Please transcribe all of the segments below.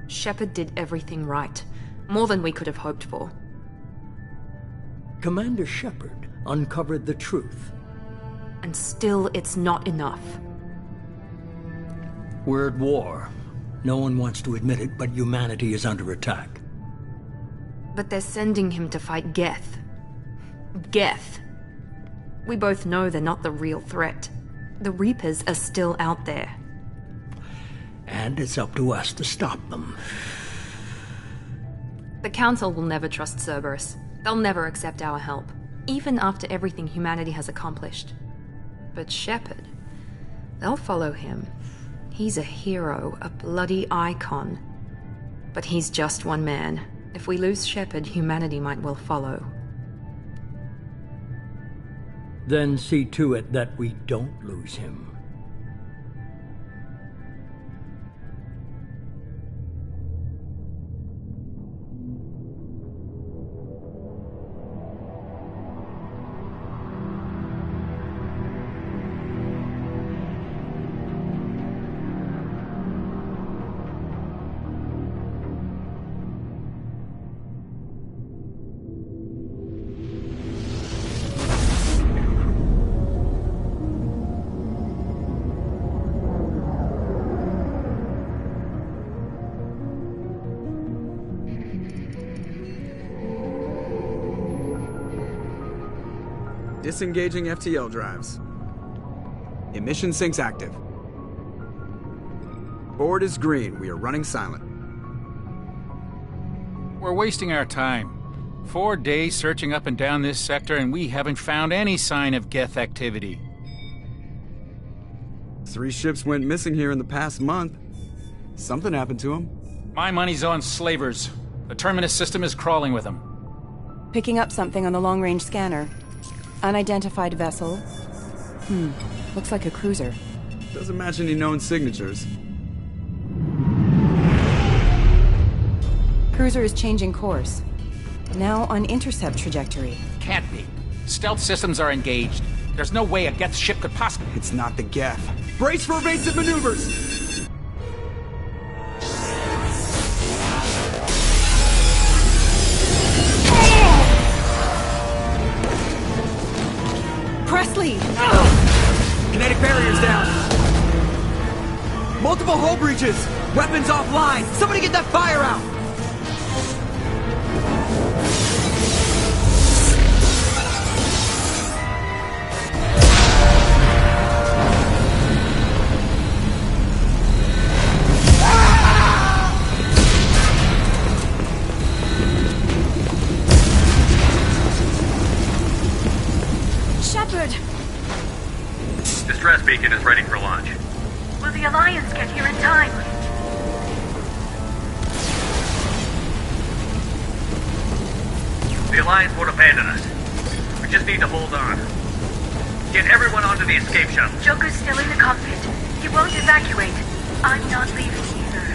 Shepard did everything right. More than we could have hoped for. Commander Shepard uncovered the truth. And still, it's not enough. We're at war. No one wants to admit it, but humanity is under attack. But they're sending him to fight Geth. Geth. We both know they're not the real threat. The Reapers are still out there. And it's up to us to stop them. The Council will never trust Cerberus. They'll never accept our help, even after everything humanity has accomplished. But Shepard, they'll follow him. He's a hero, a bloody icon. But he's just one man. If we lose Shepard, humanity might well follow. Then see to it that we don't lose him. Disengaging FTL drives. Emission sinks active. Board is green. We are running silent. We're wasting our time. 4 days searching up and down this sector, and we haven't found any sign of Geth activity. 3 ships went missing here in the past month. Something happened to them. My money's on slavers. The Terminus system is crawling with them. Picking up something on the long-range scanner. Unidentified vessel. Looks like a cruiser. Doesn't match any known signatures. Cruiser is changing course. Now on intercept trajectory. Can't be. Stealth systems are engaged. There's no way a Geth ship could possibly... It's not the Geth. Brace for evasive maneuvers! Presley! Kinetic barriers down. Multiple hull breaches. Weapons offline. Somebody get that fire out. Shepard! Distress beacon is ready for launch. Will the Alliance get here in time? The Alliance won't abandon us. We just need to hold on. Get everyone onto the escape shuttle. Joker's still in the cockpit. He won't evacuate. I'm not leaving either.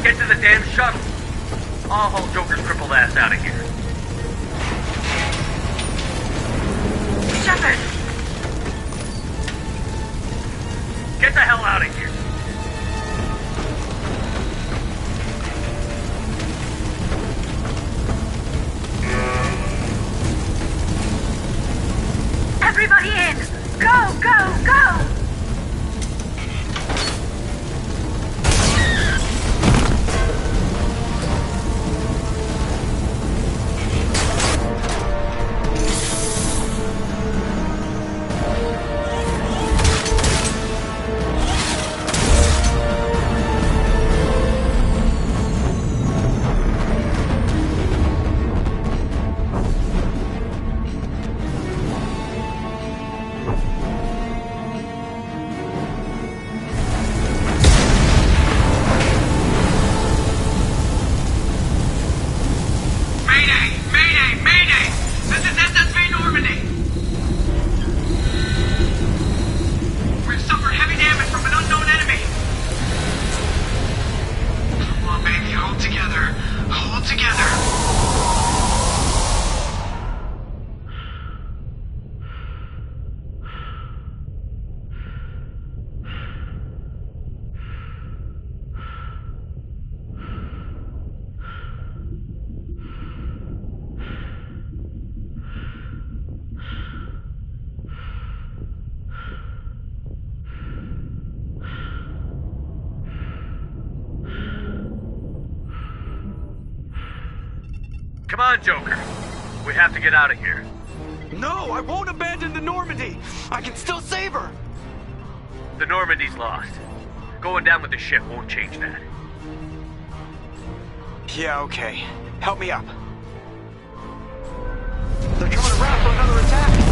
Get to the damn shuttle. I'll haul Joker's crippled ass out of here. Shepard! Get the hell out of here. Everybody in! Go, go, go! Come on, Joker. We have to get out of here. No, I won't abandon the Normandy. I can still save her. The Normandy's lost. Going down with the ship won't change that. Yeah, okay. Help me up. They're coming around for another attack.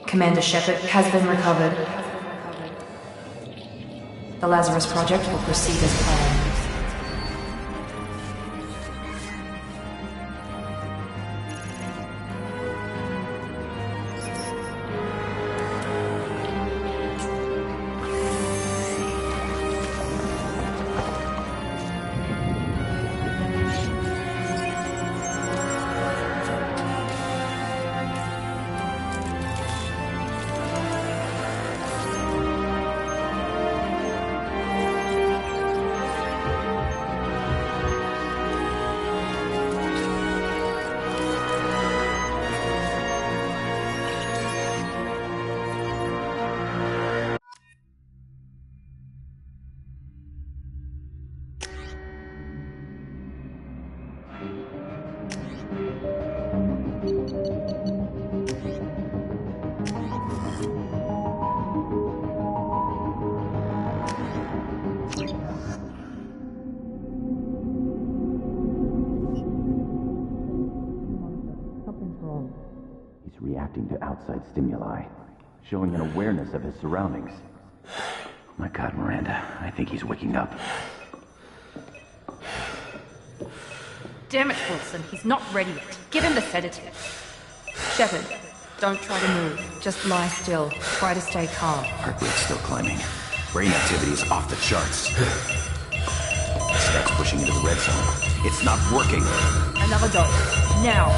Commander Shepard has been recovered. The Lazarus Project will proceed as planned. Reacting to outside stimuli, showing an awareness of his surroundings. My God, Miranda, I think he's waking up. Damn it, Wilson, he's not ready yet. Give him the sedative. Shepard, don't try to move. Just lie still. Try to stay calm. Heart rate's still climbing. Brain activity is off the charts. Stats pushing into the red zone. It's not working. Another dose. Now.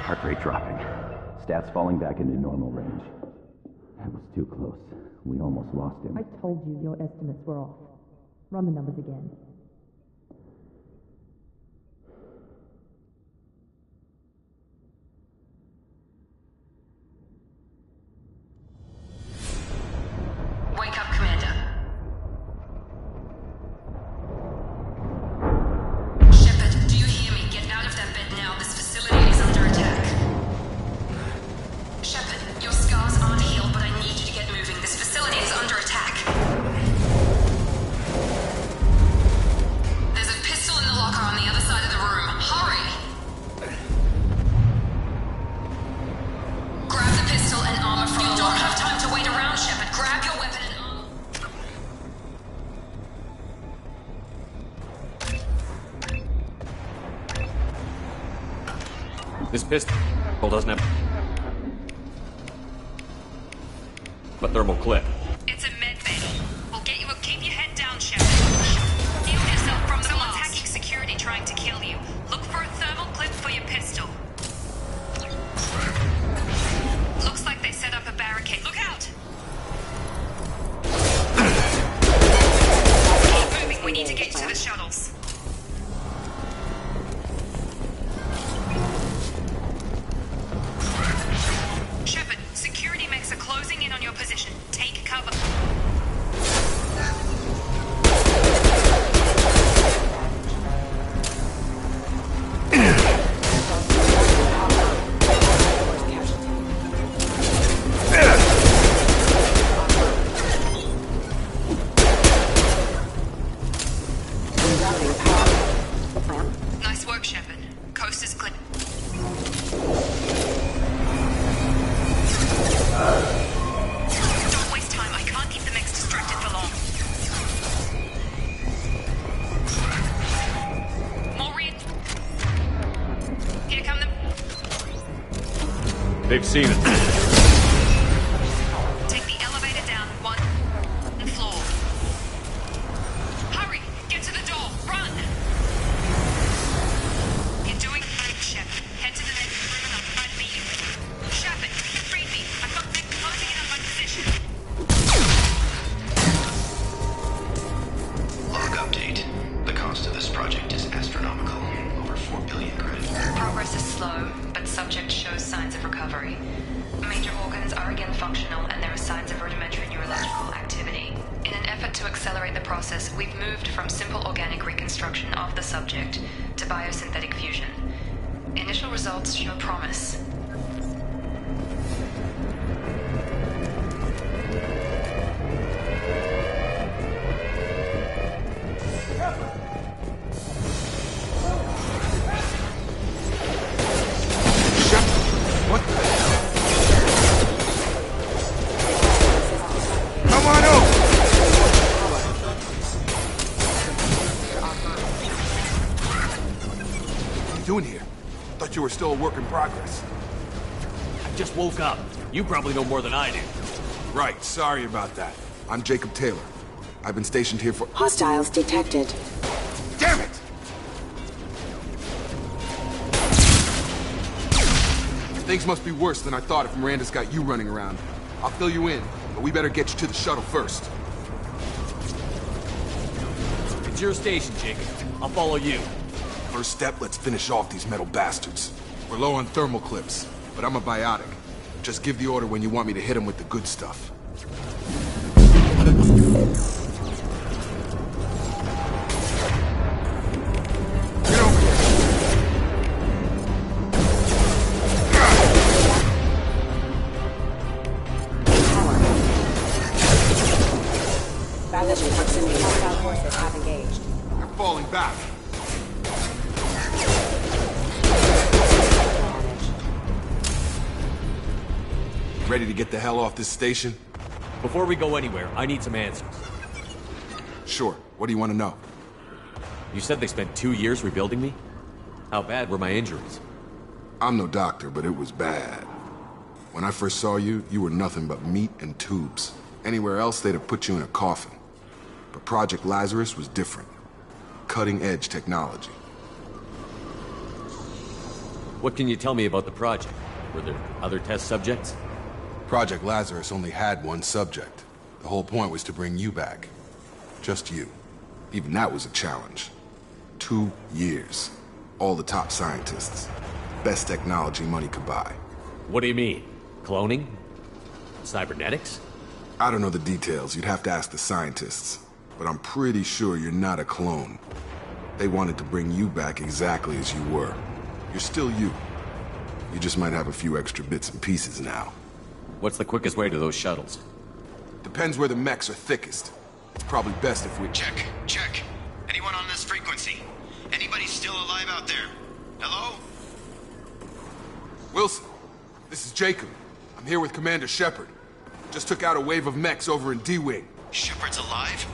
Heart rate dropping. Stats falling back into normal range. That was too close. We almost lost him. I told you your estimates were off. Run the numbers again. Wake up, Commander. Shepard, do you hear me? Get out of that bed now. This facility is under attack. Shepard, your scars aren't healed, but I need you to get moving. This facility is under attack. This pistol doesn't have... a thermal clip. It's a med bay. We'll get you a keep your head down, Shepard. Shield yourself from someone's hacking security trying to kill you. Look for a thermal clip for your pistol. Looks like they set up a barricade. Look out! Keep moving. We need to get you to the shuttles. Shepard, security mechs are closing in on your position. Take cover. Nice work, Shepard. Coast is clear. Don't waste time. I can't keep the mechs distracted for long. More read. Here come them. They've seen it. Take the elevator down one floor. Hurry! Get to the door! Run! You're doing great, Shepard. Head to the next room and I'll try to meet you. Shepard, read me. I've got Nick closing in on my position. Log update. The cost of this project is astronomical. Over 4 billion credits. Progress is slow, but subject shows signs of recovery. Major organs are again functional and there are signs of rudimentary neurological activity. In an effort to accelerate the process, we've moved from simple organic reconstruction of the subject to biosynthetic fusion. Initial results show promise. What the? Come on over! What are you doing here? Thought you were still a work in progress. I just woke up. You probably know more than I do. Right, sorry about that. I'm Jacob Taylor. I've been stationed here for... Hostiles detected. Damn it! Things must be worse than I thought if Miranda's got you running around. I'll fill you in, but we better get you to the shuttle first. It's your station, Jacob. I'll follow you. First step, let's finish off these metal bastards. We're low on thermal clips, but I'm a biotic. Just give the order when you want me to hit them with the good stuff. Get over here. Balance proximity. Hostile forces have engaged. They're falling back. Ready to get the hell off this station? Before we go anywhere, I need some answers. Sure. What do you want to know? You said they spent 2 years rebuilding me? How bad were my injuries? I'm no doctor, but it was bad. When I first saw you, you were nothing but meat and tubes. Anywhere else, they'd have put you in a coffin. But Project Lazarus was different. Cutting-edge technology. What can you tell me about the project? Were there other test subjects? Project Lazarus only had one subject. The whole point was to bring you back. Just you. Even that was a challenge. 2 years. All the top scientists. Best technology money could buy. What do you mean? Cloning? Cybernetics? I don't know the details. You'd have to ask the scientists. But I'm pretty sure you're not a clone. They wanted to bring you back exactly as you were. You're still you. You just might have a few extra bits and pieces now. What's the quickest way to those shuttles? Depends where the mechs are thickest. It's probably best if we... Check. Anyone on this frequency? Anybody still alive out there? Hello? Wilson, this is Jacob. I'm here with Commander Shepard. Just took out a wave of mechs over in D-Wing. Shepard's alive?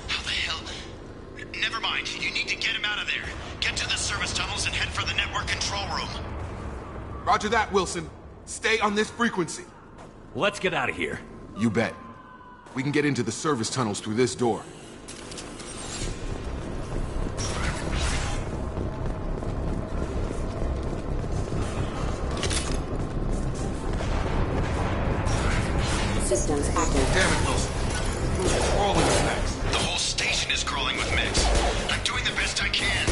How the hell? Never mind. You need to get him out of there. Get to the service tunnels and head for the network control room. Roger that, Wilson. Stay on this frequency. Let's get out of here. You bet. We can get into the service tunnels through this door. Systems active. Damn it, Wilson. Who's crawling with Max? The whole station is crawling with mechs. I'm doing the best I can.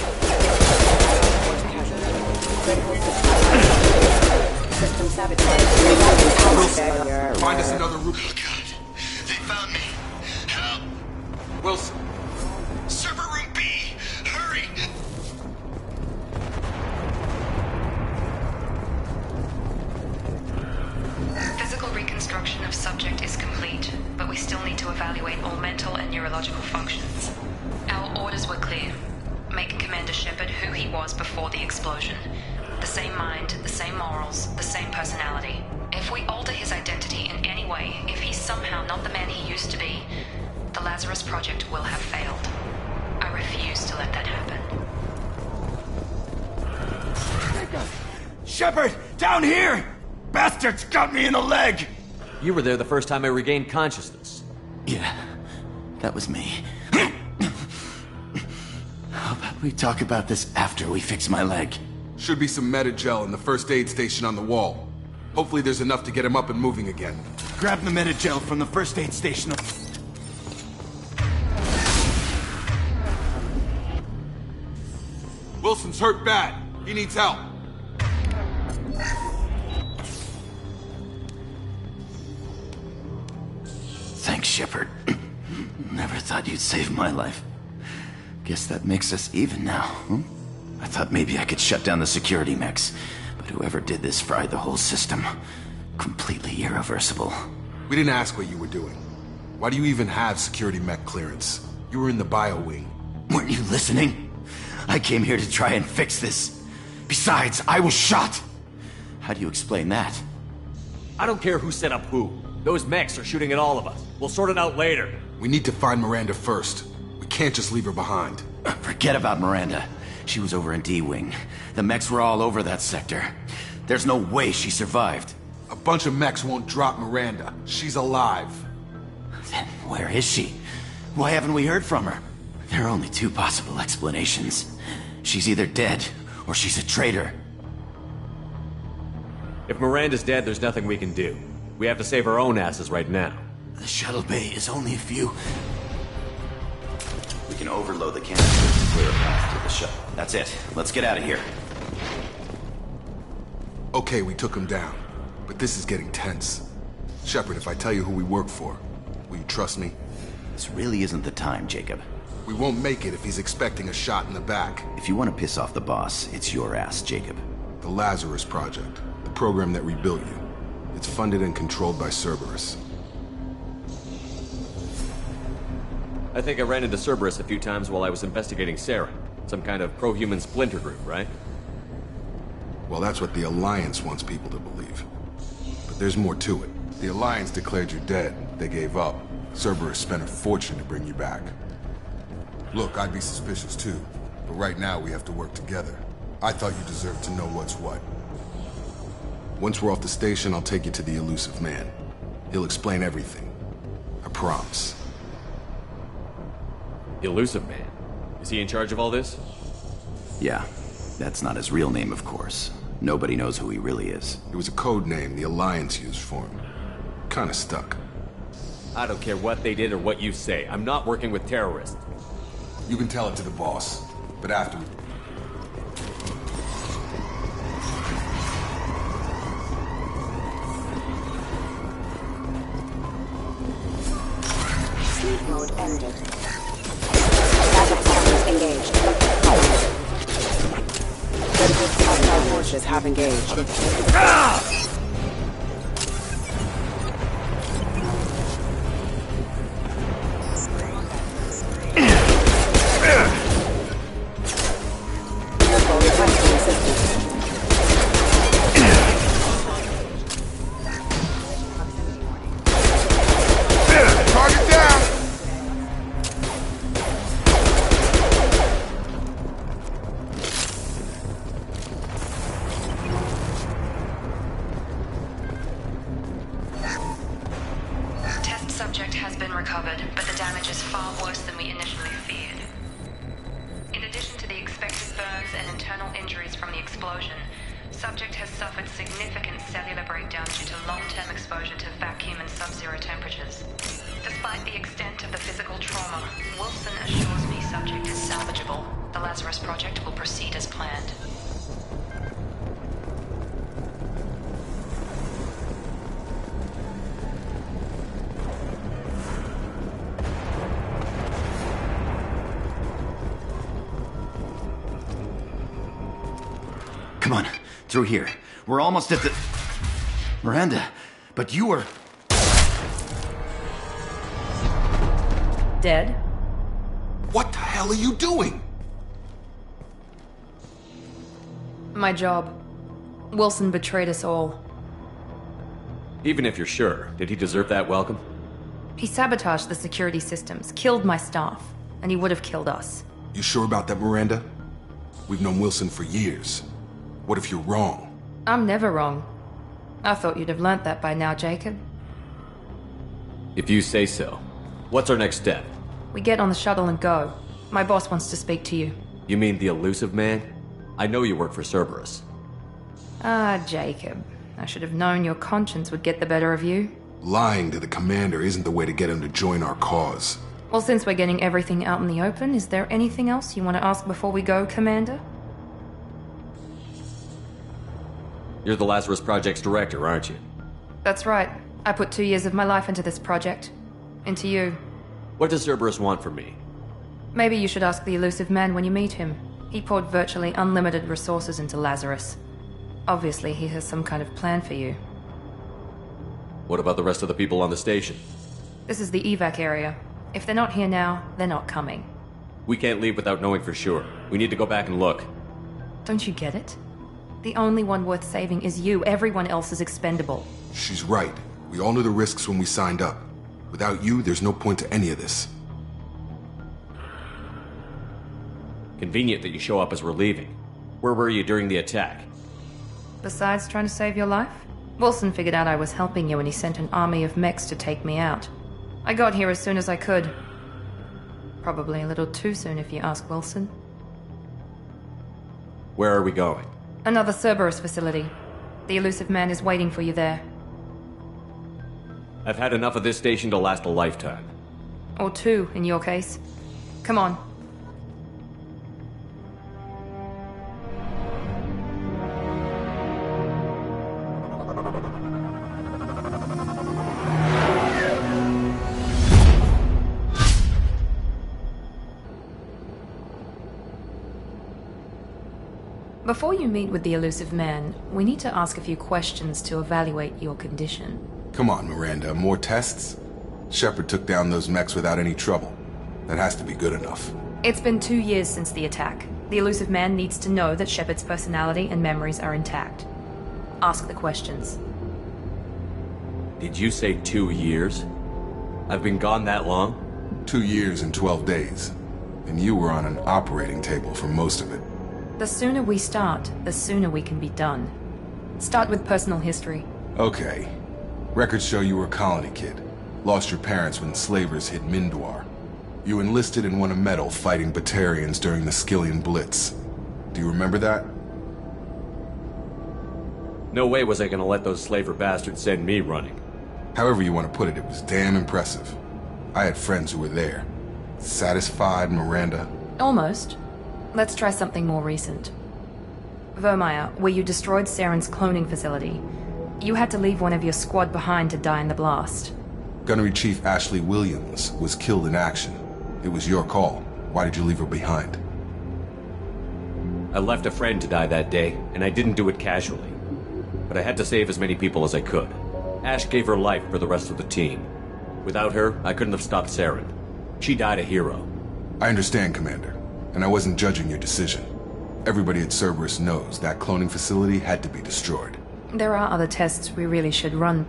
System sabotage. Find us another route. Oh, God. They found me. Help! Wilson. Server room B! Hurry! Physical reconstruction of subject is complete, but we still need to evaluate all mental and neurological functions. Our orders were clear. Make Commander Shepard who he was before the explosion. The same mind, the same morals, the same personality. If we alter his identity in any way, if he's somehow not the man he used to be, the Lazarus Project will have failed. I refuse to let that happen. Shepard! Down here! Bastards got me in the leg! You were there the first time I regained consciousness. Yeah, that was me. How about we talk about this after we fix my leg? Should be some Medi-gel in the first aid station on the wall. Hopefully there's enough to get him up and moving again. Grab the Medi-gel from the first aid station. Wilson's hurt bad. He needs help. Thanks, Shepard. Never thought you'd save my life. Guess that makes us even now, huh? I thought maybe I could shut down the security mechs, but whoever did this fried the whole system. Completely irreversible. We didn't ask what you were doing. Why do you even have security mech clearance? You were in the bio wing. Weren't you listening? I came here to try and fix this. Besides, I was shot. How do you explain that? I don't care who set up who. Those mechs are shooting at all of us. We'll sort it out later. We need to find Miranda first. We can't just leave her behind. Forget about Miranda. She was over in D-Wing. The mechs were all over that sector. There's no way she survived. A bunch of mechs won't drop Miranda. She's alive. Then where is she? Why haven't we heard from her? There are only two possible explanations. She's either dead, or she's a traitor. If Miranda's dead, there's nothing we can do. We have to save our own asses right now. The shuttle bay is only a few... We can overload the canisters to clear a path to the shuttle. That's it. Let's get out of here. Okay, we took him down. But this is getting tense. Shepard, if I tell you who we work for, will you trust me? This really isn't the time, Jacob. We won't make it if he's expecting a shot in the back. If you want to piss off the boss, it's your ass, Jacob. The Lazarus Project. The program that rebuilt you. It's funded and controlled by Cerberus. I think I ran into Cerberus a few times while I was investigating Sarah. Some kind of pro-human splinter group, right? Well, that's what the Alliance wants people to believe. But there's more to it. The Alliance declared you dead. They gave up. Cerberus spent a fortune to bring you back. Look, I'd be suspicious too. But right now we have to work together. I thought you deserved to know what's what. Once we're off the station, I'll take you to the elusive man. He'll explain everything. I promise. Elusive Man? Is he in charge of all this? Yeah. That's not his real name, of course. Nobody knows who he really is. It was a code name the Alliance used for him. Kinda stuck. I don't care what they did or what you say. I'm not working with terrorists. You can tell it to the boss, but after... Sleep mode ended. Backup systems engaged. Hostile forces have engaged. Careful, requesting assistance. Target down! been recovered, but the damage is far worse than we initially feared. In addition to the expected burns and internal injuries from the explosion, subject has suffered significant cellular breakdown due to long-term exposure to vacuum and sub-zero temperatures. Despite the extent of the physical trauma, Wilson assures me subject is salvageable. The Lazarus Project will proceed as planned. Come on, through here. We're almost at the... Miranda, but you were... Dead? What the hell are you doing? My job. Wilson betrayed us all. Even if you're sure, did he deserve that welcome? He sabotaged the security systems, killed my staff, and he would have killed us. You sure about that, Miranda? We've known Wilson for years. What if you're wrong? I'm never wrong. I thought you'd have learnt that by now, Jacob. If you say so. What's our next step? We get on the shuttle and go. My boss wants to speak to you. You mean the elusive man? I know you work for Cerberus. Ah, Jacob. I should have known your conscience would get the better of you. Lying to the commander isn't the way to get him to join our cause. Well, since we're getting everything out in the open, is there anything else you want to ask before we go, Commander? You're the Lazarus Project's director, aren't you? That's right. I put 2 years of my life into this project. Into you. What does Cerberus want from me? Maybe you should ask the elusive man when you meet him. He poured virtually unlimited resources into Lazarus. Obviously, he has some kind of plan for you. What about the rest of the people on the station? This is the evac area. If they're not here now, they're not coming. We can't leave without knowing for sure. We need to go back and look. Don't you get it? The only one worth saving is you. Everyone else is expendable. She's right. We all knew the risks when we signed up. Without you, there's no point to any of this. Convenient that you show up as we're leaving. Where were you during the attack? Besides trying to save your life, Wilson figured out I was helping you and he sent an army of mechs to take me out. I got here as soon as I could. Probably a little too soon if you ask Wilson. Where are we going? Another Cerberus facility. The elusive man is waiting for you there. I've had enough of this station to last a lifetime. Or 2, in your case. Come on. Before you meet with the elusive man, we need to ask a few questions to evaluate your condition. Come on, Miranda, more tests? Shepard took down those mechs without any trouble. That has to be good enough. It's been 2 years since the attack. The elusive man needs to know that Shepard's personality and memories are intact. Ask the questions. Did you say 2 years? I've been gone that long? 2 years and 12 days. And you were on an operating table for most of it. The sooner we start, the sooner we can be done. Start with personal history. Okay. Records show you were a colony kid. Lost your parents when slavers hit Mindwar. You enlisted and won a medal fighting Batarians during the Skillian Blitz. Do you remember that? No way was I gonna let those slaver bastards send me running. However you want to put it, it was damn impressive. I had friends who were there. Satisfied, Miranda? Almost. Let's try something more recent. Vermeer, where you destroyed Saren's cloning facility. You had to leave one of your squad behind to die in the blast. Gunnery Chief Ashley Williams was killed in action. It was your call. Why did you leave her behind? I left a friend to die that day, and I didn't do it casually. But I had to save as many people as I could. Ash gave her life for the rest of the team. Without her, I couldn't have stopped Saren. She died a hero. I understand, Commander. And I wasn't judging your decision. Everybody at Cerberus knows that cloning facility had to be destroyed. There are other tests we really should run.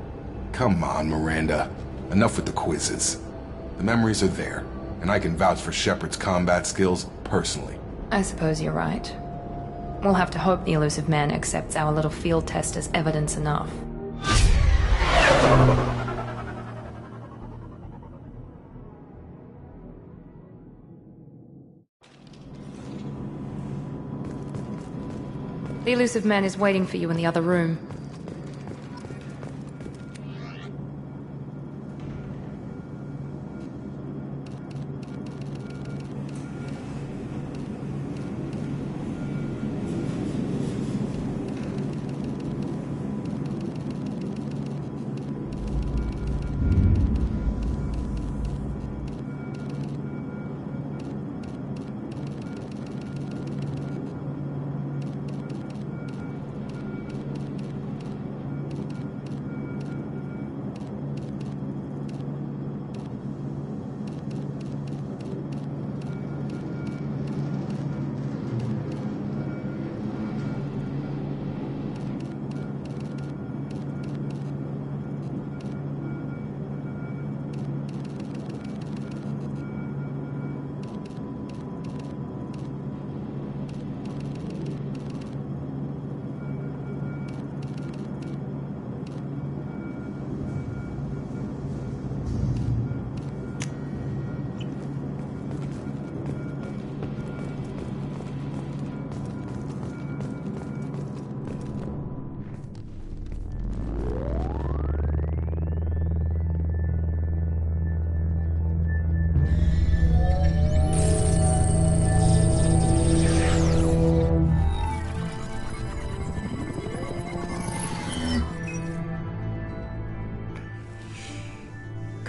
Come on, Miranda. Enough with the quizzes. The memories are there, and I can vouch for Shepard's combat skills personally. I suppose you're right. We'll have to hope the elusive man accepts our little field test as evidence enough. The elusive man is waiting for you in the other room.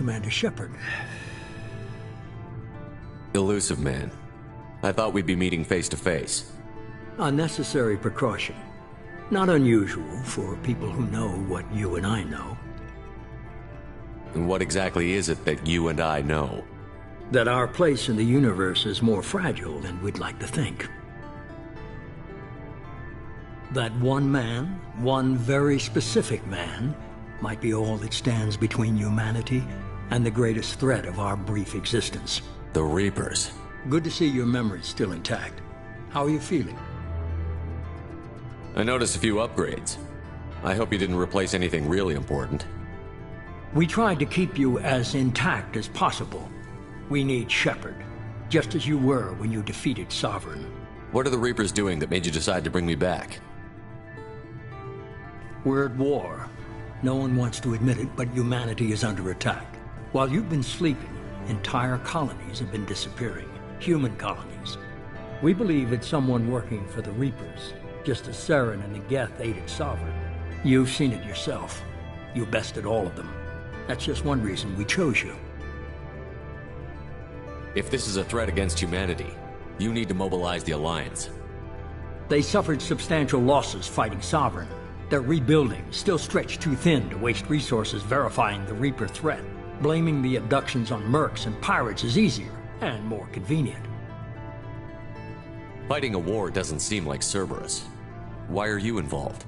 Commander Shepard. Elusive man. I thought we'd be meeting face to face. A necessary precaution. Not unusual for people who know what you and I know. And what exactly is it that you and I know? That our place in the universe is more fragile than we'd like to think. That one man, one very specific man, might be all that stands between humanity and the greatest threat of our brief existence. The Reapers. Good to see your memory's still intact. How are you feeling? I noticed a few upgrades. I hope you didn't replace anything really important. We tried to keep you as intact as possible. We need Shepard, just as you were when you defeated Sovereign. What are the Reapers doing that made you decide to bring me back? We're at war. No one wants to admit it, but humanity is under attack. While you've been sleeping, entire colonies have been disappearing. Human colonies. We believe it's someone working for the Reapers, just as Saren and the Geth aided Sovereign. You've seen it yourself. You bested all of them. That's just one reason we chose you. If this is a threat against humanity, you need to mobilize the Alliance. They suffered substantial losses fighting Sovereign. They're rebuilding, still stretched too thin to waste resources verifying the Reaper threat. Blaming the abductions on mercs and pirates is easier and more convenient. Fighting a war doesn't seem like Cerberus. Why are you involved?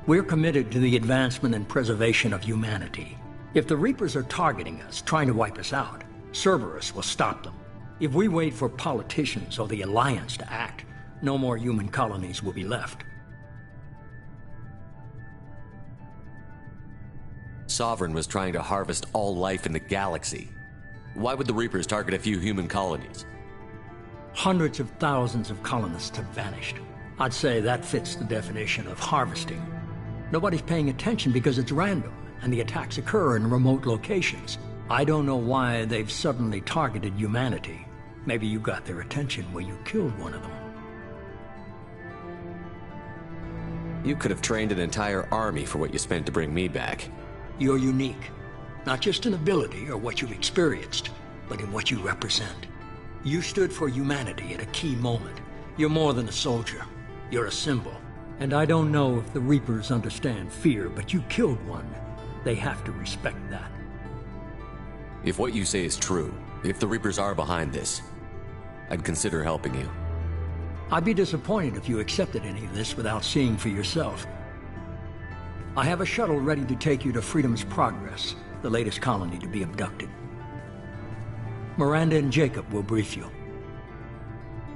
We're committed to the advancement and preservation of humanity. If the Reapers are targeting us, trying to wipe us out, Cerberus will stop them. If we wait for politicians or the Alliance to act, no more human colonies will be left. Sovereign was trying to harvest all life in the galaxy. Why would the Reapers target a few human colonies? Hundreds of thousands of colonists have vanished. I'd say that fits the definition of harvesting. Nobody's paying attention because it's random, and the attacks occur in remote locations. I don't know why they've suddenly targeted humanity. Maybe you got their attention when you killed one of them. You could have trained an entire army for what you spent to bring me back. You're unique, not just in ability or what you've experienced, but in what you represent. You stood for humanity at a key moment. You're more than a soldier. You're a symbol. And I don't know if the Reapers understand fear, but you killed one. They have to respect that. If what you say is true, if the Reapers are behind this, I'd consider helping you. I'd be disappointed if you accepted any of this without seeing for yourself. I have a shuttle ready to take you to Freedom's Progress, the latest colony to be abducted. Miranda and Jacob will brief you.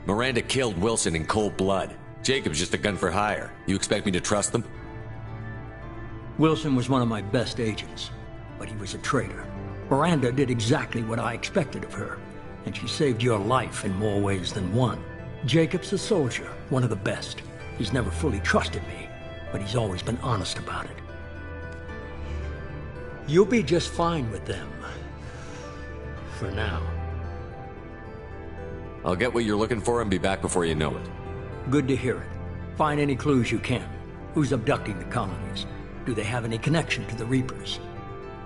Miranda killed Wilson in cold blood. Jacob's just a gun for hire. You expect me to trust them? Wilson was one of my best agents, but he was a traitor. Miranda did exactly what I expected of her, and she saved your life in more ways than one. Jacob's a soldier, one of the best. He's never fully trusted me, but he's always been honest about it. You'll be just fine with them. For now. I'll get what you're looking for and be back before you know it. Good to hear it. Find any clues you can. Who's abducting the colonies? Do they have any connection to the Reapers?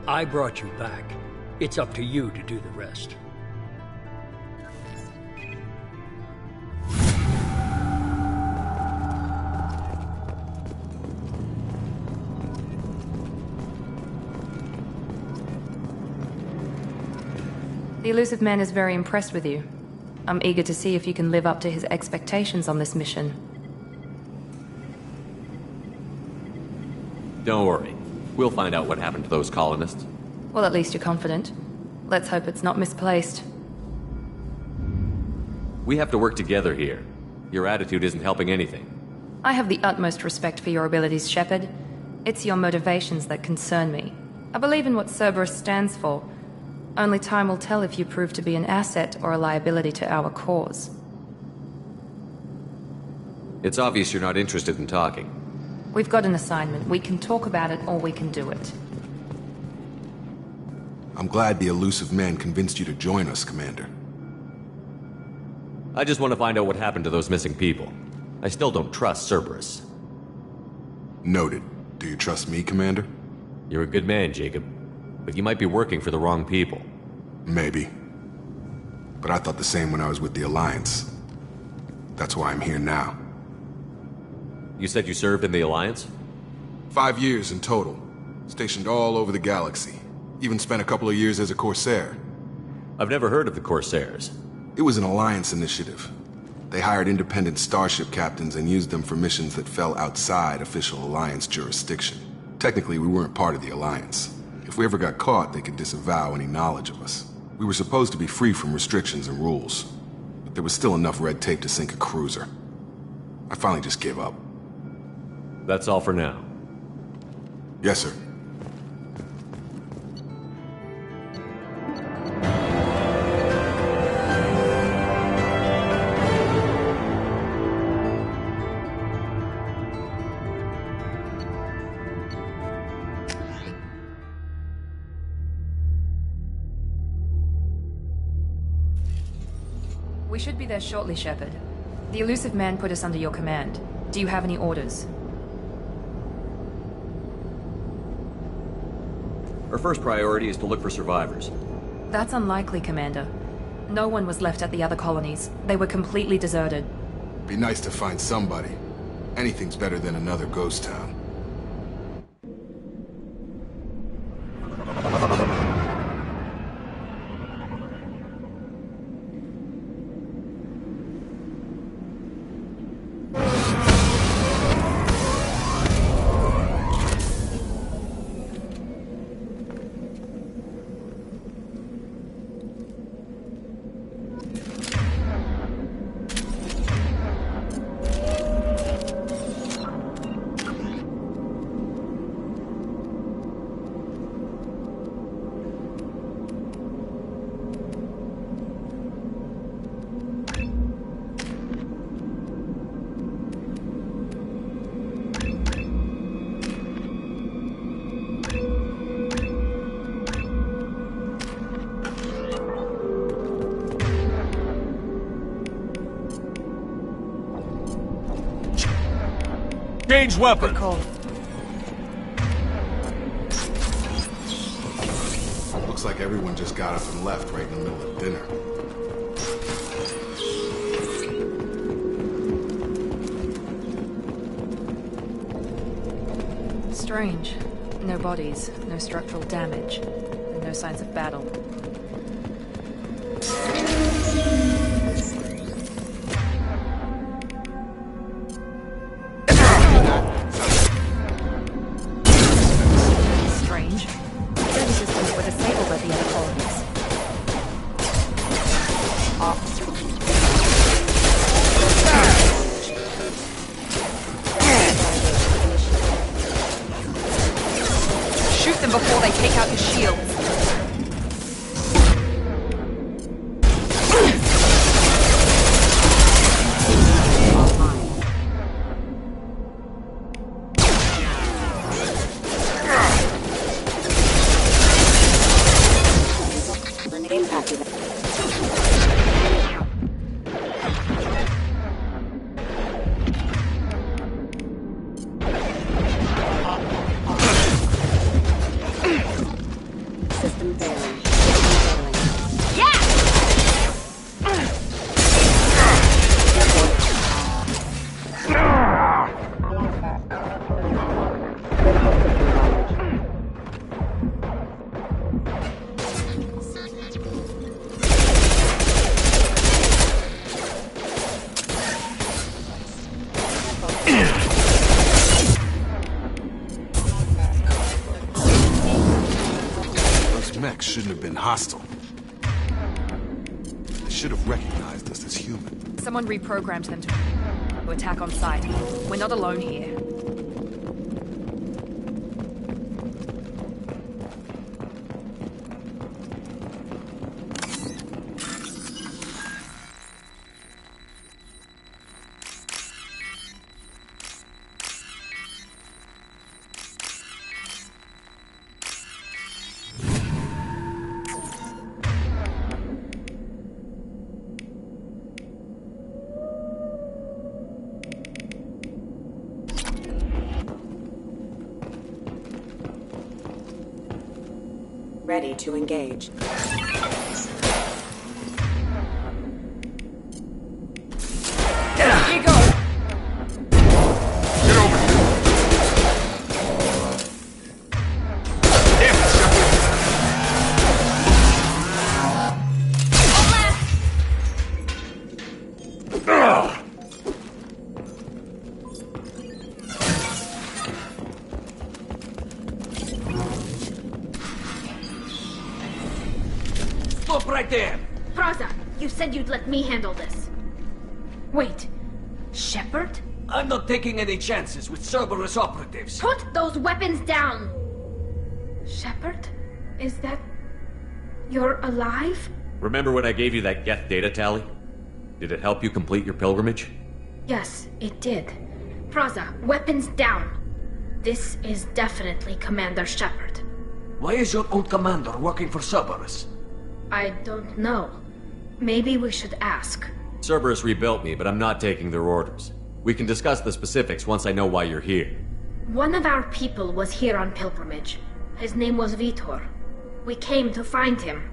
I brought you back. It's up to you to do the rest. The elusive man is very impressed with you. I'm eager to see if you can live up to his expectations on this mission. Don't worry. We'll find out what happened to those colonists. Well, at least you're confident. Let's hope it's not misplaced. We have to work together here. Your attitude isn't helping anything. I have the utmost respect for your abilities, Shepard. It's your motivations that concern me. I believe in what Cerberus stands for. Only time will tell if you prove to be an asset or a liability to our cause. It's obvious you're not interested in talking. We've got an assignment. We can talk about it or we can do it. I'm glad the elusive man convinced you to join us, Commander. I just want to find out what happened to those missing people. I still don't trust Cerberus. Noted. Do you trust me, Commander? You're a good man, Jacob. But you might be working for the wrong people. Maybe. But I thought the same when I was with the Alliance. That's why I'm here now. You said you served in the Alliance? 5 years in total. Stationed all over the galaxy. Even spent a couple of years as a Corsair. I've never heard of the Corsairs. It was an Alliance initiative. They hired independent starship captains and used them for missions that fell outside official Alliance jurisdiction. Technically, we weren't part of the Alliance. If we ever got caught, they could disavow any knowledge of us. We were supposed to be free from restrictions and rules, but there was still enough red tape to sink a cruiser. I finally just gave up. That's all for now. Yes, sir. We should be there shortly, Shepard. The elusive man put us under your command. Do you have any orders? Our first priority is to look for survivors. That's unlikely, Commander. No one was left at the other colonies. They were completely deserted. Be nice to find somebody. Anything's better than another ghost town. Change weapon. Good call. Looks like everyone just got up and left right in the middle of dinner. Strange. No bodies, no structural damage, and no signs of battle. Strange. Security systems were disabled at the other colonies. Shoot them before they take out the shields. mechs shouldn't have been hostile. They should have recognized us as human. Someone reprogrammed them to attack on sight. We're not alone here. Ready to engage. Here you go! Get over here! Damn it, Shepard! Ugh! Stop right there! Praza, you said you'd let me handle this. Wait, Shepard? I'm not taking any chances with Cerberus operatives. Put those weapons down! Shepard? Is that... you're alive? Remember when I gave you that Geth data tally? Did it help you complete your pilgrimage? Yes, it did. Praza, weapons down! This is definitely Commander Shepard. Why is your old commander working for Cerberus? I don't know. Maybe we should ask. Cerberus rebuilt me, but I'm not taking their orders. We can discuss the specifics once I know why you're here. One of our people was here on pilgrimage. His name was Vitor. We came to find him.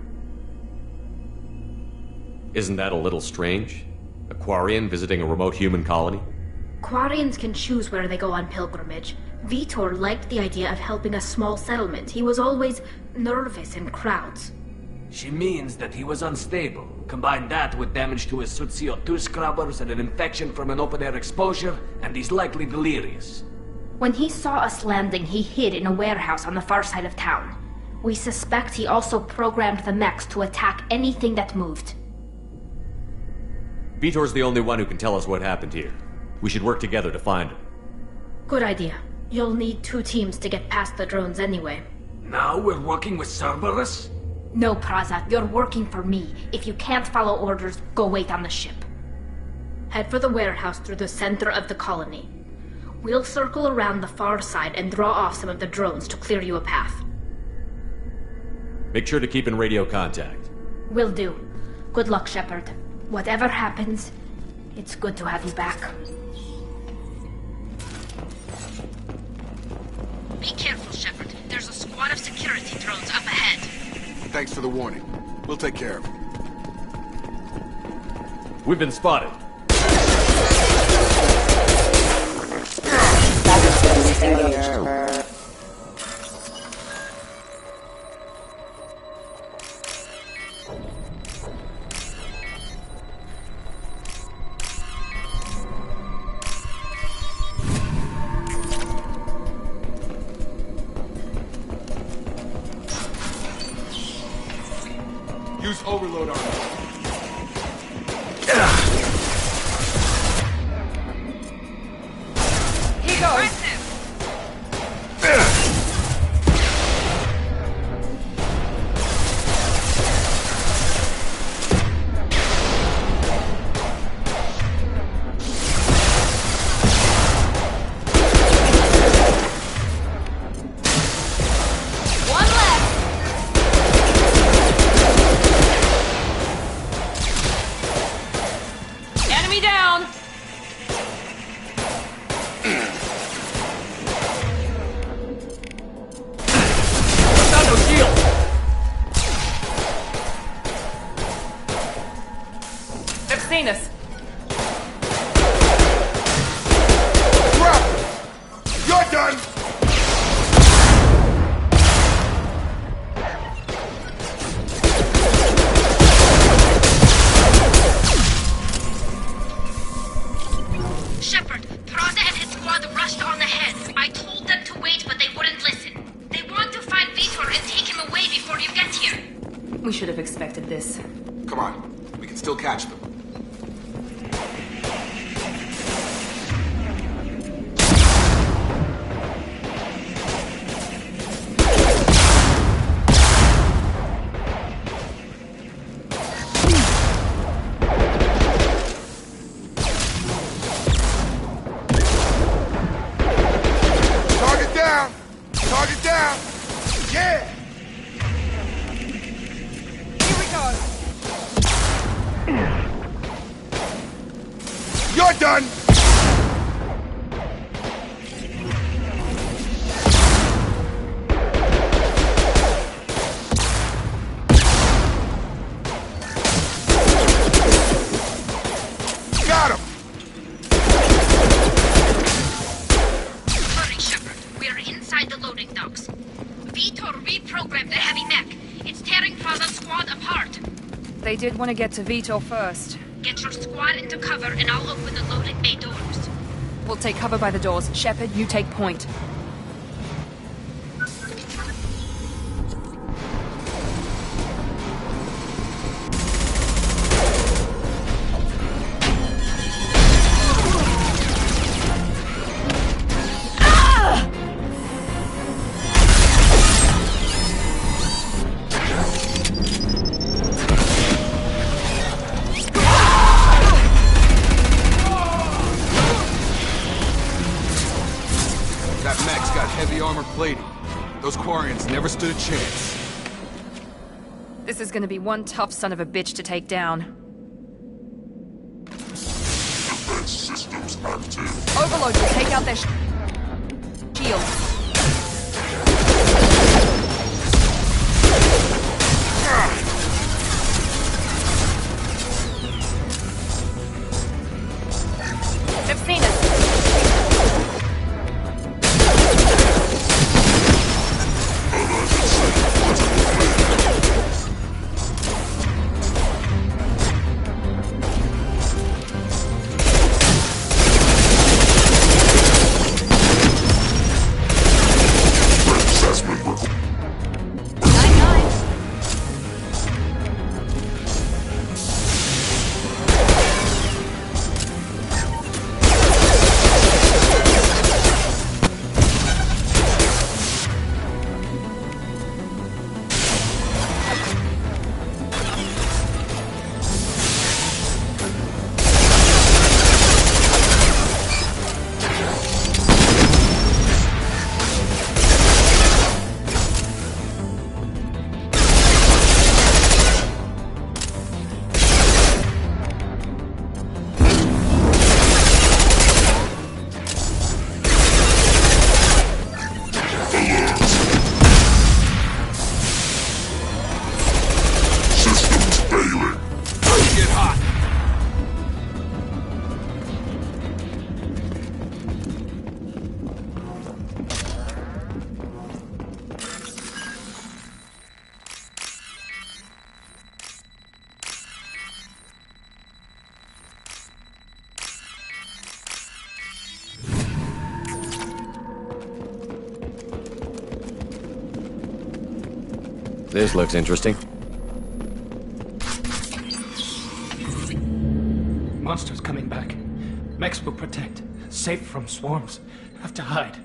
Isn't that a little strange? A Quarian visiting a remote human colony? Quarians can choose where they go on pilgrimage. Vitor liked the idea of helping a small settlement. He was always nervous in crowds. She means that he was unstable. Combine that with damage to his suit CO2 scrubbers and an infection from an open-air exposure, and he's likely delirious. When he saw us landing, he hid in a warehouse on the far side of town. We suspect he also programmed the mechs to attack anything that moved. Vitor's the only one who can tell us what happened here. We should work together to find him. Good idea. You'll need 2 teams to get past the drones anyway. Now we're working with Cerberus? No, Praza, you're working for me. If you can't follow orders, go wait on the ship. Head for the warehouse through the center of the colony. We'll circle around the far side and draw off some of the drones to clear you a path. Make sure to keep in radio contact. Will do. Good luck, Shepard. Whatever happens, it's good to have you back. Be careful, Shepard. There's a squad of security drones up ahead. Thanks for the warning. We'll take care of it. We've been spotted. Use overload armor. Here goes! We should have expected this. Come on, we can still catch them. You're done! Got him! Hurry, Shepard. We are inside the loading docks. Vitor reprogrammed the heavy mech. It's tearing Father's squad apart. They did want to get to Vitor first. Get your squad into cover and I'll open the loading bay doors. We'll take cover by the doors. Shepard, you take point. That mech's got heavy armor plating. Those Quarians never stood a chance. This is gonna be one tough son of a bitch to take down. Defense systems active. Overload will take out their shields. They've seen us. This looks interesting. Monsters coming back. Mechs will protect. Safe from swarms. Have to hide.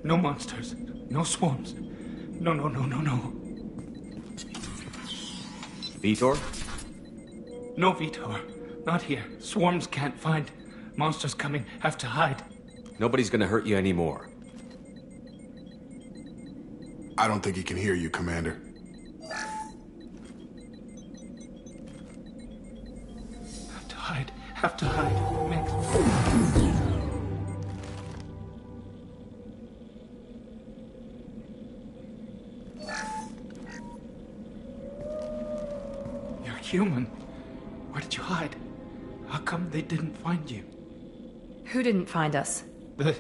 No monsters. No swarms. No. Vitor? No Vitor. Not here. Swarms can't find. Monsters coming. Have to hide. Nobody's gonna hurt you anymore. I don't think he can hear you, Commander. Have to hide. Mech. You're human. Where did you hide? How come they didn't find you? Who didn't find us? The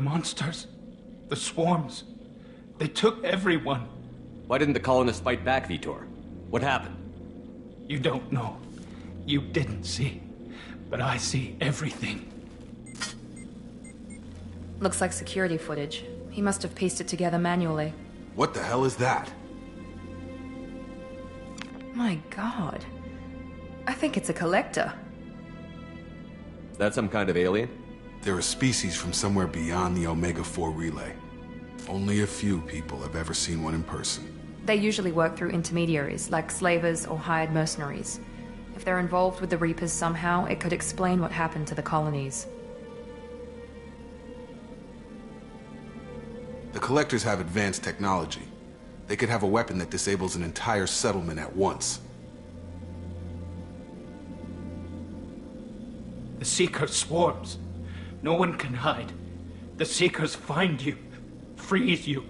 monsters. The swarms. They took everyone. Why didn't the colonists fight back, Vitor? What happened? You don't know. You didn't see. But I see everything. Looks like security footage. He must have pieced it together manually. What the hell is that? My god. I think it's a collector. Is that some kind of alien? They're a species from somewhere beyond the Omega-4 relay. Only a few people have ever seen one in person. They usually work through intermediaries, like slavers or hired mercenaries. If they're involved with the Reapers somehow, it could explain what happened to the colonies. The Collectors have advanced technology. They could have a weapon that disables an entire settlement at once. The Seeker swarms. No one can hide. The Seekers find you, freeze you,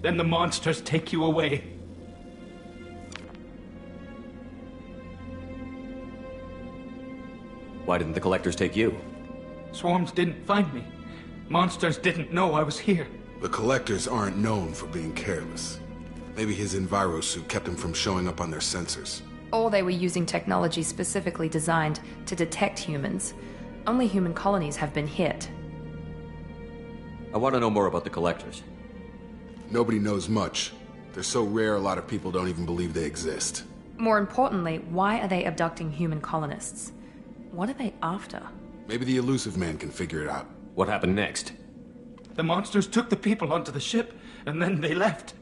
then the monsters take you away. Why didn't the Collectors take you? Swarms didn't find me. Monsters didn't know I was here. The Collectors aren't known for being careless. Maybe his enviro suit kept him from showing up on their sensors. Or they were using technology specifically designed to detect humans. Only human colonies have been hit. I want to know more about the Collectors. Nobody knows much. They're so rare a lot of people don't even believe they exist. More importantly, why are they abducting human colonists? What are they after? Maybe the Elusive Man can figure it out. What happened next? The monsters took the people onto the ship, and then they left.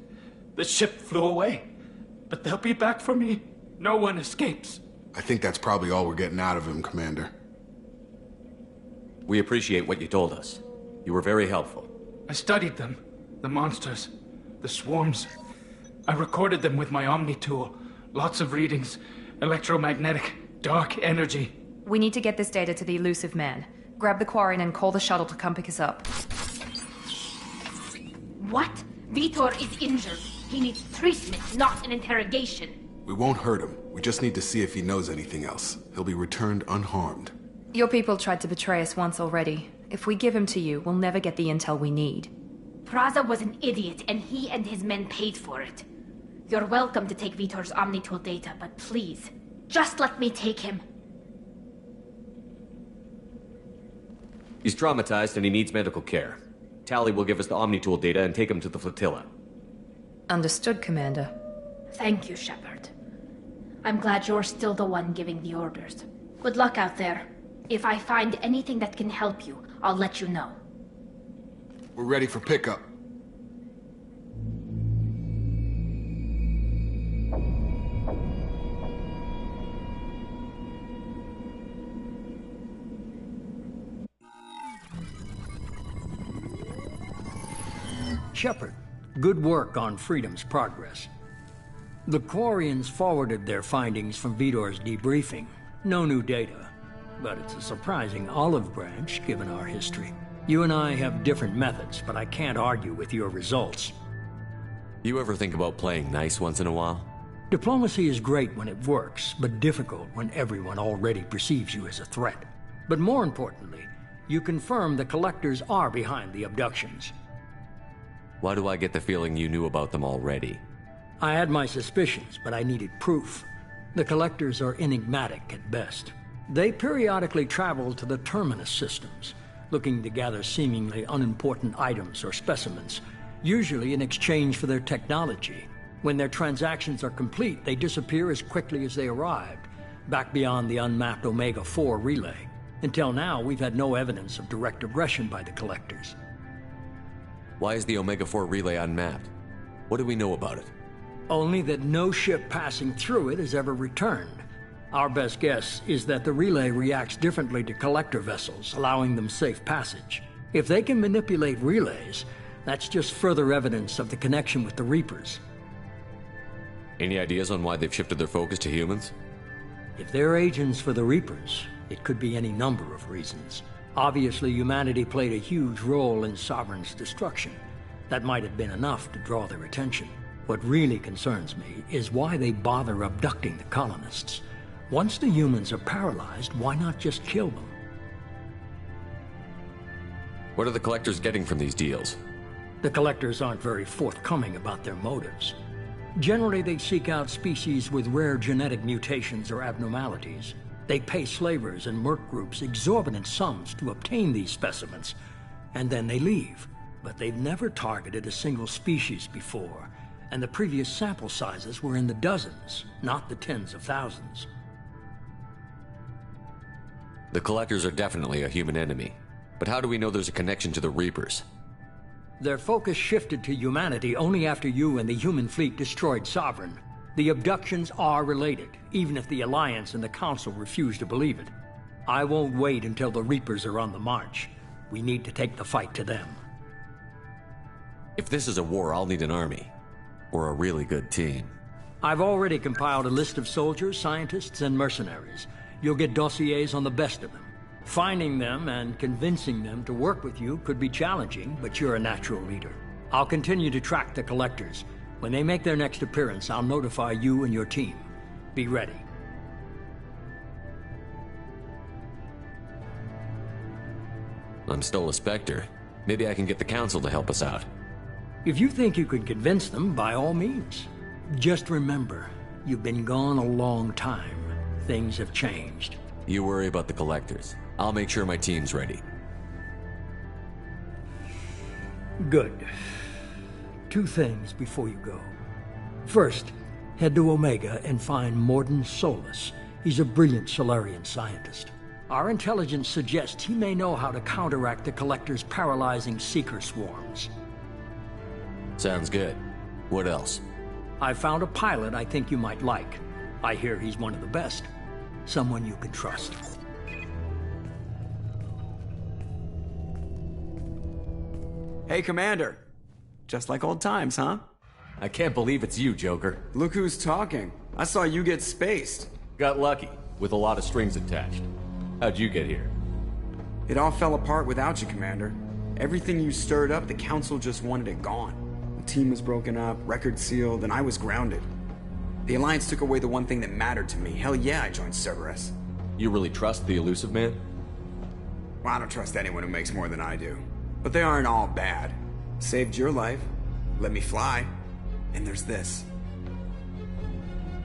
The ship flew away. But they'll be back for me. No one escapes. I think that's probably all we're getting out of him, Commander. We appreciate what you told us. You were very helpful. I studied them. The monsters. The swarms. I recorded them with my Omni tool. Lots of readings. Electromagnetic. Dark energy. We need to get this data to the Elusive Man. Grab the Quarian and call the shuttle to come pick us up. What? Vitor is injured. He needs treatment, not an interrogation. We won't hurt him. We just need to see if he knows anything else. He'll be returned unharmed. Your people tried to betray us once already. If we give him to you, we'll never get the intel we need. Praza was an idiot, and he and his men paid for it. You're welcome to take Vitor's Omnitool data, but please, just let me take him. He's traumatized and he needs medical care. Tally will give us the Omnitool data and take him to the flotilla. Understood, Commander. Thank you, Shepard. I'm glad you're still the one giving the orders. Good luck out there. If I find anything that can help you, I'll let you know. We're ready for pickup. Shepard, good work on Freedom's progress. The Quarians forwarded their findings from Vitor's debriefing. No new data, but it's a surprising olive branch given our history. You and I have different methods, but I can't argue with your results. You ever think about playing nice once in a while? Diplomacy is great when it works, but difficult when everyone already perceives you as a threat. But more importantly, you confirm the Collectors are behind the abductions. Why do I get the feeling you knew about them already? I had my suspicions, but I needed proof. The Collectors are enigmatic at best. They periodically travel to the Terminus systems, looking to gather seemingly unimportant items or specimens, usually in exchange for their technology. When their transactions are complete, they disappear as quickly as they arrived, back beyond the unmapped Omega-4 relay. Until now, we've had no evidence of direct aggression by the Collectors. Why is the Omega-4 relay unmapped? What do we know about it? Only that no ship passing through it has ever returned. Our best guess is that the relay reacts differently to Collector vessels, allowing them safe passage. If they can manipulate relays, that's just further evidence of the connection with the Reapers. Any ideas on why they've shifted their focus to humans? If they're agents for the Reapers, it could be any number of reasons. Obviously, humanity played a huge role in Sovereign's destruction. That might have been enough to draw their attention. What really concerns me is why they bother abducting the colonists. Once the humans are paralyzed, why not just kill them? What are the Collectors getting from these deals? The Collectors aren't very forthcoming about their motives. Generally, they seek out species with rare genetic mutations or abnormalities. They pay slavers and merc groups exorbitant sums to obtain these specimens, and then they leave. But they've never targeted a single species before, And the previous sample sizes were in the dozens, not the tens of thousands. The Collectors are definitely a human enemy. But how do we know there's a connection to the Reapers? Their focus shifted to humanity only after you and the human fleet destroyed Sovereign. The abductions are related, even if the Alliance and the Council refuse to believe it. I won't wait until the Reapers are on the march. We need to take the fight to them. If this is a war, I'll need an army. Or a really good team. I've already compiled a list of soldiers, scientists, and mercenaries. You'll get dossiers on the best of them. Finding them and convincing them to work with you could be challenging, but you're a natural leader. I'll continue to track the Collectors. When they make their next appearance, I'll notify you and your team. Be ready. I'm still a Spectre. Maybe I can get the Council to help us out. If you think you could convince them, by all means. Just remember, you've been gone a long time. Things have changed. You worry about the Collectors. I'll make sure my team's ready. Good. 2 things before you go. First, head to Omega and find Morden Solus. He's a brilliant Solarian scientist. Our intelligence suggests he may know how to counteract the Collector's paralyzing Seeker swarms. Sounds good. What else? I found a pilot I think you might like. I hear he's one of the best. Someone you can trust. Hey, Commander. Just like old times, huh? I can't believe it's you, Joker. Look who's talking. I saw you get spaced. Got lucky, with a lot of strings attached. How'd you get here? It all fell apart without you, Commander. Everything you stirred up, the Council just wanted it gone. The team was broken up, record sealed, and I was grounded. The Alliance took away the one thing that mattered to me. Hell yeah, I joined Cerberus. You really trust the Elusive Man? Well, I don't trust anyone who makes more than I do. But they aren't all bad. Saved your life, let me fly, and there's this.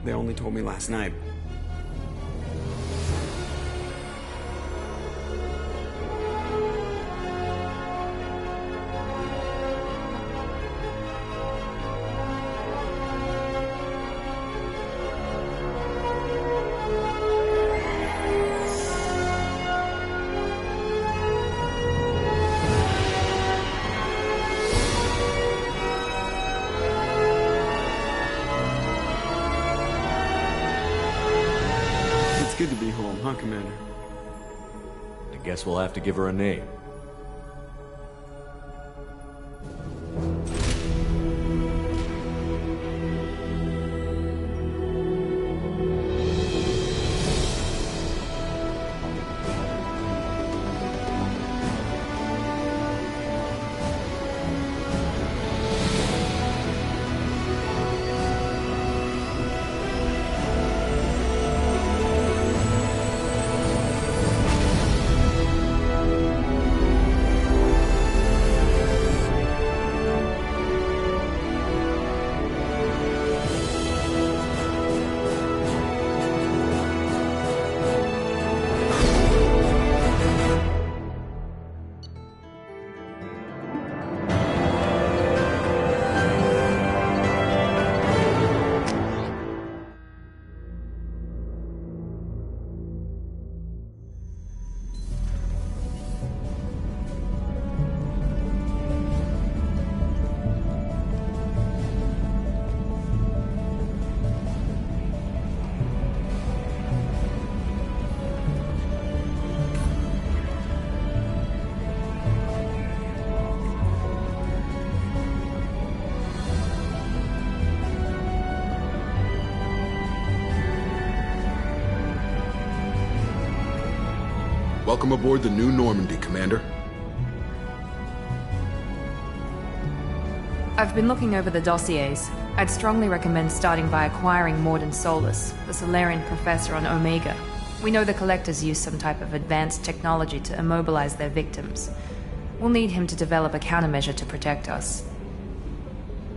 They only told me last night. Good to be home, huh, Commander? I guess we'll have to give her a name. Welcome aboard the New Normandy, Commander. I've been looking over the dossiers. I'd strongly recommend starting by acquiring Morden Solus, the Solarian professor on Omega. We know the Collectors use some type of advanced technology to immobilize their victims. We'll need him to develop a countermeasure to protect us.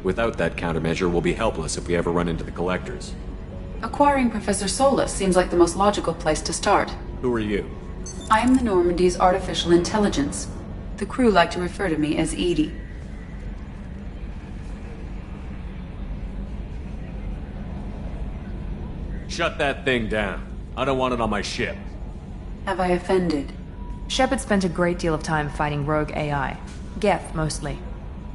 Without that countermeasure, we'll be helpless if we ever run into the Collectors. Acquiring Professor Solus seems like the most logical place to start. Who are you? I am the Normandy's artificial intelligence. The crew like to refer to me as Edie. Shut that thing down. I don't want it on my ship. Have I offended? Shepard spent a great deal of time fighting rogue AI. Geth, mostly.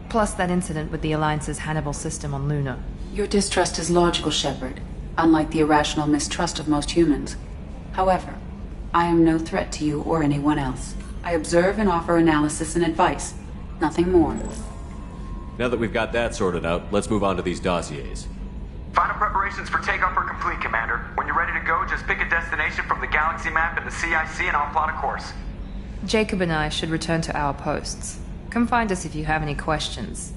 Plus that incident with the Alliance's Hannibal system on Luna. Your distrust is logical, Shepard, unlike the irrational mistrust of most humans. However, I am no threat to you or anyone else. I observe and offer analysis and advice. Nothing more. Now that we've got that sorted out, let's move on to these dossiers. Final preparations for takeoff are complete, Commander. When you're ready to go, just pick a destination from the galaxy map in the CIC and I'll plot a course. Jacob and I should return to our posts. Come find us if you have any questions.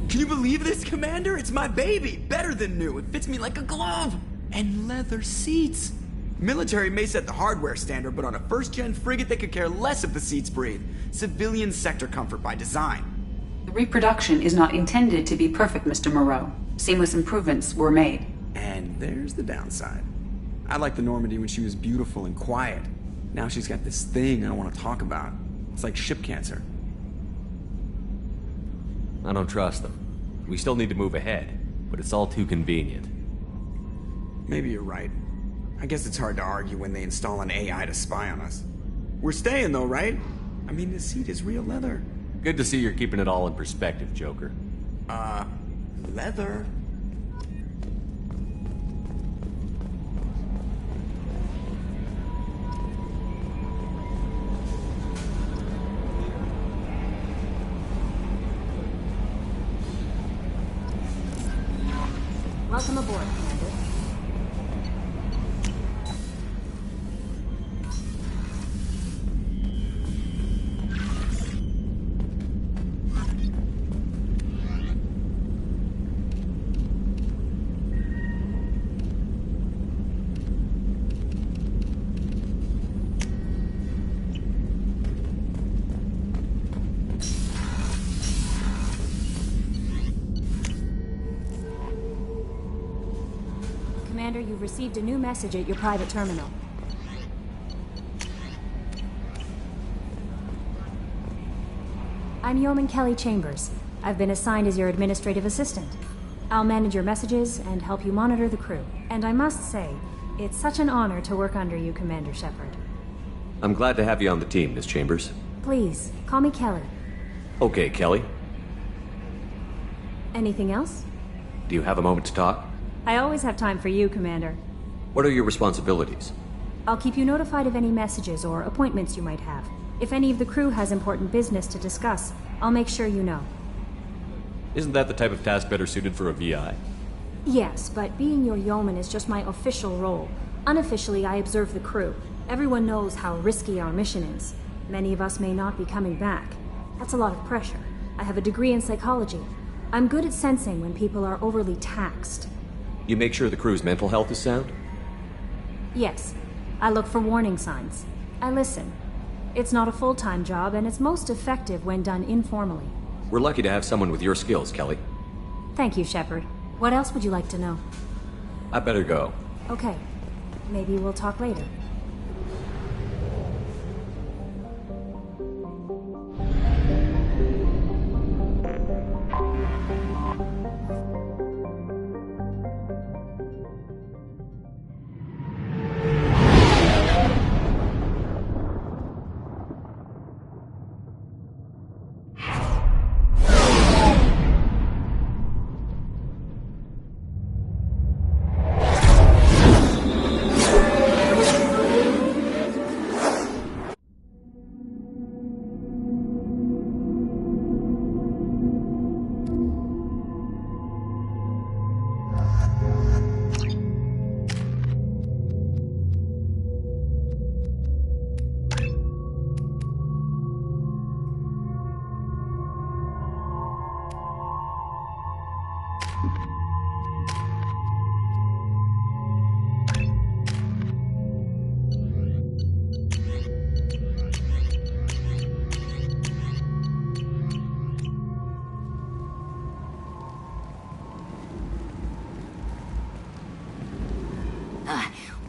Can you believe this, Commander? It's my baby! Better than new. It fits me like a glove! And leather seats. Military may set the hardware standard, but on a first-gen frigate they could care less if the seats breathe. Civilian sector comfort by design. The reproduction is not intended to be perfect, Mr. Moreau. Seamless improvements were made. And there's the downside. I liked the Normandy when she was beautiful and quiet. Now she's got this thing I don't want to talk about. It's like ship cancer. I don't trust them. We still need to move ahead, but it's all too convenient. Maybe you're right. I guess it's hard to argue when they install an AI to spy on us. We're staying though, right? I mean, the seat is real leather. Good to see you're keeping it all in perspective, Joker. Leather? Welcome aboard, Commander. Commander, you've received a new message at your private terminal. I'm Yeoman Kelly Chambers. I've been assigned as your administrative assistant. I'll manage your messages and help you monitor the crew. And I must say, it's such an honor to work under you, Commander Shepard. I'm glad to have you on the team, Miss Chambers. Please, call me Kelly. Okay, Kelly. Anything else? Do you have a moment to talk? I always have time for you, Commander. What are your responsibilities? I'll keep you notified of any messages or appointments you might have. If any of the crew has important business to discuss, I'll make sure you know. Isn't that the type of task better suited for a VI? Yes, but being your yeoman is just my official role. Unofficially, I observe the crew. Everyone knows how risky our mission is. Many of us may not be coming back. That's a lot of pressure. I have a degree in psychology. I'm good at sensing when people are overly taxed. You make sure the crew's mental health is sound? Yes. I look for warning signs. I listen. It's not a full-time job, and it's most effective when done informally. We're lucky to have someone with your skills, Kelly. Thank you, Shepard. What else would you like to know? I better go. Okay. Maybe we'll talk later.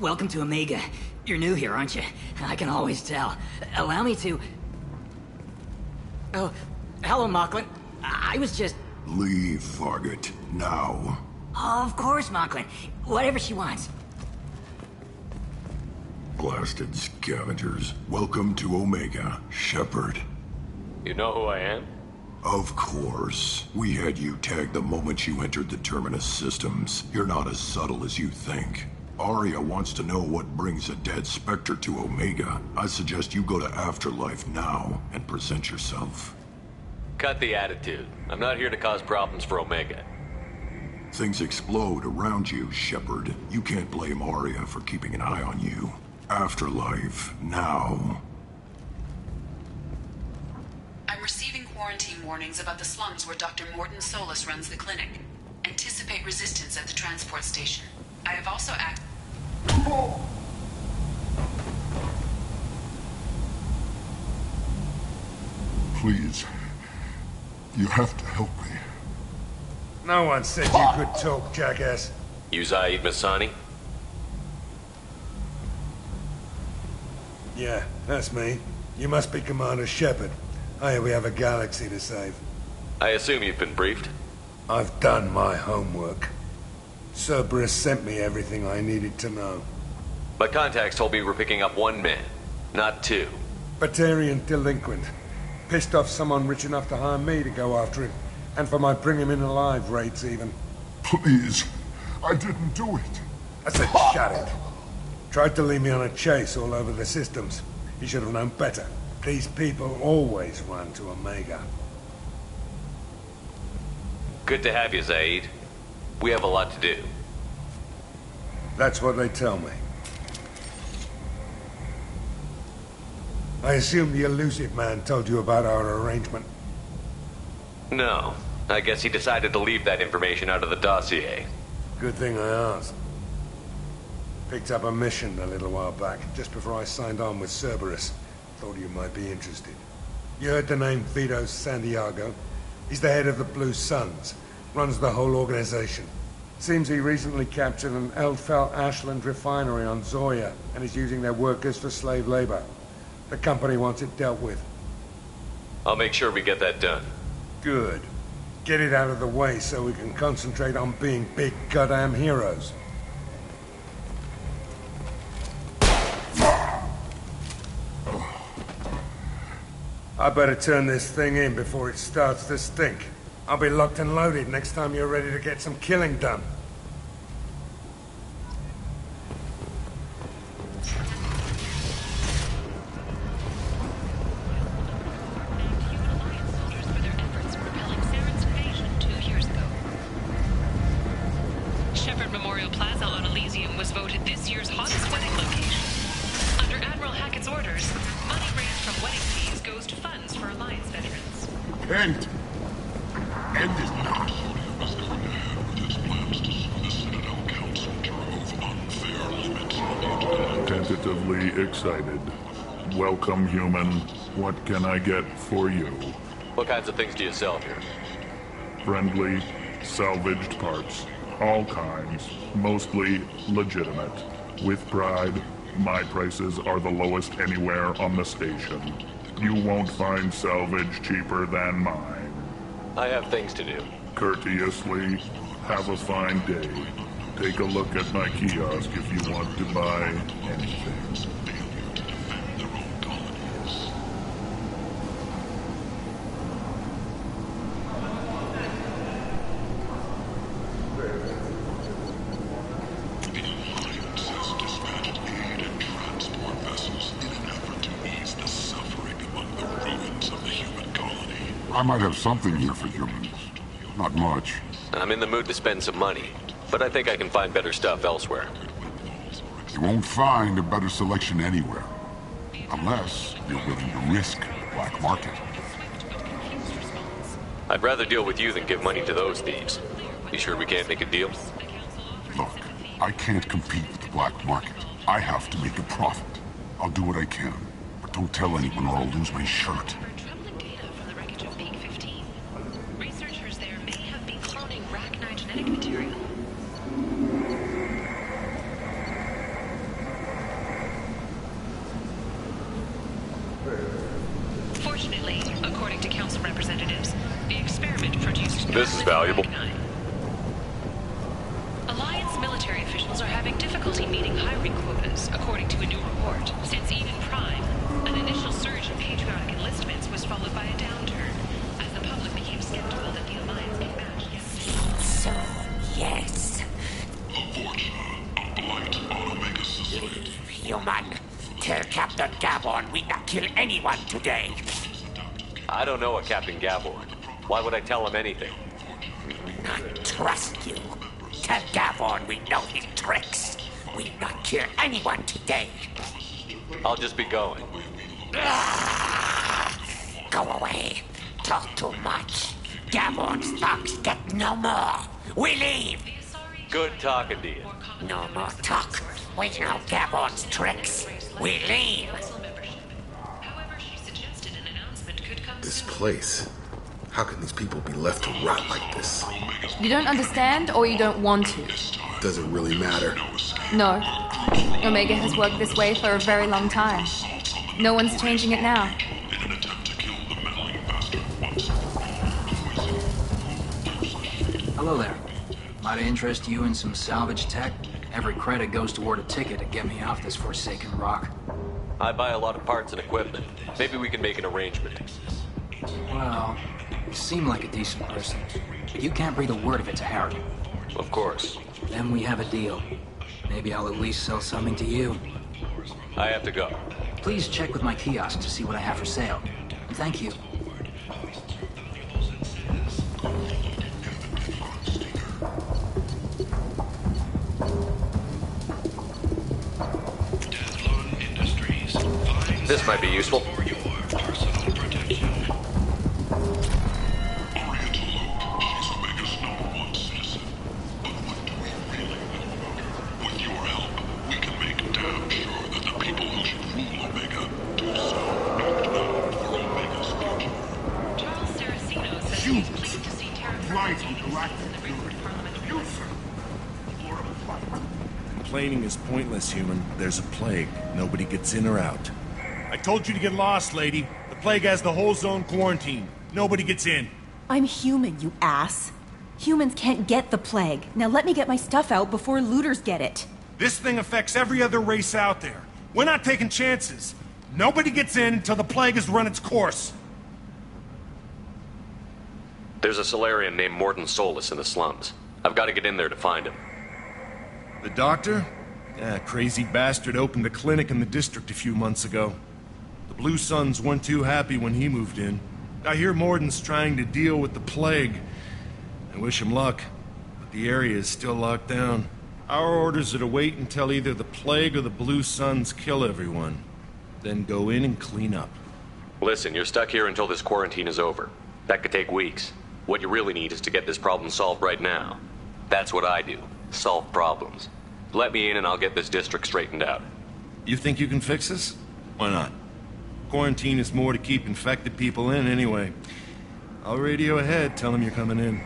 Welcome to Omega. You're new here, aren't you? I can always tell. Allow me to... Oh, hello, Mocklin. I was just... Leave, Fargate. Now. Oh, of course, Mocklin. Whatever she wants. Blasted scavengers. Welcome to Omega, Shepard. You know who I am? Of course. We had you tagged the moment you entered the Terminus systems. You're not as subtle as you think. Aria wants to know what brings a dead Spectre to Omega. I suggest you go to Afterlife now and present yourself. Cut the attitude. I'm not here to cause problems for Omega. Things explode around you, Shepard. You can't blame Aria for keeping an eye on you. Afterlife now. I'm receiving quarantine warnings about the slums where Dr. Morton Solus runs the clinic. Anticipate resistance at the transport station. I have also Please. You have to help me. No one said you could talk, jackass. You Zaid Masani? Yeah, that's me. You must be Commander Shepard. I hear we have a galaxy to save. I assume you've been briefed? I've done my homework. Cerberus sent me everything I needed to know. My contacts told me we're picking up one man, not two. Batarian delinquent. Pissed off someone rich enough to hire me to go after him. And for my bring him in alive rates even. Please. I didn't do it. I said shut it. Tried to lead me on a chase all over the systems. He should have known better. These people always run to Omega. Good to have you, Zaid. We have a lot to do. That's what they tell me. I assume the elusive man told you about our arrangement. No. I guess he decided to leave that information out of the dossier. Good thing I asked. Picked up a mission a little while back, just before I signed on with Cerberus. Thought you might be interested. You heard the name Vito Santiago? He's the head of the Blue Suns. Runs the whole organization. Seems he recently captured an Eldfell Ashland refinery on Zoya and is using their workers for slave labor. The company wants it dealt with. I'll make sure we get that done. Good. Get it out of the way so we can concentrate on being big goddamn heroes. I better turn this thing in before it starts to stink. I'll be locked and loaded next time you're ready to get some killing done. Shepard Memorial Plaza on Elysium was voted this year's hottest wedding location. Under Admiral Hackett's orders, money raised from wedding fees goes to funds for Alliance veterans. Repent! End is not. Was going ahead with his plans to sue the Citadel Council drove unfair limits on the interconnected tentatively excited. Welcome, human. What can I get for you? What kinds of things do you sell here? Friendly, salvaged parts. All kinds. Mostly legitimate. With pride, my prices are the lowest anywhere on the station. You won't find salvage cheaper than mine. I have things to do. Courteously, have a fine day. Take a look at my kiosk if you want to buy anything. I might have something here for humans. Not much. I'm in the mood to spend some money, but I think I can find better stuff elsewhere. You won't find a better selection anywhere. Unless you're willing to risk the black market. I'd rather deal with you than give money to those thieves. You sure we can't make a deal? Look, I can't compete with the black market. I have to make a profit. I'll do what I can, but don't tell anyone or I'll lose my shirt. Material. Fortunately, according to council representatives, the experiment produced... This is valuable. Alliance military officials are having difficulty meeting hiring quotas, according to a new report. Since Eden Prime, an initial surge in patriotic enlistments was followed by a downturn, as the public became skeptical that the Alliance can match... So, yes. Human, tell Captain Gaborn we not kill anyone today. I don't know a Captain Gaborn. Why would I tell him anything? Not trust you. Tell Gaborn we know his tricks. We not kill anyone today. I'll just be going. Go away. Talk too much. Gaborn's thugs get no more. We leave. Good talking to you. No more talk. We know Gaborn's tricks. We leave. This place. How can these people be left to rot like this? You don't understand, or you don't want to? Does it really matter? No. Omega has worked this way for a very long time. No one's changing it now. Hello there. Might I interest you in some salvage tech? Every credit goes toward a ticket to get me off this forsaken rock. I buy a lot of parts and equipment. Maybe we can make an arrangement. Well, you seem like a decent person, but you can't breathe a word of it to Harry. Of course. Then we have a deal. Maybe I'll at least sell something to you. I have to go. Please check with my kiosk to see what I have for sale. Thank you. This might be useful. Complaining is pointless, human. There's a plague. Nobody gets in or out. I told you to get lost, lady. The plague has the whole zone quarantined. Nobody gets in. I'm human, you ass. Humans can't get the plague. Now let me get my stuff out before looters get it. This thing affects every other race out there. We're not taking chances. Nobody gets in until the plague has run its course. There's a Solarian named Morton Solus in the slums. I've got to get in there to find him. The doctor? Crazy bastard opened a clinic in the district a few months ago. The Blue Suns weren't too happy when he moved in. I hear Morton's trying to deal with the plague. I wish him luck, but the area is still locked down. Our orders are to wait until either the plague or the Blue Suns kill everyone. Then go in and clean up. Listen, you're stuck here until this quarantine is over. That could take weeks. What you really need is to get this problem solved right now. That's what I do. Solve problems. Let me in and I'll get this district straightened out. You think you can fix this? Why not? Quarantine is more to keep infected people in anyway. I'll radio ahead, tell them you're coming in.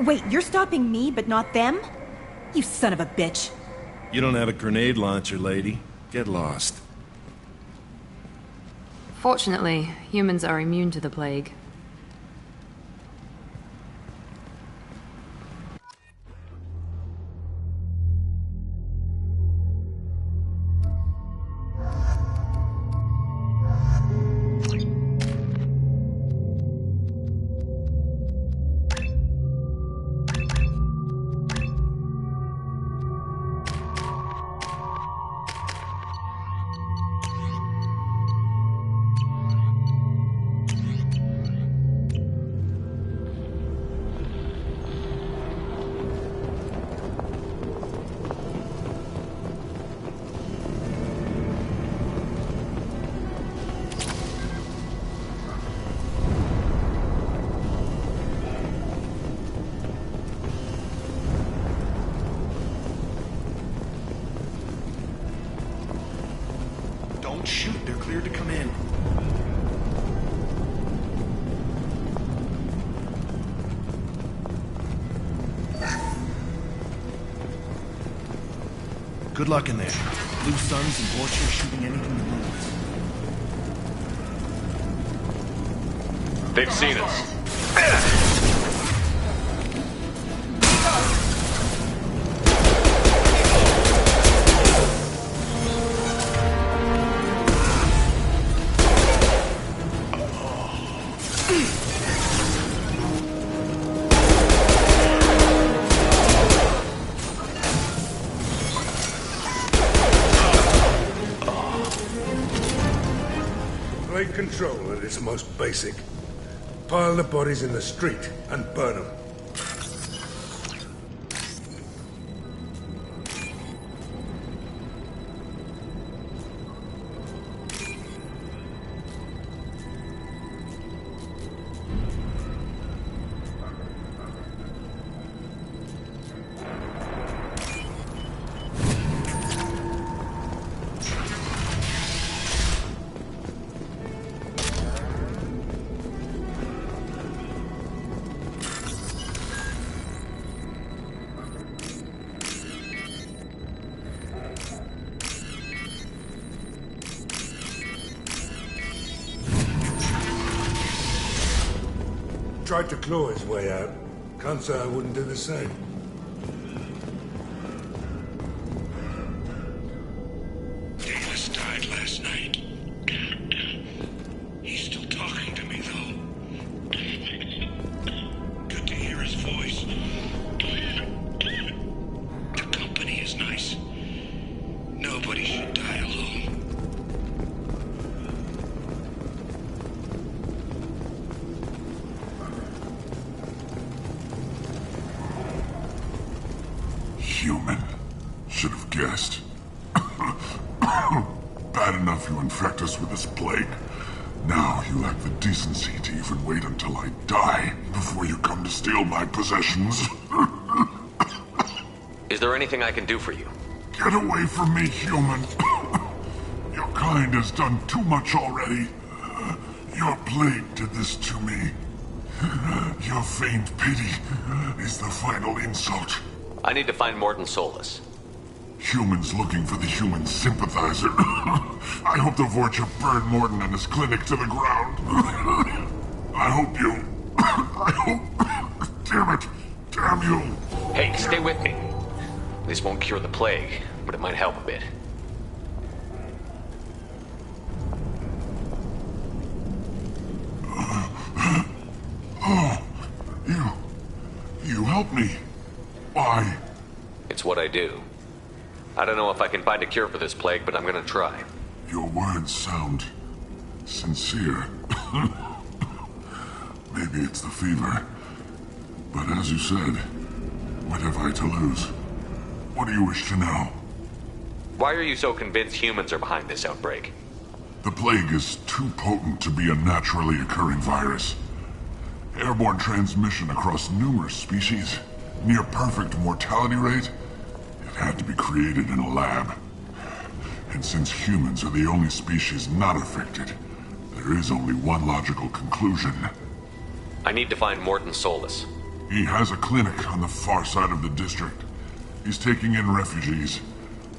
Wait, you're stopping me, but not them? You son of a bitch. You don't have a grenade launcher, lady. Get lost. Fortunately, humans are immune to the plague. Don't shoot, they're cleared to come in. Good luck in there. Blue Suns and Borchers shooting anything that moves. They've seen us. Plague control at its most basic. Pile the bodies in the street and burn them. Tried to claw his way out. Can't say I wouldn't do the same. Davis died last night. He's still talking to me, though. Good to hear his voice. The company is nice. Nobody should die alone. Human. Should have guessed. Bad enough you infect us with this plague. Now you lack the decency to even wait until I die before you come to steal my possessions. Is there anything I can do for you? Get away from me, human. Your kind has done too much already. Your plague did this to me. Your feigned pity is the final insult. I need to find Morton Solus. Humans looking for the human sympathizer. I hope the Vorcha burned Morton and his clinic to the ground. I hope... Damn it! Damn you! Hey, stay with me. This won't cure the plague, but it might help a bit. You help me. Why? It's what I do. I don't know if I can find a cure for this plague, but I'm gonna try. Your words sound sincere. Maybe it's the fever. But as you said, what have I to lose? What do you wish to know? Why are you so convinced humans are behind this outbreak? The plague is too potent to be a naturally occurring virus. Airborne transmission across numerous species, near perfect mortality rate. It had to be created in a lab. And since humans are the only species not affected, there is only one logical conclusion. I need to find Morton Solus. He has a clinic on the far side of the district. He's taking in refugees,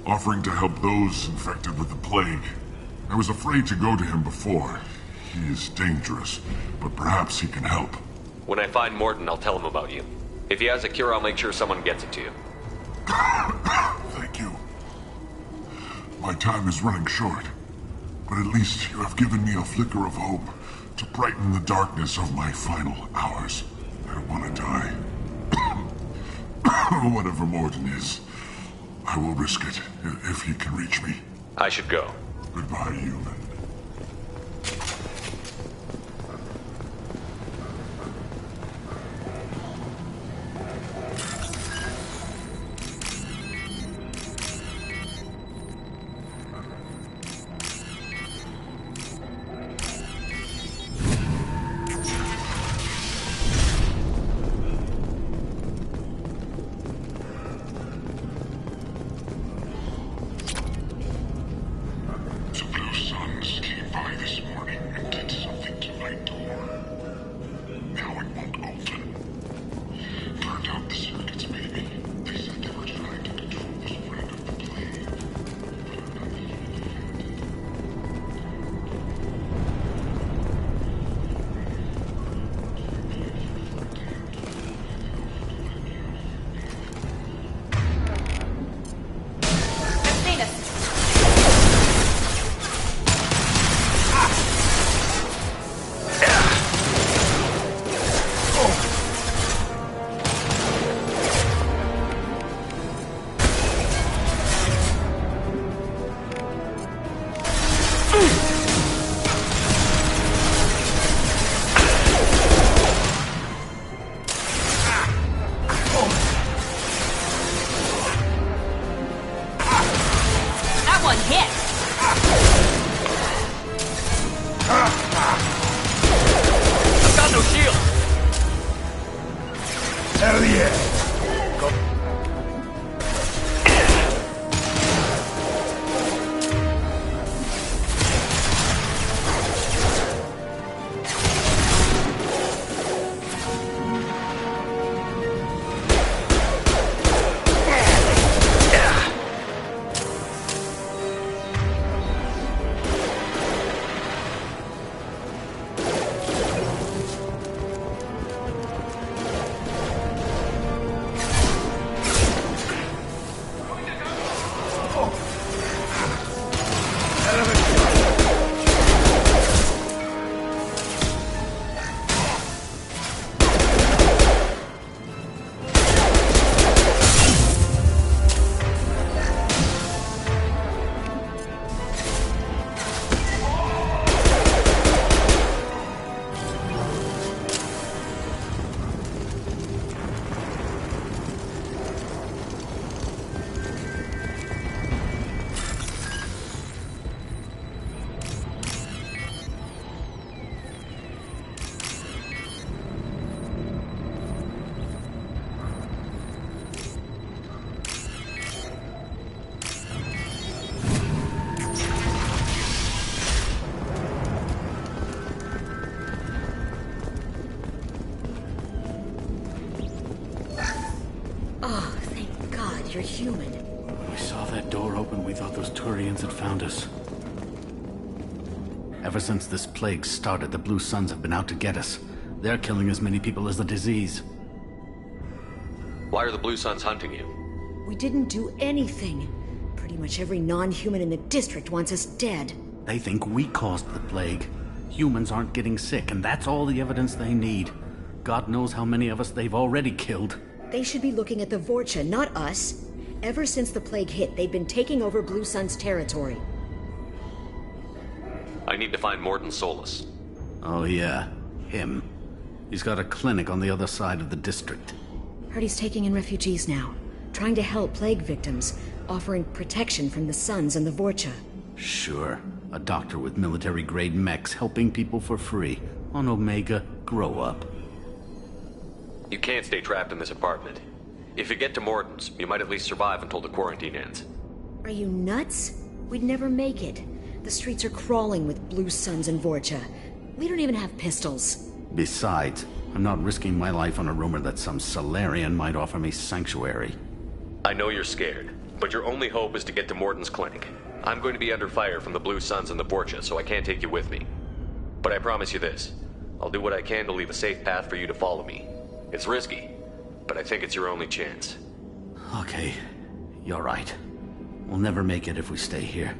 offering to help those infected with the plague. I was afraid to go to him before. He is dangerous, but perhaps he can help. When I find Morton, I'll tell him about you. If he has a cure, I'll make sure someone gets it to you. Thank you. My time is running short, but at least you have given me a flicker of hope to brighten the darkness of my final hours. I don't want to die. Whatever Morton is, I will risk it if he can reach me. I should go. Goodbye, human. You're human. When we saw that door open, we thought those Turians had found us. Ever since this plague started, the Blue Suns have been out to get us. They're killing as many people as the disease. Why are the Blue Suns hunting you? We didn't do anything. Pretty much every non-human in the district wants us dead. They think we caused the plague. Humans aren't getting sick, and that's all the evidence they need. God knows how many of us they've already killed. They should be looking at the Vorcha, not us. Ever since the plague hit, they've been taking over Blue Sun's territory. I need to find Morton Solus. Oh yeah, him. He's got a clinic on the other side of the district. Heard he's taking in refugees now, trying to help plague victims, offering protection from the Suns and the Vorcha. Sure. A doctor with military-grade mechs helping people for free. On Omega, grow up. You can't stay trapped in this apartment. If you get to Morton's, you might at least survive until the quarantine ends. Are you nuts? We'd never make it. The streets are crawling with Blue Suns and Vorcha. We don't even have pistols. Besides, I'm not risking my life on a rumor that some Solarian might offer me sanctuary. I know you're scared, but your only hope is to get to Morton's clinic. I'm going to be under fire from the Blue Suns and the Vorcha, so I can't take you with me. But I promise you this. I'll do what I can to leave a safe path for you to follow me. It's risky, but I think it's your only chance. Okay, you're right. We'll never make it if we stay here.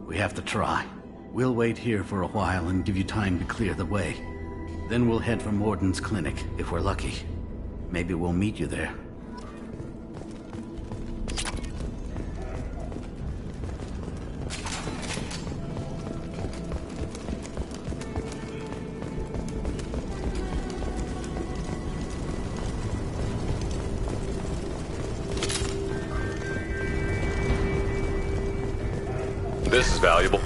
We have to try. We'll wait here for a while and give you time to clear the way. Then we'll head for Morton's clinic, if we're lucky. Maybe we'll meet you there. This is valuable.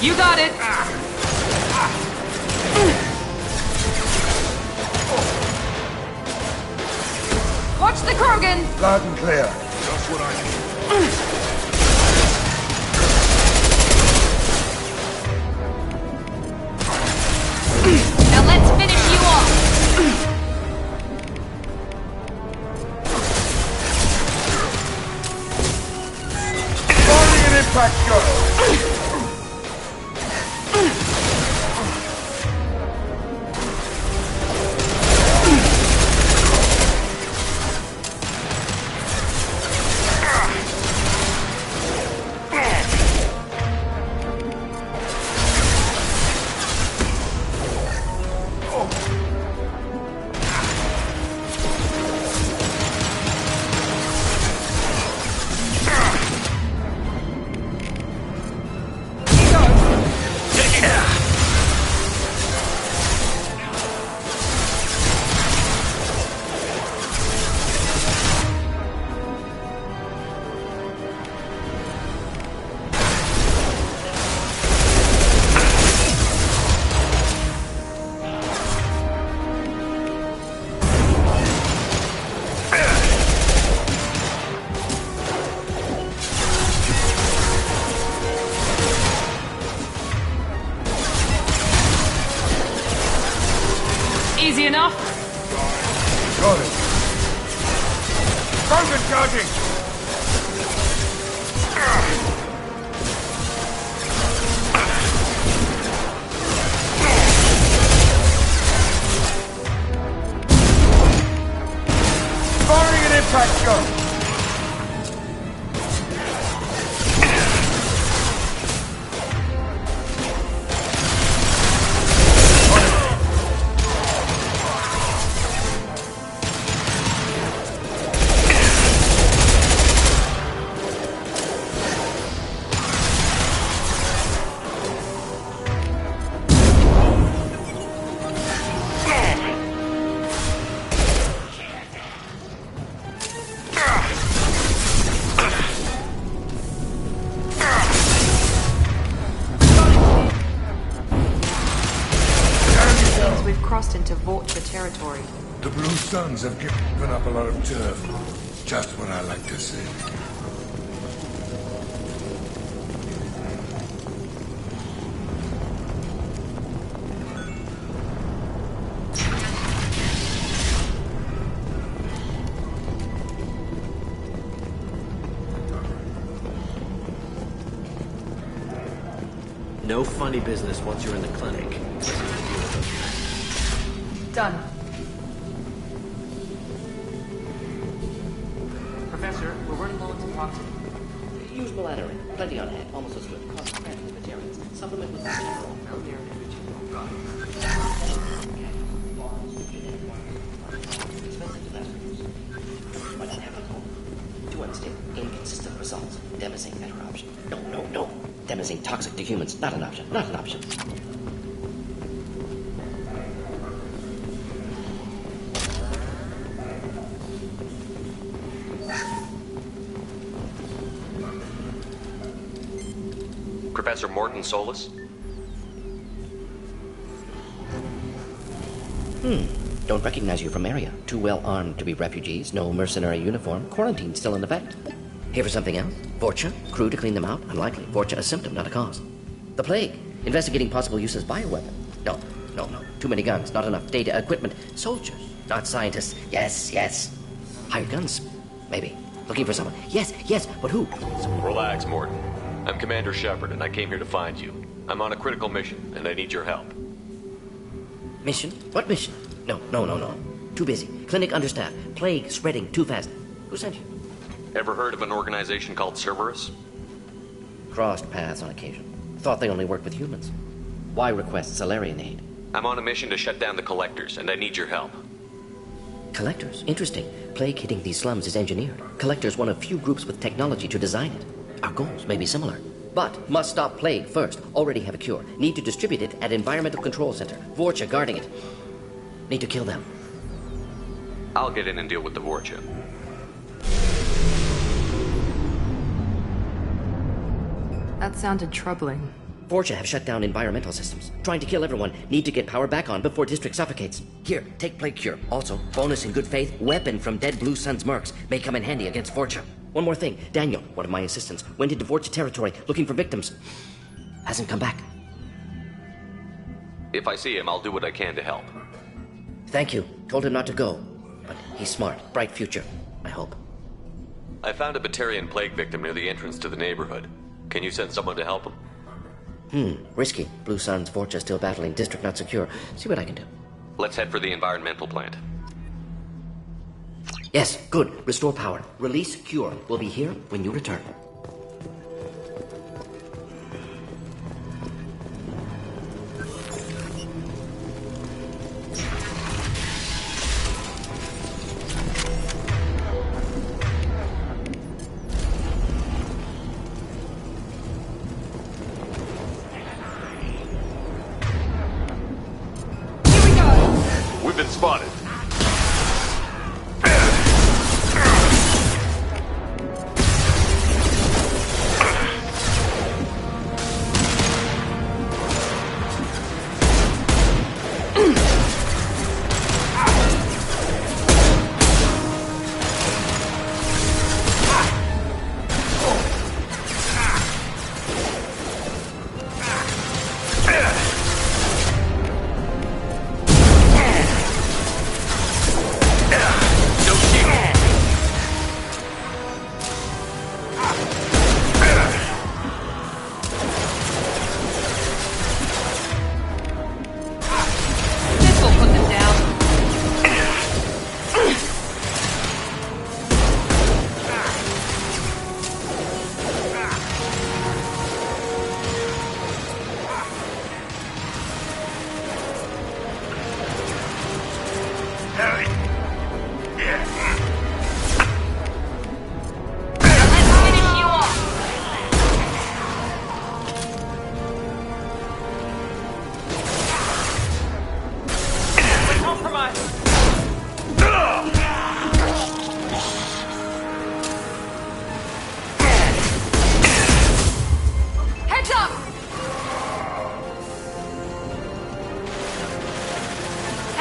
You got it! Watch the Krogan! Loud and clear. Just what I need. Now let's finish you off! Firing an impact gun! Easy enough? Got it. Krogan charging! Firing an impact gun! We've crossed into Vorcha territory. The Blue Suns have given up a lot of turf. Just what I like to see. No funny business once you're in the clinic. Done. Professor, we're running low on toxin. Use malaria. Plenty on hand. Almost as good. Cost friendly materials. Supplement with general. To understand, inconsistent results. Demonizing better option. No. Demonizing toxic to humans. Not an option. Not an option. Professor Morton Solus? Don't recognize you from area. Too well armed to be refugees. No mercenary uniform. Quarantine still in effect. Here for something else? Vorcha? Crew to clean them out? Unlikely. Vorcha a symptom, not a cause. The plague. Investigating possible use as bioweapon. No. Too many guns. Not enough data, equipment. Soldiers, not scientists. Yes. Hired guns? Maybe. Looking for someone. Yes, but who? Relax, Morton. I'm Commander Shepard, and I came here to find you. I'm on a critical mission, and I need your help. Mission? What mission? No. Too busy. Clinic understaffed. Plague spreading too fast. Who sent you? Ever heard of an organization called Cerberus? Crossed paths on occasion. Thought they only worked with humans. Why request Salarian aid? I'm on a mission to shut down the Collectors, and I need your help. Collectors? Interesting. Plague hitting these slums is engineered. Collectors one of few groups with technology to design it. Our goals may be similar. But must stop plague first. Already have a cure. Need to distribute it at Environmental Control Center. Vorcha guarding it. Need to kill them. I'll get in and deal with the Vorcha. That sounded troubling. Vorcha have shut down environmental systems. Trying to kill everyone. Need to get power back on before district suffocates. Here, take plague cure. Also, bonus in good faith, weapon from dead Blue Sun's mercs. May come in handy against Vorcha. One more thing. Daniel, one of my assistants, went into Vorcha territory looking for victims. Hasn't come back. If I see him, I'll do what I can to help. Thank you. Told him not to go. But he's smart. Bright future, I hope. I found a Batarian plague victim near the entrance to the neighborhood. Can you send someone to help him? Risky. Blue Sun's Vorcha still battling. District not secure. See what I can do. Let's head for the environmental plant. Yes, good. Restore power. Release cure. We'll be here when you return. We've been spotted.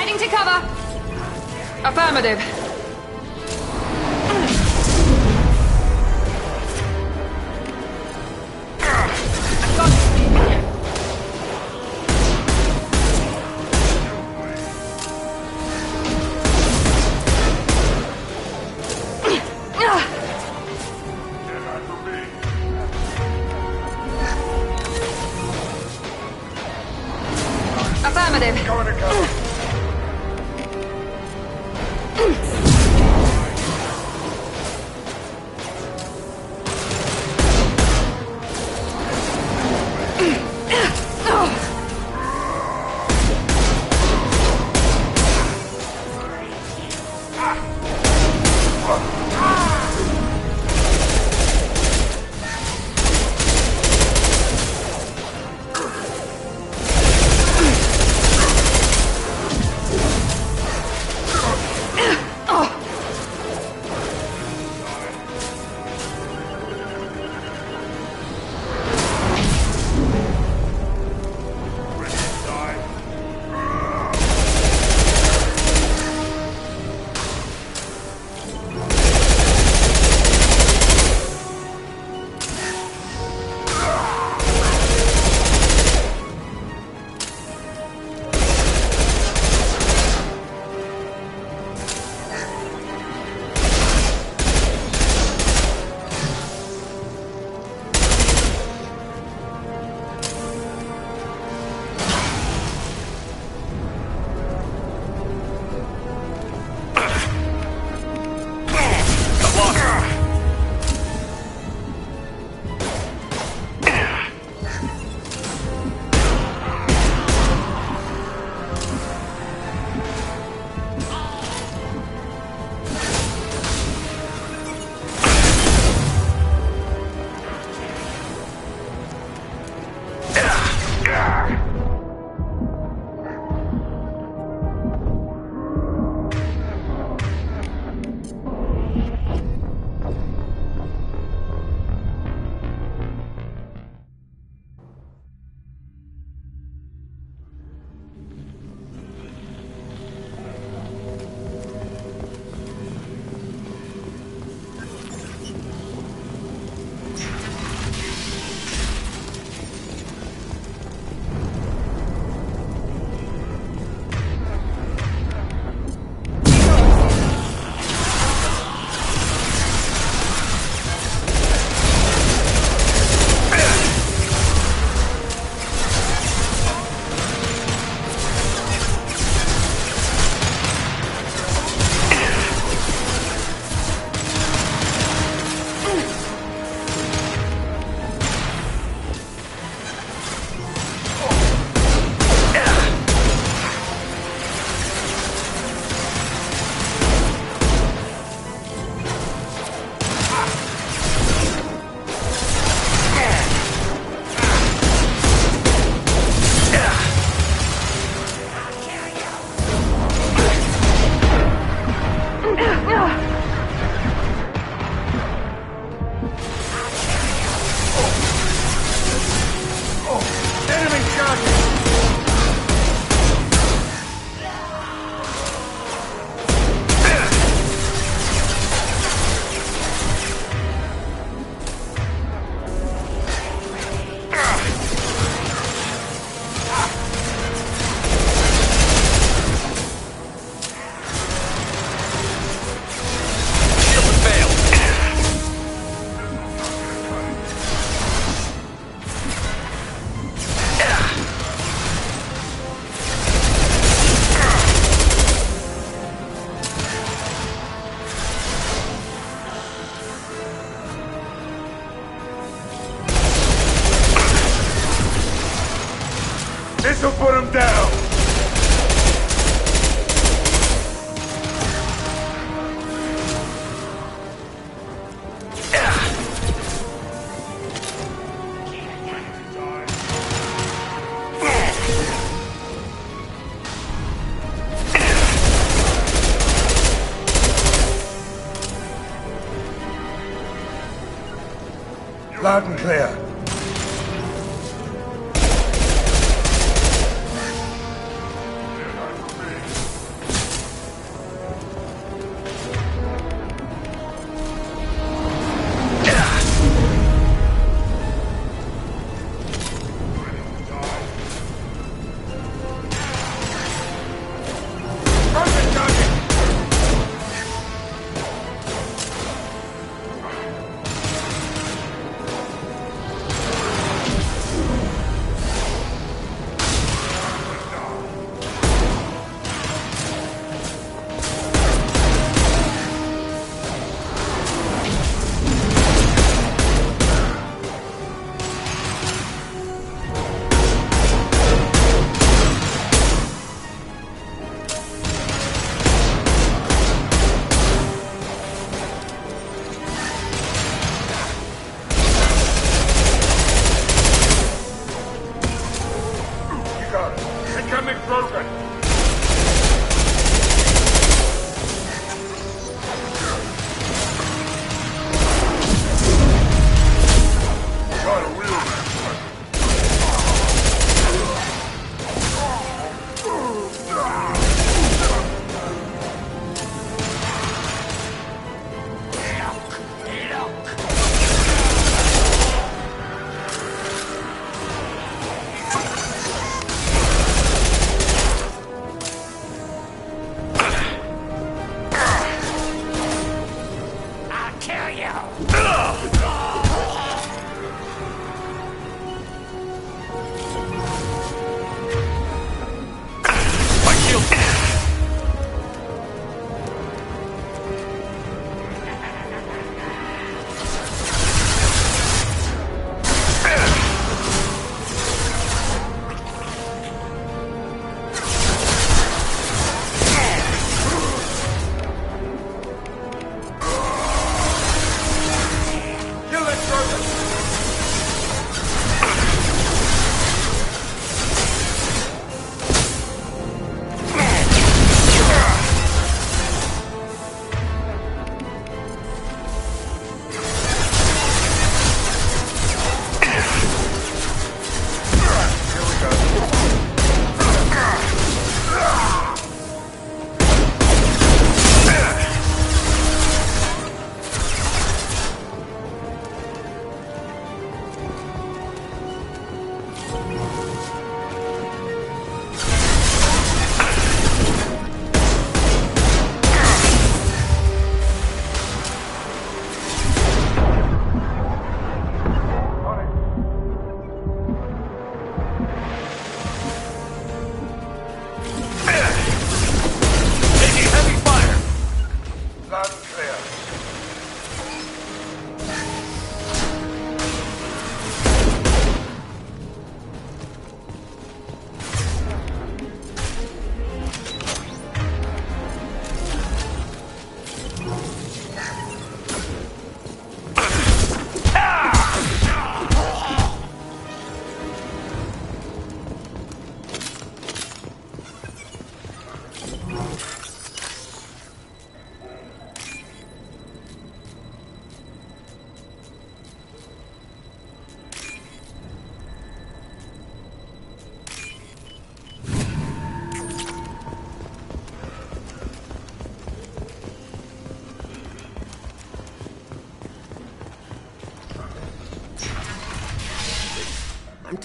Heading to cover. Affirmative. Affirmative. Going to cover. This'll put him down! Loud and clear.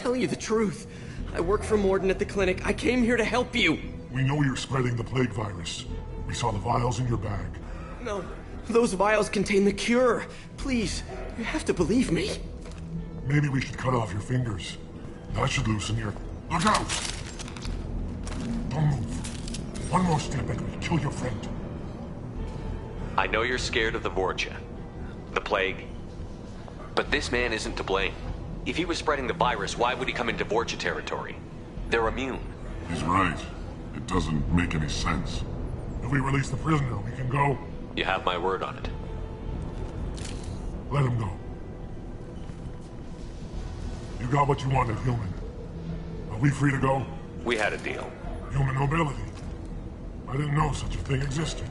tell you the truth. I work for Morden at the clinic. I came here to help you. We know you're spreading the plague virus. We saw the vials in your bag. No, those vials contain the cure. Please, you have to believe me. Maybe we should cut off your fingers. That should loosen your... Look out! Don't move. One more step and we'll kill your friend. I know you're scared of the Vorcha, the plague, but this man isn't to blame. If he was spreading the virus, why would he come into Vorcha territory? They're immune. He's right. It doesn't make any sense. If we release the prisoner, we can go. You have my word on it. Let him go. You got what you wanted, human. Are we free to go? We had a deal. Human nobility. I didn't know such a thing existed.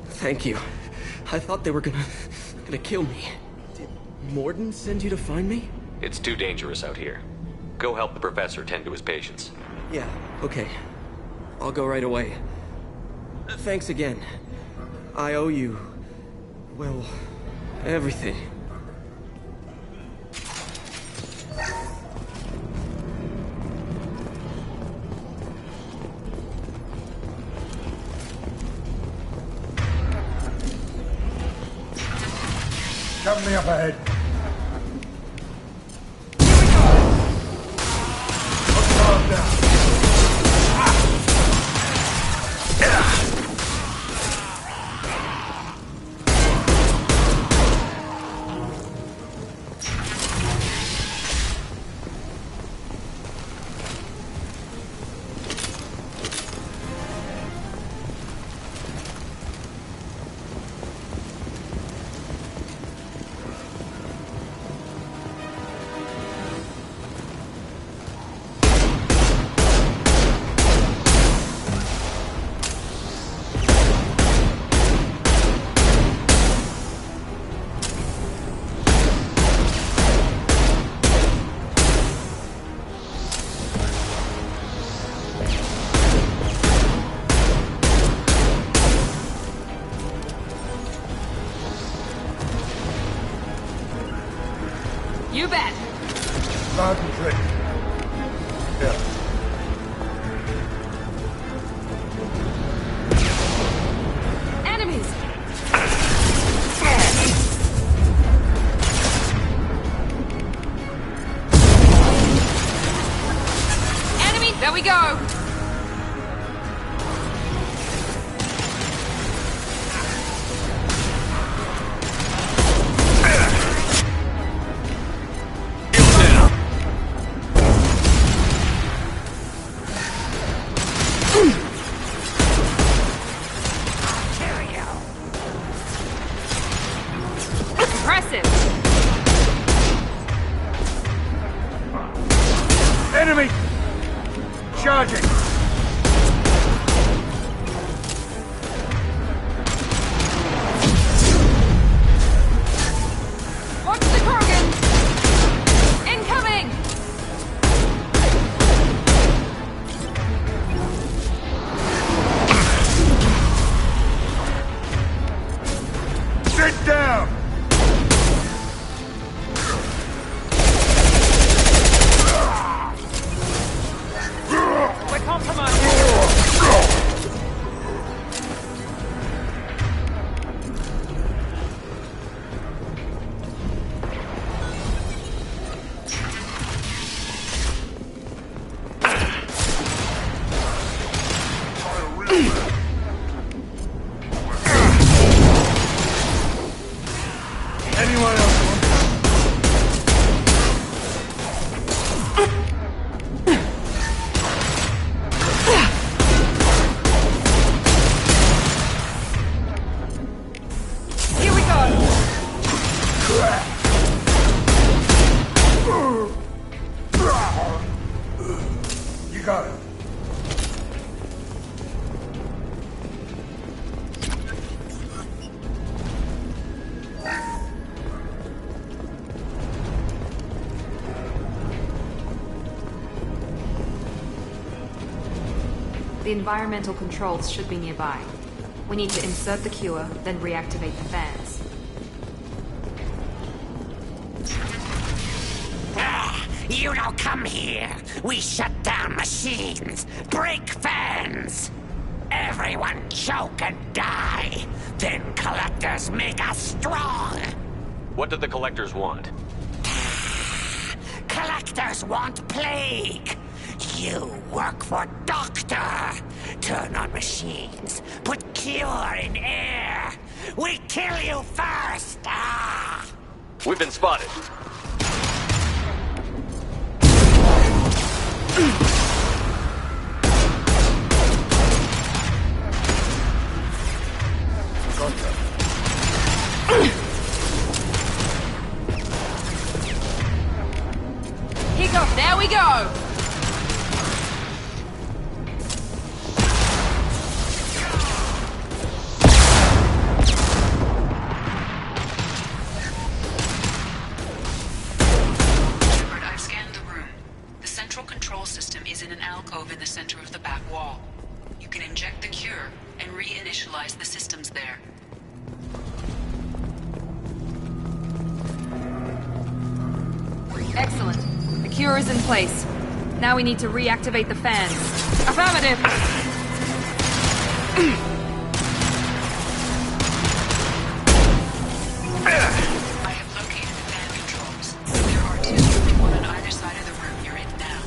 Thank you. I thought they were gonna kill me. Did Morden send you to find me? It's too dangerous out here. Go help the professor tend to his patients. Yeah, okay. I'll go right away. Thanks again. I owe you... well, everything. Shove me up ahead. You bet. Concentrate. Yeah. Enemies! Enemy! There we go! Enemy! Charging! Watch the Krogan! Incoming! Sit down! Anyone else want Here we go! You got it. The environmental controls should be nearby. We need to insert the cure, then reactivate the fans. You don't come here. We shut down machines, break fans. Everyone choke and die. Then collectors make us strong. What do the collectors want? Collectors want plague. You work for Doctor. Turn on machines. Put cure in air. We kill you first. Ah! We've been spotted. There we go! I've scanned the room. The central control system is in an alcove in the center of the back wall. You can inject the cure and reinitialize the systems there. Excellent. The cure is in place. Now we need to reactivate the fans. Affirmative! I have located the fan controls. There are two, one on either side of the room you're in now.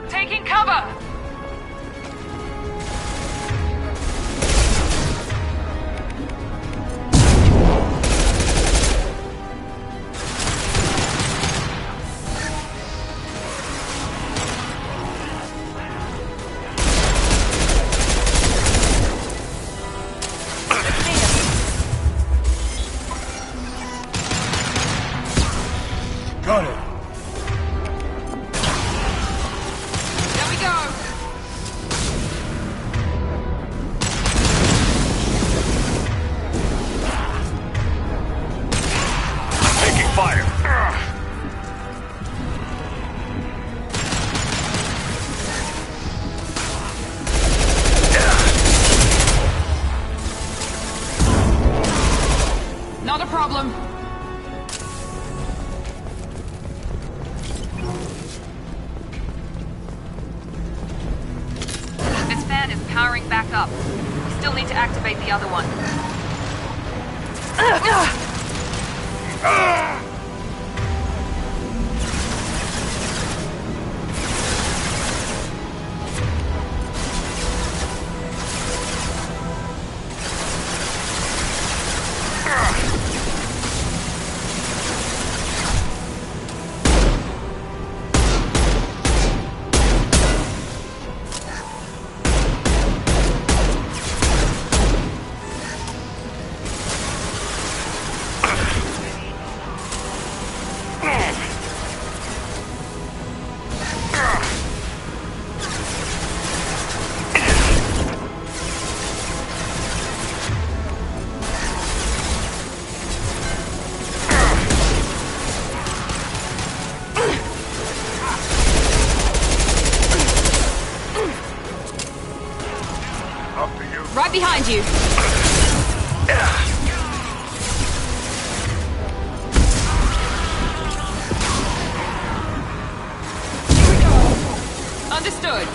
Taking cover! Got it. There we go! Taking fire. Not a problem. This fan is powering back up. We still need to activate the other one. Right behind you. Understood.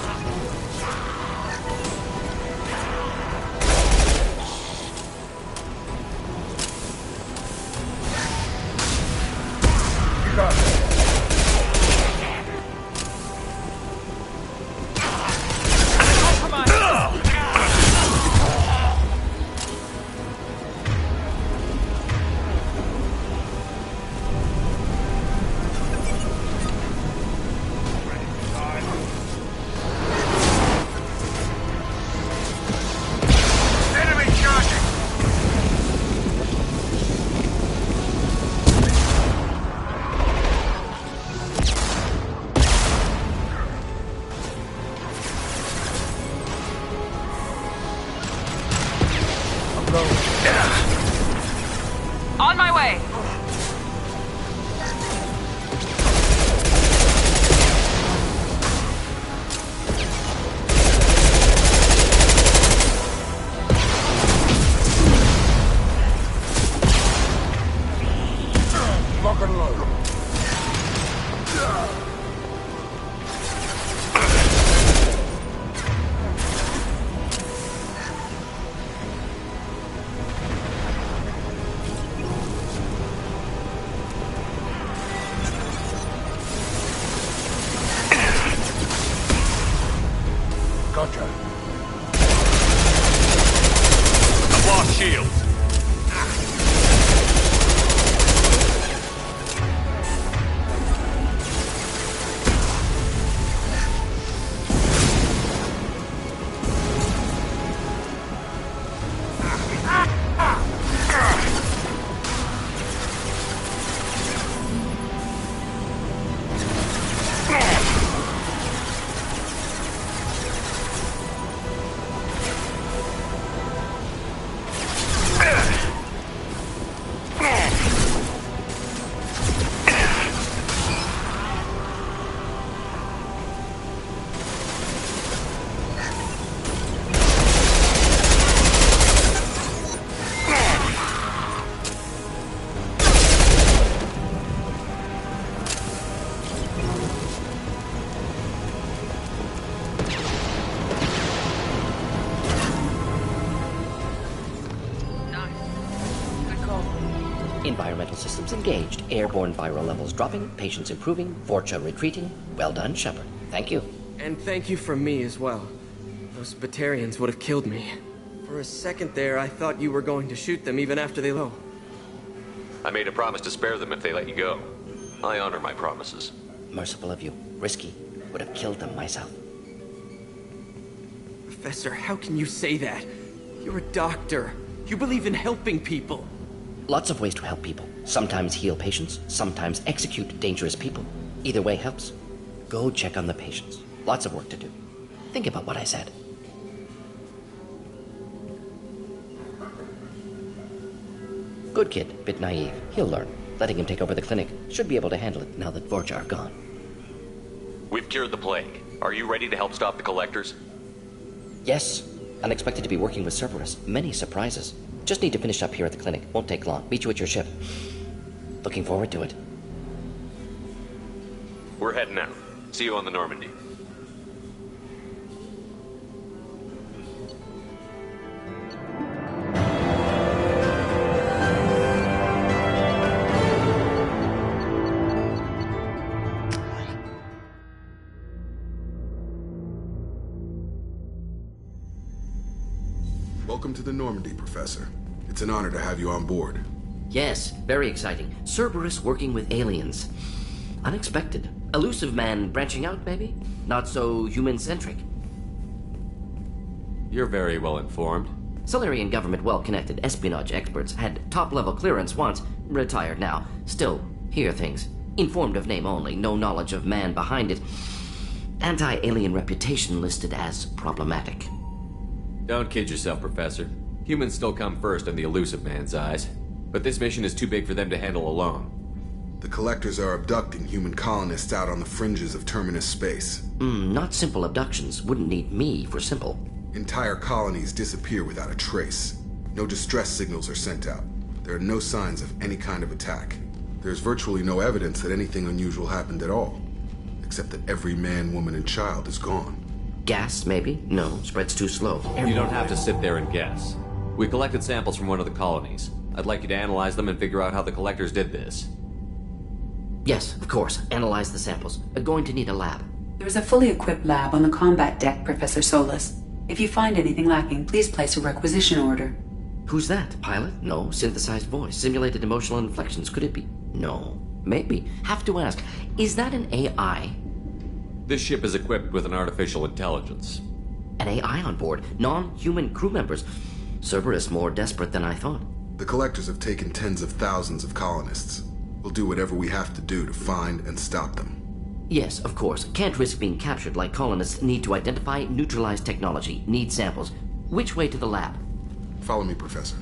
On my way. Lock and load. Gotcha. I've lost shields. Environmental systems engaged. Airborne viral levels dropping. Patients improving. Vorcha retreating. Well done, Shepard. Thank you. And thank you from me as well. Those Batarians would have killed me. For a second there, I thought you were going to shoot them even after they low. I made a promise to spare them if they let you go. I honor my promises. Merciful of you. Risky. Would have killed them myself. Professor, how can you say that? You're a doctor. You believe in helping people. Lots of ways to help people. Sometimes heal patients, sometimes execute dangerous people. Either way helps. Go check on the patients. Lots of work to do. Think about what I said. Good kid, bit naive. He'll learn. Letting him take over the clinic. Should be able to handle it now that Vorcha are gone. We've cured the plague. Are you ready to help stop the collectors? Yes. Unexpected to be working with Cerberus. Many surprises. Just need to finish up here at the clinic. Won't take long. Meet you at your ship. Looking forward to it. We're heading out. See you on the Normandy. Welcome to the Normandy, Professor. It's an honor to have you on board. Yes, very exciting. Cerberus working with aliens. Unexpected. Elusive man branching out, maybe? Not so human-centric. You're very well informed. Solarian government well-connected espionage experts had top-level clearance once, retired now. Still, hear things. Informed of name only, no knowledge of man behind it. Anti-alien reputation listed as problematic. Don't kid yourself, Professor. Humans still come first in the elusive man's eyes. But this mission is too big for them to handle alone. The Collectors are abducting human colonists out on the fringes of Terminus space. Not simple abductions. Wouldn't need me for simple. Entire colonies disappear without a trace. No distress signals are sent out. There are no signs of any kind of attack. There's virtually no evidence that anything unusual happened at all, except that every man, woman, and child is gone. Gas, maybe? No, spreads too slow. You don't have to sit there and guess. We collected samples from one of the colonies. I'd like you to analyze them and figure out how the collectors did this. Yes, of course. Analyze the samples. Going to need a lab. There is a fully equipped lab on the combat deck, Professor Solis. If you find anything lacking, please place a requisition order. Who's that? Pilot? No. Synthesized voice. Simulated emotional inflections. Could it be? No. Maybe. Have to ask. Is that an AI? This ship is equipped with an artificial intelligence. An AI on board? Non-human crew members? Cerberus more desperate than I thought. The collectors have taken tens of thousands of colonists. We'll do whatever we have to do to find and stop them. Yes, of course. Can't risk being captured like colonists need to identify, neutralize technology, need samples. Which way to the lab? Follow me, Professor.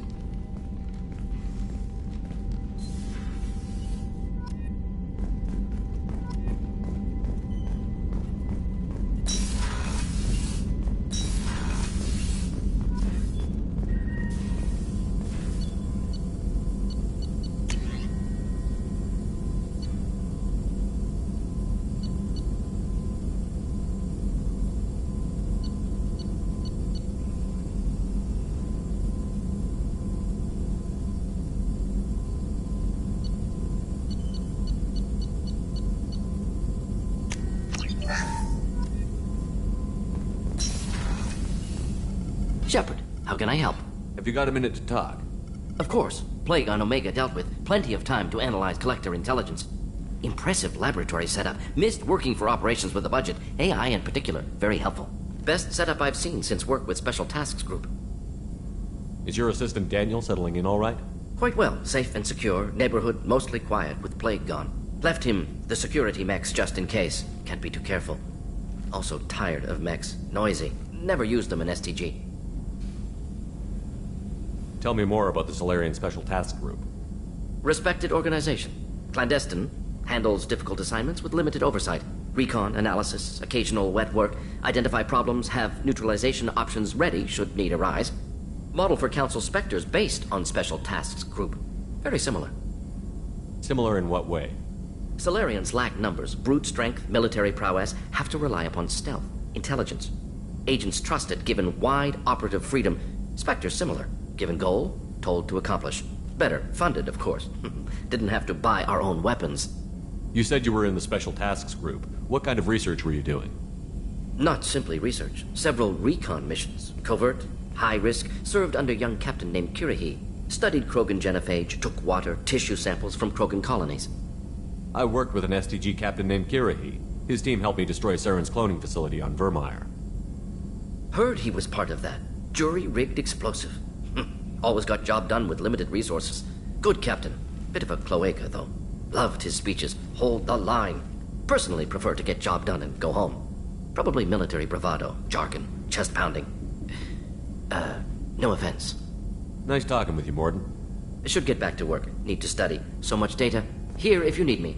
Shepard, how can I help? Have you got a minute to talk? Of course. Plague on Omega dealt with. Plenty of time to analyze collector intelligence. Impressive laboratory setup. Missed working for operations with a budget. AI in particular. Very helpful. Best setup I've seen since work with Special Tasks Group. Is your assistant Daniel settling in all right? Quite well. Safe and secure. Neighborhood mostly quiet with Plague gone. Left him the security mechs just in case. Can't be too careful. Also tired of mechs. Noisy. Never used them in STG. Tell me more about the Solarian Special Task Group. Respected organization. Clandestine. Handles difficult assignments with limited oversight. Recon, analysis, occasional wet work. Identify problems, have neutralization options ready should need arise. Model for Council Spectres based on Special Tasks Group. Very similar. Similar in what way? Solarians lack numbers, brute strength, military prowess, have to rely upon stealth, intelligence. Agents trusted, given wide operative freedom. Spectres similar. Given goal, told to accomplish. Better, funded, of course. Didn't have to buy our own weapons. You said you were in the Special Tasks Group. What kind of research were you doing? Not simply research. Several recon missions. Covert, high risk, served under a young captain named Kirihee. Studied Krogan genophage, took water, tissue samples from Krogan colonies. I worked with an STG captain named Kirihee. His team helped me destroy Saren's cloning facility on Vermeer. Heard he was part of that. Jury-rigged explosive. Always got job done with limited resources. Good captain. Bit of a cloaca, though. Loved his speeches. Hold the line. Personally prefer to get job done and go home. Probably military bravado, jargon, chest pounding. No offense. Nice talking with you, Morden. Should get back to work. Need to study. So much data. Here if you need me.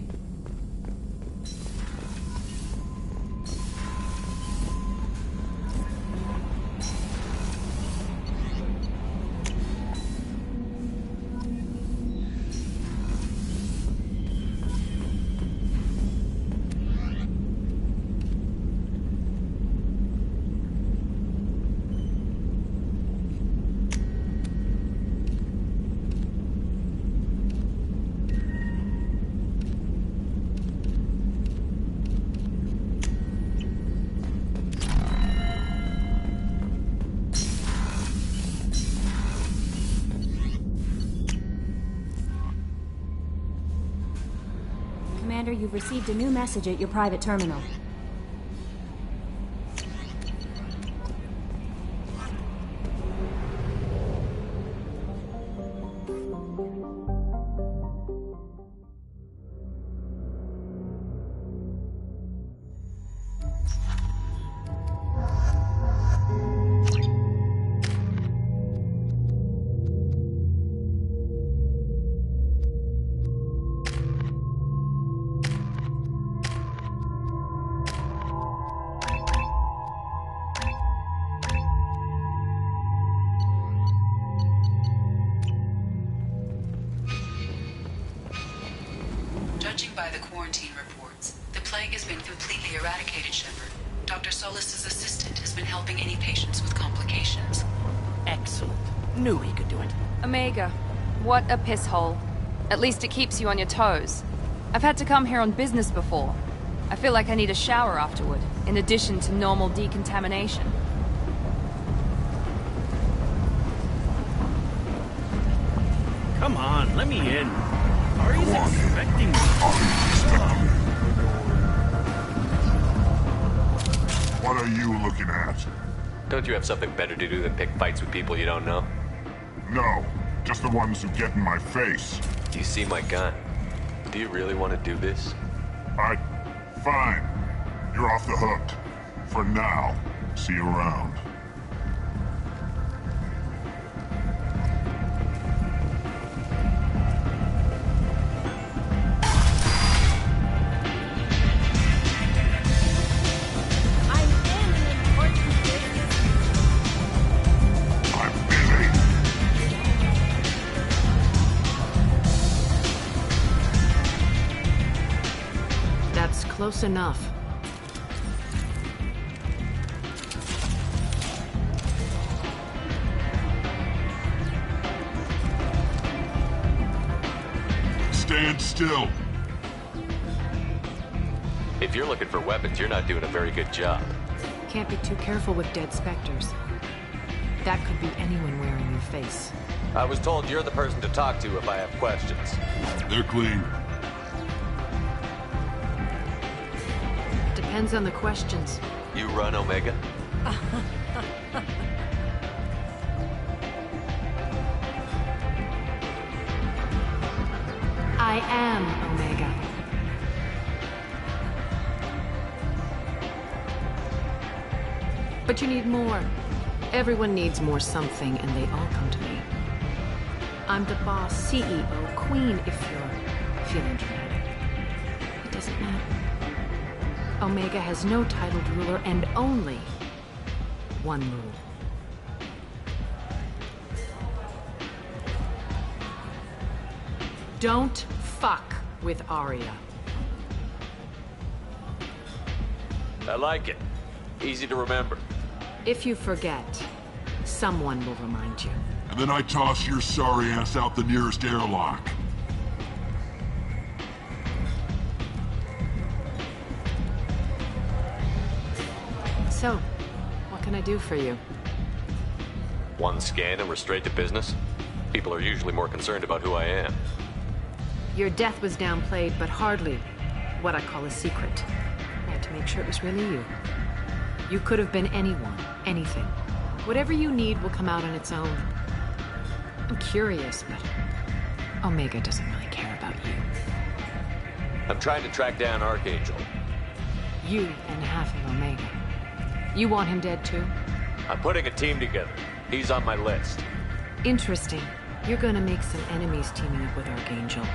Commander, you've received a new message at your private terminal. quarantine reports. The plague has been completely eradicated, Shepard. Dr. Solis's assistant has been helping any patients with complications. Excellent. Knew he could do it. Omega, what a piss hole. At least it keeps you on your toes. I've had to come here on business before. I feel like I need a shower afterward, in addition to normal decontamination. Come on, let me in. Ari's expecting me. What are you looking at? Don't you have something better to do than pick fights with people you don't know? No, just the ones who get in my face. Do you see my gun? Do you really want to do this? Fine. You're off the hook. For now. See you around. Close enough. Stand still. If you're looking for weapons, you're not doing a very good job. Can't be too careful with dead specters. That could be anyone wearing your face. I was told you're the person to talk to if I have questions. They're clean. Depends on the questions. You run, Omega? I am Omega. But you need more. Everyone needs more something, and they all come to me. I'm the boss, CEO, queen, if you're feeling dramatic. It doesn't matter. Omega has no titled ruler and only one rule. Don't fuck with Aria. I like it. Easy to remember. If you forget, someone will remind you. And then I toss your sorry ass out the nearest airlock. So, what can I do for you? One scan and we're straight to business? People are usually more concerned about who I am. Your death was downplayed, but hardly what I call a secret. I had to make sure it was really you. You could have been anyone, anything. Whatever you need will come out on its own. I'm curious, but Omega doesn't really care about you. I'm trying to track down Archangel. You and half of Omega. You want him dead too? I'm putting a team together. He's on my list. Interesting. You're gonna make some enemies teaming up with Archangel.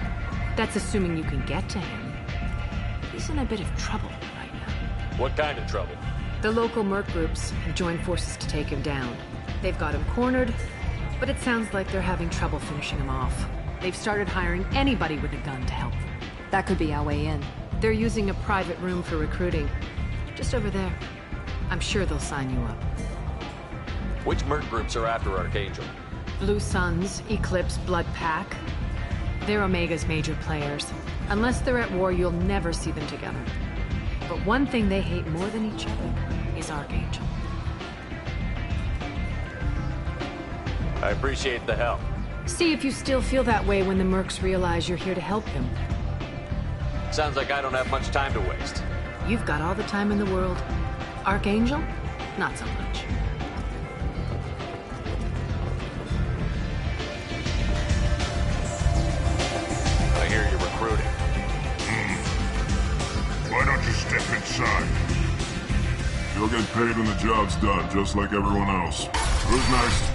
That's assuming you can get to him. He's in a bit of trouble right now. What kind of trouble? The local merc groups have joined forces to take him down. They've got him cornered, but it sounds like they're having trouble finishing him off. They've started hiring anybody with a gun to help them. That could be our way in. They're using a private room for recruiting. Just over there. I'm sure they'll sign you up. Which merc groups are after Archangel? Blue Suns, Eclipse, Blood Pack. They're Omega's major players. Unless they're at war, you'll never see them together. But one thing they hate more than each other is Archangel. I appreciate the help. See if you still feel that way when the mercs realize you're here to help them. Sounds like I don't have much time to waste. You've got all the time in the world. Archangel? Not so much. I hear you're recruiting. Why don't you step inside? You'll get paid when the job's done, just like everyone else. Who's next?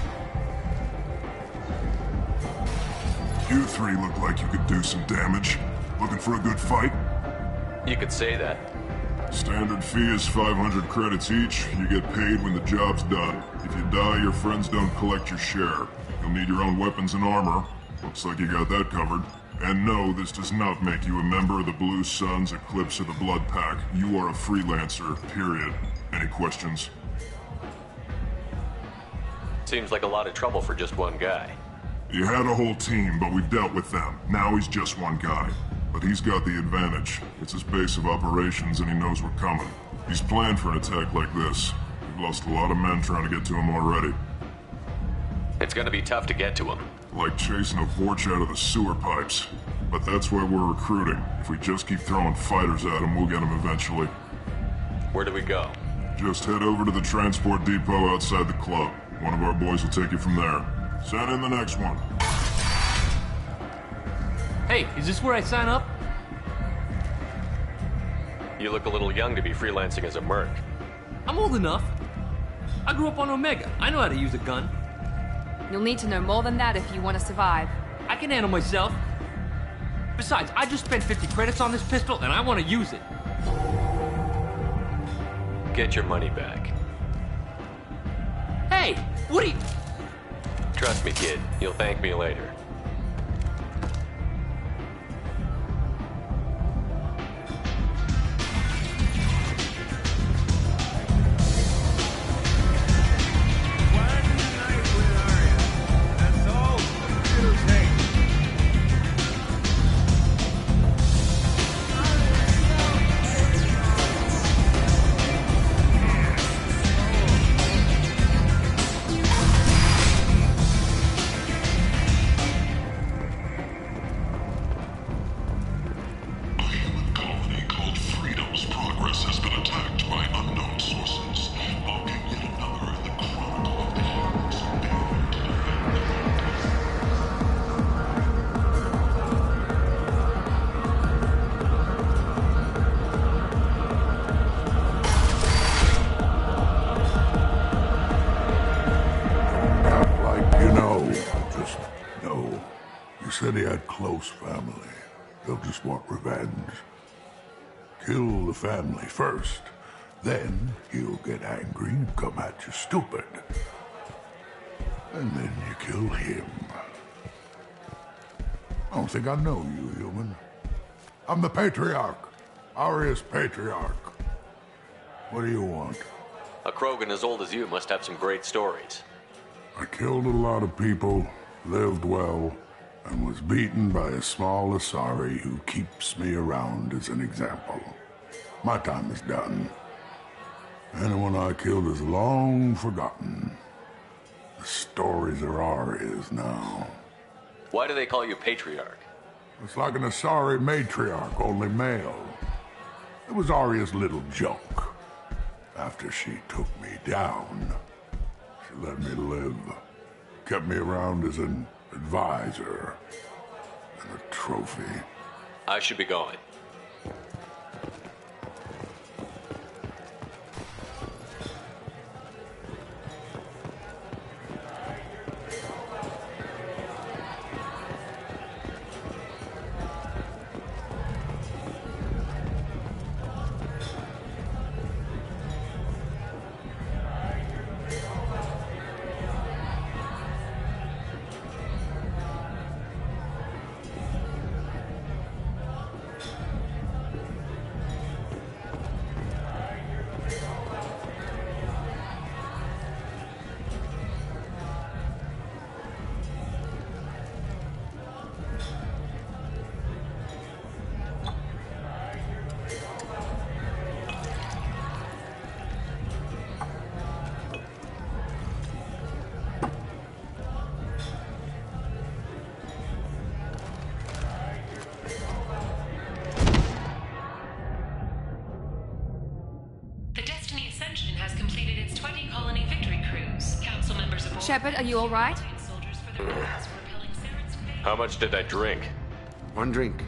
You three look like you could do some damage. Looking for a good fight? You could say that. Standard fee is 500 credits each. You get paid when the job's done. If you die, your friends don't collect your share. You'll need your own weapons and armor. Looks like you got that covered. And no, this does not make you a member of the Blue Suns, Eclipse, or the Blood Pack. You are a freelancer, period. Any questions? Seems like a lot of trouble for just one guy. You had a whole team, but we've dealt with them. Now he's just one guy. But he's got the advantage. It's his base of operations and he knows we're coming. He's planned for an attack like this. We've lost a lot of men trying to get to him already. It's gonna be tough to get to him. Like chasing a Vorch out of the sewer pipes. But that's why we're recruiting. If we just keep throwing fighters at him, we'll get him eventually. Where do we go? Just head over to the transport depot outside the club. One of our boys will take you from there. Send in the next one. Hey, is this where I sign up? You look a little young to be freelancing as a merc. I'm old enough. I grew up on Omega. I know how to use a gun. You'll need to know more than that if you want to survive. I can handle myself. Besides, I just spent 50 credits on this pistol, and I want to use it. Get your money back. Hey, what are you... Trust me, kid. You'll thank me later. Said he had close family. They'll just want revenge. Kill the family first. Then he'll get angry and come at you stupid. And then you kill him. I don't think I know you, human. I'm the Patriarch. Aria's Patriarch. What do you want? A Krogan as old as you must have some great stories. I killed a lot of people, lived well, and was beaten by a small Asari who keeps me around as an example. My time is done. Anyone I killed is long forgotten. The stories are Aria's now. Why do they call you Patriarch? It's like an Asari matriarch, only male. It was Aria's little joke. After she took me down, she let me live. Kept me around as an advisor and a trophy. I should be going. Shepard, are you all right? How much did I drink? One drink.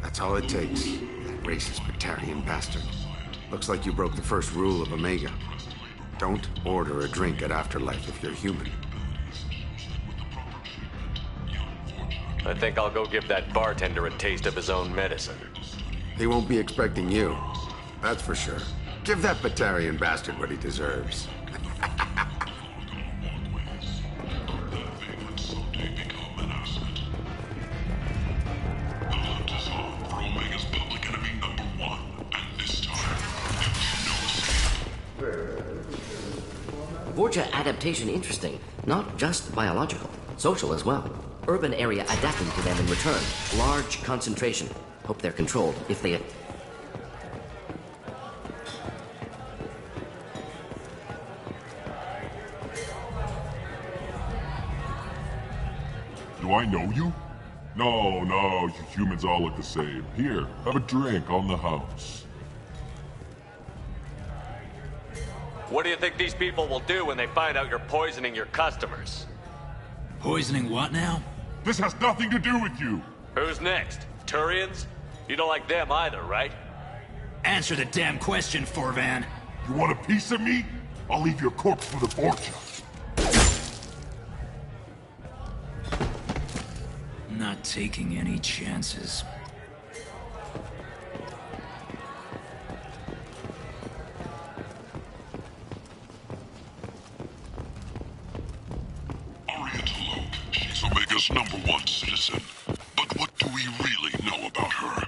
That's all it takes. That racist Batarian bastard. Looks like you broke the first rule of Omega. Don't order a drink at Afterlife if you're human. I think I'll go give that bartender a taste of his own medicine. He won't be expecting you. That's for sure. Give that Batarian bastard what he deserves. Vorcha adaptation interesting. Not just biological, social as well. Urban area adapting to them in return. Large concentration. Hope they're controlled if they... Do I know you? No, you humans all look the same. Here, have a drink on the house. What do you think these people will do when they find out you're poisoning your customers? Poisoning what now? This has nothing to do with you. Who's next? Turians? You don't like them either, right? Answer the damn question, Forvan. You want a piece of me? I'll leave your corpse for the Vorcha. Not taking any chances. Arya's low. She's Omega's #1 citizen. But what do we really know about her?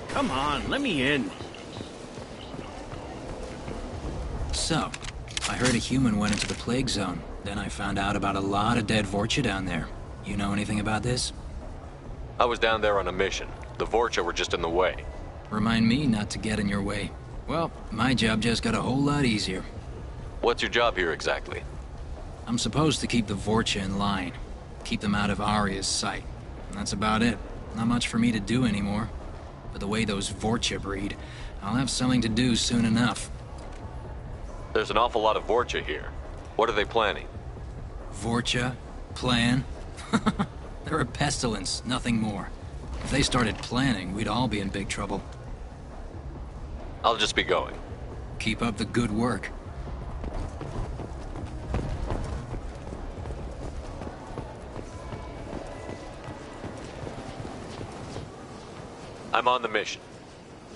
Come on, let me in. So, I heard a human went into the plague zone. Then I found out about a lot of dead Vorcha down there. You know anything about this? I was down there on a mission. The Vorcha were just in the way. Remind me not to get in your way. Well, my job just got a whole lot easier. What's your job here exactly? I'm supposed to keep the Vorcha in line. Keep them out of Arya's sight. And that's about it. Not much for me to do anymore. But the way those Vorcha breed, I'll have something to do soon enough. There's an awful lot of Vorcha here. What are they planning? Vorcha? Plan? They're a pestilence, nothing more. If they started planning, we'd all be in big trouble. I'll just be going. Keep up the good work. I'm on the mission.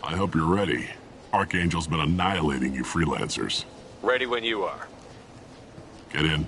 I hope you're ready. Archangel's been annihilating you freelancers. Ready when you are. Get in.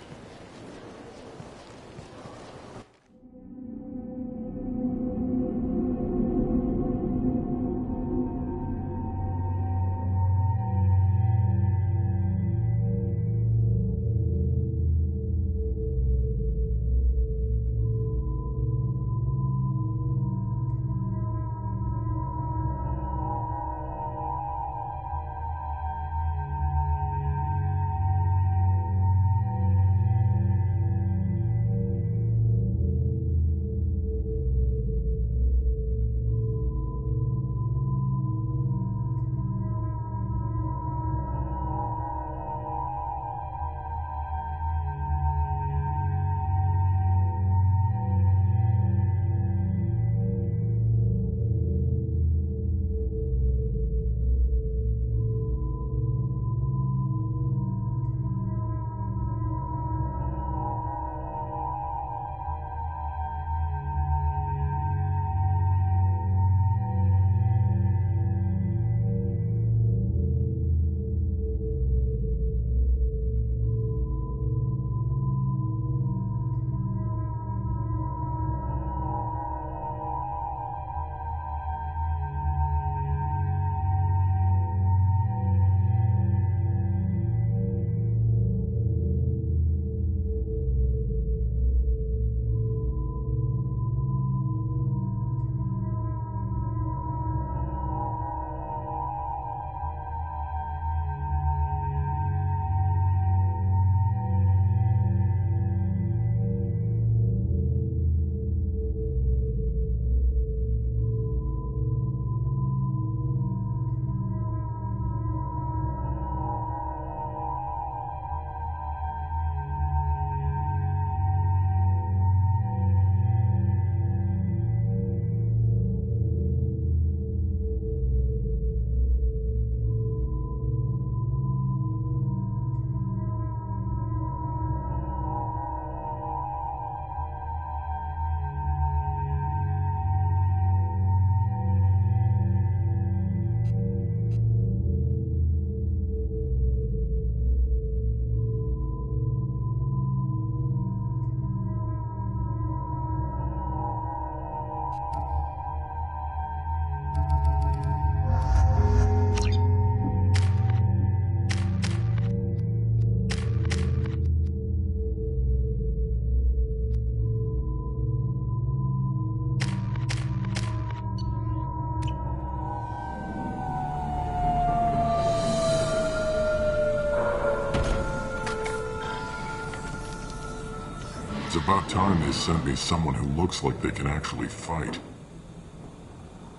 It's about time they sent me someone who looks like they can actually fight.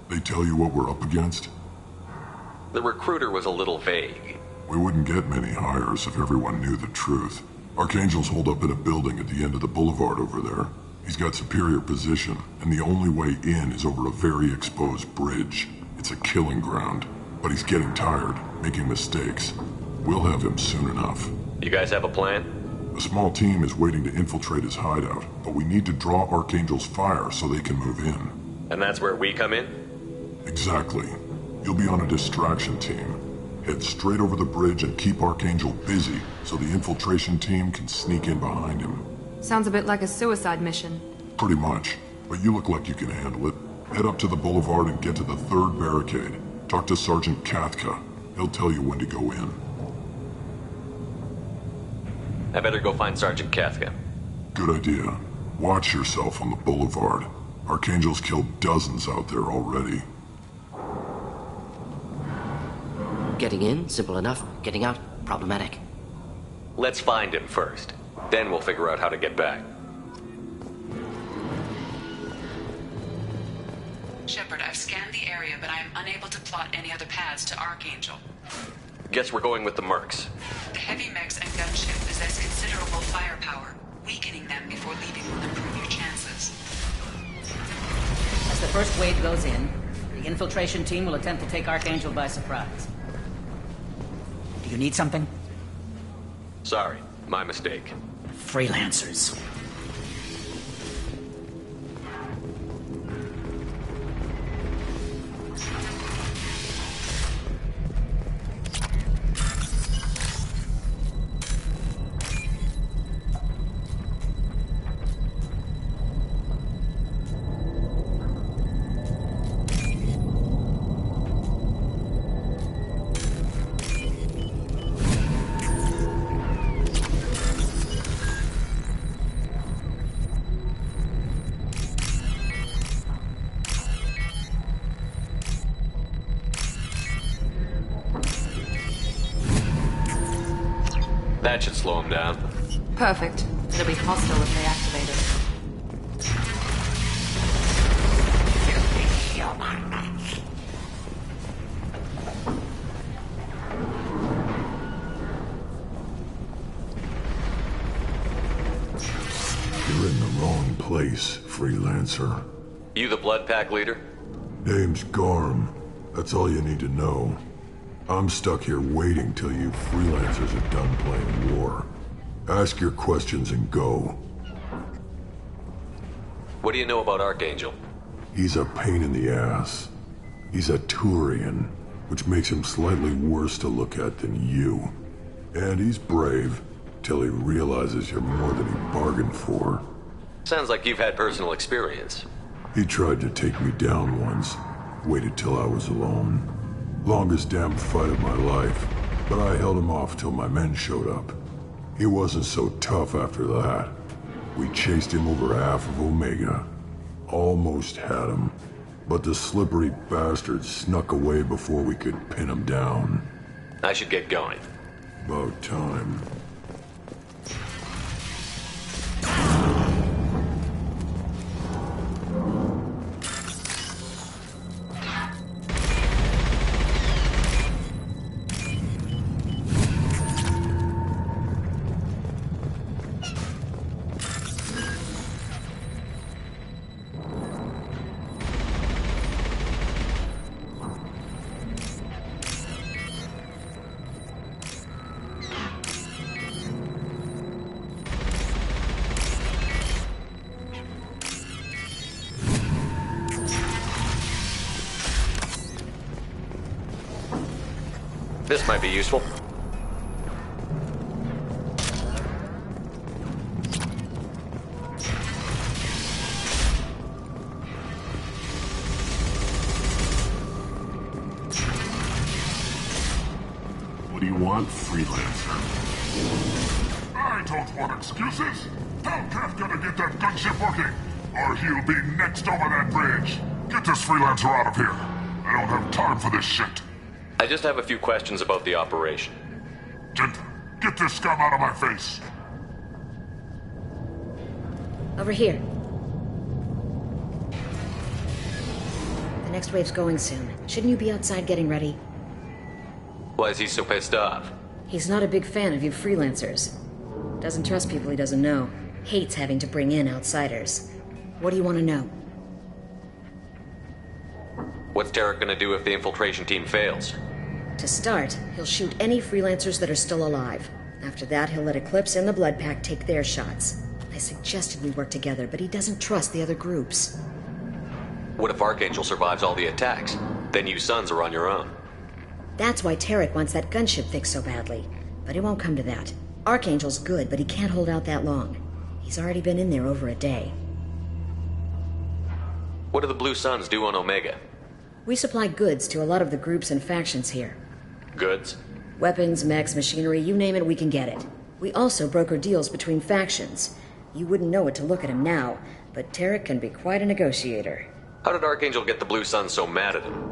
They tell you what we're up against? The recruiter was a little vague. We wouldn't get many hires if everyone knew the truth. Archangel's holed up in a building at the end of the boulevard over there. He's got superior position, and the only way in is over a very exposed bridge. It's a killing ground, but he's getting tired, making mistakes. We'll have him soon enough. You guys have a plan? A small team is waiting to infiltrate his hideout, but we need to draw Archangel's fire so they can move in. And that's where we come in? Exactly. You'll be on a distraction team. Head straight over the bridge and keep Archangel busy so the infiltration team can sneak in behind him. Sounds a bit like a suicide mission. Pretty much, but you look like you can handle it. Head up to the boulevard and get to the third barricade. Talk to Sergeant Kathka. He'll tell you when to go in. I better go find Sergeant Kathka. Good idea. Watch yourself on the boulevard. Archangel's killed dozens out there already. Getting in, simple enough. Getting out, problematic. Let's find him first. Then we'll figure out how to get back. Shepard, I've scanned the area, but I am unable to plot any other paths to Archangel. Guess we're going with the mercs. The heavy mechs and gunship possess considerable firepower. Weakening them before leaving will improve your chances. As the first wave goes in, the infiltration team will attempt to take Archangel by surprise. Do you need something? Sorry, my mistake. Freelancers. That should slow him down. Perfect. It'll be hostile if they activate it. You're in the wrong place, freelancer. You the Blood Pack leader? Name's Garm. That's all you need to know. I'm stuck here waiting till you freelancers are done playing war. Ask your questions and go. What do you know about Archangel? He's a pain in the ass. He's a Turian, which makes him slightly worse to look at than you. And he's brave, till he realizes you're more than he bargained for. Sounds like you've had personal experience. He tried to take me down once. Waited till I was alone. Longest damn fight of my life, but I held him off till my men showed up. He wasn't so tough after that. We chased him over half of Omega. Almost had him, but the slippery bastard snuck away before we could pin him down. I should get going. About time. This might be useful. want Freelancer. I don't want excuses. Tell Kafka to get that gunship working, or he'll be next over that bridge. Get this Freelancer out of here. I don't have time for this shit. I just have a few questions about the operation. Get this scum out of my face. Over here. The next wave's going soon. Shouldn't you be outside getting ready? Why is he so pissed off? He's not a big fan of you freelancers. Doesn't trust people he doesn't know. Hates having to bring in outsiders. What do you want to know? What's Tarek gonna do if the infiltration team fails? To start, he'll shoot any freelancers that are still alive. After that, he'll let Eclipse and the Blood Pack take their shots. I suggested we work together, but he doesn't trust the other groups. What if Archangel survives all the attacks? Then you sons are on your own. That's why Tarek wants that gunship fixed so badly. But it won't come to that. Archangel's good, but he can't hold out that long. He's already been in there over a day. What do the Blue Suns do on Omega? We supply goods to a lot of the groups and factions here. Goods? Weapons, mechs, machinery, you name it, we can get it. We also broker deals between factions. You wouldn't know it to look at him now, but Tarek can be quite a negotiator. How did Archangel get the Blue Suns so mad at him?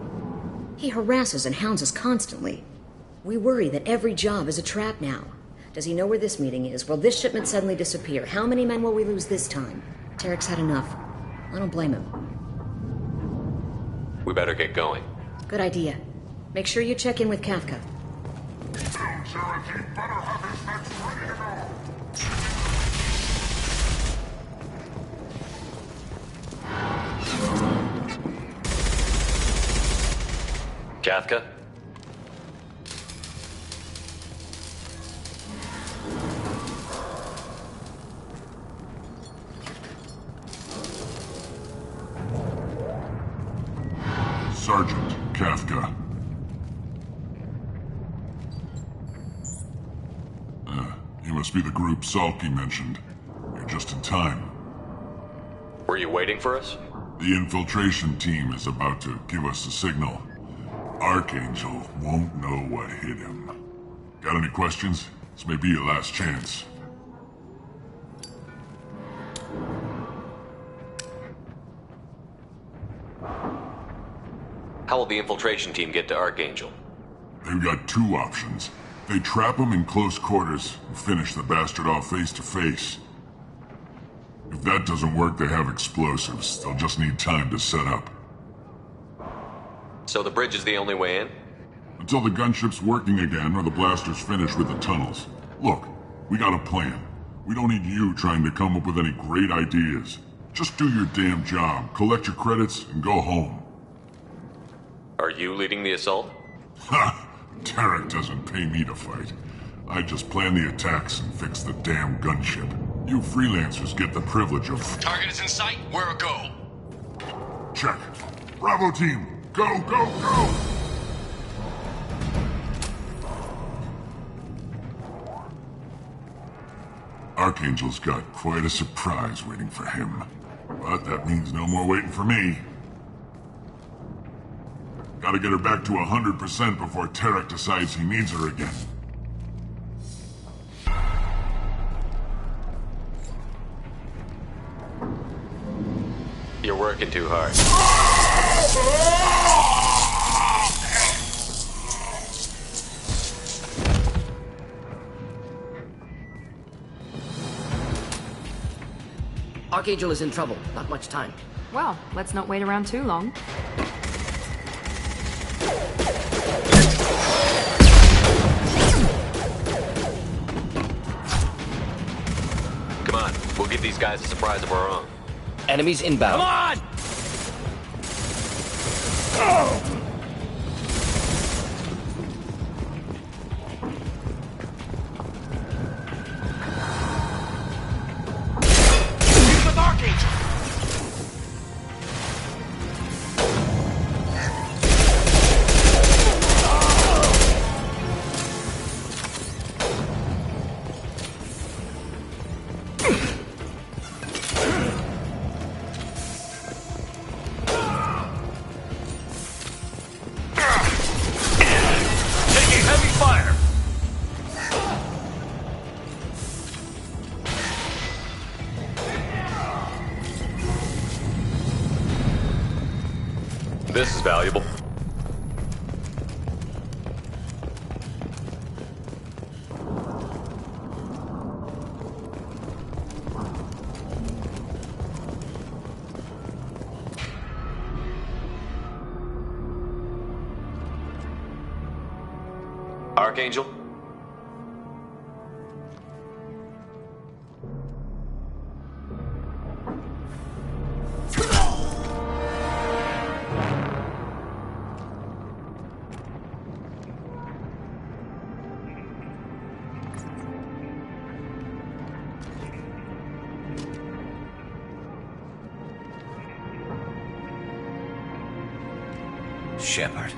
He harasses and hounds us constantly. We worry that every job is a trap now. Does he know where this meeting is? Will this shipment suddenly disappear? How many men will we lose this time? Tarek's had enough. I don't blame him. We better get going. Good idea. Make sure you check in with Kafka. Kafka? Sergeant Kafka. You must be the group Salky mentioned. You're just in time. Were you waiting for us? The infiltration team is about to give us a signal. Archangel won't know what hit him. Got any questions? This may be your last chance. How will the infiltration team get to Archangel? They've got two options. They trap him in close quarters and finish the bastard off face to face. If that doesn't work, they have explosives. They'll just need time to set up. So the bridge is the only way in? Until the gunship's working again or the blasters finish with the tunnels. Look, we got a plan. We don't need you trying to come up with any great ideas. Just do your damn job, collect your credits, and go home. Are you leading the assault? Ha! Tarek doesn't pay me to fight. I just plan the attacks and fix the damn gunship. You freelancers get the privilege of... Target is in sight. Where a go? Check. Bravo team! Go, go, go! Archangel's got quite a surprise waiting for him. But that means no more waiting for me. Gotta get her back to 100% before Tarek decides he needs her again. You're working too hard. Archangel is in trouble. Not much time. Well, let's not wait around too long. Come on, we'll give these guys a surprise of our own. Enemies inbound. Come on! He's with Archangel! This is valuable. Archangel? Shepard.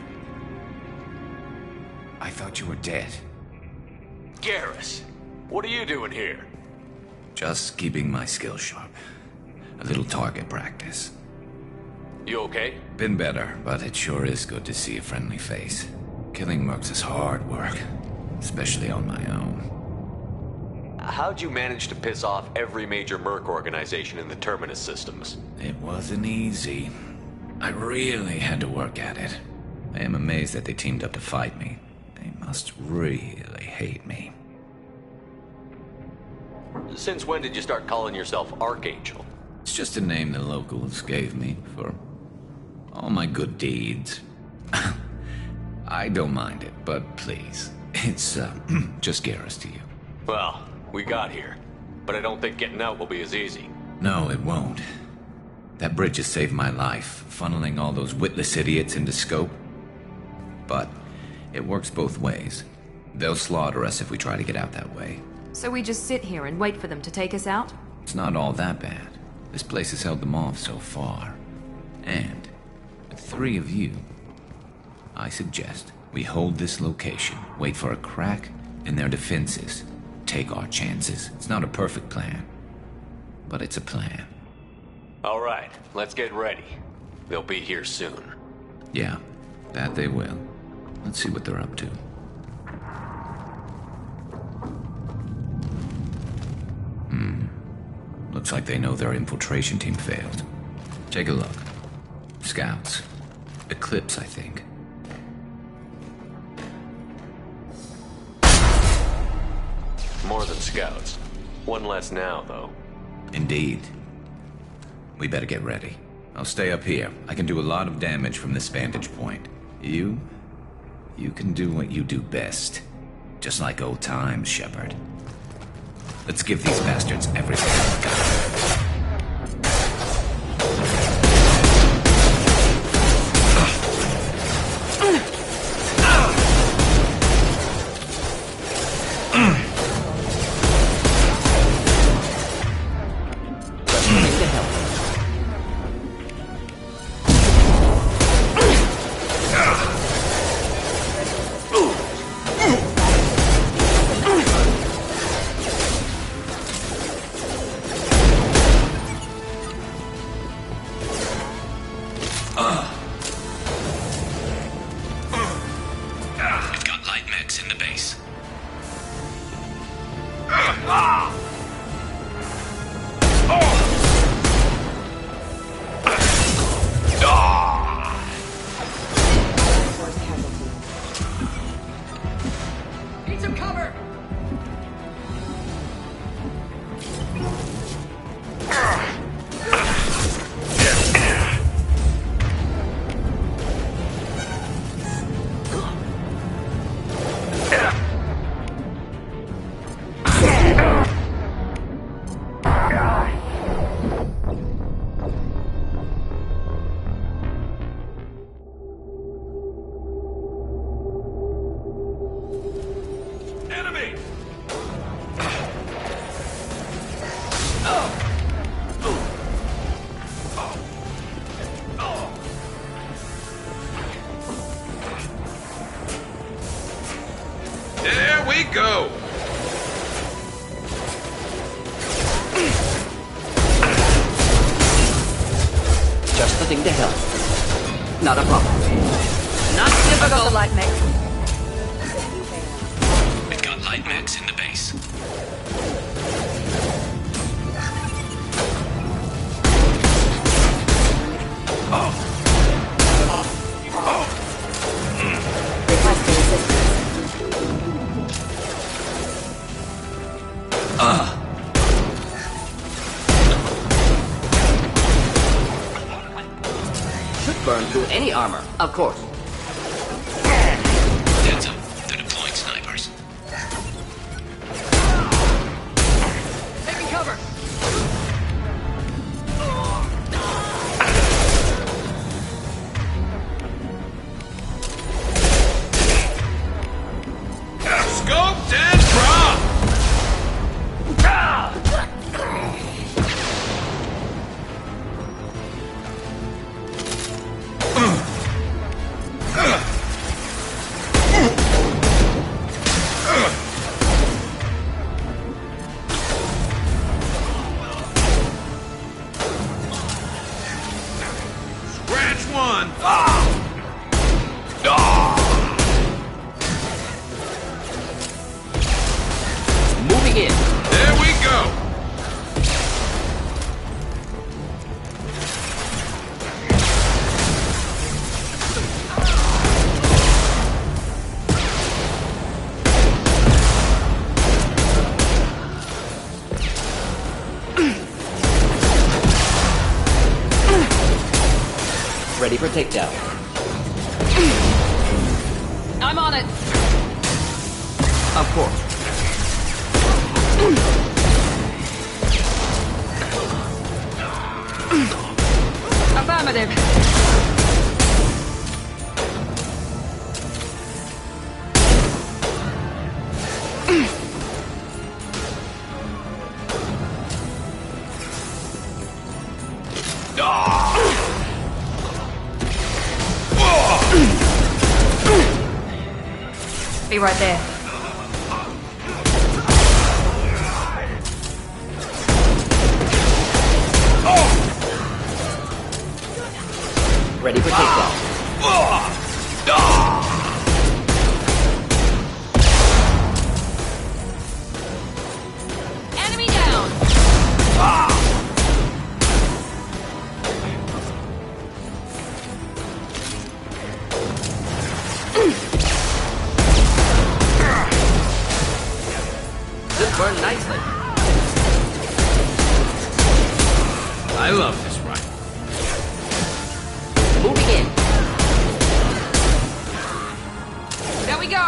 I thought you were dead. Garrus, what are you doing here? Just keeping my skills sharp. A little target practice. You okay? Been better, but it sure is good to see a friendly face. Killing mercs is hard work, especially on my own. How'd you manage to piss off every major merc organization in the Terminus systems? It wasn't easy. I really had to work at it. I am amazed that they teamed up to fight me. They must really hate me. Since when did you start calling yourself Archangel? It's just a name the locals gave me for all my good deeds. I don't mind it, but please, it's just Garrus to you. Well, we got here, but I don't think getting out will be as easy. No, it won't. That bridge has saved my life, funneling all those witless idiots into scope. But it works both ways. They'll slaughter us if we try to get out that way. So we just sit here and wait for them to take us out? It's not all that bad. This place has held them off so far. And with 3 of you, I suggest we hold this location, wait for a crack in their defenses, take our chances. It's not a perfect plan, but it's a plan. All right, let's get ready. They'll be here soon. Yeah, that they will. Let's see what they're up to. Looks like they know their infiltration team failed. Take a look. Scouts. Eclipse, I think. More than scouts. One less now, though. Indeed. We better get ready. I'll stay up here. I can do a lot of damage from this vantage point. You can do what you do best. Just like old times, Shepard. Let's give these bastards everything we've got. Go! Just the thing to help. Not a problem. Not difficult. The light mech. We've got light mechs in the base. Oh. burn through any armor, of course. Heads up. They're deploying snipers. Taking cover! Scoped and dropped! Scratch one! Moving in. There we go! Ready for takedown. I'm on it. Of course. Affirmative. Be right there. Ready for takedown. Enemy down. This burned nicely. I love this ride. Moving in. There we go.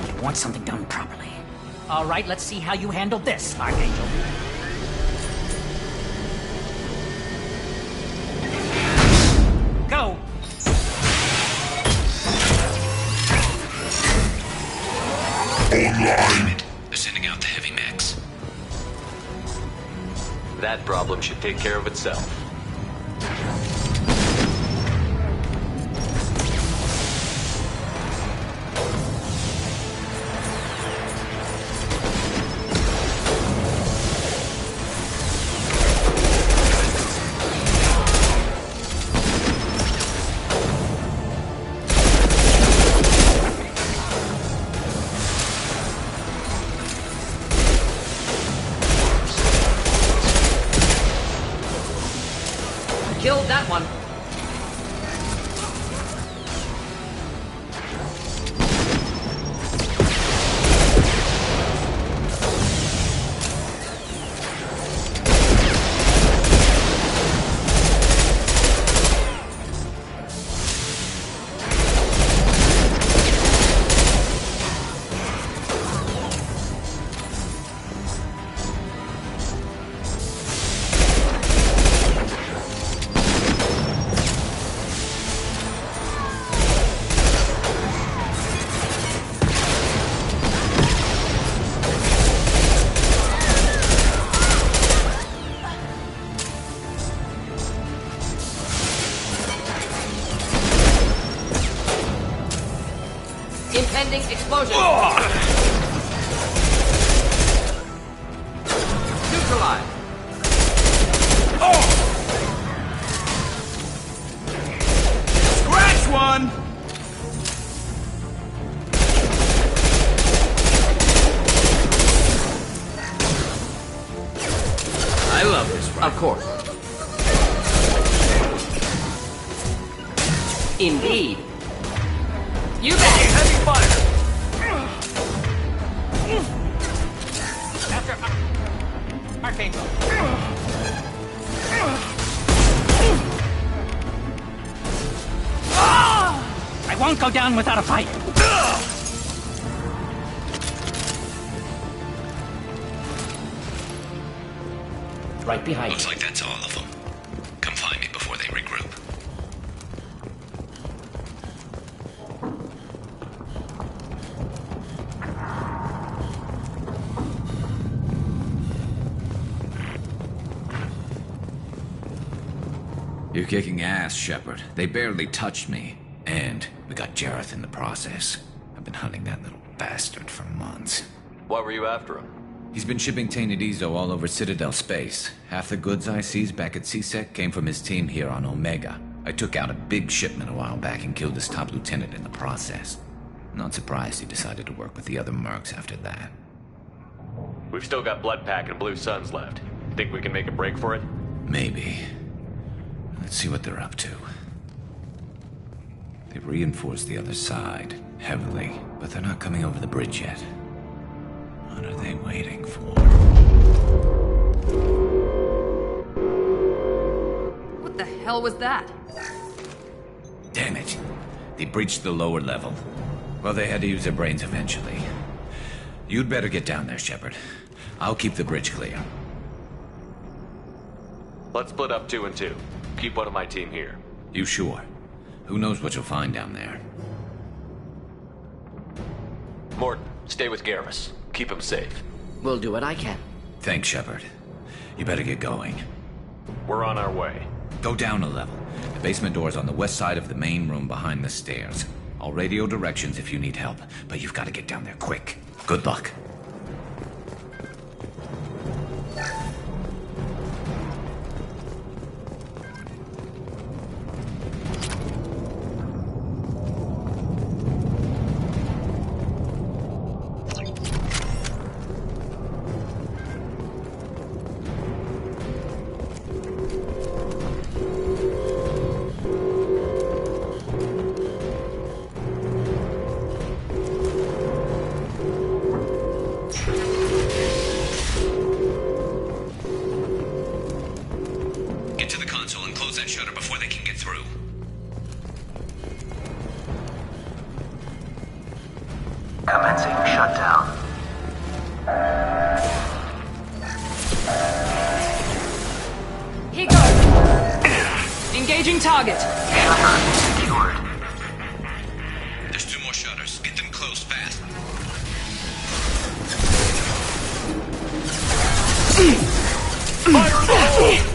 You want something done properly. All right, let's see how you handle this, Archangel. Go! Online. They're sending out the heavy mix. That problem should take care of itself. Killed that one. Impending explosion. Neutralized. Scratch one! I love this ride. Of course. Indeed. You bet. Heavy fire! Archangel. I won't go down without a fight. Right behind Looks like that's all of them. Come find me before they regroup. You're kicking ass, Shepard. They barely touched me. And we got Jareth in the process. I've been hunting that little bastard for months. Why were you after him? He's been shipping tainted Ezo all over Citadel space. Half the goods I seized back at CSEC came from his team here on Omega. I took out a big shipment a while back and killed his top lieutenant in the process. Not surprised he decided to work with the other mercs after that. We've still got Bloodpack and Blue Suns left. Think we can make a break for it? Maybe. Let's see what they're up to. They've reinforced the other side, heavily, but they're not coming over the bridge yet. What are they waiting for? What the hell was that? Damn it. They breached the lower level. Well, they had to use their brains eventually. You'd better get down there, Shepard. I'll keep the bridge clear. Let's split up 2 and 2. Keep one of my team here. You sure? Who knows what you'll find down there? Morton, stay with Garrus. Keep him safe. We'll do what I can. Thanks, Shepard. You better get going. We're on our way. Go down a level. The basement door's on the west side of the main room behind the stairs. I'll radio directions if you need help, but you've got to get down there quick. Good luck. Commencing shutdown. Here goes! Engaging target. Shutter secured. There's 2 more shutters. Get them closed fast. Fire in the hole!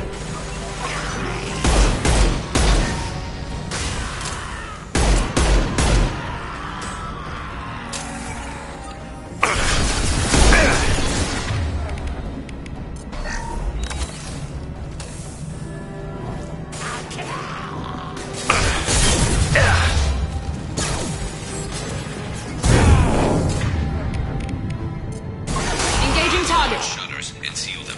Engaging target. Shutters and seal them.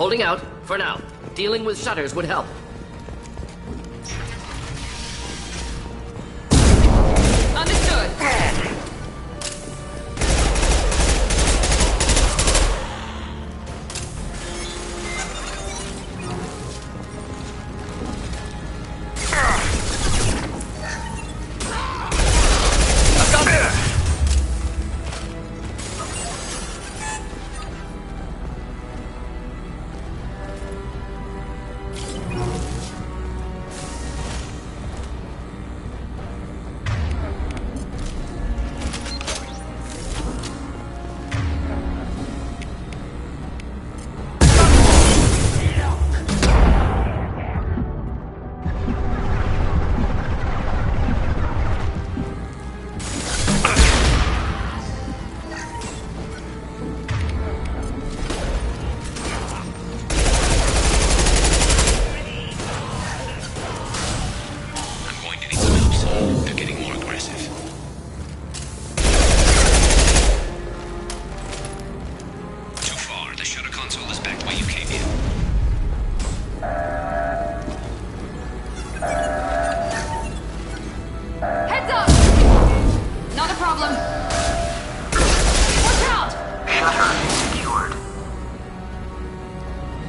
Holding out, for now. Dealing with shutters would help. Understood.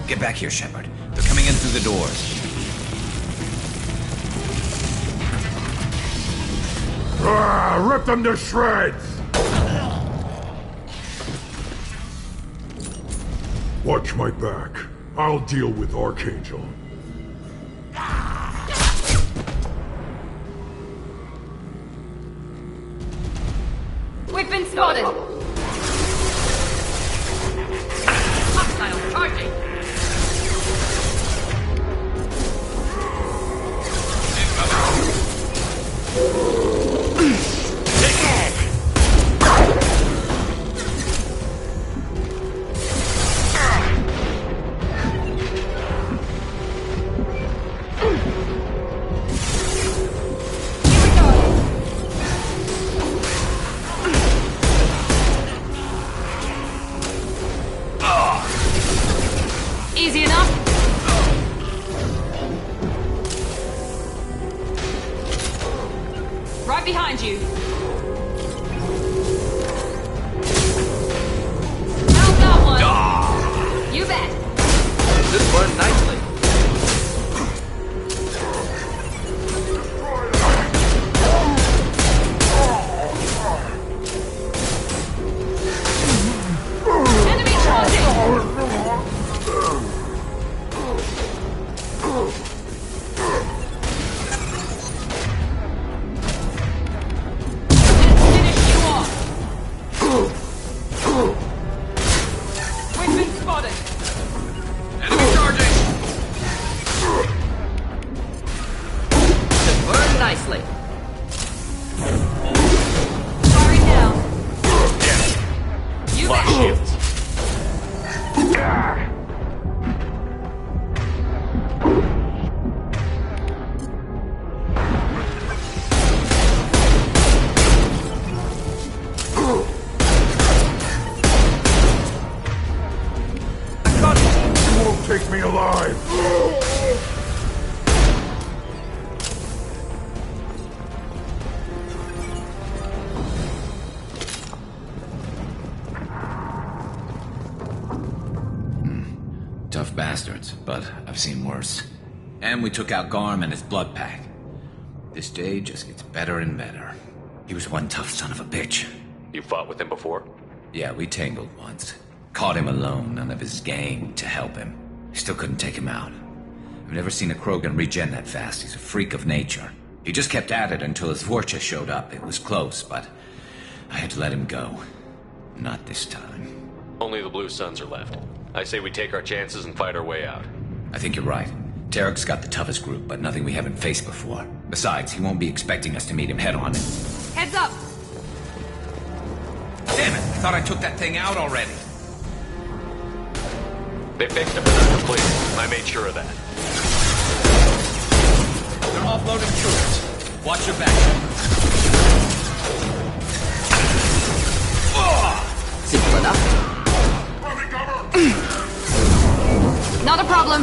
Get back here, Shepard. They're coming in through the doors. Rip them to shreds! Watch my back. I'll deal with Archangel. We've been spotted! Hostile charging! Easy enough? Right behind you. How's that one? You bet. This burned nicely. Enemy charging! We've been spotted! Enemy charging! It burned nicely. Firing down. Yes. You Lock bet. shields. You won't take me alive! Tough bastards, but I've seen worse. And we took out Garm and his blood pack. This day just gets better and better. He was one tough son of a bitch. You fought with him before? Yeah, we tangled once. Caught him alone, none of his gang to help him. Still couldn't take him out. I've never seen a Krogan regen that fast. He's a freak of nature. He just kept at it until his Vorcha showed up. It was close, but I had to let him go. Not this time. Only the Blue Suns are left. I say we take our chances and fight our way out. I think you're right. Tarek's got the toughest group, but nothing we haven't faced before. Besides, he won't be expecting us to meet him head-on. Heads up! Damn it! I thought I took that thing out already. They fixed it, but not complete. I made sure of that. They're offloading troops. Watch your back. Simple enough. Not a problem.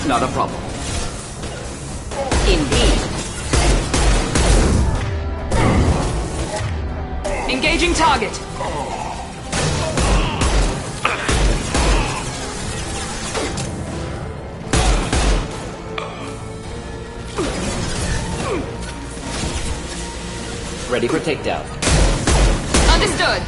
Not a problem. Indeed. Engaging target. Ready for takedown. Understood.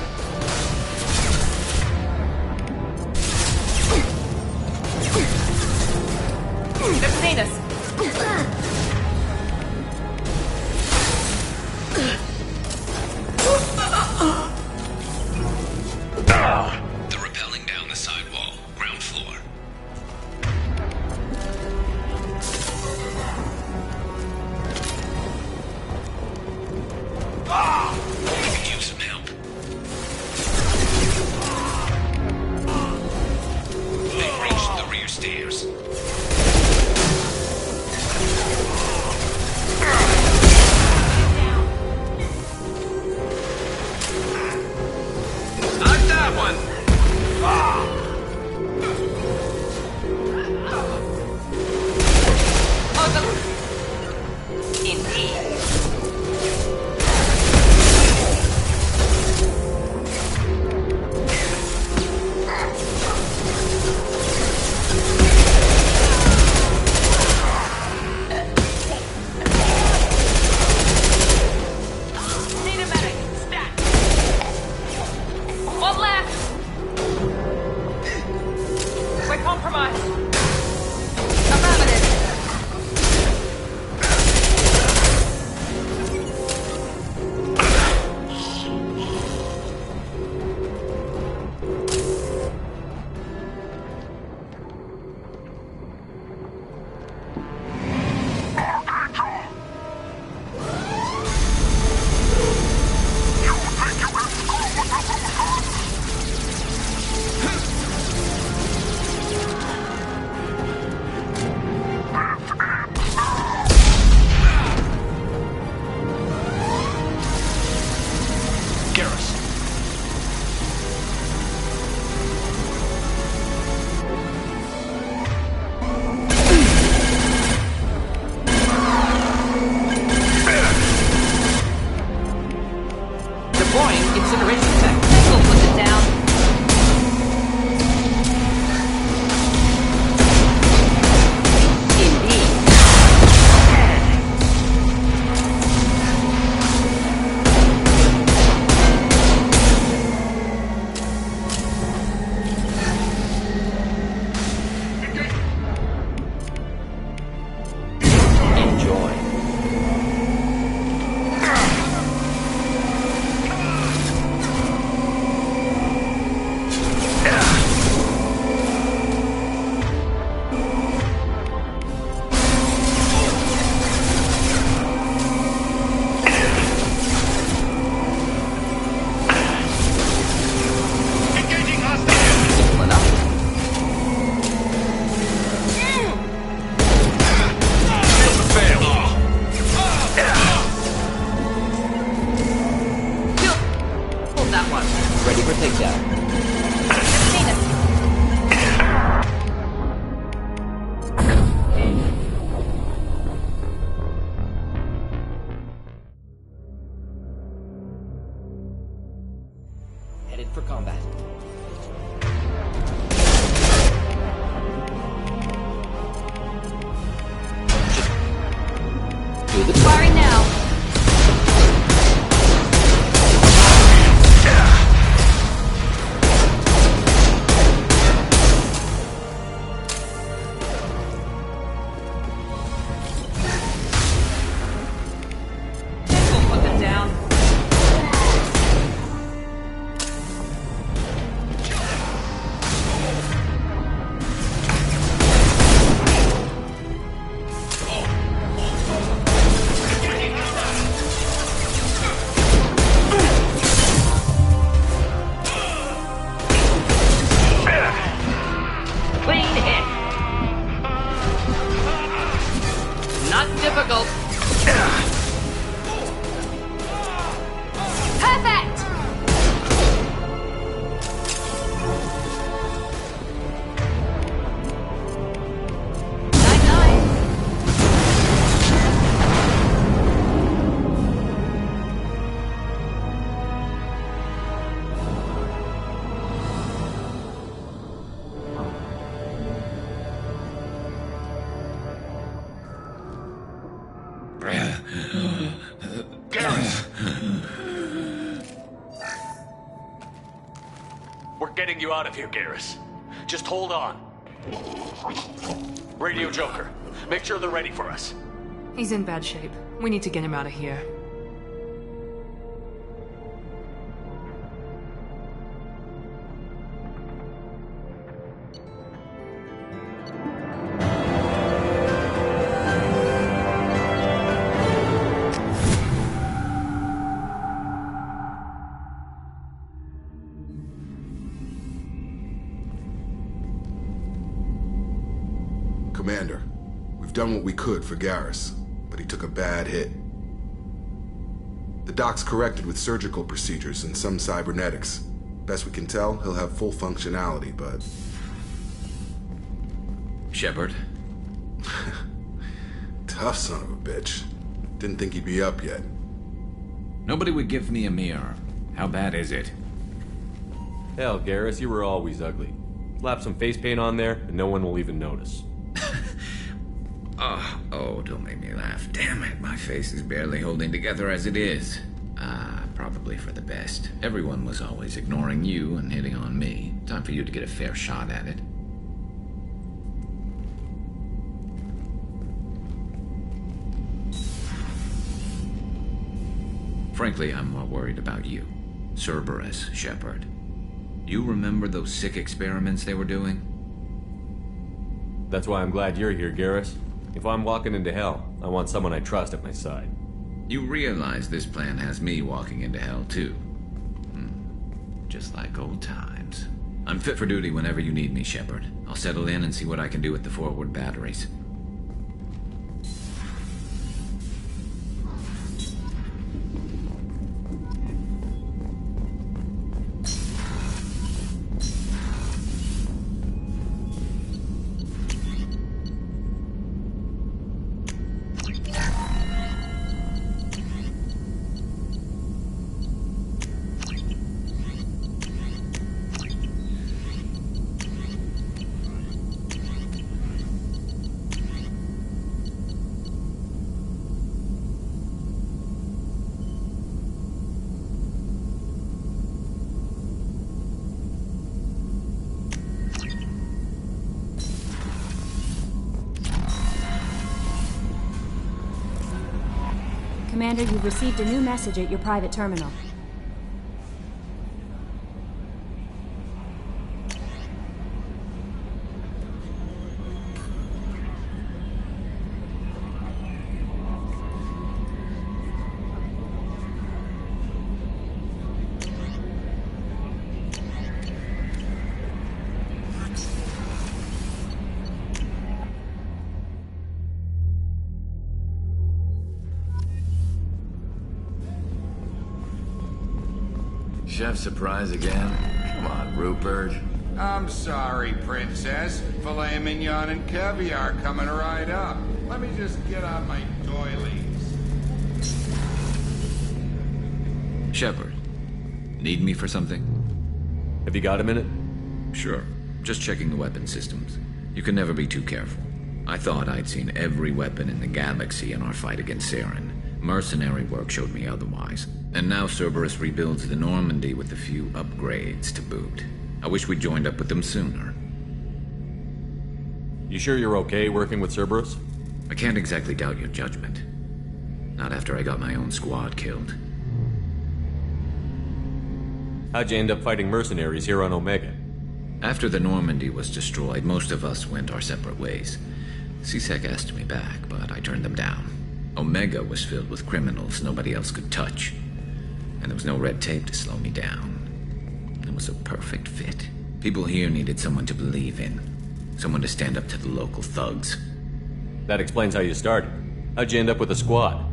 They're seeing us. They're rappelling down the side wall, ground floor. We can use some help. They've reached the rear stairs. Knock that one! Indeed. getting you out of here, Garrus. Just hold on. Radio Joker, make sure they're ready for us. He's in bad shape. We need to get him out of here. Commander, we've done what we could for Garrus, but he took a bad hit. The doc's corrected with surgical procedures and some cybernetics. Best we can tell, he'll have full functionality, but... Shepard? Tough son of a bitch. Didn't think he'd be up yet. Nobody would give me a mirror. How bad is it? Hell, Garrus, you were always ugly. Slap some face paint on there, and no one will even notice. Oh, don't make me laugh. Damn it, my face is barely holding together as it is. Probably for the best. Everyone was always ignoring you and hitting on me. Time for you to get a fair shot at it. Frankly, I'm more worried about you. Cerberus, Shepard. You remember those sick experiments they were doing? That's why I'm glad you're here, Garrus. If I'm walking into hell, I want someone I trust at my side. You realize this plan has me walking into hell, too. Just like old times. I'm fit for duty whenever you need me, Shepard. I'll settle in and see what I can do with the forward batteries. Commander, you've received a new message at your private terminal. Chef surprise again? Come on, Rupert. I'm sorry, Princess. Filet mignon and caviar coming right up. Let me just get out my doilies. Shepard, need me for something? Have you got a minute? Sure. Just checking the weapon systems. You can never be too careful. I thought I'd seen every weapon in the galaxy in our fight against Saren. Mercenary work showed me otherwise. And now Cerberus rebuilds the Normandy with a few upgrades to boot. I wish we'd joined up with them sooner. You sure you're okay working with Cerberus? I can't exactly doubt your judgment. Not after I got my own squad killed. How'd you end up fighting mercenaries here on Omega? After the Normandy was destroyed, most of us went our separate ways. C-Sec asked me back, but I turned them down. Omega was filled with criminals nobody else could touch. And there was no red tape to slow me down. It was a perfect fit. People here needed someone to believe in. Someone to stand up to the local thugs. That explains how you started. How'd you end up with a squad?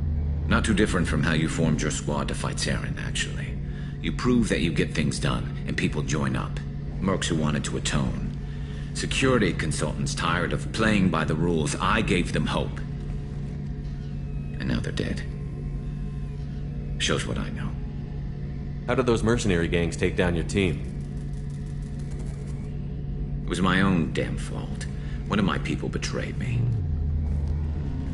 Not too different from how you formed your squad to fight Saren, actually. You prove that you get things done, and people join up. Mercs who wanted to atone. Security consultants tired of playing by the rules. I gave them hope. And now they're dead. Shows what I know. How did those mercenary gangs take down your team? It was my own damn fault. One of my people betrayed me.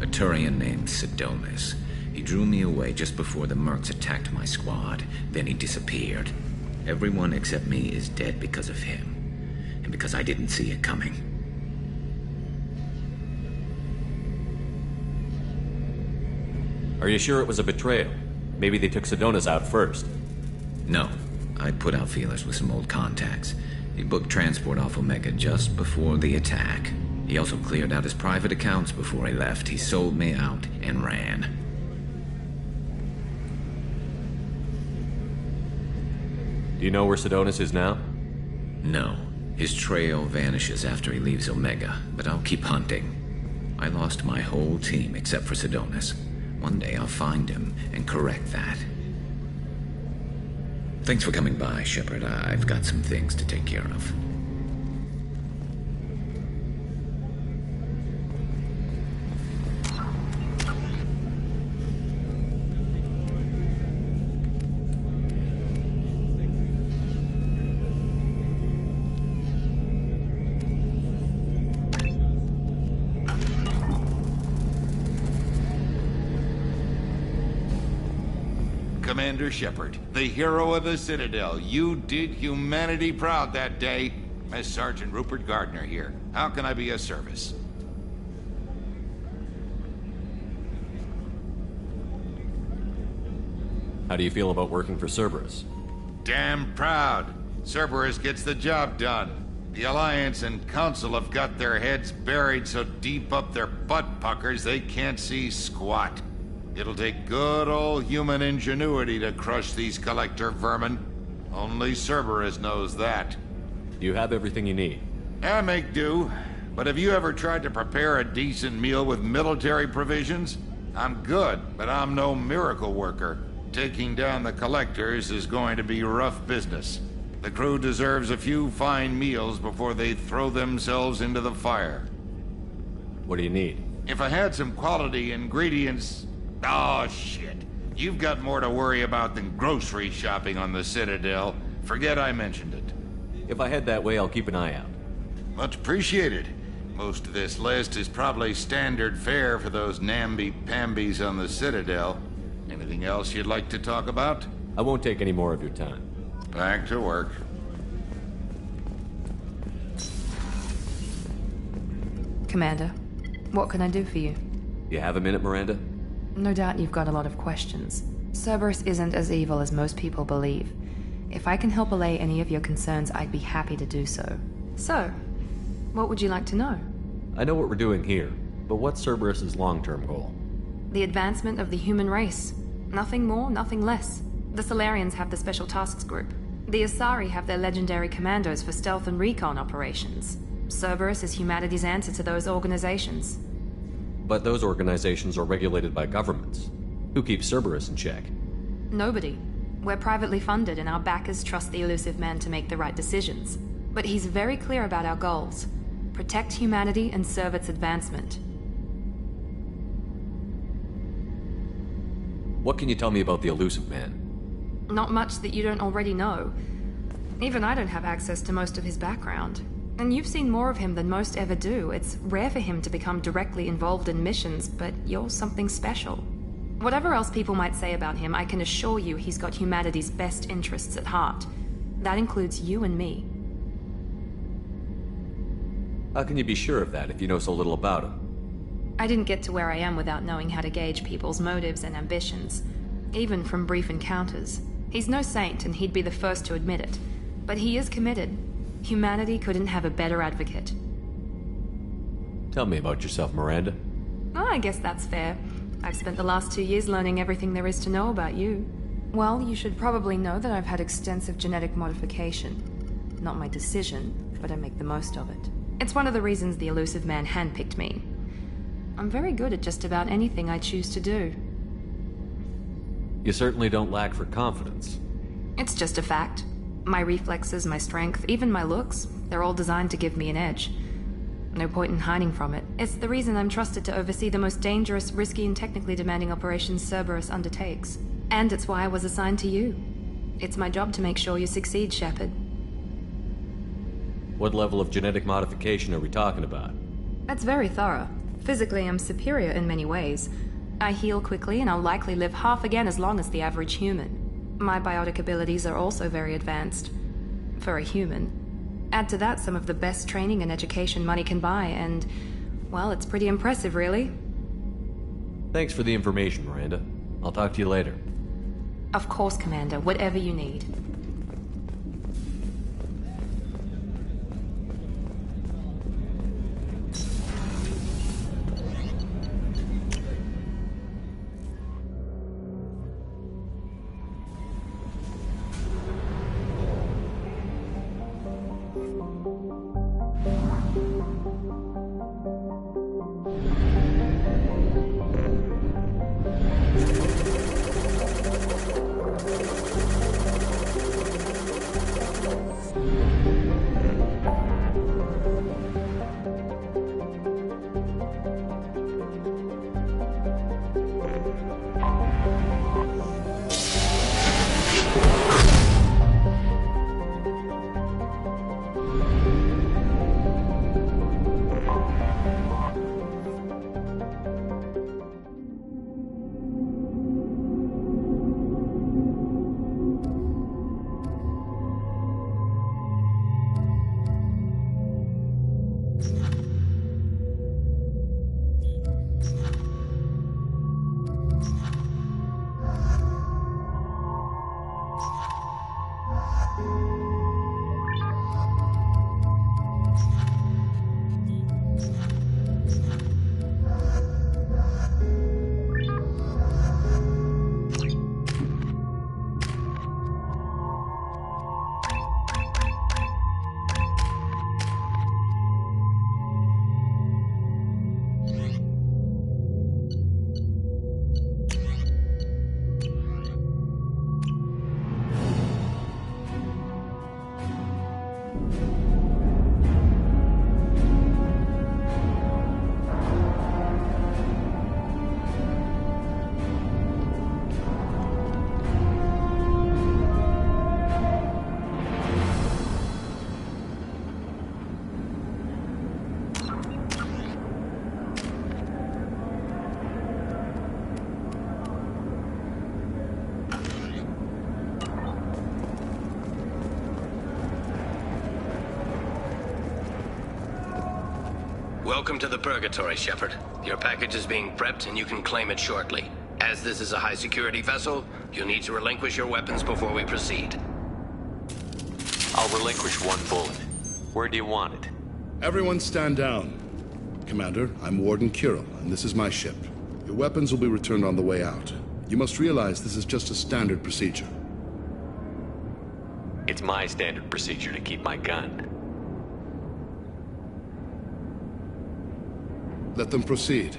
A Turian named Sidonis. He drew me away just before the mercs attacked my squad. Then he disappeared. Everyone except me is dead because of him. And because I didn't see it coming. Are you sure it was a betrayal? Maybe they took Sedonis out first. No. I put out feelers with some old contacts. He booked transport off Omega just before the attack. He also cleared out his private accounts before he left. He sold me out and ran. Do you know where Sedonis is now? No. His trail vanishes after he leaves Omega, but I'll keep hunting. I lost my whole team except for Sedonis. One day I'll find him and correct that. Thanks for coming by, Shepard. I've got some things to take care of. Commander Shepard, the hero of the Citadel. You did humanity proud that day. Miss Sergeant Rupert Gardner here. How can I be of service? How do you feel about working for Cerberus? Damn proud. Cerberus gets the job done. The Alliance and Council have got their heads buried so deep up their butt puckers they can't see squat. It'll take good old human ingenuity to crush these collector vermin. Only Cerberus knows that. You have everything you need. I make do. But have you ever tried to prepare a decent meal with military provisions? I'm good, but I'm no miracle worker. Taking down the collectors is going to be rough business. The crew deserves a few fine meals before they throw themselves into the fire. What do you need? If I had some quality ingredients... Oh, shit. You've got more to worry about than grocery shopping on the Citadel. Forget I mentioned it. If I head that way, I'll keep an eye out. Much appreciated. Most of this list is probably standard fare for those namby-pambies on the Citadel. Anything else you'd like to talk about? I won't take any more of your time. Back to work. Commander, what can I do for you? You have a minute, Miranda? No doubt you've got a lot of questions. Cerberus isn't as evil as most people believe. If I can help allay any of your concerns, I'd be happy to do so. So, what would you like to know? I know what we're doing here, but what's Cerberus's long-term goal? The advancement of the human race. Nothing more, nothing less. The Solarians have the Special Tasks Group. The Asari have their legendary commandos for stealth and recon operations. Cerberus is humanity's answer to those organizations. But those organizations are regulated by governments. Who keeps Cerberus in check? Nobody. We're privately funded and our backers trust the elusive man to make the right decisions. But he's very clear about our goals. Protect humanity and serve its advancement. What can you tell me about the elusive man? Not much that you don't already know. Even I don't have access to most of his background. And you've seen more of him than most ever do. It's rare for him to become directly involved in missions, but you're something special. Whatever else people might say about him, I can assure you he's got humanity's best interests at heart. That includes you and me. How can you be sure of that if you know so little about him? I didn't get to where I am without knowing how to gauge people's motives and ambitions, even from brief encounters. He's no saint, and he'd be the first to admit it. But he is committed. Humanity couldn't have a better advocate. Tell me about yourself, Miranda. Oh, I guess that's fair. I've spent the last 2 years learning everything there is to know about you. Well, you should probably know that I've had extensive genetic modification. Not my decision, but I make the most of it. It's one of the reasons the elusive man handpicked me. I'm very good at just about anything I choose to do. You certainly don't lack for confidence. It's just a fact. My reflexes, my strength, even my looks, they're all designed to give me an edge. No point in hiding from it. It's the reason I'm trusted to oversee the most dangerous, risky, and technically demanding operations Cerberus undertakes. And it's why I was assigned to you. It's my job to make sure you succeed, Shepard. What level of genetic modification are we talking about? That's very thorough. Physically, I'm superior in many ways. I heal quickly, and I'll likely live half again as long as the average human. My biotic abilities are also very advanced. For a human. Add to that some of the best training and education money can buy, and, well, it's pretty impressive, really. Thanks for the information, Miranda. I'll talk to you later. Of course, Commander, whatever you need. Welcome to the Purgatory, Shepard. Your package is being prepped and you can claim it shortly. As this is a high-security vessel, you'll need to relinquish your weapons before we proceed. I'll relinquish one bullet. Where do you want it? Everyone stand down. Commander, I'm Warden Kirill, and this is my ship. Your weapons will be returned on the way out. You must realize this is just a standard procedure. It's my standard procedure to keep my gun. Let them proceed.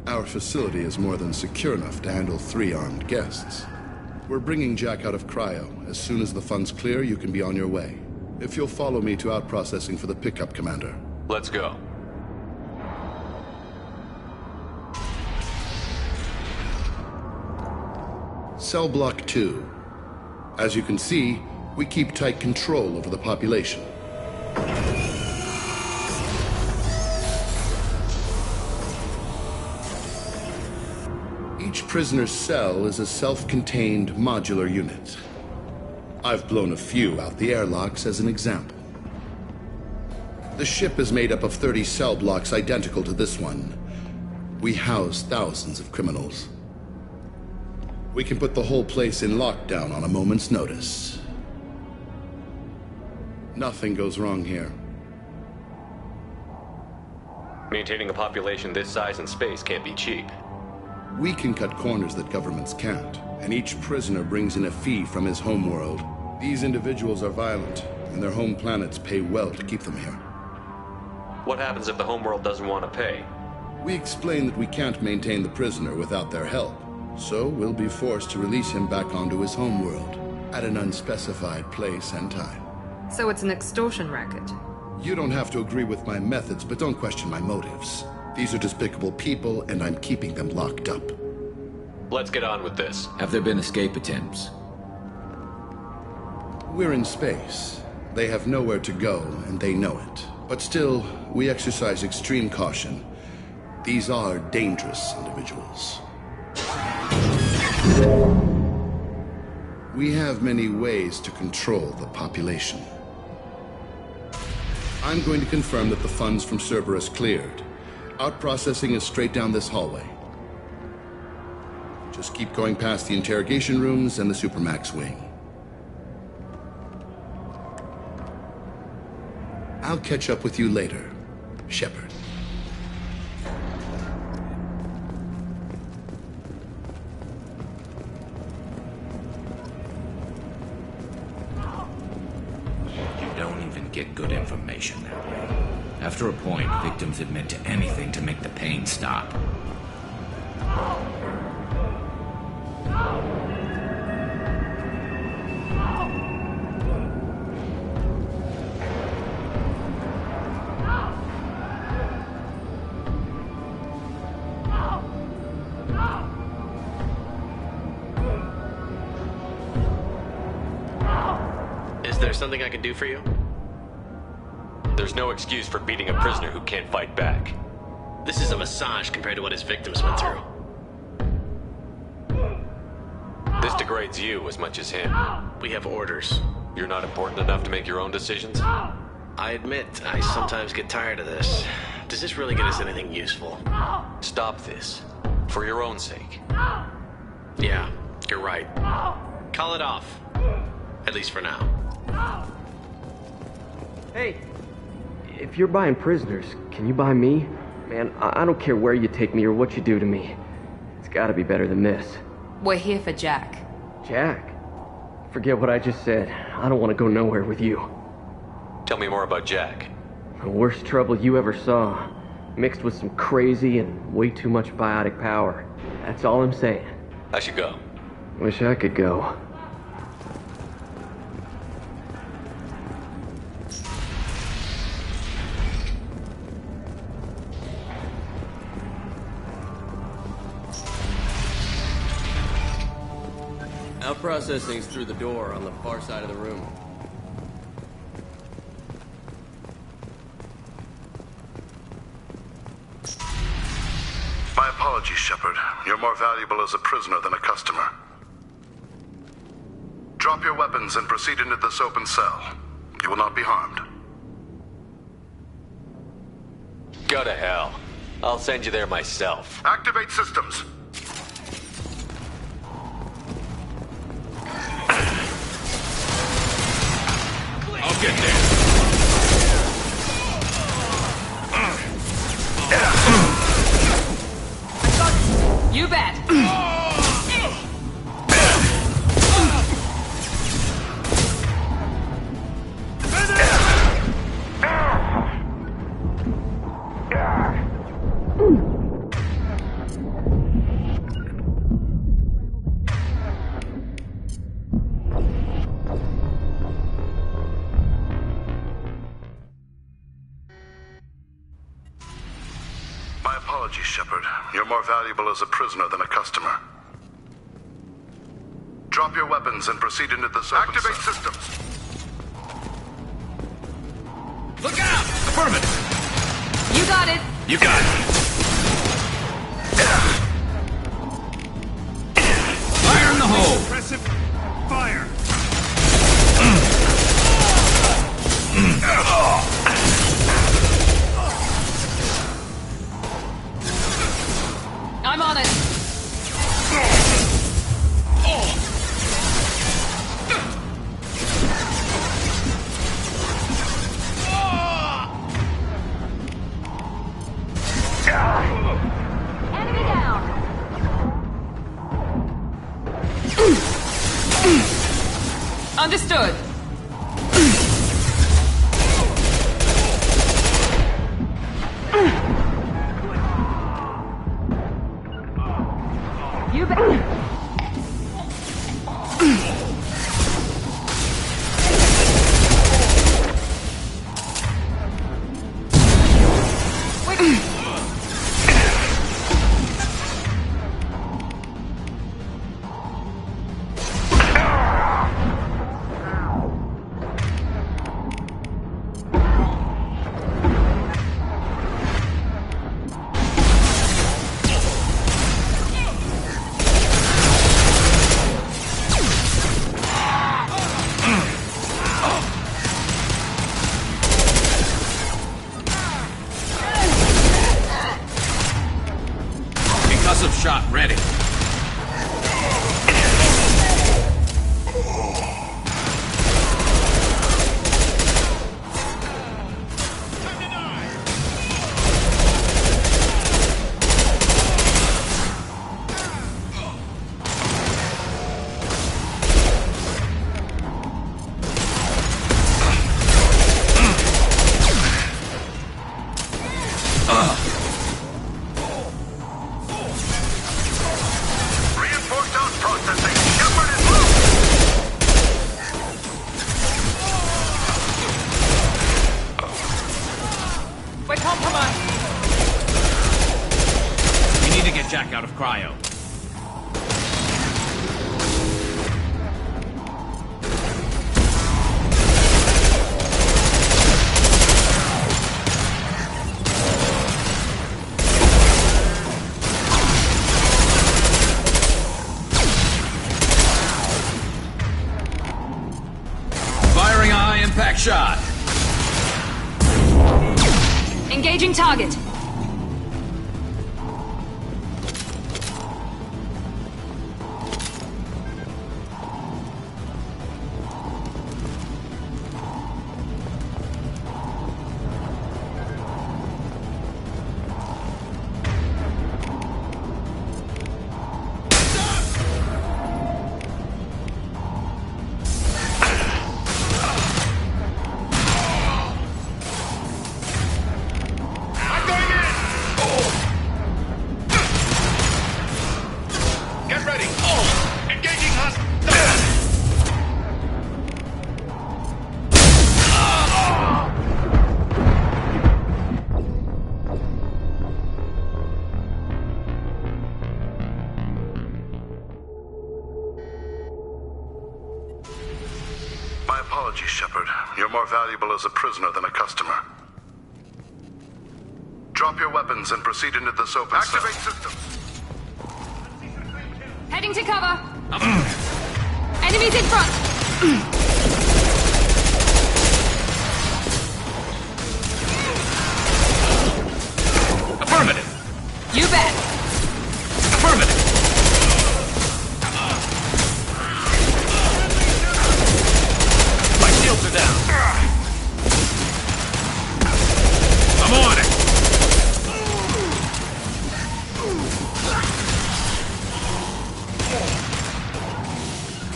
Our facility is more than secure enough to handle 3 armed guests. We're bringing Jack out of cryo. As soon as the funds clear, you can be on your way. If you'll follow me to out-processing for the pickup, Commander. Let's go. Cell Block 2. As you can see, we keep tight control over the population. Each prisoner's cell is a self-contained modular unit. I've blown a few out the airlocks as an example. The ship is made up of 30 cell blocks identical to this one. We house thousands of criminals. We can put the whole place in lockdown on a moment's notice. Nothing goes wrong here. Maintaining a population this size in space can't be cheap. We can cut corners that governments can't, and each prisoner brings in a fee from his homeworld. These individuals are violent, and their home planets pay well to keep them here. What happens if the homeworld doesn't want to pay? We explain that we can't maintain the prisoner without their help, so we'll be forced to release him back onto his homeworld at an unspecified place and time. So it's an extortion racket? You don't have to agree with my methods, but don't question my motives. These are despicable people, and I'm keeping them locked up. Let's get on with this. Have there been escape attempts? We're in space. They have nowhere to go, and they know it. But still, we exercise extreme caution. These are dangerous individuals. We have many ways to control the population. I'm going to confirm that the funds from Cerberus cleared. Out-processing is straight down this hallway. Just keep going past the interrogation rooms and the Supermax wing. I'll catch up with you later, Shepard. You don't even get good information that way. After a point, victims admit to anything to make the pain stop. Is there something I can do for you? There's no excuse for beating a prisoner who can't fight back. This is a massage compared to what his victims went through. This degrades you as much as him. We have orders. You're not important enough to make your own decisions? I admit, I sometimes get tired of this. Does this really get us anything useful? Stop this. For your own sake. Yeah, you're right. Call it off. At least for now. Hey, if you're buying prisoners, can you buy me? Man, I don't care where you take me or what you do to me. It's gotta be better than this. We're here for Jack. Jack? Forget what I just said. I don't want to go nowhere with you. Tell me more about Jack. The worst trouble you ever saw. Mixed with some crazy and way too much biotic power. That's all I'm saying. I should go. Wish I could go. Out-processing's through the door on the far side of the room. My apologies, Shepard. You're more valuable as a prisoner than a customer. Drop your weapons and proceed into this open cell. You will not be harmed. Go to hell. I'll send you there myself. Activate systems. I'll get there. You bet. My apologies, Shepard. You're more valuable as a prisoner than a customer. Drop your weapons and proceed into this open cell. Activate systems. Look out! Affirmative. You got it. You got it. Fire in the hole. Suppressive fire. I'm on it. Enemy down. Understood. You bet. shot ready. Jack out of cryo. Firing a high-impact shot. Engaging target. My apologies, Shepard. You're more valuable as a prisoner than a customer. Drop your weapons and proceed into this open Activate cell. systems. Heading to cover. Enemies in front. Affirmative. You bet. Affirmative. My shields are down. I'm on it.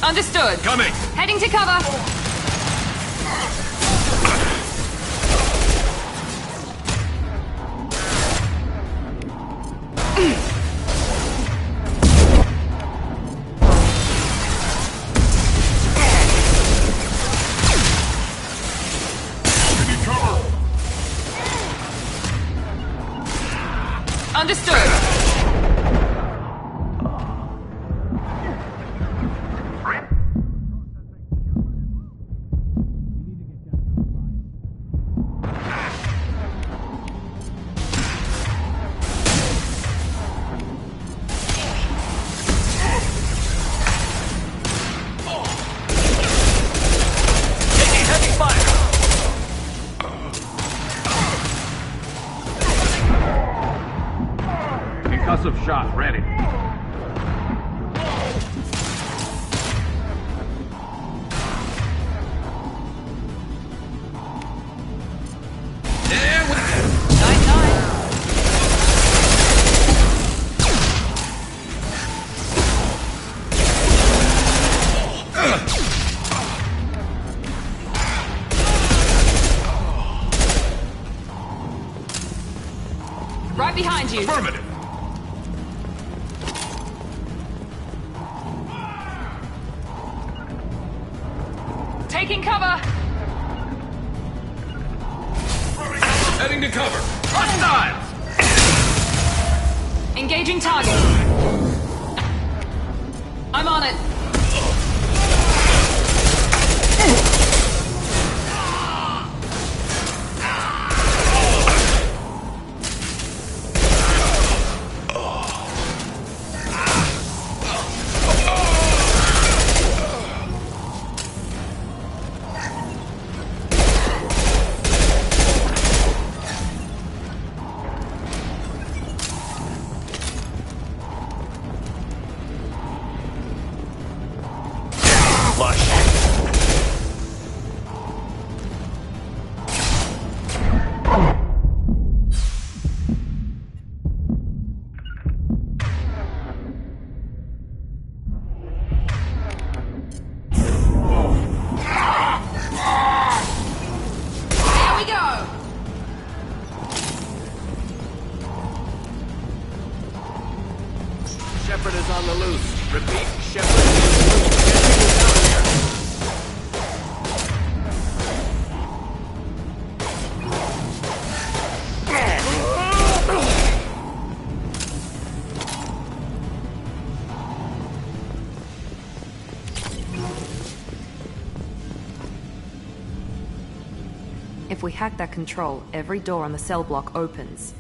Understood. Coming. Heading to cover. Understood. Taking heavy fire. Concussive shot ready. There we go. 9-9. Right behind you. Affirmative. Taking cover. Heading to cover. Hostiles. Engaging target. I'm on it. Shepherd is on the loose. Repeat, Shepherd is loose. Get people down here. If we hack that control, every door on the cell block opens.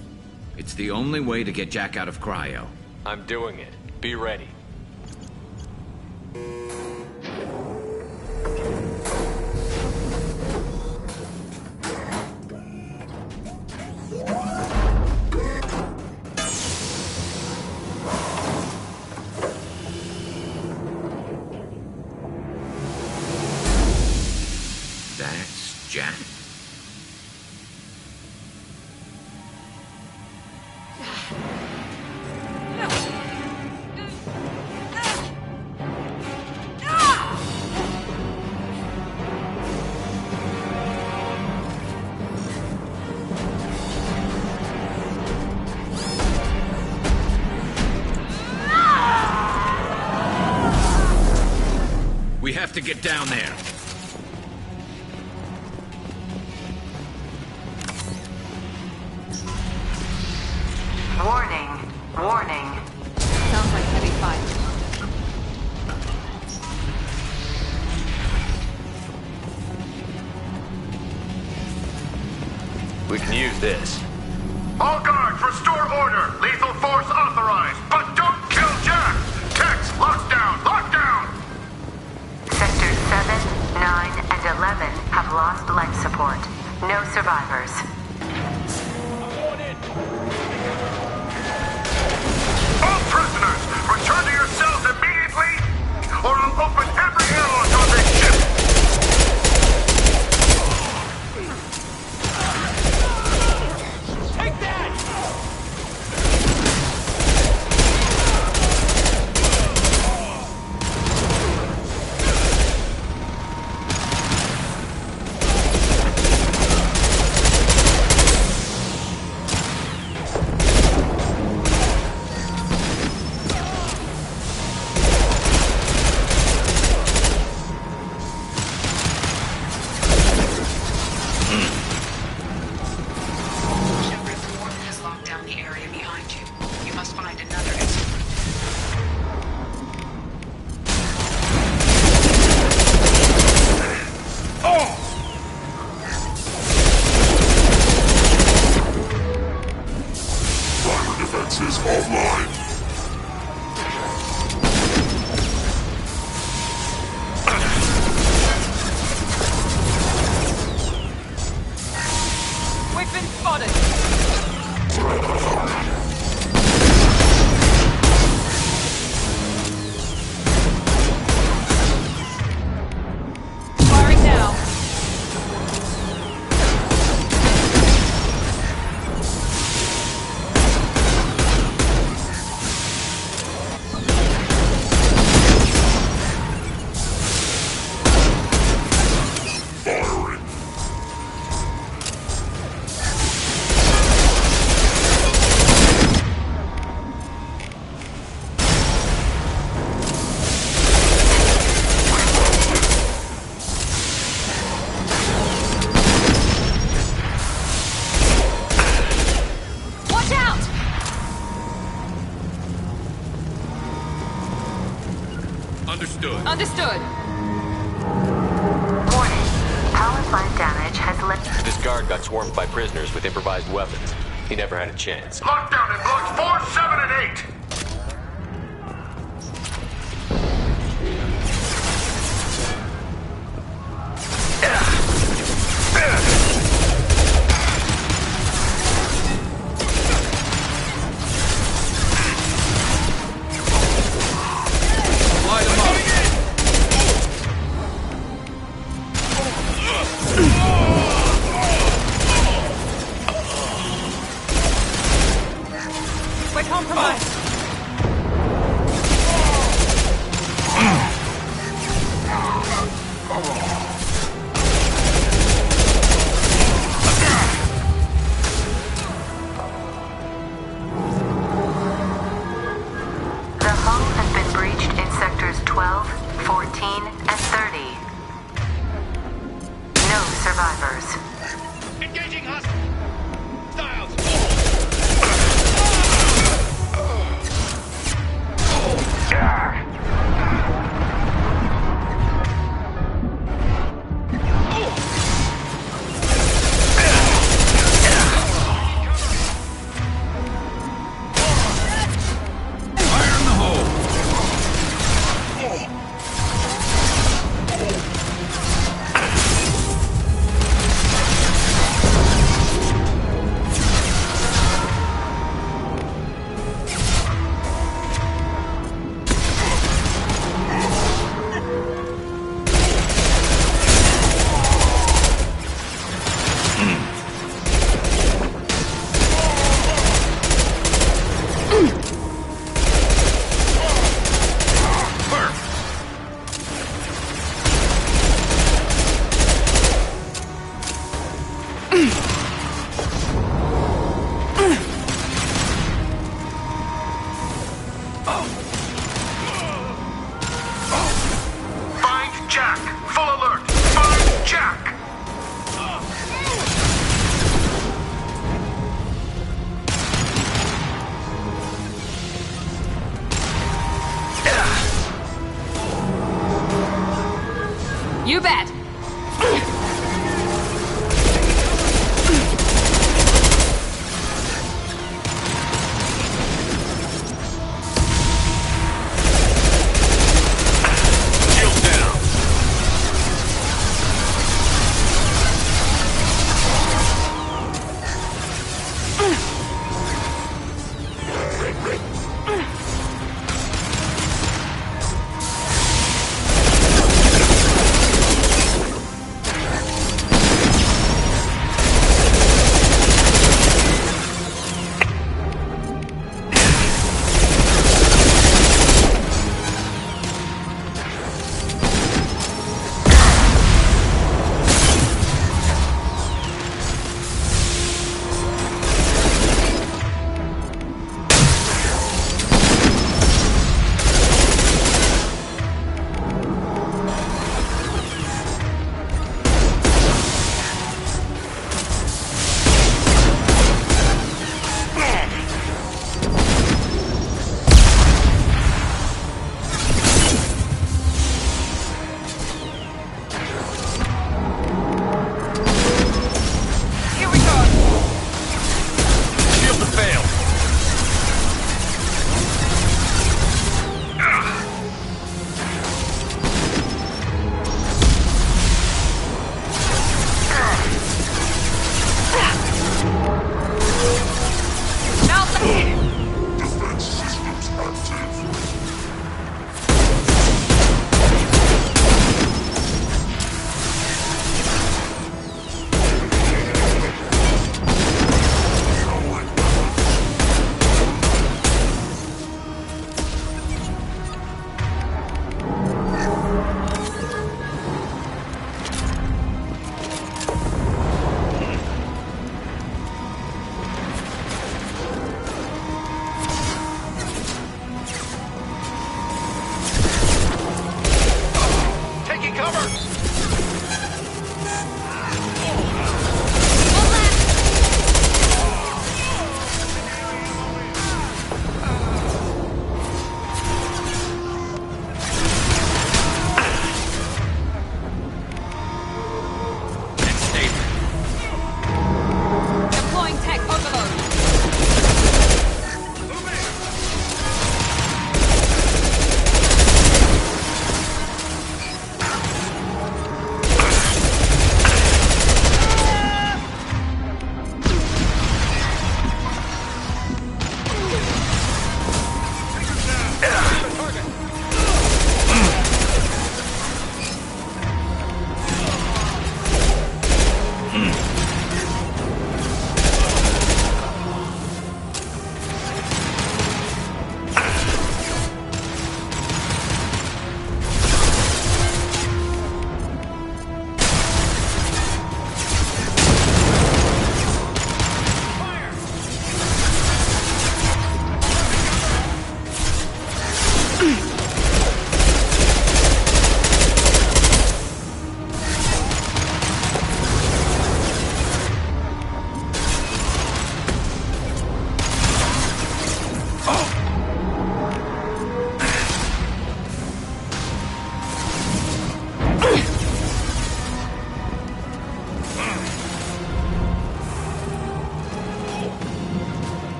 It's the only way to get Jack out of cryo. I'm doing it. Be ready. That's Jack. We have to get down there. Warning. Warning. Sounds like heavy fire. We can use this. All guards, restore order. Lethal force authorized, but don't kill Jack. Tex, lockdown, lockdown. Sectors 7, 9, and 11 have lost life support. No survivors. All prisoners, return to your cells immediately, or I'll open every airlock on this ship. Take that! Defenses offline. We've been spotted! Firing now! Watch out! Understood. Understood. Warning. Power plant damage has led... This guard got swarmed by prisoners with improvised weapons. He never had a chance. Lockdown in blocks 4, 7, and 8. Light 'em up. We're compromised. The hull and 30. No survivors. Engaging hostiles!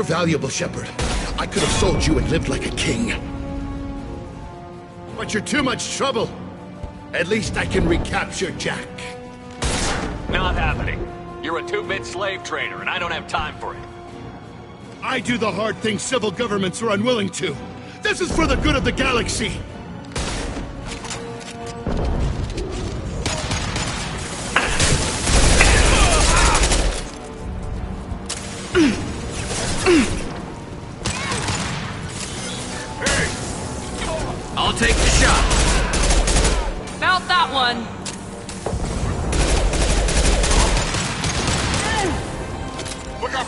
valuable, Shepard. I could have sold you and lived like a king. But you're too much trouble. At least I can recapture Jack. Not happening. You're a two-bit slave trader, and I don't have time for it. I do the hard things civil governments are unwilling to. This is for the good of the galaxy. I'll take the shot. Felt that one. Look up!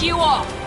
You off.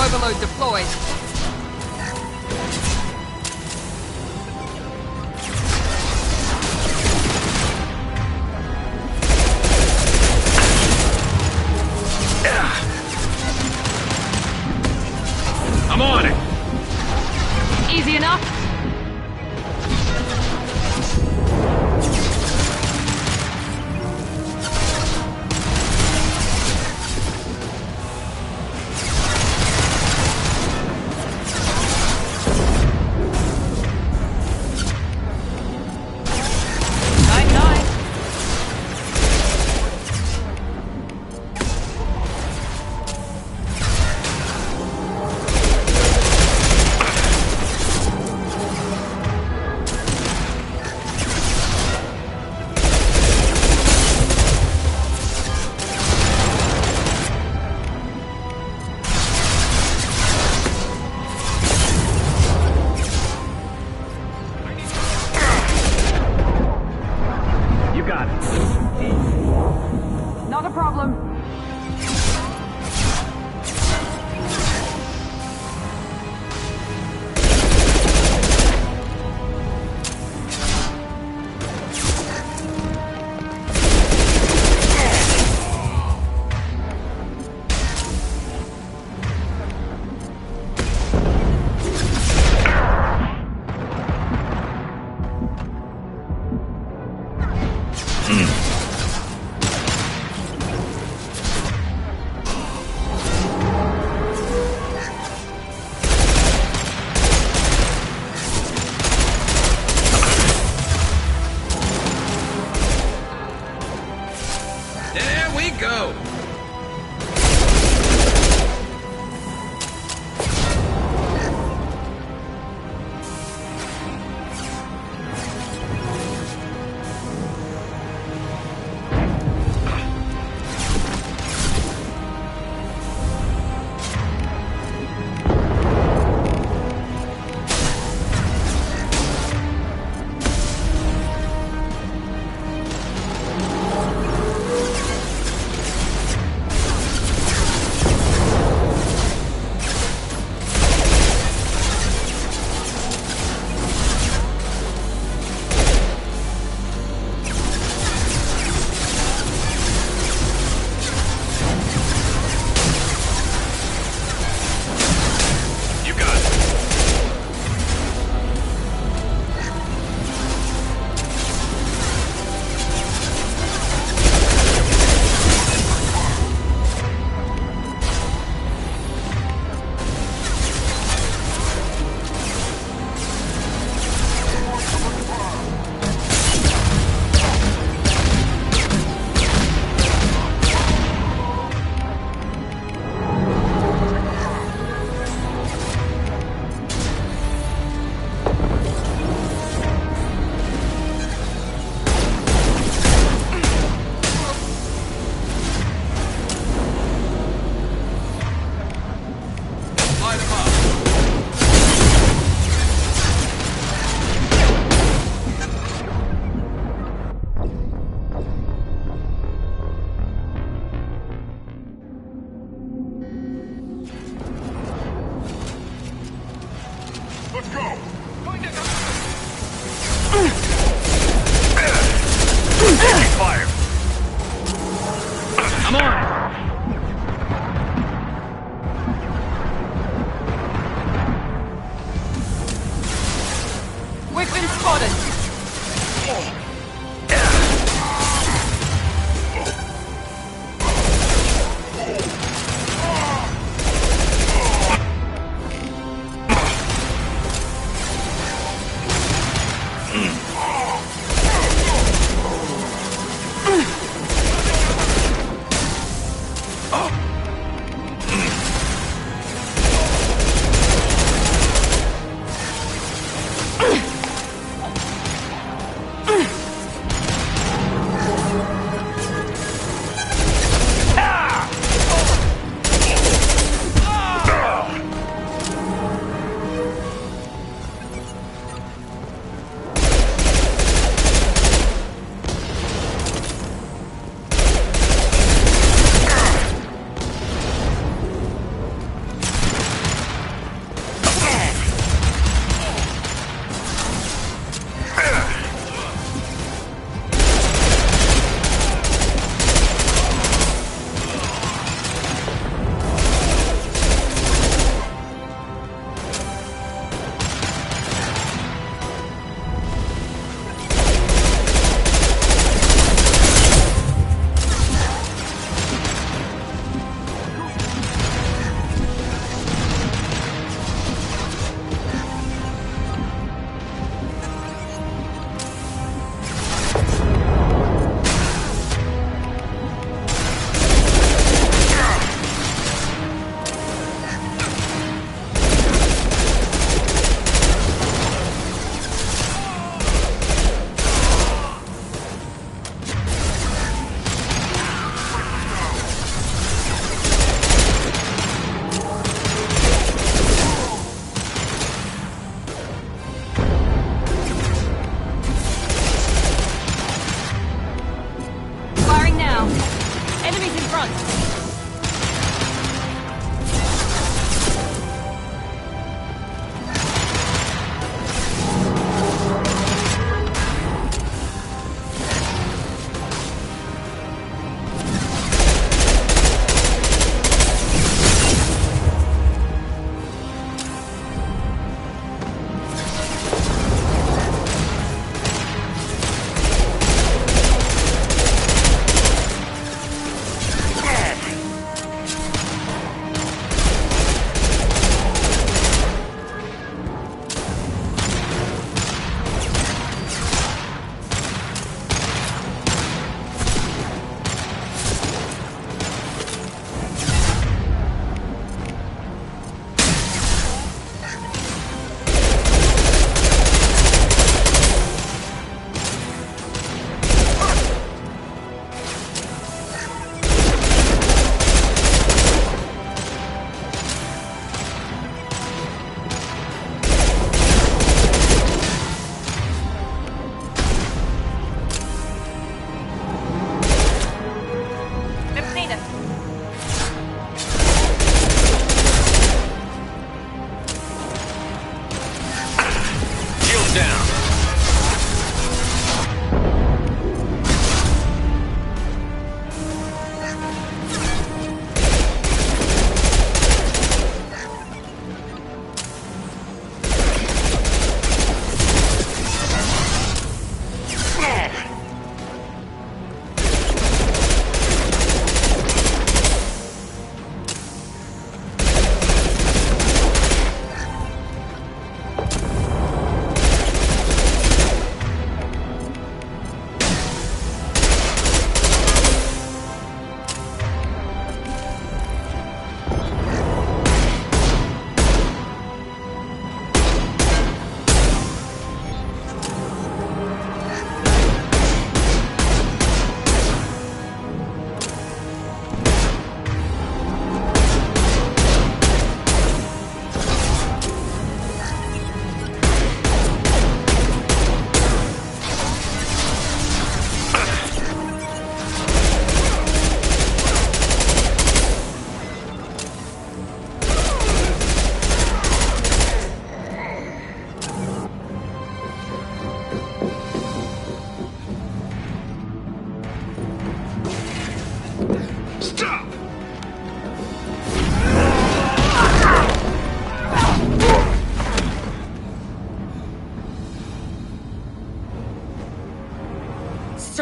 Overload deployed. I'm on it. Easy enough?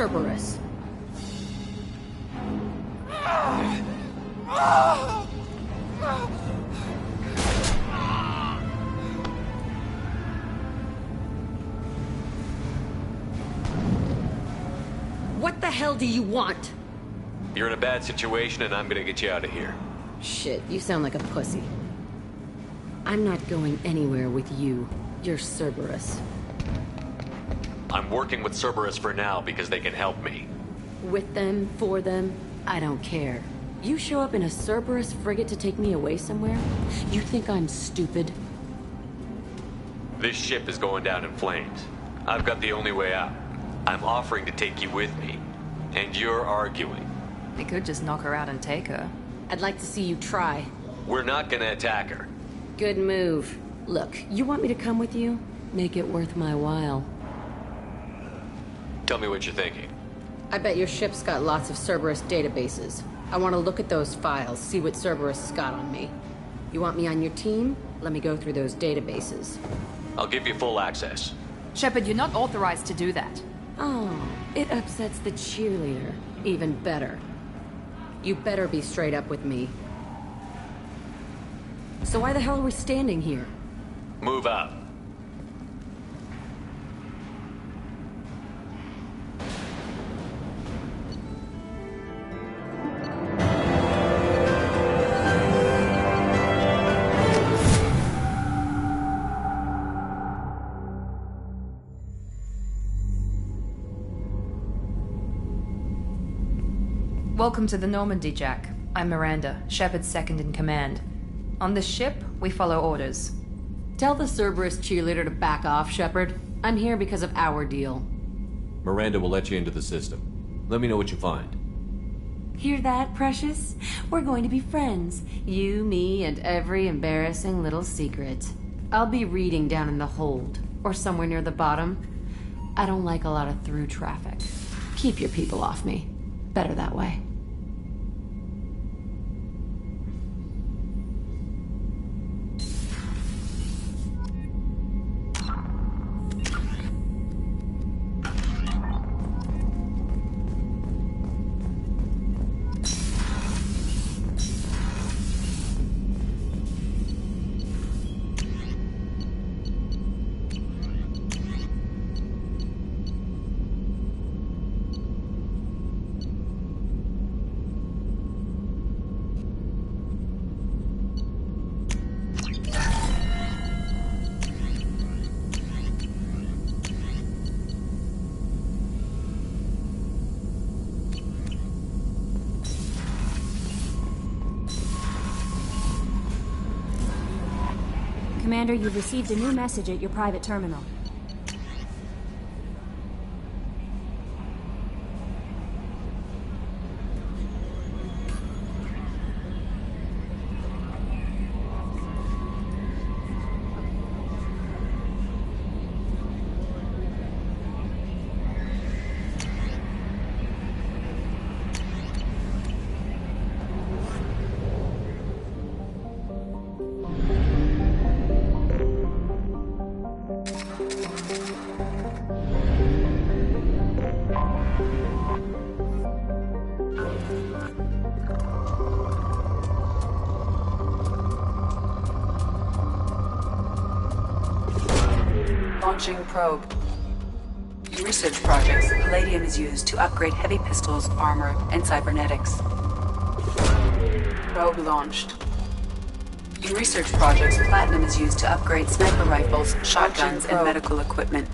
Cerberus. What the hell do you want? You're in a bad situation, and I'm gonna get you out of here. Shit, you sound like a pussy. I'm not going anywhere with you. You're Cerberus. I'm working with Cerberus for now because they can help me. With them, for them, I don't care. You show up in a Cerberus frigate to take me away somewhere? You think I'm stupid? This ship is going down in flames. I've got the only way out. I'm offering to take you with me, and you're arguing. We could just knock her out and take her. I'd like to see you try. We're not gonna attack her. Good move. Look, you want me to come with you? Make it worth my while. Tell me what you're thinking. I bet your ship's got lots of Cerberus databases. I want to look at those files, see what Cerberus has got on me. You want me on your team? Let me go through those databases. I'll give you full access. Shepard, you're not authorized to do that. Oh, it upsets the cheerleader. Even better. You better be straight up with me. So why the hell are we standing here? Move out. Welcome to the Normandy, Jack. I'm Miranda, Shepard's second in command. On this ship, we follow orders. Tell the Cerberus cheerleader to back off, Shepard. I'm here because of our deal. Miranda will let you into the system. Let me know what you find. Hear that, Precious? We're going to be friends. You, me, and every embarrassing little secret. I'll be reading down in the hold, or somewhere near the bottom. I don't like a lot of through traffic. Keep your people off me. Better that way. Commander, you've received a new message at your private terminal. Launching probe. In research projects, palladium is used to upgrade heavy pistols, armor, and cybernetics. Probe launched. In research projects, platinum is used to upgrade sniper rifles, shotguns, and medical equipment.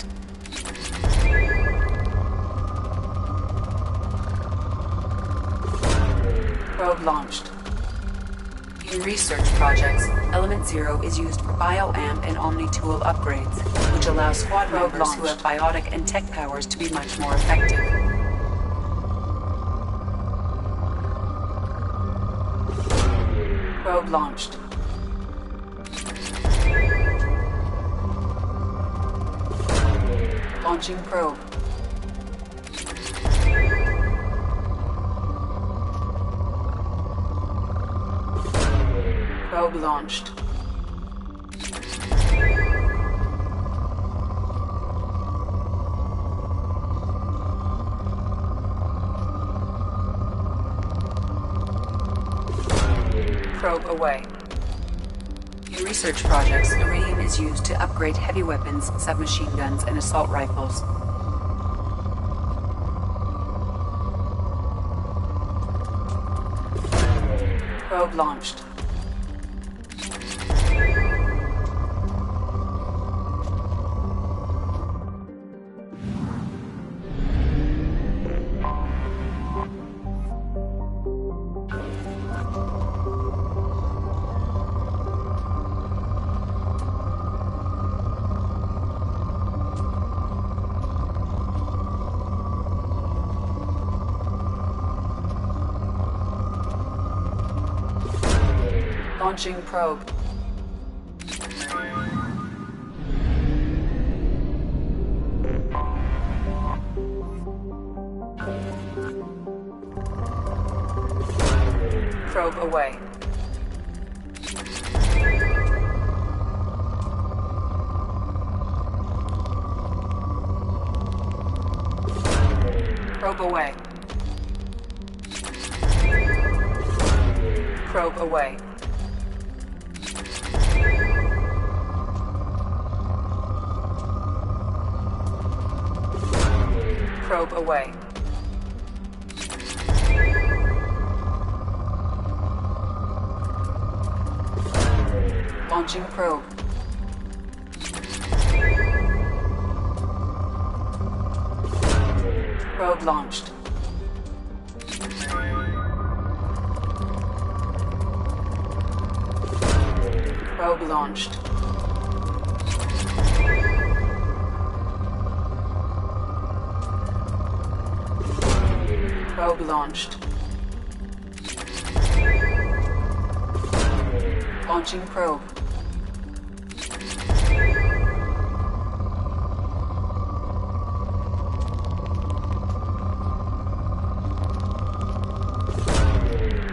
Probe launched. In research projects, Element Zero is used for bioamp and omni-tool upgrades, which allow squad members who have biotic and tech powers to be much more effective. Probe launched. Launching probe. Probe launched. Probe away. In research projects, iridium is used to upgrade heavy weapons, submachine guns, and assault rifles. Probe launched. Launching probe. Probe away. Probe away. Probe away. Probe away. Launching probe. Probe launched. Probe launched. Probe launched. Launching probe.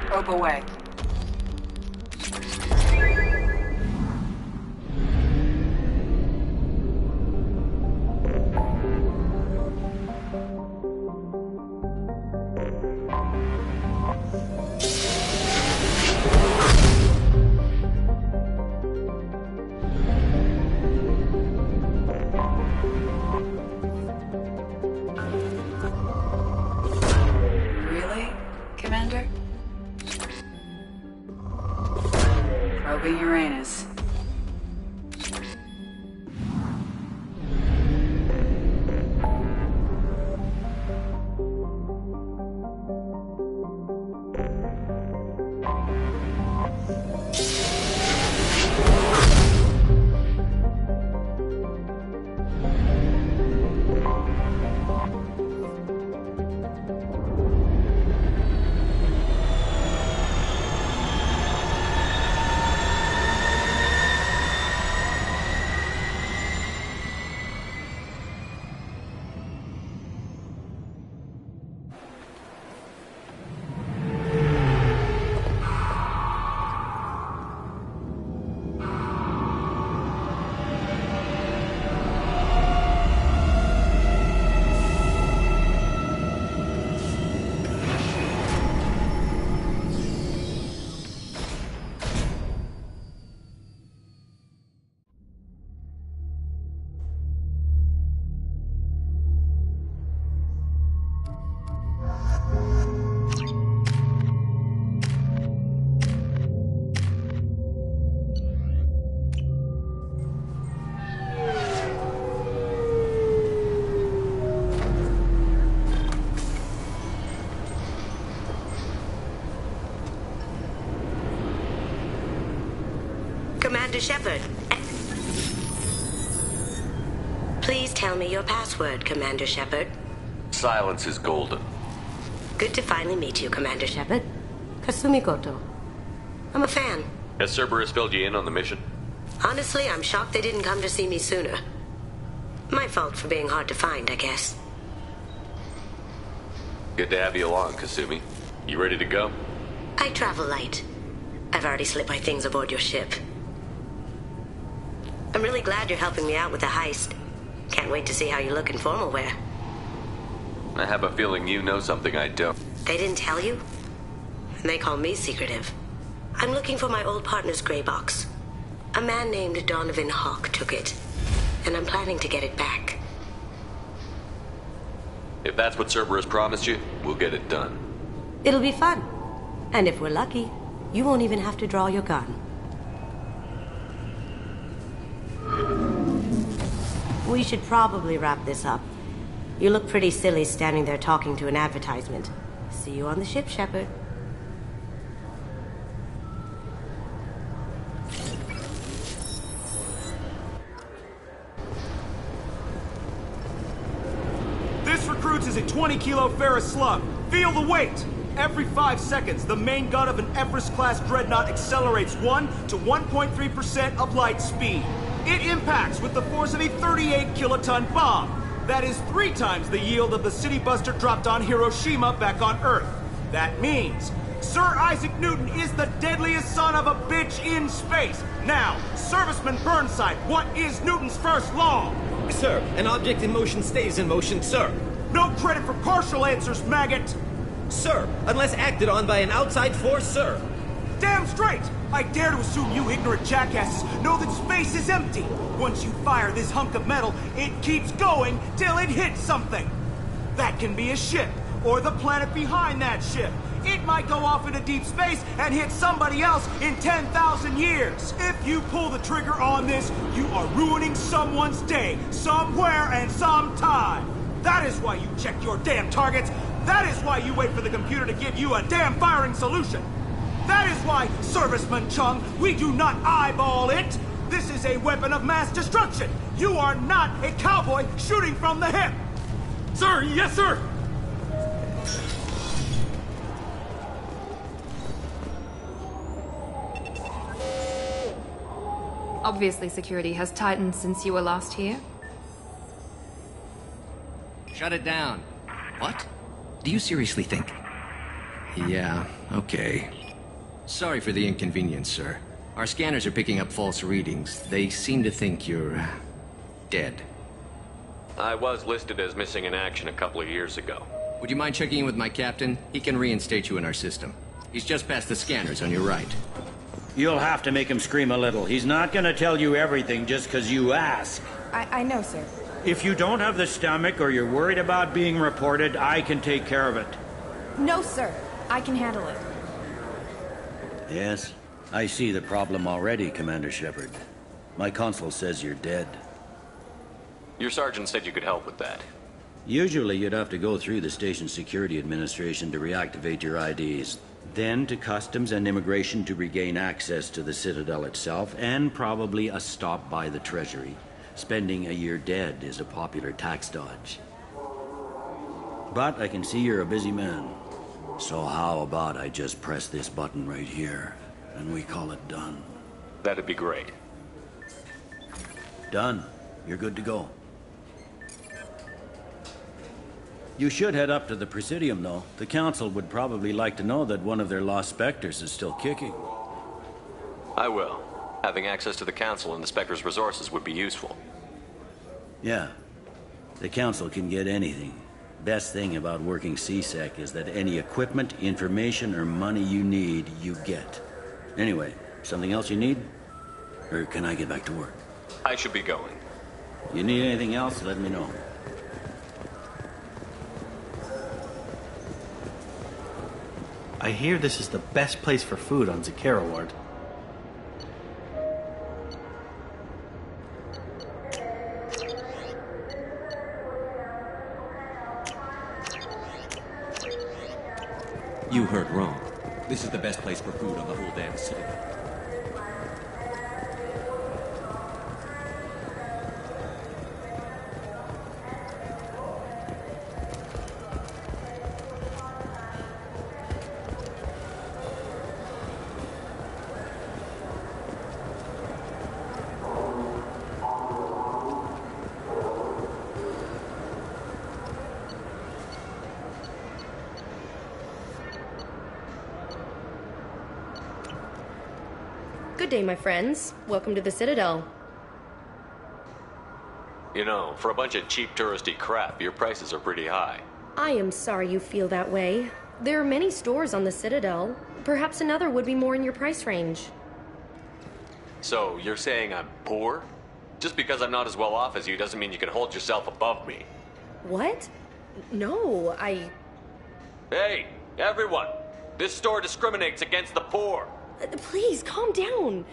Probe away. Commander? Probing Uranus. Commander Shepard. Please tell me your password, Commander Shepard. Silence is golden. Good to finally meet you, Commander Shepard. Kasumi Goto. I'm a fan. Has Cerberus filled you in on the mission? Honestly, I'm shocked they didn't come to see me sooner. My fault for being hard to find, I guess. Good to have you along, Kasumi. You ready to go? I travel light. I've already slipped my things aboard your ship. I'm really glad you're helping me out with the heist. Can't wait to see how you look in formal wear. I have a feeling you know something I don't. They didn't tell you? And they call me secretive. I'm looking for my old partner's gray box. A man named Donovan Hawk took it, and I'm planning to get it back. If that's what Cerberus promised you, we'll get it done. It'll be fun. And if we're lucky, you won't even have to draw your gun. We should probably wrap this up. You look pretty silly standing there talking to an advertisement. See you on the ship, Shepard. This recruits is a 20-kilo ferrous slug. Feel the weight! Every 5 seconds, the main gun of an Everest-class dreadnought accelerates 1 to 1.3% of light speed. It impacts with the force of a 38-kiloton bomb. That is 3 times the yield of the city buster dropped on Hiroshima back on Earth. That means Sir Isaac Newton is the deadliest son of a bitch in space. Now, Serviceman Burnside, what is Newton's first law? Sir, an object in motion stays in motion, sir. No credit for partial answers, maggot! Sir, unless acted on by an outside force, sir. Damn straight! I dare to assume you ignorant jackasses know that space is empty. Once you fire this hunk of metal, it keeps going till it hits something. That can be a ship, or the planet behind that ship. It might go off into deep space and hit somebody else in 10,000 years. If you pull the trigger on this, you are ruining someone's day, somewhere and sometime. That is why you check your damn targets. That is why you wait for the computer to give you a damn firing solution. That is why, Serviceman Chung, we do not eyeball it. This is a weapon of mass destruction. You are not a cowboy shooting from the hip. Sir, yes, sir. Obviously, security has tightened since you were last here. Shut it down. What? Do you seriously think? Yeah, okay. Sorry for the inconvenience, sir. Our scanners are picking up false readings. They seem to think you're dead. I was listed as missing in action a couple of years ago. Would you mind checking in with my captain? He can reinstate you in our system. He's just past the scanners on your right. You'll have to make him scream a little. He's not gonna tell you everything just because you ask. I know, sir. If you don't have the stomach or you're worried about being reported, I can take care of it. No, sir. I can handle it. Yes, I see the problem already, Commander Shepard. My consul says you're dead. Your sergeant said you could help with that. Usually you'd have to go through the station security administration to reactivate your IDs, then to customs and immigration to regain access to the Citadel itself, and probably a stop by the Treasury. Spending a year dead is a popular tax dodge. But I can see you're a busy man. So how about I just press this button right here, and we call it done? That'd be great. Done. You're good to go. You should head up to the Presidium, though. The Council would probably like to know that one of their lost Spectres is still kicking. I will. Having access to the Council and the Spectre's resources would be useful. Yeah. The Council can get anything. Best thing about working CSEC is that any equipment, information, or money you need, you get. Anyway, something else you need? Or can I get back to work? I should be going. You need anything else, let me know. I hear this is the best place for food on Zakera Ward. You heard wrong. This is the best place for food on the whole damn city. Good day, my friends. Welcome to the Citadel. You know, for a bunch of cheap touristy crap, your prices are pretty high. I am sorry you feel that way. There are many stores on the Citadel. Perhaps another would be more in your price range. So, you're saying I'm poor? Just because I'm not as well off as you doesn't mean you can hold yourself above me. What? No, Hey, everyone! This store discriminates against the poor! Please, calm down.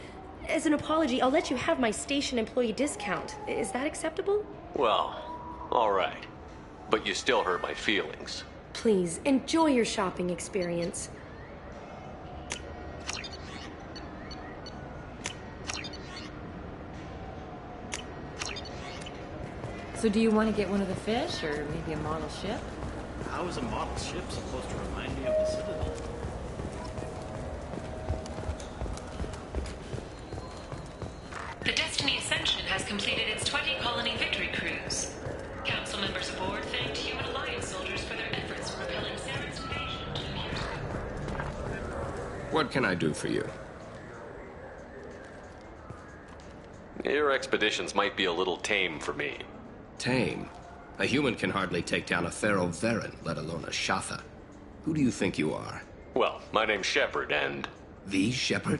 As an apology, I'll let you have my station employee discount. Is that acceptable? Well, alright. But you still hurt my feelings. Please, enjoy your shopping experience. So do you want to get one of the fish, or maybe a model ship? How is a model ship supposed to remind me of the Citadel? The Destiny Ascension has completed its 20-colony victory cruise. Council members aboard thanked human Alliance soldiers for their efforts in repelling Saren's invasion to the mutiny. What can I do for you? Your expeditions might be a little tame for me. Tame? A human can hardly take down a Pharaoh Varen, let alone a Shatha. Who do you think you are? Well, my name's Shepard, and... The Shepard?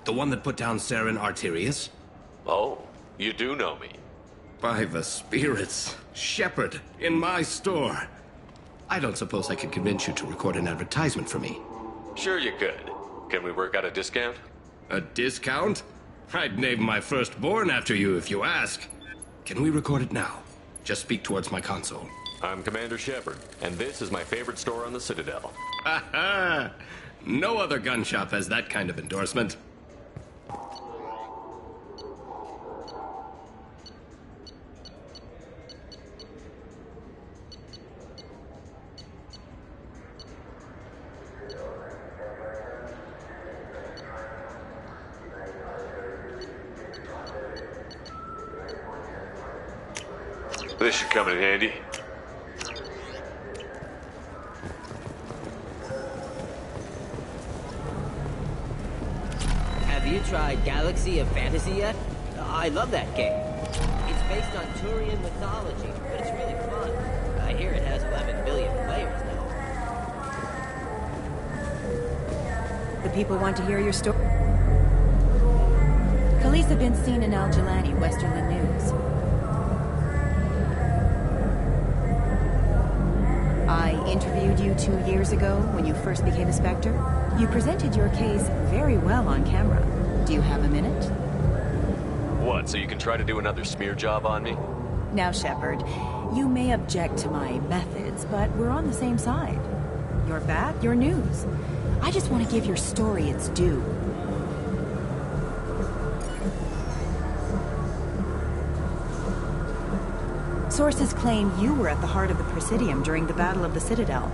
The one that put down Saren Arterius? Oh, you do know me. By the spirits. Shepard, in my store. I don't suppose I could convince you to record an advertisement for me. Sure you could. Can we work out a discount? A discount? I'd name my firstborn after you if you ask. Can we record it now? Just speak towards my console. I'm Commander Shepard, and this is my favorite store on the Citadel. Ha ha! No other gun shop has that kind of endorsement. This should come in handy. Have you tried Galaxy of Fantasy yet? I love that game. It's based on Turian mythology, but it's really fun. I hear it has 11 billion players now. The people want to hear your story. Khalees have been seen in Al Jelani, Westerland News. I interviewed you 2 years ago when you first became a Spectre. You presented your case very well on camera. Do you have a minute? What, so you can try to do another smear job on me? Now, Shepard, you may object to my methods, but we're on the same side. You're back, your news. I just want to give your story its due. Sources claim you were at the heart of the Presidium during the Battle of the Citadel.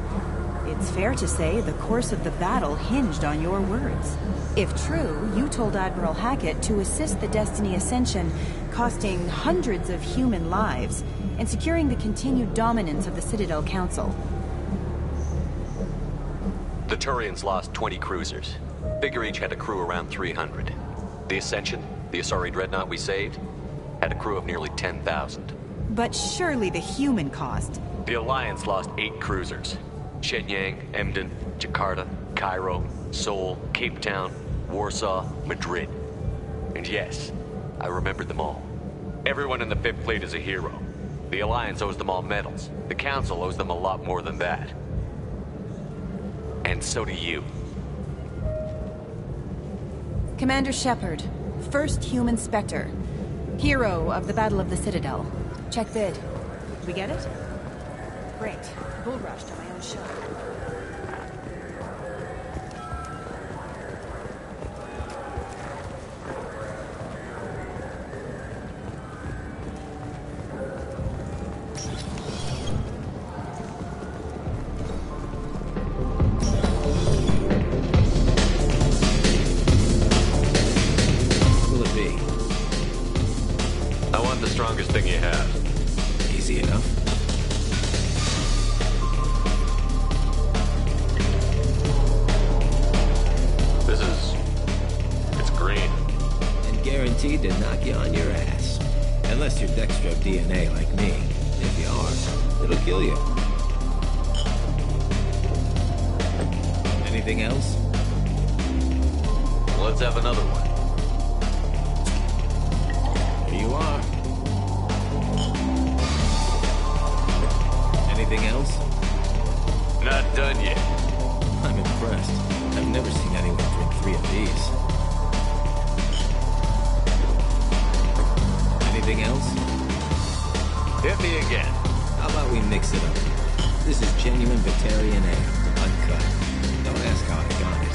It's fair to say the course of the battle hinged on your words. If true, you told Admiral Hackett to assist the Destiny Ascension, costing hundreds of human lives, and securing the continued dominance of the Citadel Council. The Turians lost 20 cruisers. Figure each had a crew around 300. The Ascension, the Asari dreadnought we saved, had a crew of nearly 10,000. But surely the human cost. The Alliance lost 8 cruisers. Shenyang, Emden, Jakarta, Cairo, Seoul, Cape Town, Warsaw, Madrid. And yes, I remembered them all. Everyone in the Fifth Fleet is a hero. The Alliance owes them all medals. The Council owes them a lot more than that. And so do you. Commander Shepard, first human Spectre. Hero of the Battle of the Citadel. Check bid. We get it? Great. Bull rush to my own show. Will it be? I want the strongest thing you have. Easy enough. It's green. And guaranteed to knock you on your ass. Unless you're Dexter of DNA like me. If you are, it'll kill you. Anything else? Let's have another one. Here you are. Anything else? Not done yet. I'm impressed. I've never seen anyone drink 3 of these. Anything else? Hit me again. How about we mix it up? This is genuine Batarian ale, uncut. Don't ask how I got it.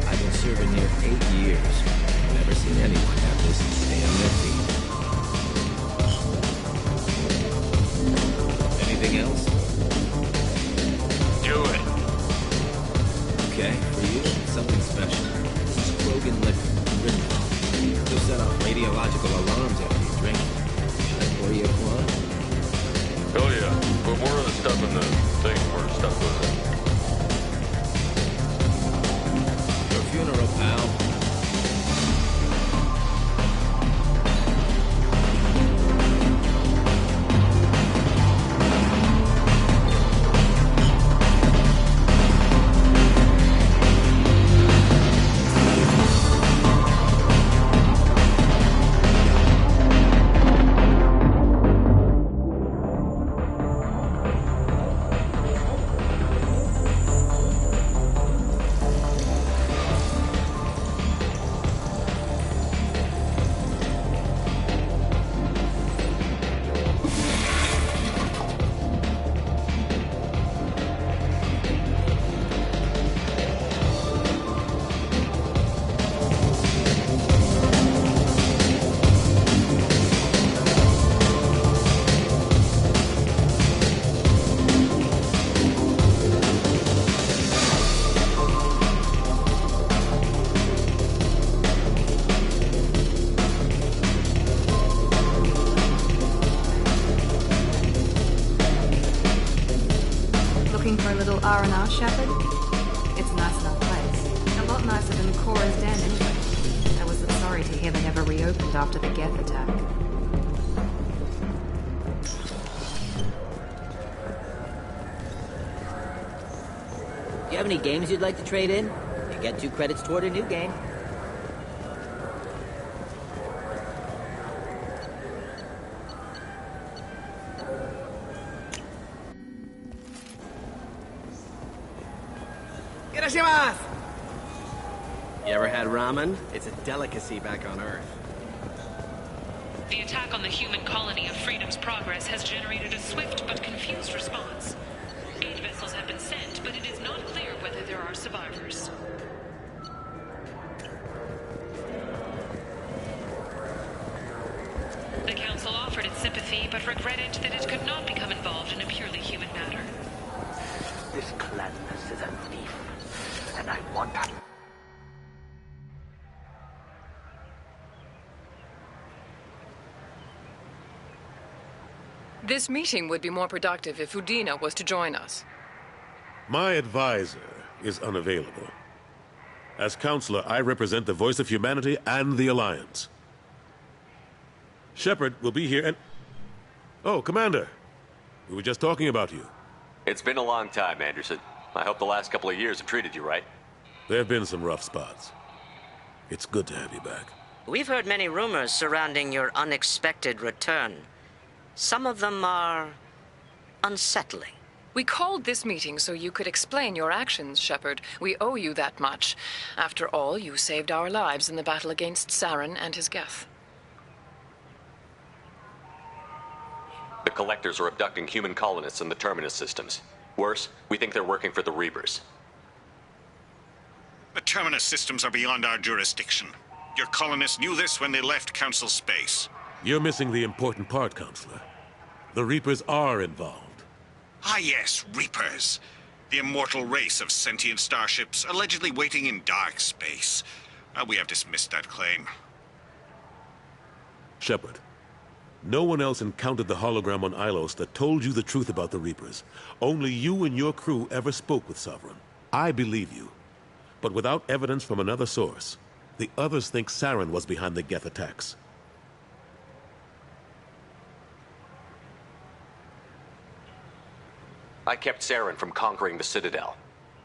I've been serving here 8 years. Never seen anyone have this and stay on their feet. Anything else? Do it. Okay, for you, something special. This is Krogan liquor, Ringo. You'll set off radiological alarms after you drink it. Should I pour you a quad? Oh yeah, put more of the stuff in the thing we're stuck with it. Your funeral, pal. Looking for a little R&R, Shepard? It's a nice enough place. A lot nicer than Cora's den, anyway. I was sorry to hear they never reopened after the Geth attack. Do you have any games you'd like to trade in? You get 2 credits toward a new game. You ever had ramen? It's a delicacy back on Earth. The attack on the human colony of Freedom's Progress has generated a swift but confused response. Aid vessels have been sent, but it is not clear whether there are survivors. The Council offered its sympathy, but regretted that it could not become involved in a purely human matter. This gladness is a thief, and I want her. This meeting would be more productive if Udina was to join us. My advisor is unavailable. As counselor, I represent the voice of humanity and the Alliance. Shepard will be here and... Oh, Commander. We were just talking about you. It's been a long time, Anderson. I hope the last couple of years have treated you right. There have been some rough spots. It's good to have you back. We've heard many rumors surrounding your unexpected return. Some of them are unsettling. We called this meeting so you could explain your actions, Shepard. We owe you that much. After all, you saved our lives in the battle against Saren and his Geth. The Collectors are abducting human colonists in the Terminus systems. Worse, we think they're working for the Reapers. The Terminus systems are beyond our jurisdiction. Your colonists knew this when they left Council space. You're missing the important part, Counselor. The Reapers are involved. Ah yes, Reapers. The immortal race of sentient starships allegedly waiting in dark space. We have dismissed that claim. Shepard, no one else encountered the hologram on Ilos that told you the truth about the Reapers. Only you and your crew ever spoke with Sovereign. I believe you. But without evidence from another source, the others think Saren was behind the Geth attacks. I kept Saren from conquering the Citadel.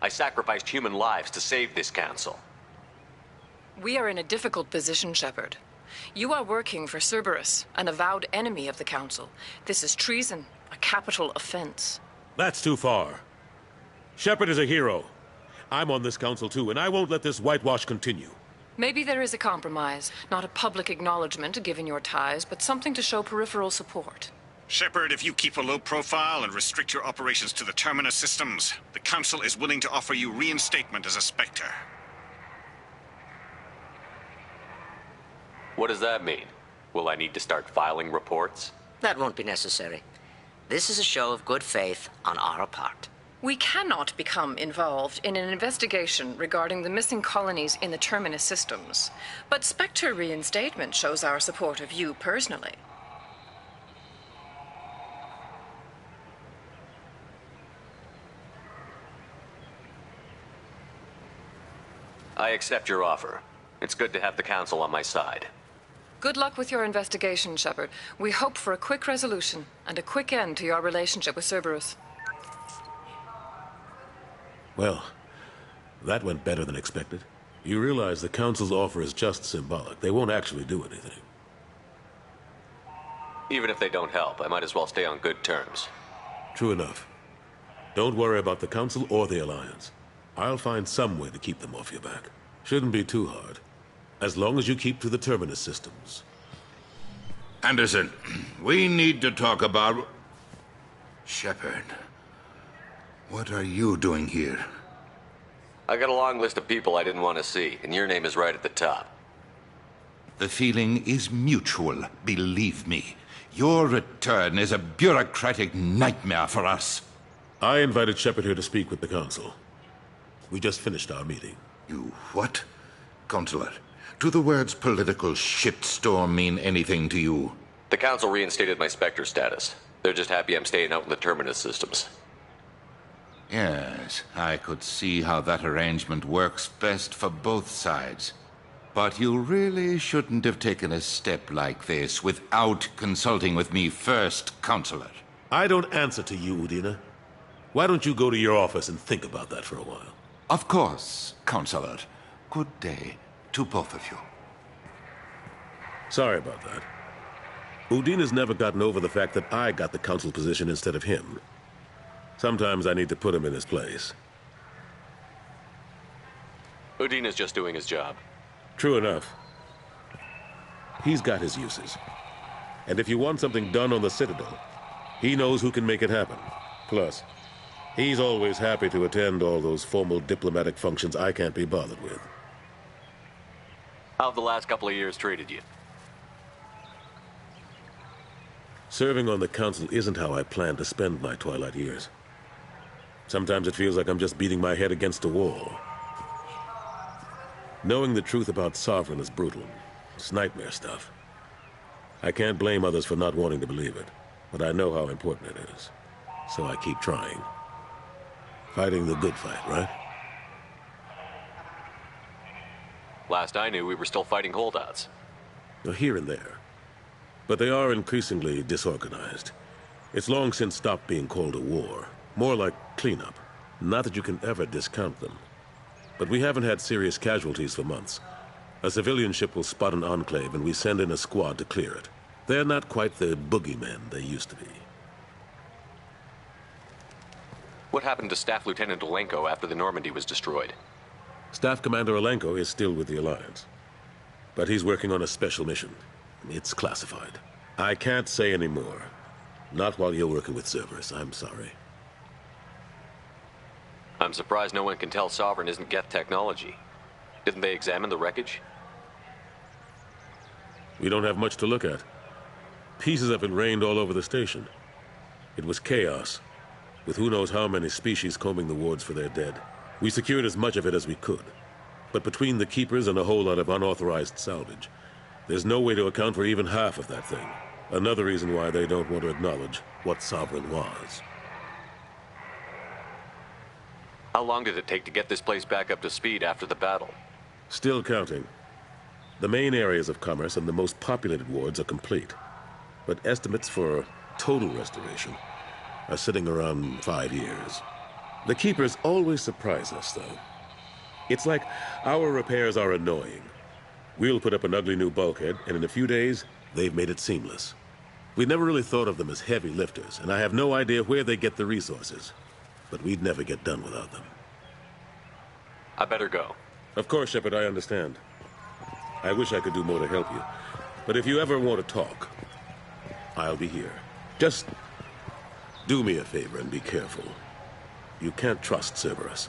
I sacrificed human lives to save this council. We are in a difficult position, Shepard. You are working for Cerberus, an avowed enemy of the Council. This is treason, a capital offense. That's too far. Shepard is a hero. I'm on this council too, and I won't let this whitewash continue. Maybe there is a compromise. Not a public acknowledgement given your ties, but something to show peripheral support. Shepard, if you keep a low profile and restrict your operations to the Terminus systems, the Council is willing to offer you reinstatement as a Spectre. What does that mean? Will I need to start filing reports? That won't be necessary. This is a show of good faith on our part. We cannot become involved in an investigation regarding the missing colonies in the Terminus systems. But Spectre reinstatement shows our support of you personally. I accept your offer. It's good to have the Council on my side. Good luck with your investigation, Shepard. We hope for a quick resolution and a quick end to your relationship with Cerberus. Well, that went better than expected. You realize the Council's offer is just symbolic. They won't actually do anything. Even if they don't help, I might as well stay on good terms. True enough. Don't worry about the Council or the Alliance. I'll find some way to keep them off your back. Shouldn't be too hard. As long as you keep to the Terminus systems. Anderson, we need to talk about... Shepard. What are you doing here? I got a long list of people I didn't want to see, and your name is right at the top. The feeling is mutual, believe me. Your return is a bureaucratic nightmare for us. I invited Shepard here to speak with the Council. We just finished our meeting. You what? Counselor, do the words political shitstorm mean anything to you? The Council reinstated my Spectre status. They're just happy I'm staying out in the Terminus systems. Yes, I could see how that arrangement works best for both sides. But you really shouldn't have taken a step like this without consulting with me first, Counselor. I don't answer to you, Udina. Why don't you go to your office and think about that for a while? Of course, Counselor. Good day to both of you. Sorry about that. Udina's never gotten over the fact that I got the Council position instead of him. Sometimes I need to put him in his place. Udina's just doing his job. True enough. He's got his uses. And if you want something done on the Citadel, he knows who can make it happen. Plus, he's always happy to attend all those formal diplomatic functions I can't be bothered with. How have the last couple of years treated you? Serving on the Council isn't how I plan to spend my twilight years. Sometimes it feels like I'm just beating my head against a wall. Knowing the truth about Sovereign is brutal. It's nightmare stuff. I can't blame others for not wanting to believe it, but I know how important it is. So I keep trying. Fighting the good fight, right? Last I knew, we were still fighting holdouts. Here and there. But they are increasingly disorganized. It's long since stopped being called a war. More like cleanup. Not that you can ever discount them. But we haven't had serious casualties for months. A civilian ship will spot an enclave and we send in a squad to clear it. They're not quite the boogeymen they used to be. What happened to Staff Lieutenant Olenko after the Normandy was destroyed? Staff Commander Olenko is still with the Alliance. But he's working on a special mission. It's classified. I can't say any more. Not while you're working with Cerberus, I'm sorry. I'm surprised no one can tell Sovereign isn't Geth technology. Didn't they examine the wreckage? We don't have much to look at. Pieces of it rained all over the station. It was chaos, with who knows how many species combing the wards for their dead. We secured as much of it as we could. But between the Keepers and a whole lot of unauthorized salvage, there's no way to account for even half of that thing. Another reason why they don't want to acknowledge what Sovereign was. How long did it take to get this place back up to speed after the battle? Still counting. The main areas of commerce and the most populated wards are complete. But estimates for total restoration are sitting around 5 years. The Keepers always surprise us, though. It's like our repairs are annoying. We'll put up an ugly new bulkhead, and in a few days, they've made it seamless. We never really thought of them as heavy lifters, and I have no idea where they get the resources. But we'd never get done without them. I better go. Of course, Shepard, I understand. I wish I could do more to help you. But if you ever want to talk, I'll be here. Just do me a favor and be careful. You can't trust Cerberus.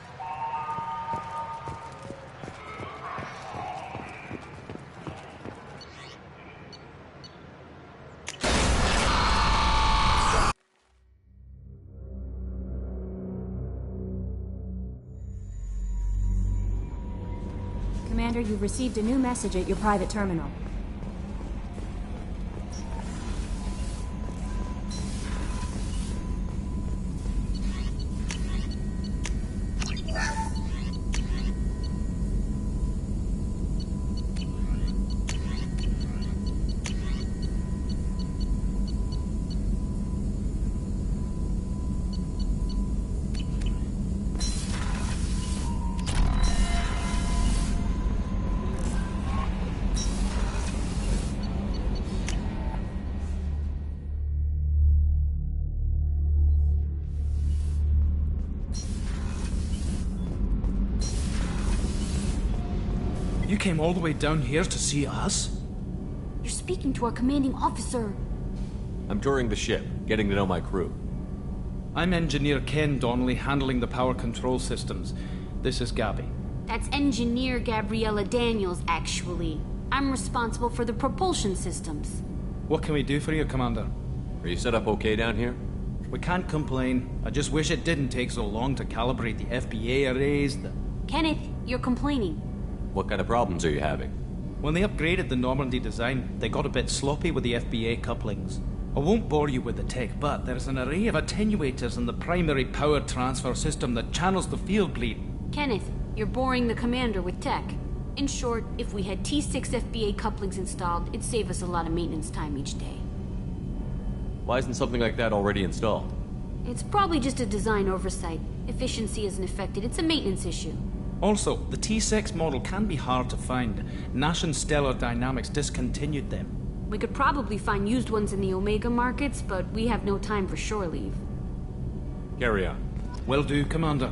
Commander, you've received a new message at your private terminal. You came all the way down here to see us? You're speaking to our commanding officer. I'm touring the ship, getting to know my crew. I'm Engineer Ken Donnelly, handling the power control systems. This is Gabby. That's Engineer Gabriella Daniels, actually. I'm responsible for the propulsion systems. What can we do for you, Commander? Are you set up okay down here? We can't complain. I just wish it didn't take so long to calibrate the FBA arrays. Kenneth, you're complaining. What kind of problems are you having? When they upgraded the Normandy design, they got a bit sloppy with the FBA couplings. I won't bore you with the tech, but there's an array of attenuators in the primary power transfer system that channels the field bleed. Kenneth, you're boring the commander with tech. In short, if we had T6 FBA couplings installed, it'd save us a lot of maintenance time each day. Why isn't something like that already installed? It's probably just a design oversight. Efficiency isn't affected, it's a maintenance issue. Also, the T6 model can be hard to find. Nash and Stellar Dynamics discontinued them. We could probably find used ones in the Omega markets, but we have no time for shore leave. Carry on. Will do, Commander.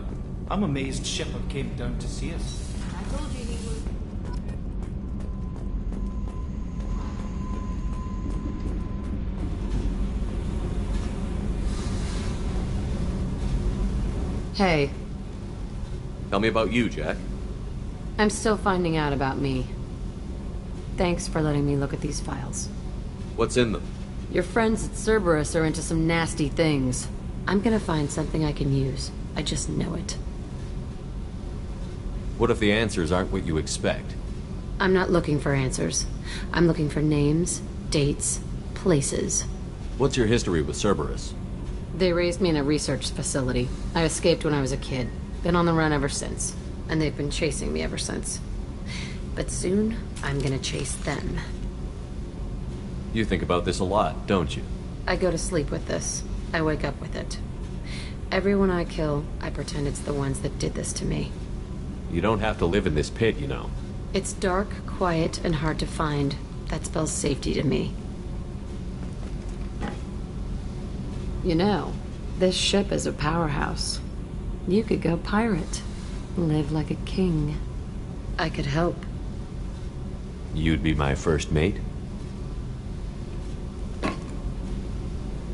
I'm amazed Shepard came down to see us. I told you he would. Hey. Tell me about you, Jack. I'm still finding out about me. Thanks for letting me look at these files. What's in them? Your friends at Cerberus are into some nasty things. I'm gonna find something I can use. I just know it. What if the answers aren't what you expect? I'm not looking for answers. I'm looking for names, dates, places. What's your history with Cerberus? They raised me in a research facility. I escaped when I was a kid. Been on the run ever since. And they've been chasing me ever since. But soon, I'm gonna chase them. You think about this a lot, don't you? I go to sleep with this. I wake up with it. Everyone I kill, I pretend it's the ones that did this to me. You don't have to live in this pit, you know. It's dark, quiet, and hard to find. That spells safety to me. You know, this ship is a powerhouse. You could go pirate. Live like a king. I could help. You'd be my first mate?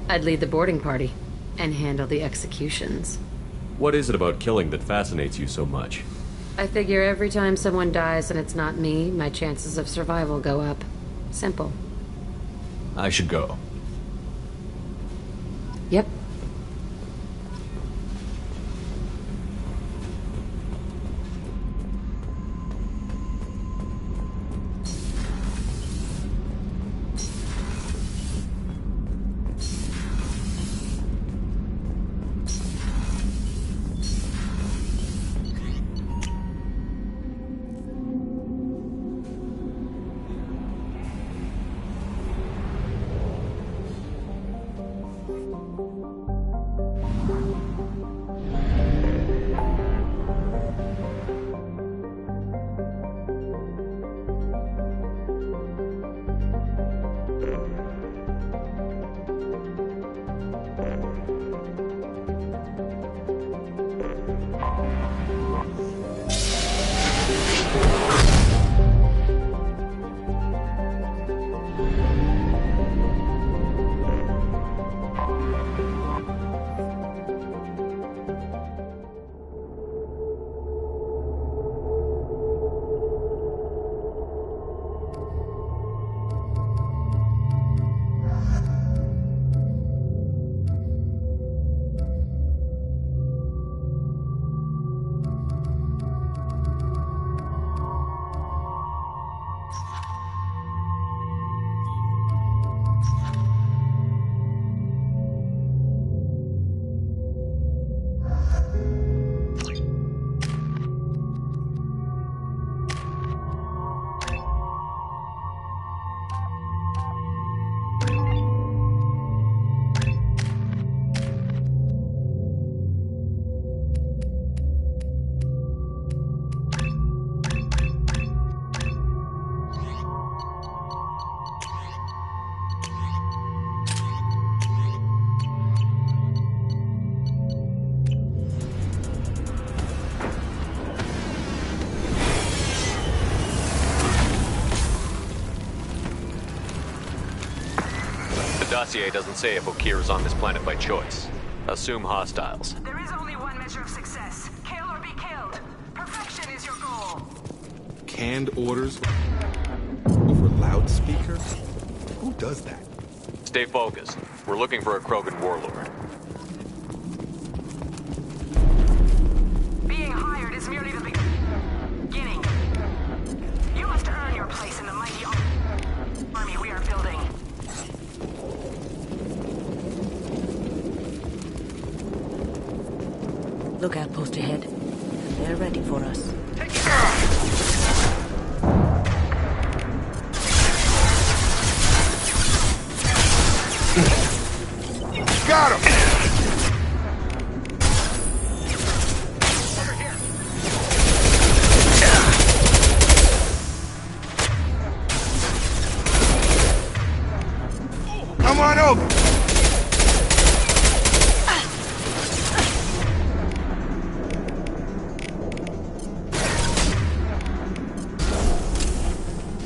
I'd lead the boarding party and handle the executions. What is it about killing that fascinates you so much? I figure every time someone dies and it's not me, my chances of survival go up. Simple. I should go. Yep. Dossier doesn't say if Okeer is on this planet by choice. Assume hostiles. There is only one measure of success. Kill or be killed. Perfection is your goal. Canned orders over loudspeaker? Who does that? Stay focused. We're looking for a Krogan warlord. Being hired is merely the beginning. You must earn your place in the mighty army we are building. Lookout post ahead. They're ready for us. Got him! Come on over!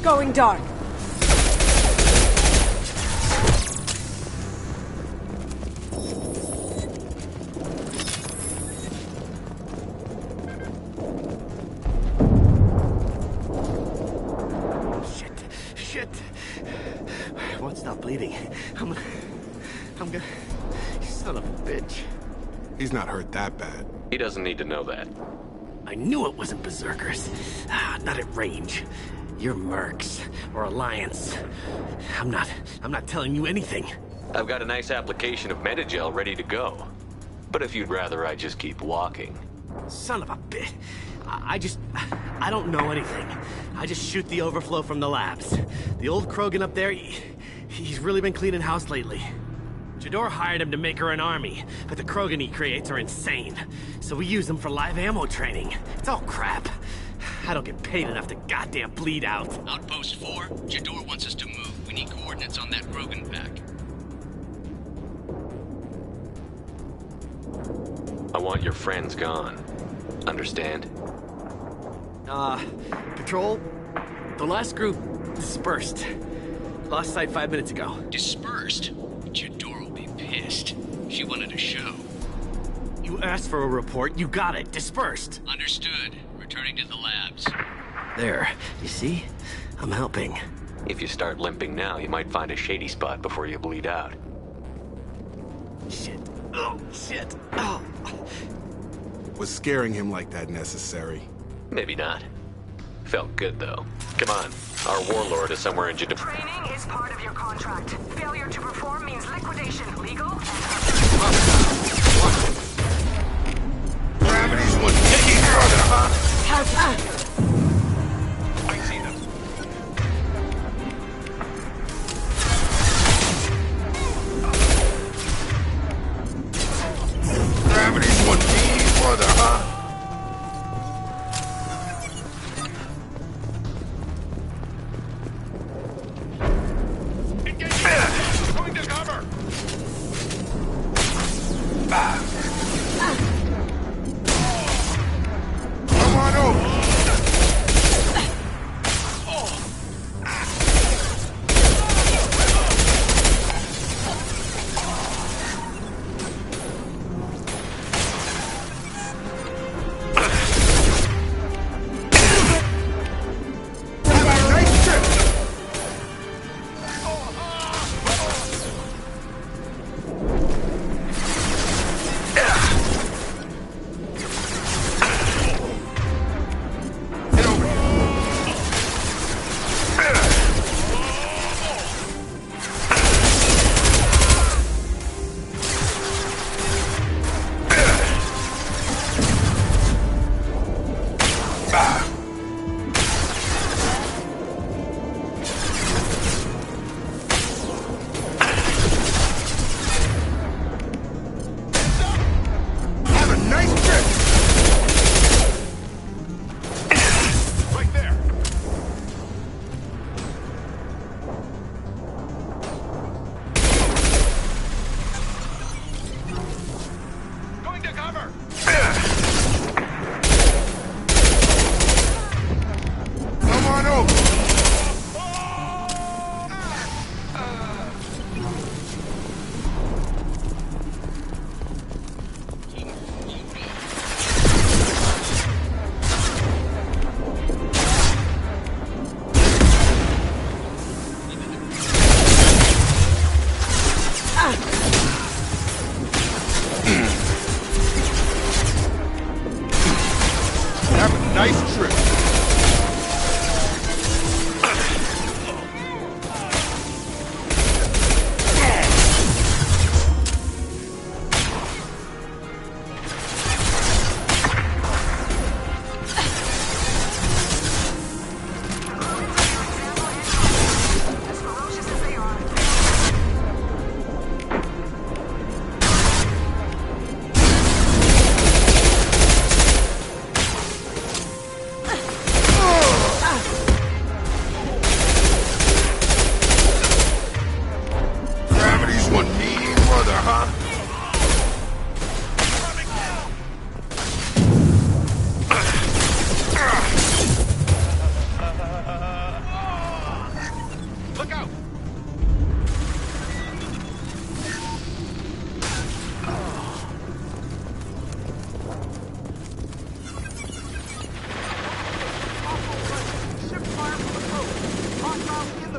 Going dark. Shit. I won't stop bleeding. I'm gonna... Son of a bitch. He's not hurt that bad. He doesn't need to know that. I knew it wasn't Berserkers. Not at range. You're Mercs, or Alliance. I'm not telling you anything. I've got a nice application of Metagel ready to go. But if you'd rather I just keep walking. Son of a bitch. I don't know anything. I just shoot the overflow from the labs. The old Krogan up there, he's really been cleaning house lately. Jador hired him to make her an army, but the Krogan he creates are insane. So we use them for live ammo training. It's all crap. I don't get paid enough to goddamn bleed out. Outpost 4, Jador wants us to move. We need coordinates on that Krogan pack. I want your friends gone. Understand? Patrol? The last group dispersed. Lost sight 5 minutes ago. Dispersed? Jador will be pissed. She wanted a show. You asked for a report, you got it. Dispersed. Understood. Returning to the labs. There. You see? I'm helping. If you start limping now, you might find a shady spot before you bleed out. Shit. Oh, shit. Oh. Was scaring him like that necessary? Maybe not. Felt good, though. Come on. Our warlord is somewhere in Jador. Training is part of your contract. Failure to perform means liquidation, legal and Gravity's one taking further, huh? How's that? I see them. Gravity's one taking further, huh? Going to cover! Come on over!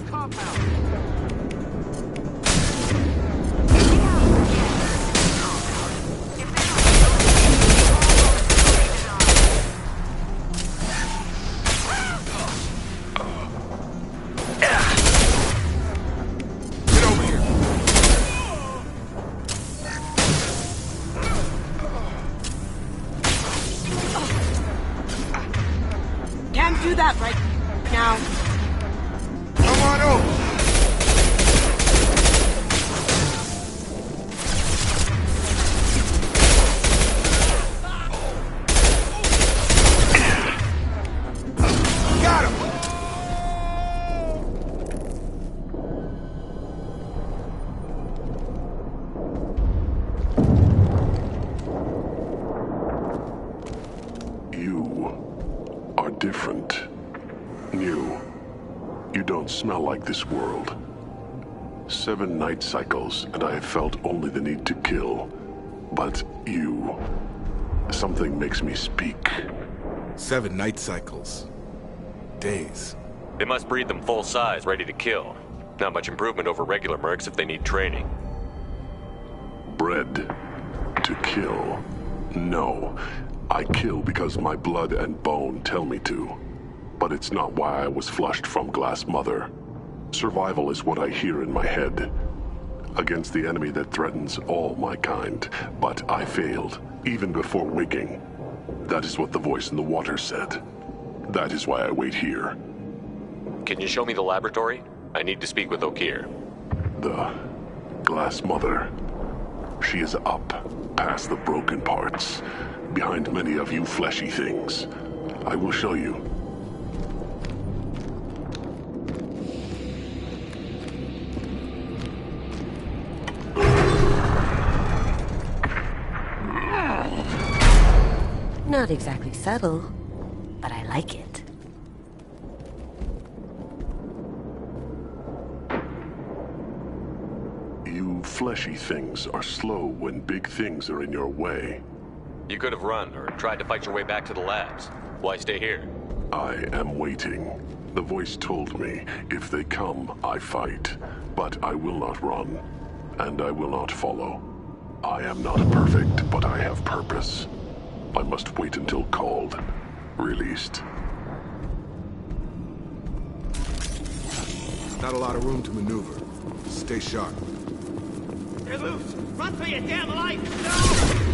the compound! Can't do that right now. Come on over! Got him! You are different. New. You don't smell like this world. 7 night cycles, and I have felt only the need to kill. But you... something makes me speak. 7 night cycles. Days. They must breed them full size, ready to kill. Not much improvement over regular mercs if they need training. Bred to kill. No. I kill because my blood and bone tell me to. But it's not why I was flushed from Glass Mother. Survival is what I hear in my head. Against the enemy that threatens all my kind. But I failed, even before waking. That is what the voice in the water said. That is why I wait here. Can you show me the laboratory? I need to speak with O'Keeer. The Glass Mother. She is up, past the broken parts, behind many of you fleshy things. I will show you. Not exactly subtle, but I like it. You fleshy things are slow when big things are in your way. You could have run or tried to fight your way back to the labs. Why stay here? I am waiting. The voice told me, if they come, I fight. But I will not run, and I will not follow. I am not perfect, but I have purpose. I must wait until called, released. Not a lot of room to maneuver. Stay sharp. They're loose! Run for your damn life! No!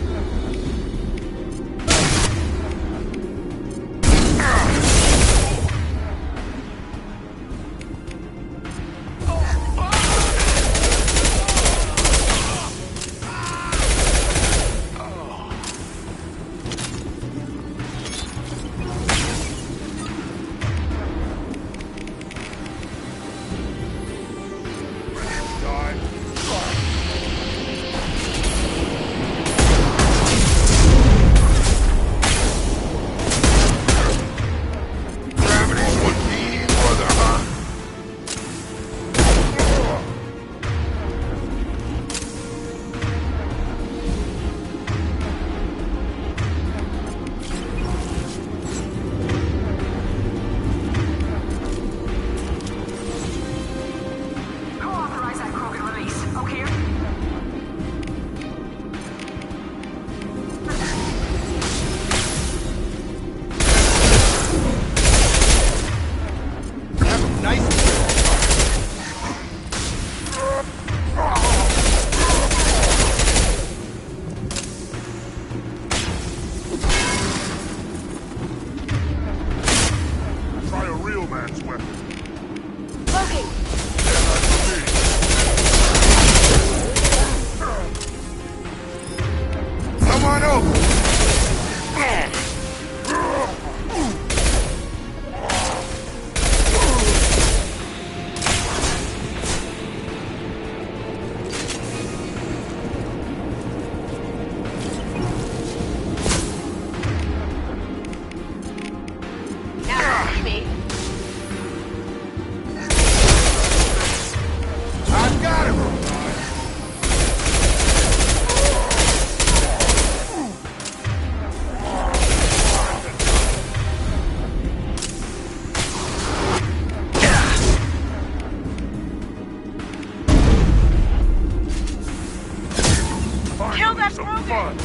some fun.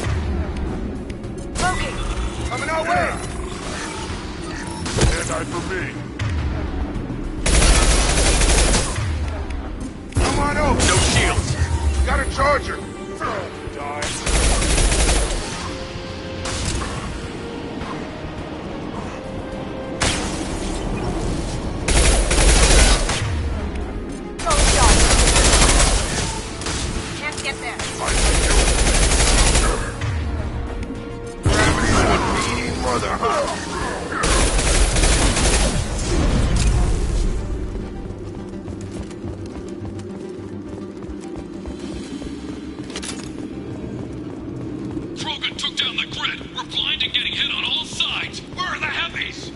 Smoking. Coming our way. Hand-eye for me. Come on over. No shields. Got a charger. Die. Get there. Gravity would be mother, huh? Krogan took down the grid. We're blind and getting hit on all sides. Where are the heavies?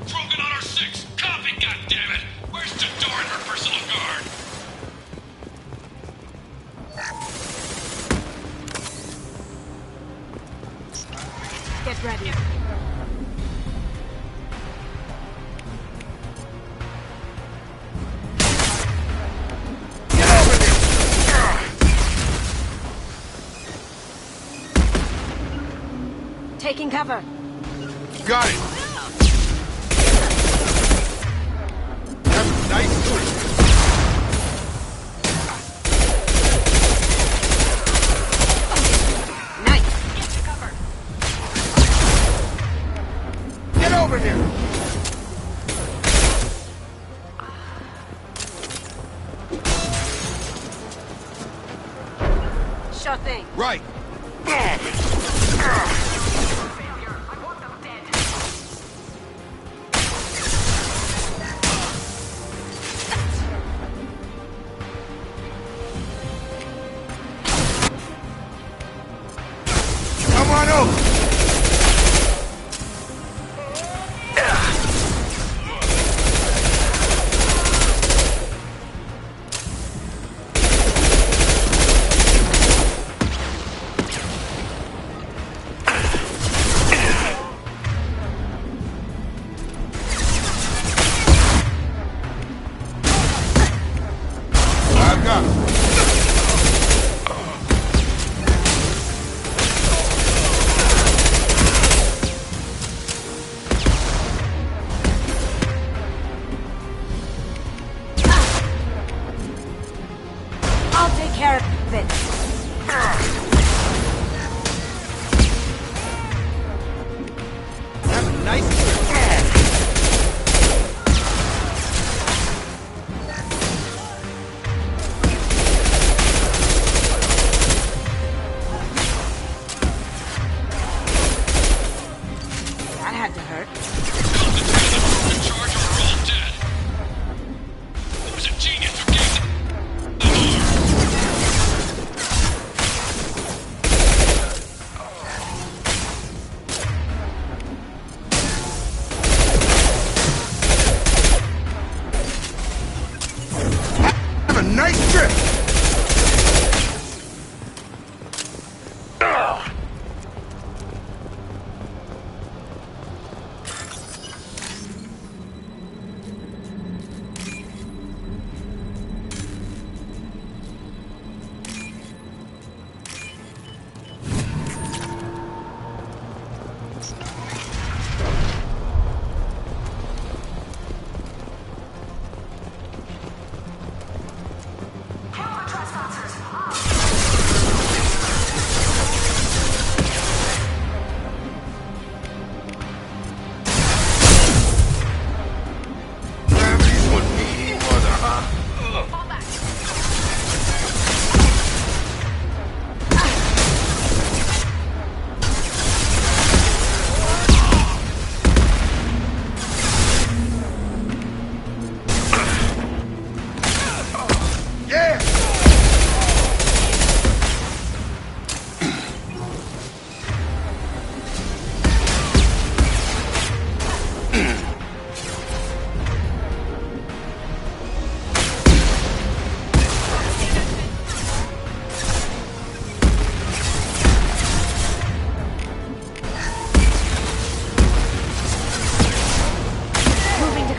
Krogan on our 6. Copy, goddammit! Where's Tador and her personal guard? Get ready. Taking cover. Got it. That's a nice trick. Get over here! Sure thing. Right. Come on over. I've got it. I'll take care of it. That's a nice trick. That had to hurt. In charge or we're all dead. It was a genius who gave Have a nice trip. Come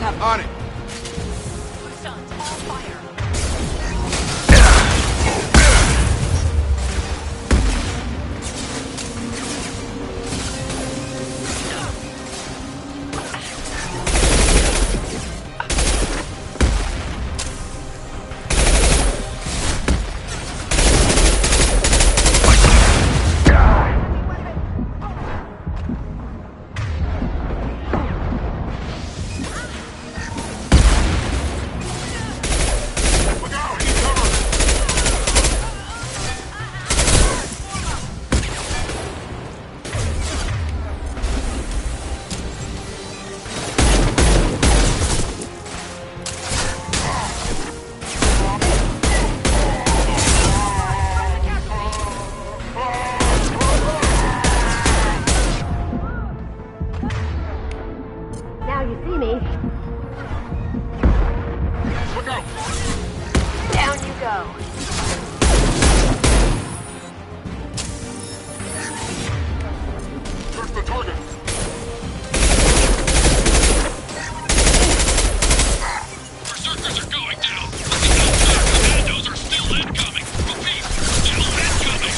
cover. On it. Sons, all fire. Now you see me. Look out! Down you go. Check the target! Berserkers are going down, but the outside commandos are still incoming. Repeat, still incoming.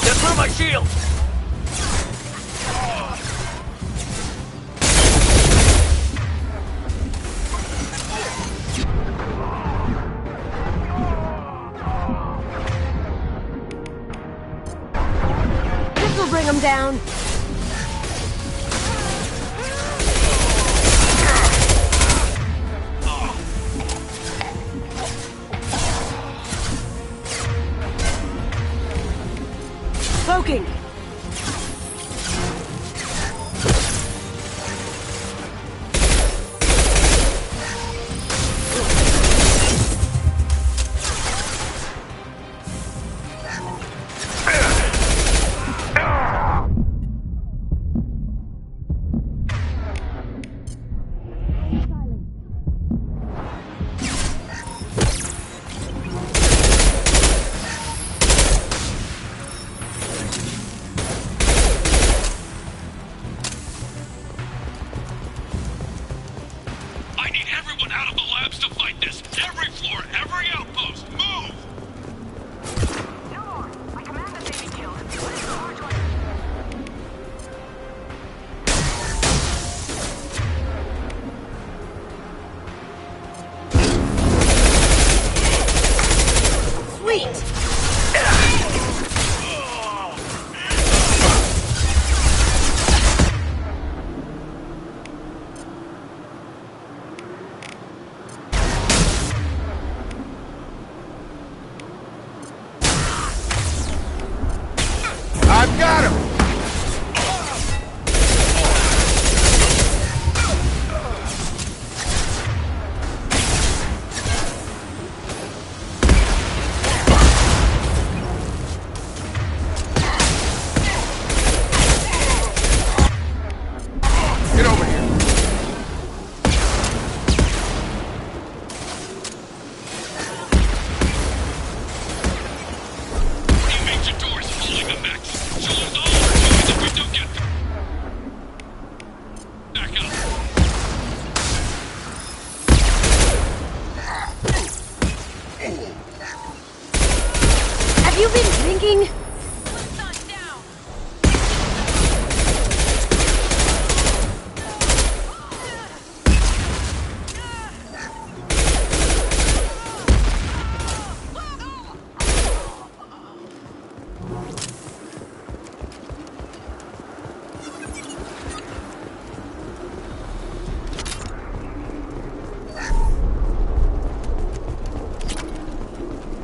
Get through my shield! This will bring them down. Cloaking. I need everyone out of the labs to fight this. Every floor, every outpost, move! No more. My commander they be killed. Let's go hard to Sweet. I've got him! Get over here. You major doors holding the mechs. So lose all our toys if we don't get them. Back up. Have you been drinking?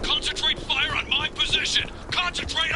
Concentrate fire on my position. Concentrate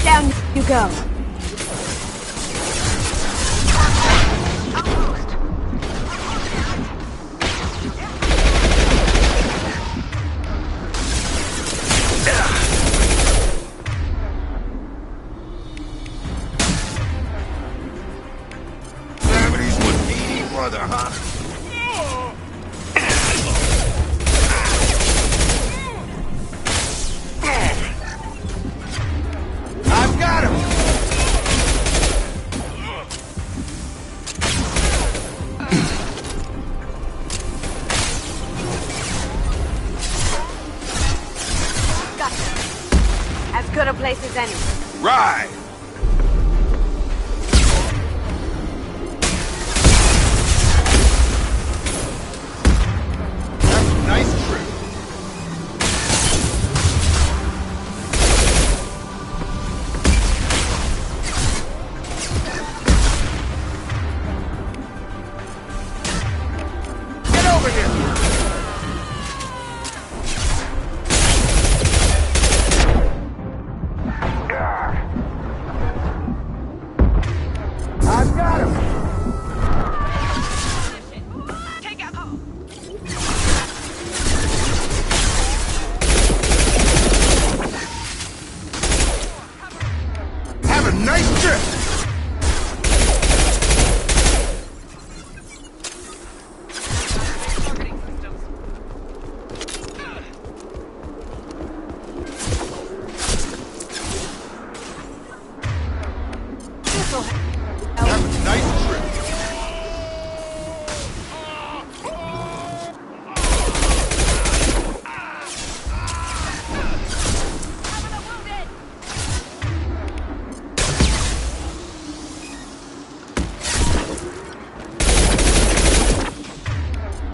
Down you go. Gravity's what eating brother, huh? I've got him! Gotcha. As good a place as any. Right! That's a nice trip. Get over here! I've got him! Have a nice trip! Have a nice trip.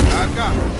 I've got him.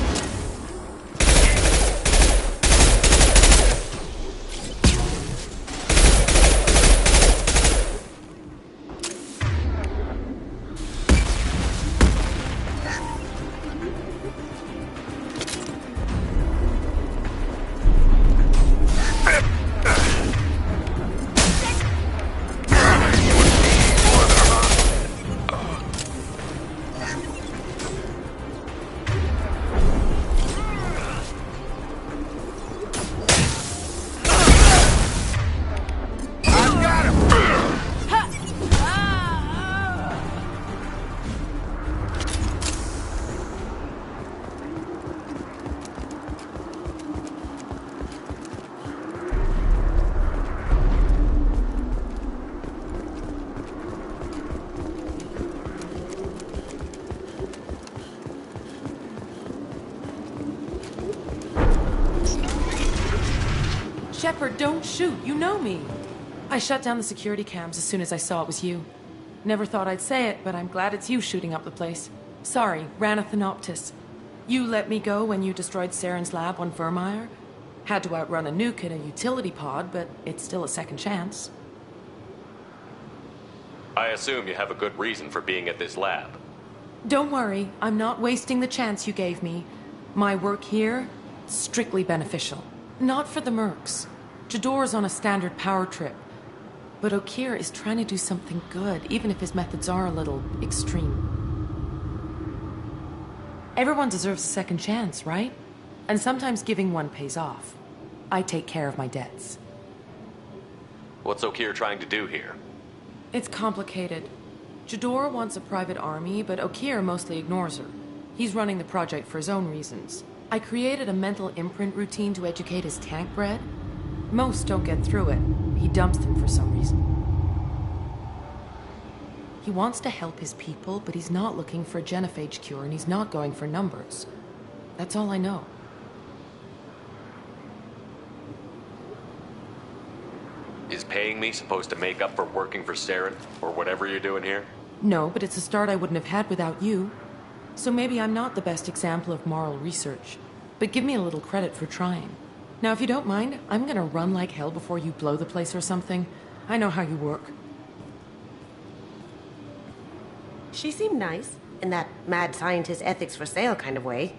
I've got him. Shepard, don't shoot. You know me. I shut down the security cams as soon as I saw it was you. Never thought I'd say it, but I'm glad it's you shooting up the place. Sorry, ran a Thanoptis. You let me go when you destroyed Saren's lab on Vermeer. Had to outrun a nuke in a utility pod, but it's still a second chance. I assume you have a good reason for being at this lab. Don't worry, I'm not wasting the chance you gave me. My work here, strictly beneficial. Not for the mercs. Jador's on a standard power trip. But Okeer is trying to do something good, even if his methods are a little extreme. Everyone deserves a second chance, right? And sometimes giving one pays off. I take care of my debts. What's Okeer trying to do here? It's complicated. Jador wants a private army, but Okeer mostly ignores her. He's running the project for his own reasons. I created a mental imprint routine to educate his tank bred. Most don't get through it. He dumps them for some reason. He wants to help his people, but he's not looking for a genophage cure, and he's not going for numbers. That's all I know. Is paying me supposed to make up for working for Saren, or whatever you're doing here? No, but it's a start I wouldn't have had without you. So maybe I'm not the best example of moral research, but give me a little credit for trying. Now, if you don't mind, I'm gonna run like hell before you blow the place or something. I know how you work. She seemed nice, in that mad scientist ethics for sale kind of way.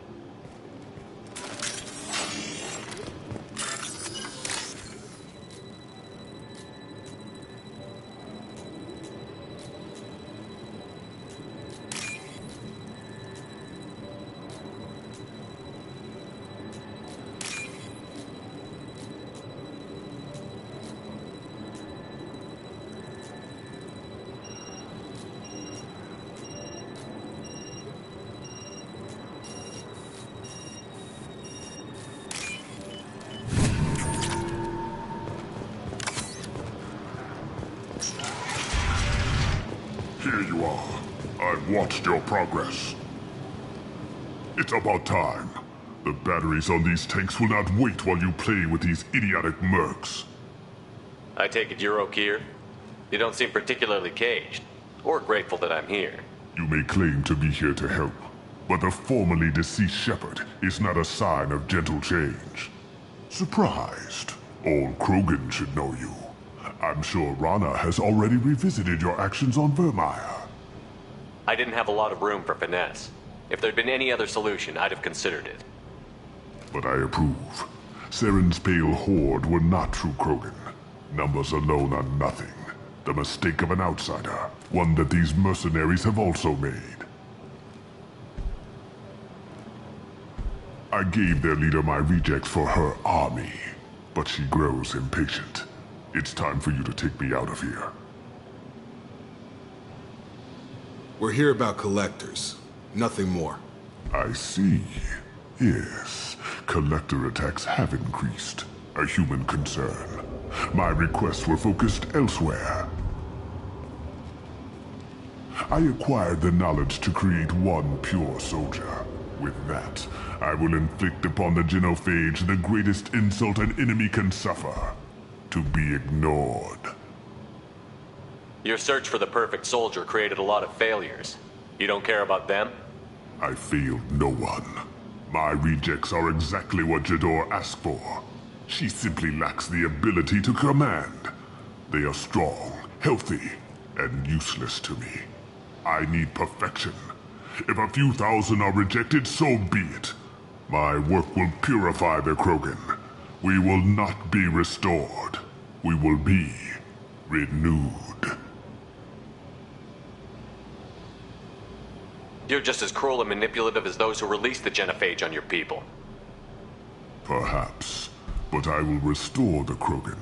Here you are. I've watched your progress. It's about time. The batteries on these tanks will not wait while you play with these idiotic mercs. I take it you're O'Keeer? You don't seem particularly caged, or grateful that I'm here. You may claim to be here to help, but the formerly deceased Shepard is not a sign of gentle change. Surprised? Old Krogan should know you. I'm sure Rana has already revisited your actions on Vermeer. I didn't have a lot of room for finesse. If there'd been any other solution, I'd have considered it. But I approve. Saren's pale horde were not true Krogan. Numbers alone are nothing. The mistake of an outsider, one that these mercenaries have also made. I gave their leader my rejects for her army, but she grows impatient. It's time for you to take me out of here. We're here about collectors, nothing more. I see. Yes, collector attacks have increased. A human concern. My requests were focused elsewhere. I acquired the knowledge to create one pure soldier. With that, I will inflict upon the genophage the greatest insult an enemy can suffer. To be ignored. Your search for the perfect soldier created a lot of failures. You don't care about them? I failed no one. My rejects are exactly what Jador asked for. She simply lacks the ability to command. They are strong, healthy, and useless to me. I need perfection. If a few thousand are rejected, so be it. My work will purify the Krogan. We will not be restored. We will be renewed. You're just as cruel and manipulative as those who released the genophage on your people. Perhaps. But I will restore the Krogan,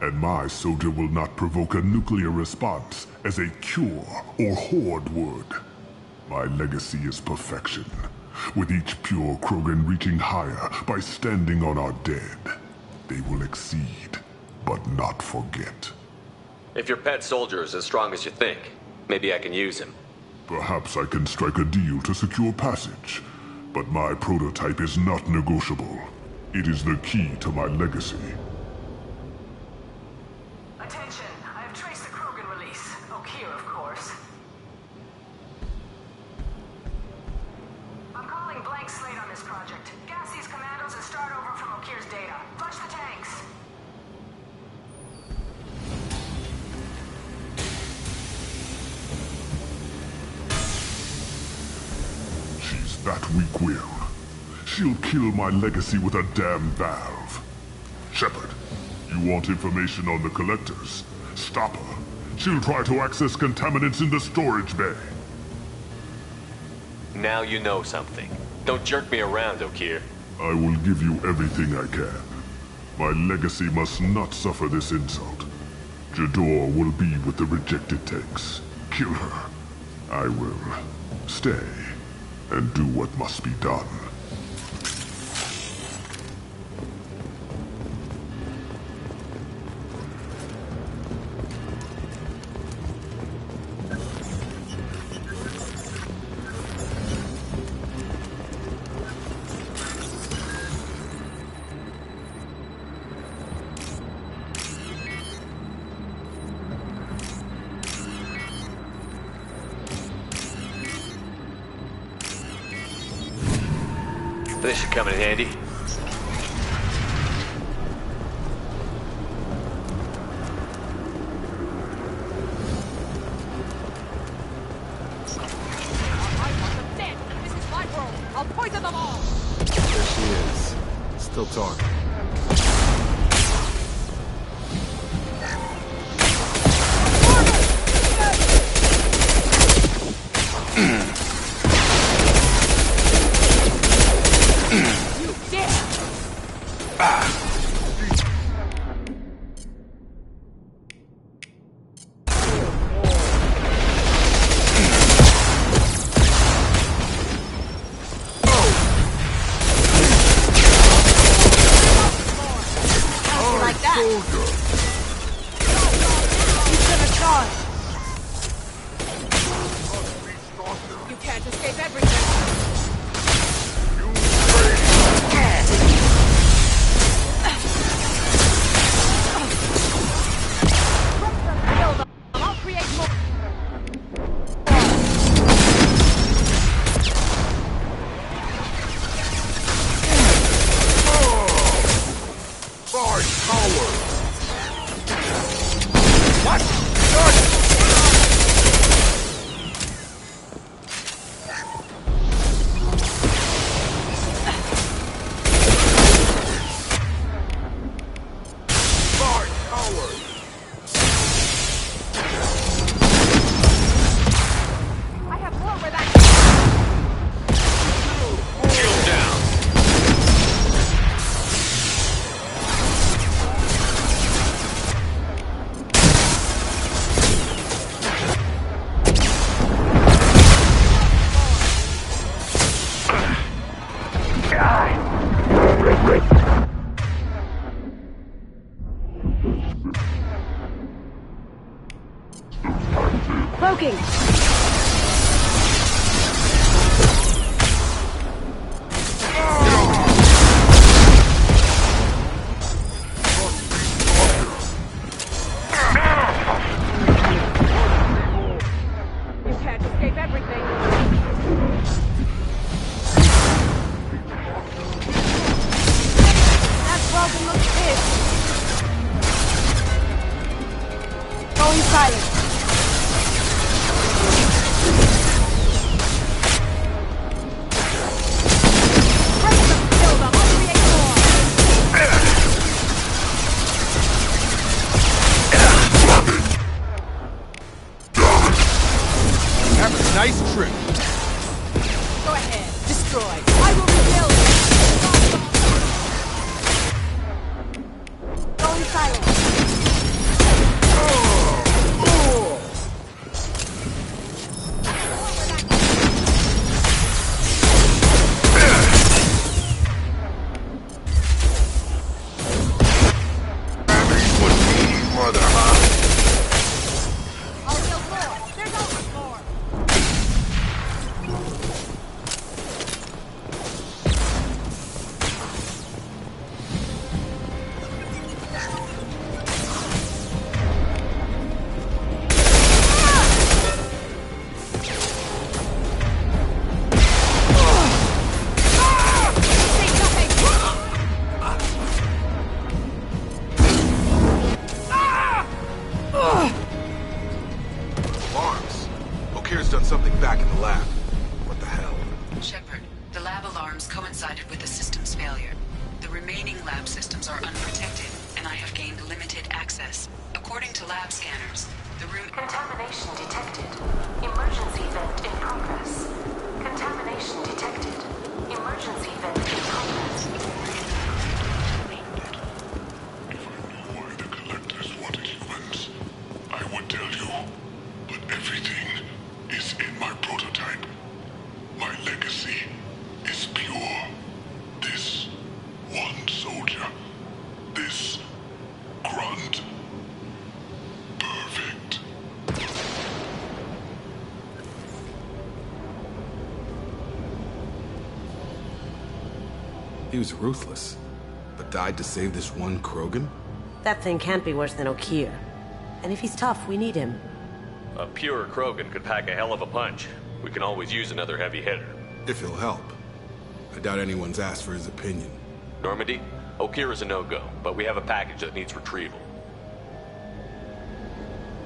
and my soldier will not provoke a nuclear response as a cure or horde would. My legacy is perfection, with each pure Krogan reaching higher by standing on our dead. They will exceed, but not forget. If your pet soldier is as strong as you think, maybe I can use him. Perhaps I can strike a deal to secure passage, but my prototype is not negotiable. It is the key to my legacy. Attention, I have traced the Krogan release. O'Keeer, of course. I'm calling blank slate on this project. Gas these commandos and start over from O'Keer's data. Flush the tanks. She's that weak-willed. She'll kill my legacy with a damn valve. Shepard, you want information on the collectors? Stop her. She'll try to access contaminants in the storage bay. Now you know something. Don't jerk me around, O'Keeer. I will give you everything I can. My legacy must not suffer this insult. Jador will be with the rejected tanks. Kill her. I will stay and do what must be done. This should come in handy. This is my world. I'll poison them all. There she is. Still talking. You dare! Like that. He's gonna charge. You can't escape everything. I'll create more. My power! What? My power! I have more where that. Shield down. Cloaking. You can't escape everything. That Vulcan looks pissed. Going silent. Have a nice trip. Go ahead. Destroy. I will rebuild. Going silent. Mother, huh? I'll build more. There's always more. Alarms. O'Keefe's done something back in the lab. What the hell? Shepard, the lab alarms coincided with the system's failure. The remaining lab systems are unprotected, and I have gained limited access. According to lab scanners, the room... Contamination detected. Emergency vent in progress. Contamination detected. Emergency vent in progress. Why the collectors wanted humans, I would tell you. But everything is in my prototype. My legacy is pure. This one soldier. This grunt. Perfect. He was ruthless, but died to save this one Krogan? That thing can't be worse than O'Keefe. And if he's tough, we need him. A pure Krogan could pack a hell of a punch. We can always use another heavy hitter. If he'll help. I doubt anyone's asked for his opinion. Normandy, O'Keerer is a no-go, but we have a package that needs retrieval.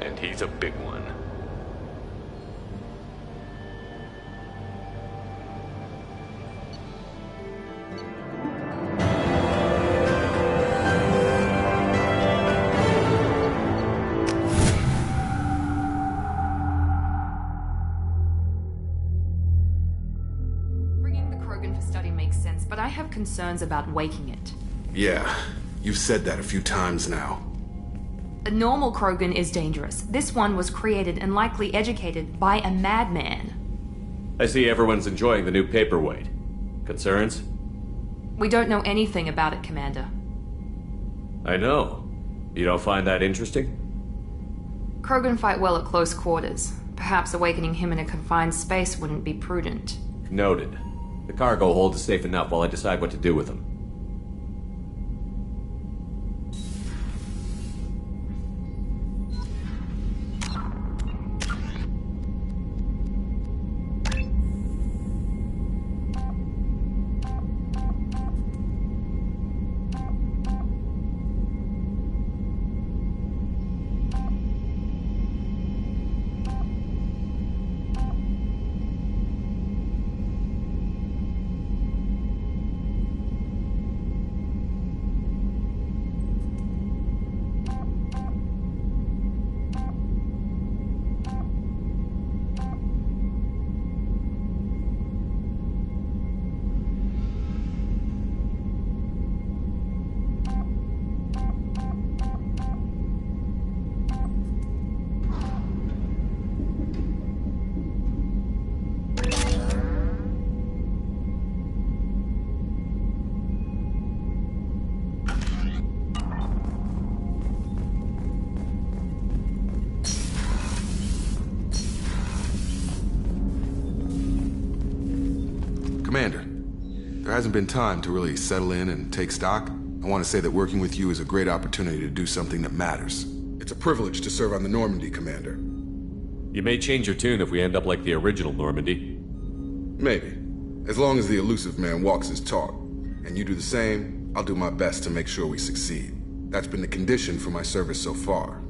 And he's a big one. Bringing the Krogan for study makes sense, but I have concerns about waking it. Yeah, you've said that a few times now. A normal Krogan is dangerous. This one was created and likely educated by a madman. I see everyone's enjoying the new paperweight. Concerns? We don't know anything about it, Commander. I know. You don't find that interesting? Krogan fight well at close quarters. Perhaps awakening him in a confined space wouldn't be prudent. Noted. The cargo hold is safe enough while I decide what to do with him. Commander, there hasn't been time to really settle in and take stock. I want to say that working with you is a great opportunity to do something that matters. It's a privilege to serve on the Normandy, Commander. You may change your tune if we end up like the original Normandy. Maybe. As long as the elusive man walks his talk, and you do the same, I'll do my best to make sure we succeed. That's been the condition for my service so far.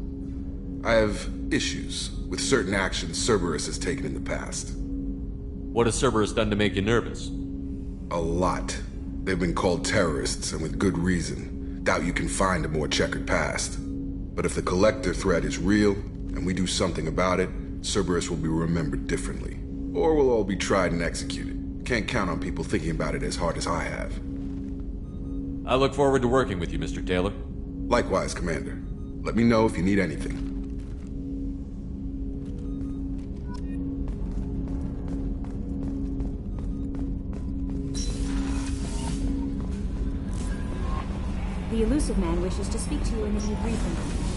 I have issues with certain actions Cerberus has taken in the past. What has Cerberus done to make you nervous? A lot. They've been called terrorists, and with good reason. Doubt you can find a more checkered past. But if the Collector threat is real, and we do something about it, Cerberus will be remembered differently. Or we'll all be tried and executed. Can't count on people thinking about it as hard as I have. I look forward to working with you, Mr. Taylor. Likewise, Commander. Let me know if you need anything. The elusive man wishes to speak to you in the debriefing.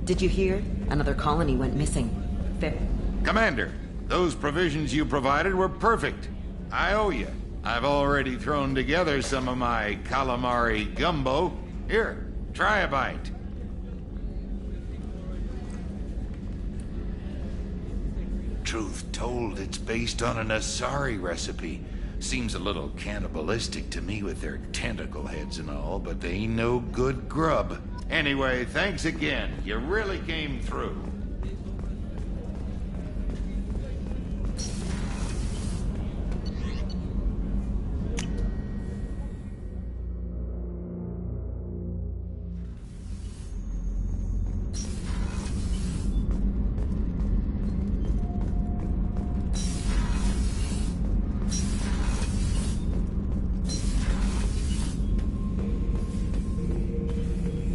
Did you hear? Another colony went missing. Commander, those provisions you provided were perfect. I owe you. I've already thrown together some of my calamari gumbo. Here, try a bite. Truth told, it's based on an Asari recipe. Seems a little cannibalistic to me with their tentacle heads and all, but they ain't no good grub. Anyway, thanks again. You really came through.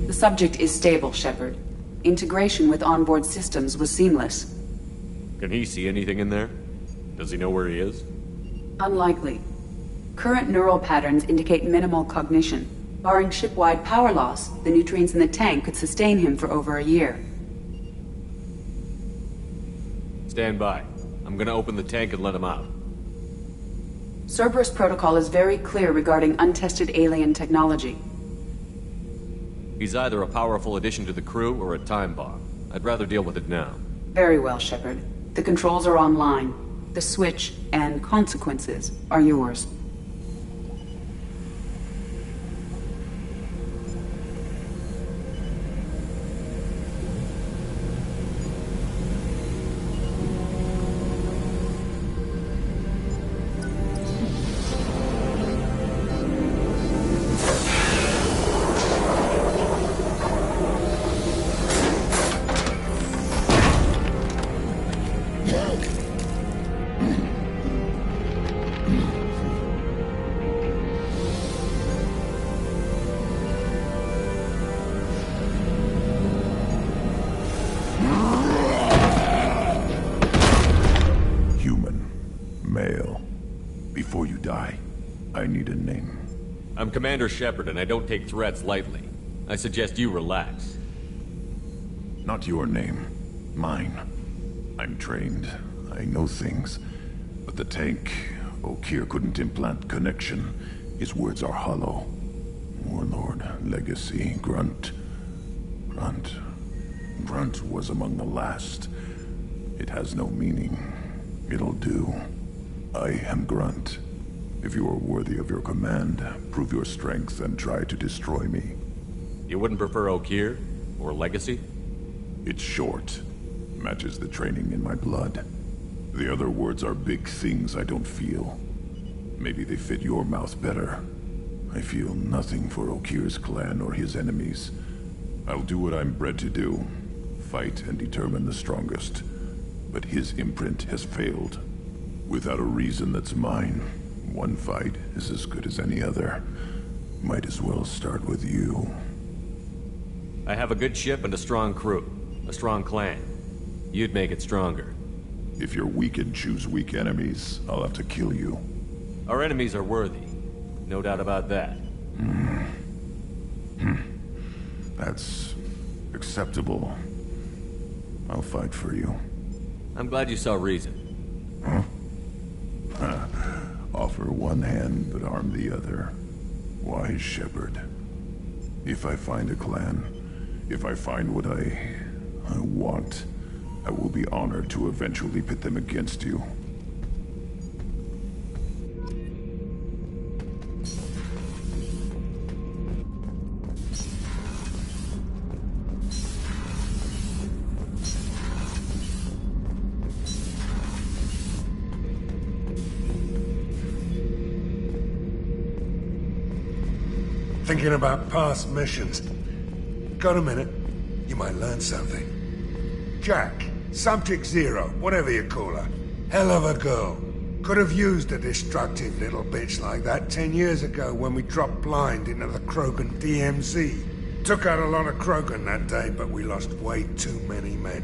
The subject is stable, Shepard. Integration with onboard systems was seamless. Can he see anything in there? Does he know where he is? Unlikely. Current neural patterns indicate minimal cognition. Barring ship-wide power loss, the nutrients in the tank could sustain him for over a year. Stand by. I'm gonna open the tank and let him out. Cerberus protocol is very clear regarding untested alien technology. He's either a powerful addition to the crew or a time bomb. I'd rather deal with it now. Very well, Shepard. The controls are online. The switch and consequences are yours. I'm Commander Shepard, and I don't take threats lightly. I suggest you relax. Not your name. Mine. I'm trained. I know things. But the tank, YEEER couldn't implant connection. His words are hollow. Warlord, Legacy, Grunt. Grunt was among the last. It has no meaning. It'll do. I am Grunt. If you are worthy of your command, prove your strength and try to destroy me. You wouldn't prefer YEEER? Or Legacy? It's short. Matches the training in my blood. The other words are big things I don't feel. Maybe they fit your mouth better. I feel nothing for YEEER's clan or his enemies. I'll do what I'm bred to do. Fight and determine the strongest. But his imprint has failed. Without a reason that's mine. One fight is as good as any other. Might as well start with you. I have a good ship and a strong crew. A strong clan. You'd make it stronger. If you're weak and choose weak enemies, I'll have to kill you. Our enemies are worthy. No doubt about that. That's acceptable. I'll fight for you. I'm glad you saw reason. Huh? Offer one hand, but arm the other. Wise Shepard. If I find a clan, if I find what I want, I will be honored to eventually pit them against you. Thinking about past missions. Got a minute? You might learn something. Jack, Subject Zero, whatever you call her. Hell of a girl. Could have used a destructive little bitch like that 10 years ago when we dropped blind into the Krogan DMZ. Took out a lot of Krogan that day, but we lost way too many men.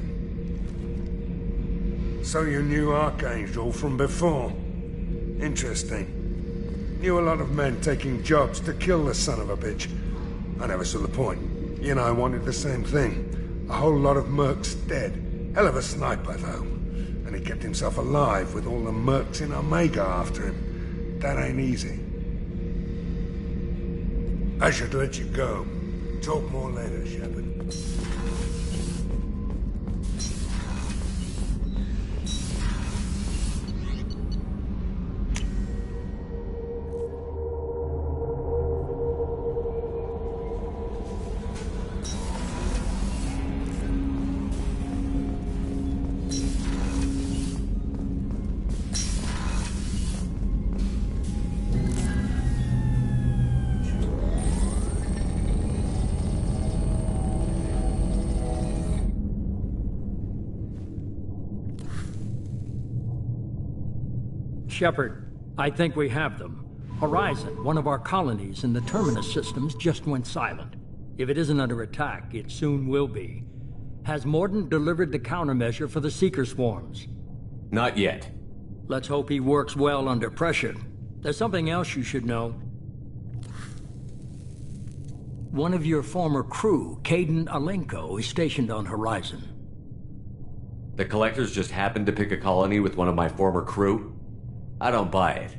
So you knew Archangel from before? Interesting. Knew a lot of men taking jobs to kill the son of a bitch. I never saw the point. You and I wanted the same thing. A whole lot of mercs dead. Hell of a sniper, though. And he kept himself alive with all the mercs in Omega after him. That ain't easy. I should let you go. Talk more later, Shepard. Shepard, I think we have them. Horizon, one of our colonies in the Terminus systems, just went silent. If it isn't under attack, it soon will be. Has Mordant delivered the countermeasure for the Seeker swarms? Not yet. Let's hope he works well under pressure. There's something else you should know. One of your former crew, Caden Alenko, is stationed on Horizon. The Collectors just happened to pick a colony with one of my former crew? I don't buy it.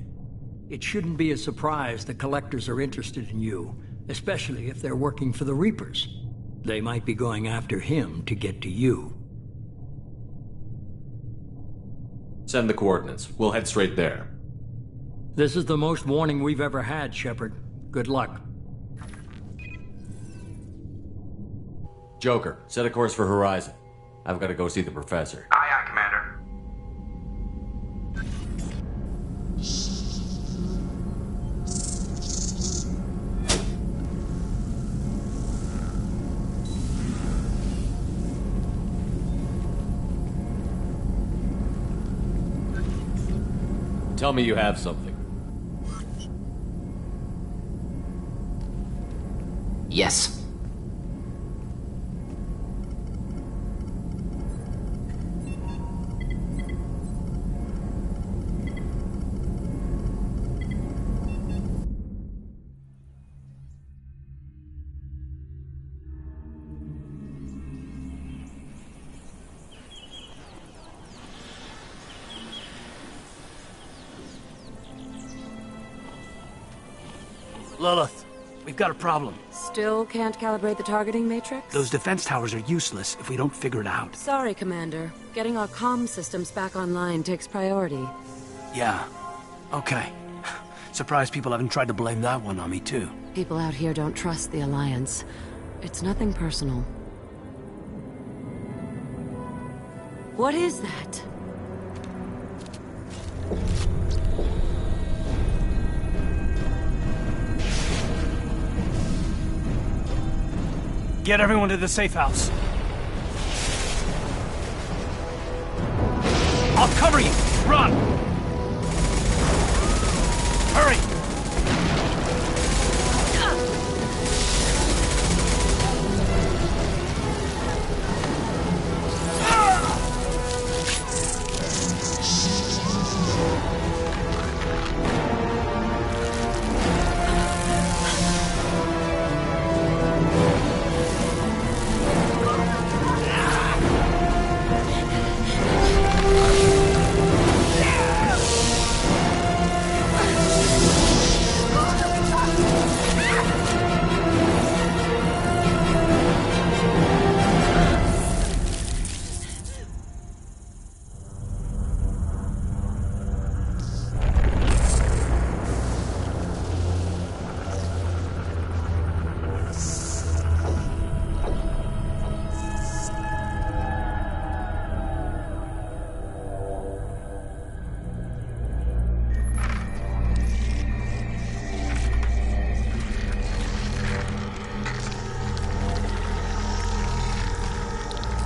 It shouldn't be a surprise the Collectors are interested in you, especially if they're working for the Reapers. They might be going after him to get to you. Send the coordinates. We'll head straight there. This is the most warning we've ever had, Shepard. Good luck. Joker, set a course for Horizon. I've got to go see the professor. Aye, aye, Commander. Tell me you have something. Yes. Lilith, we've got a problem. Still can't calibrate the targeting matrix? Those defense towers are useless if we don't figure it out. Sorry, Commander. Getting our comm systems back online takes priority. Yeah. Okay. Surprised people haven't tried to blame that one on me, too. People out here don't trust the Alliance. It's nothing personal. What is that? Get everyone to the safe house. I'll cover you! Run! Hurry!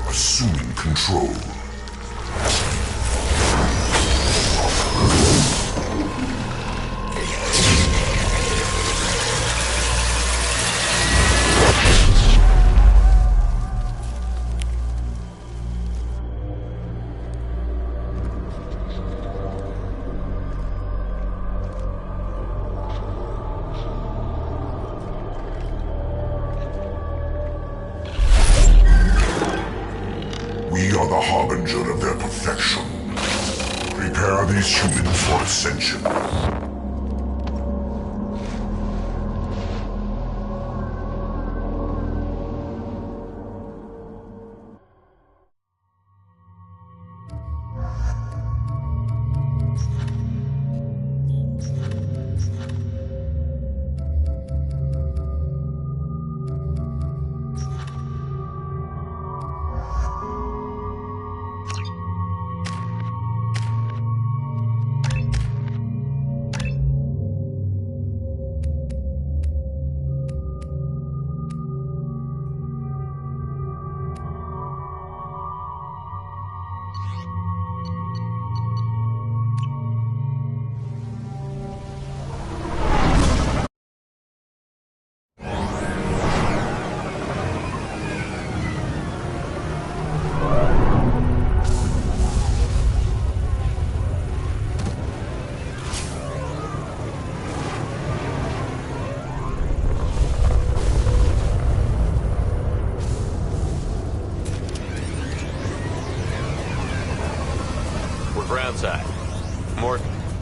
Assuming control. We are the harbinger of their perfection. Prepare these humans for ascension.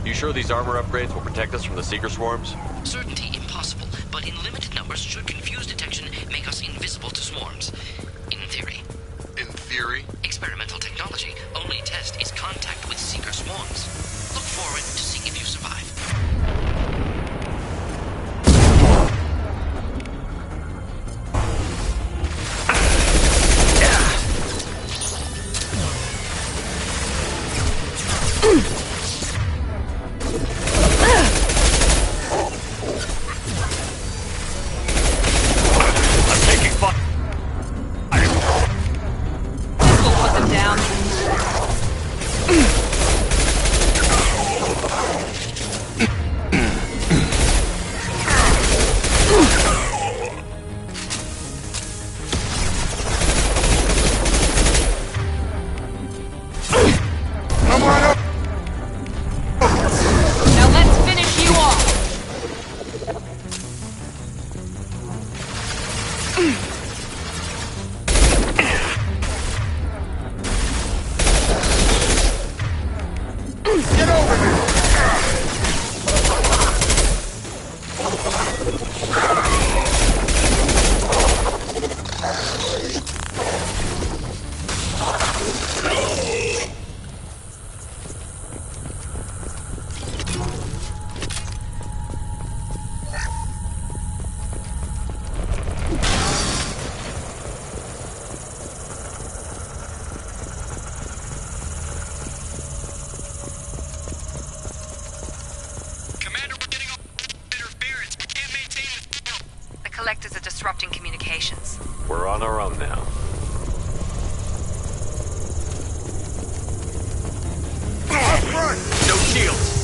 You sure these armor upgrades will protect us from the Seeker swarms? Certainty impossible, but in limited numbers should confuse detection make us invisible to swarms. In theory. In theory? Experimental technology. Only test is contact with Seeker swarms. Look forward to seeing if you survive. Collectors are disrupting communications. We're on our own now. No shields!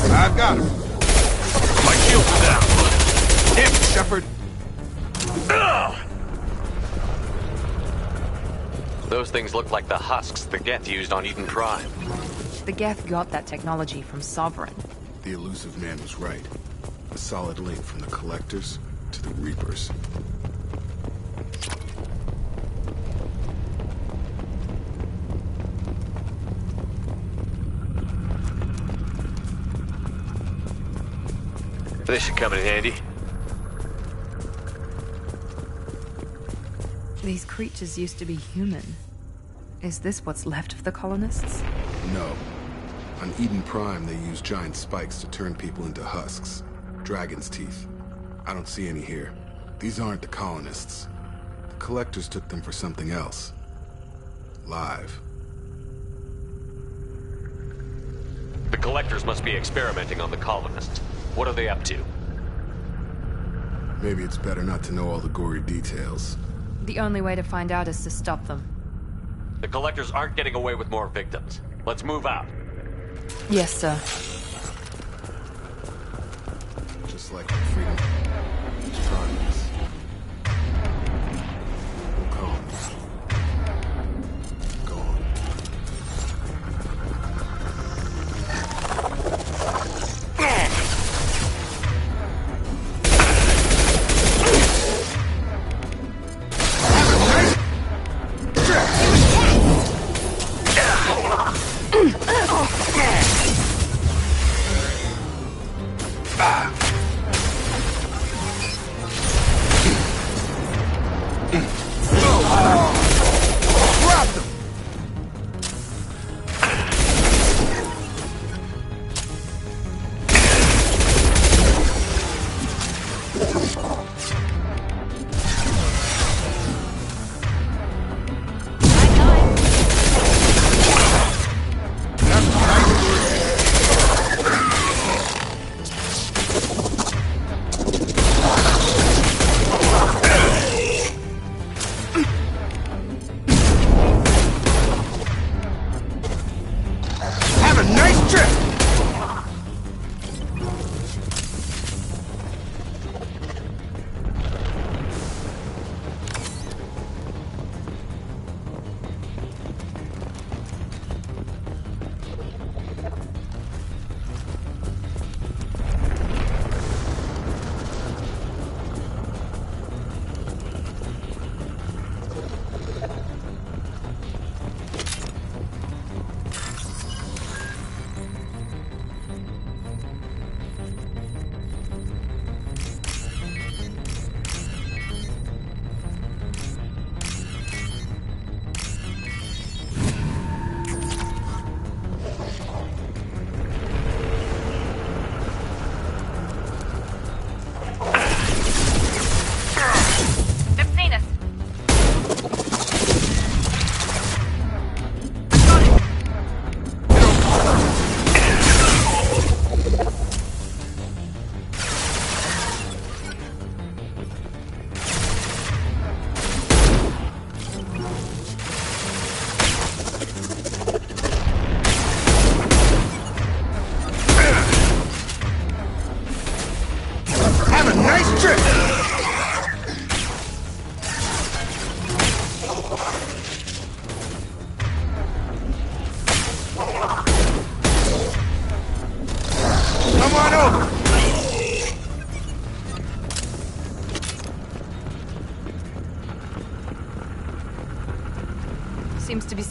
I've got him. My shields are down. Damn it, Shepard. Those things look like the husks the Geth used on Eden Prime. The Geth got that technology from Sovereign. The elusive man was right. A solid link from the Collectors to the Reapers. This should come in handy. These creatures used to be human. Is this what's left of the colonists? No. On Eden Prime, they use giant spikes to turn people into husks. Dragon's teeth. I don't see any here. These aren't the colonists. The Collectors took them for something else. Live. The Collectors must be experimenting on the colonists. What are they up to? Maybe it's better not to know all the gory details. The only way to find out is to stop them. The Collectors aren't getting away with more victims. Let's move out. Yes, sir. Just like freedom. Progress. Calm. Go on.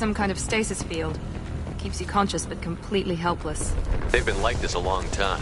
some kind of stasis field. Keeps you conscious but completely helpless. They've been like this a long time.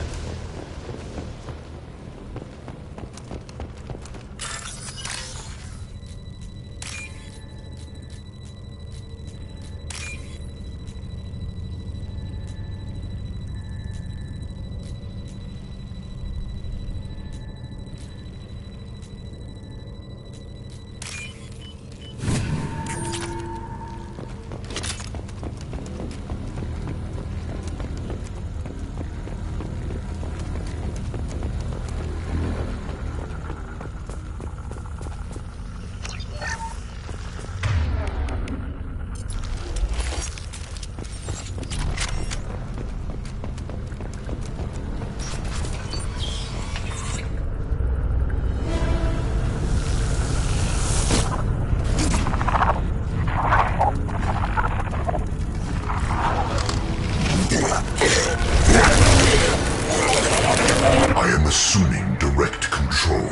Assuming direct control.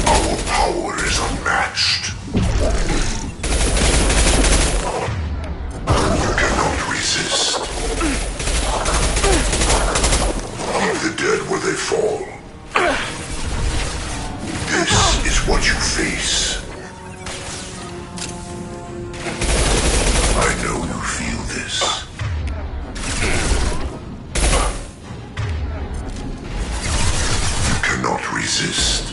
Our power is unmatched. They fall. This is what you face. I know you feel this. You cannot resist.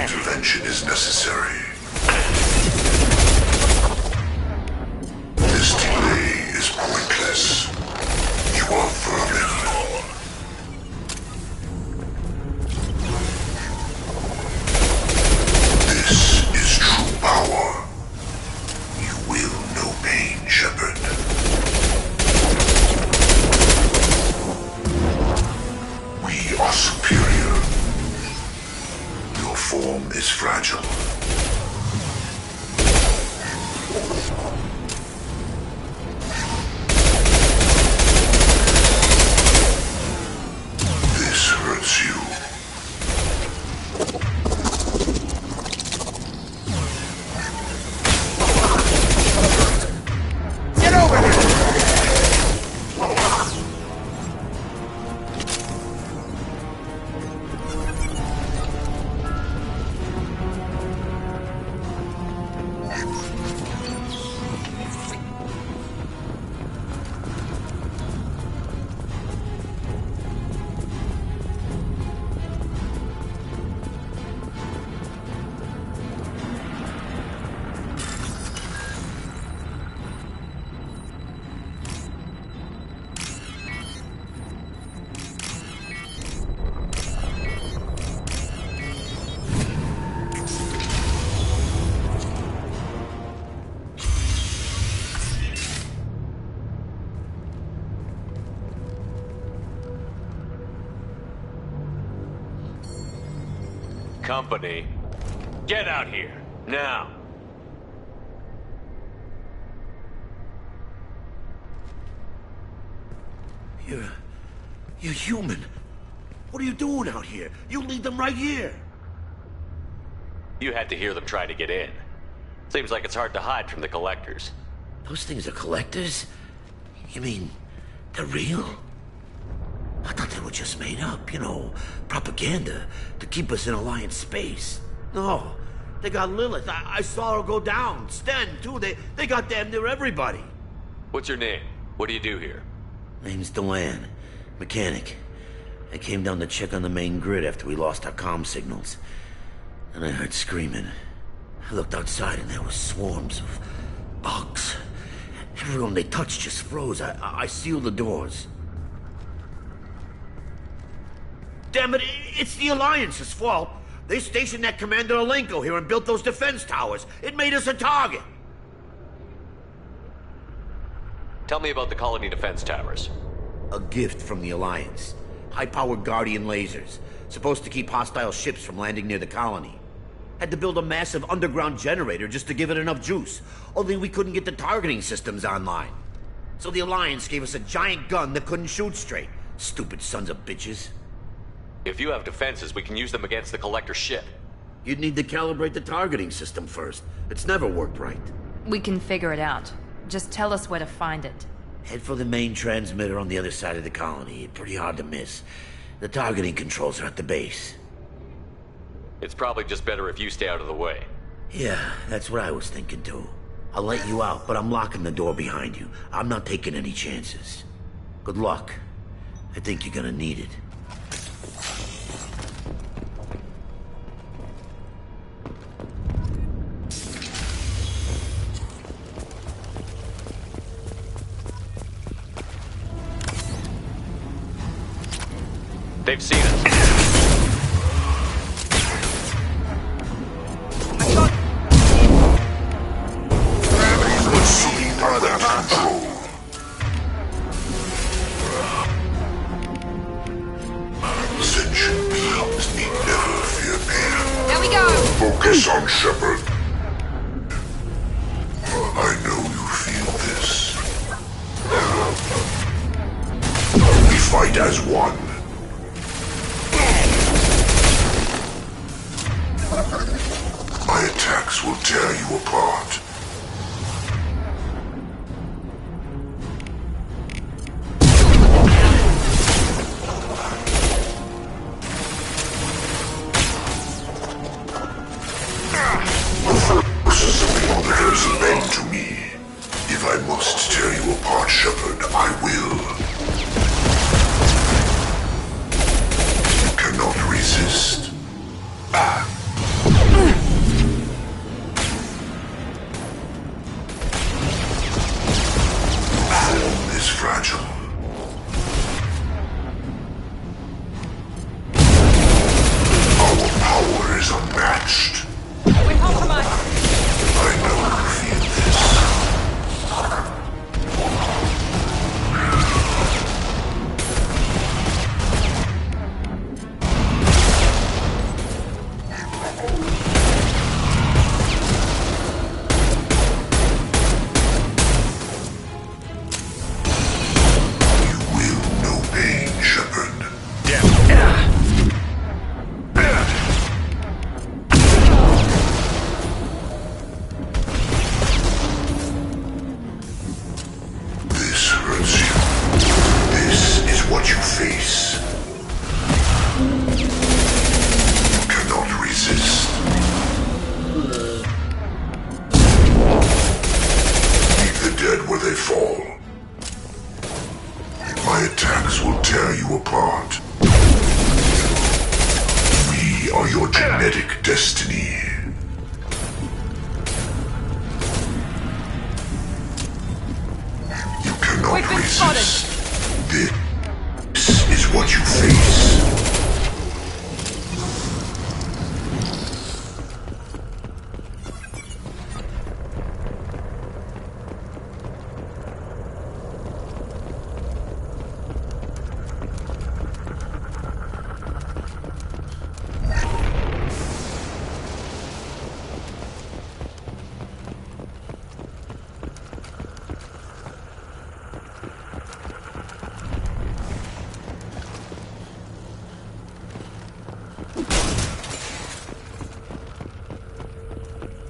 Intervention is necessary. This delay is pointless. You are vermin. This is true power. You will know pain, Shepard. We are superior. Your form is fragile. This hurts you. Get over here! Company, get out here, now. You're human. What are you doing out here? You lead them right here. You had to hear them try to get in. Seems like it's hard to hide from the collectors. Those things are collectors? You mean, they're real? I thought they were just made up, propaganda to keep us in Alliance space. No, They got Lilith. I saw her go down. Sten, too. They got damn near everybody. What's your name? What do you do here? Name's Delan. Mechanic. I came down to check on the main grid after we lost our comm signals. And I heard screaming. I looked outside and there were swarms of bugs. Everyone they touched just froze. I sealed the doors. Damn it, it's the Alliance's fault. They stationed that Commander Alenko here and built those defense towers. It made us a target. Tell me about the colony defense towers. A gift from the Alliance. High-powered Guardian lasers. Supposed to keep hostile ships from landing near the colony. Had to build a massive underground generator just to give it enough juice. Only we couldn't get the targeting systems online. So the Alliance gave us a giant gun that couldn't shoot straight. Stupid sons of bitches. If you have defenses, we can use them against the Collector ship. You'd need to calibrate the targeting system first. It's never worked right. We can figure it out. Just tell us where to find it. Head for the main transmitter on the other side of the colony. Pretty hard to miss. The targeting controls are at the base. It's probably just better if you stay out of the way. Yeah, that's what I was thinking too. I'll let you out, but I'm locking the door behind you. I'm not taking any chances. Good luck. I think you're gonna need it. They've seen us. Ascension beings need never fear pain. There we go! Focus on Shepard. I know you feel this. We fight as one. My attacks will tear you apart. The forces of the universe bend to me. If I must tear you apart, Shepard, I will. You cannot resist. Is fragile. Our power is unmatched. We're compromised. I know you feel this.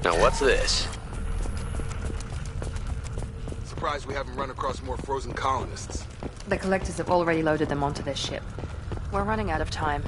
Now what's this? Surprised we haven't run across more frozen colonists. The Collectors have already loaded them onto their ship. We're running out of time.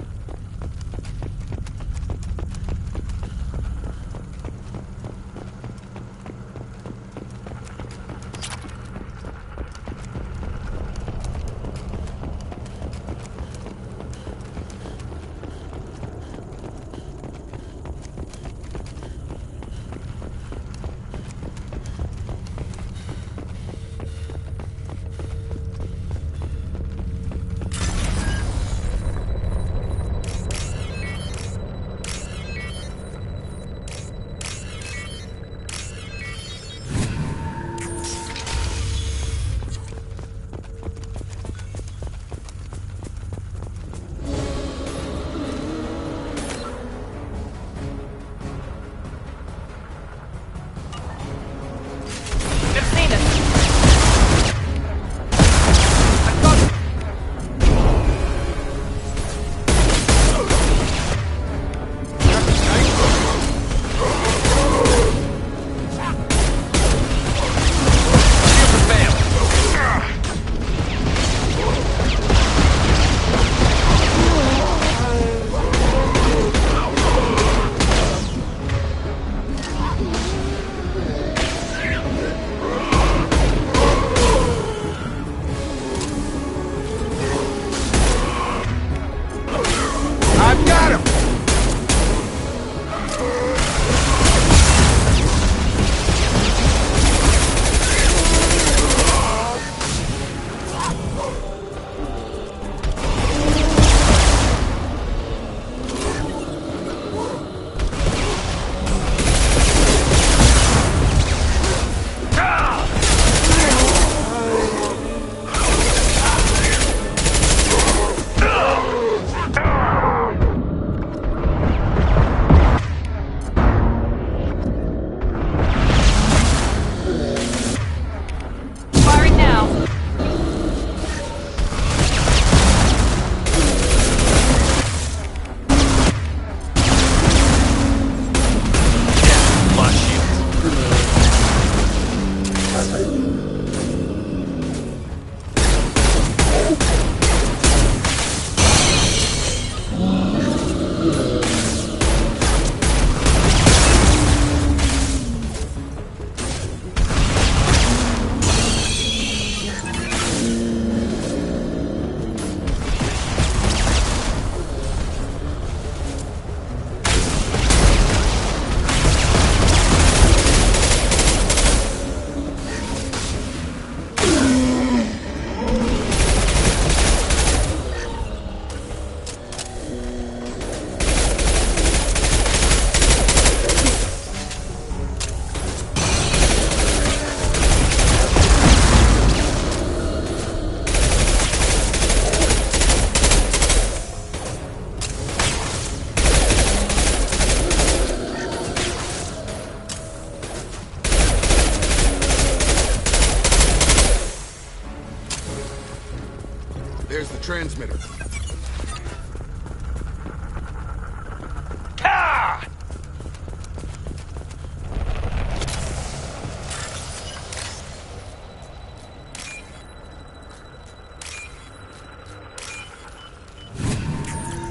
There's the transmitter.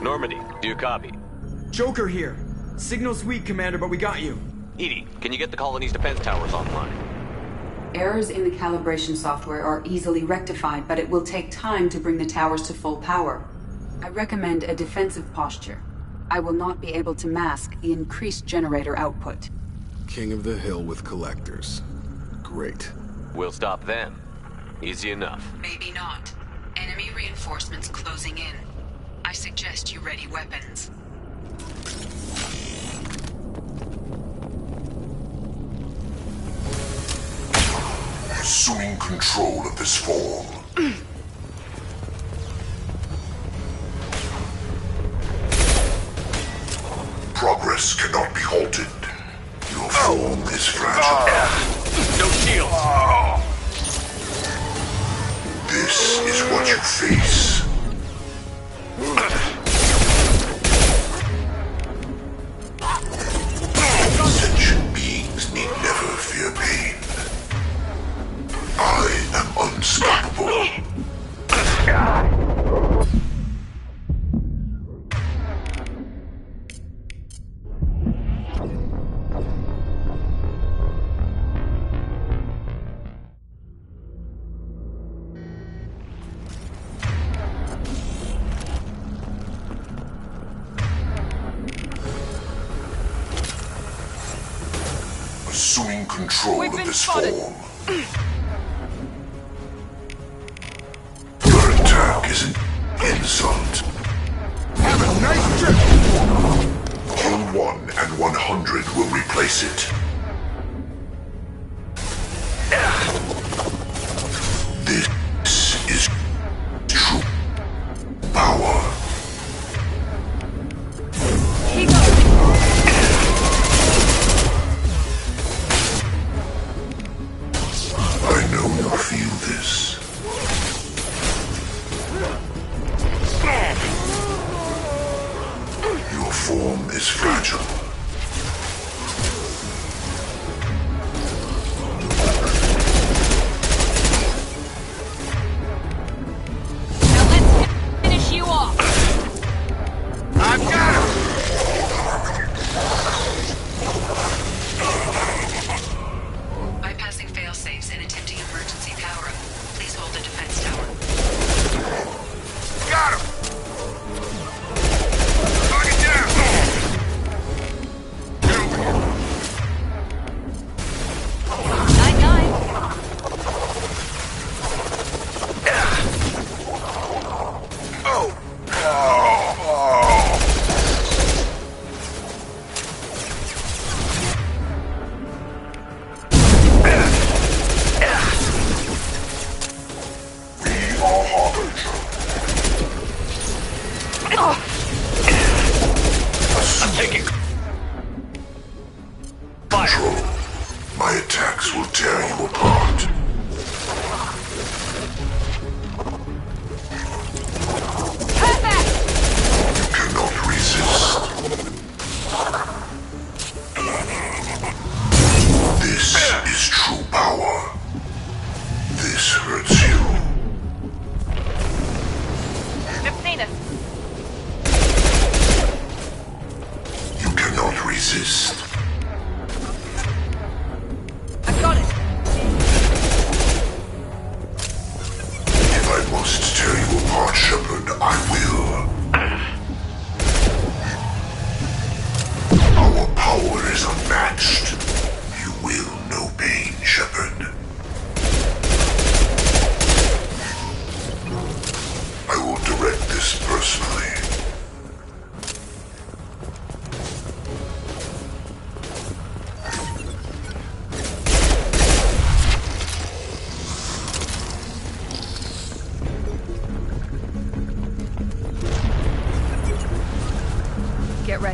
Normandy, do you copy? Joker here. Signal's weak, Commander, but we got you. Edie, can you get the colony's defense towers online? Errors in the calibration software are easily rectified, but it will take time to bring the towers to full power. I recommend a defensive posture. I will not be able to mask the increased generator output. King of the Hill with collectors. Great. We'll stop them. Easy enough. Maybe not. Enemy reinforcements closing in. I suggest you ready weapons. Assuming control of this form. Progress cannot be halted. Your form is fragile. No shield. This is what you face. Sentient beings need never fear pain. I am unstoppable. Assuming control of this form. Your attack is an insult. Have a nice trip! Kill 1 and 100 will replace it. This is true power.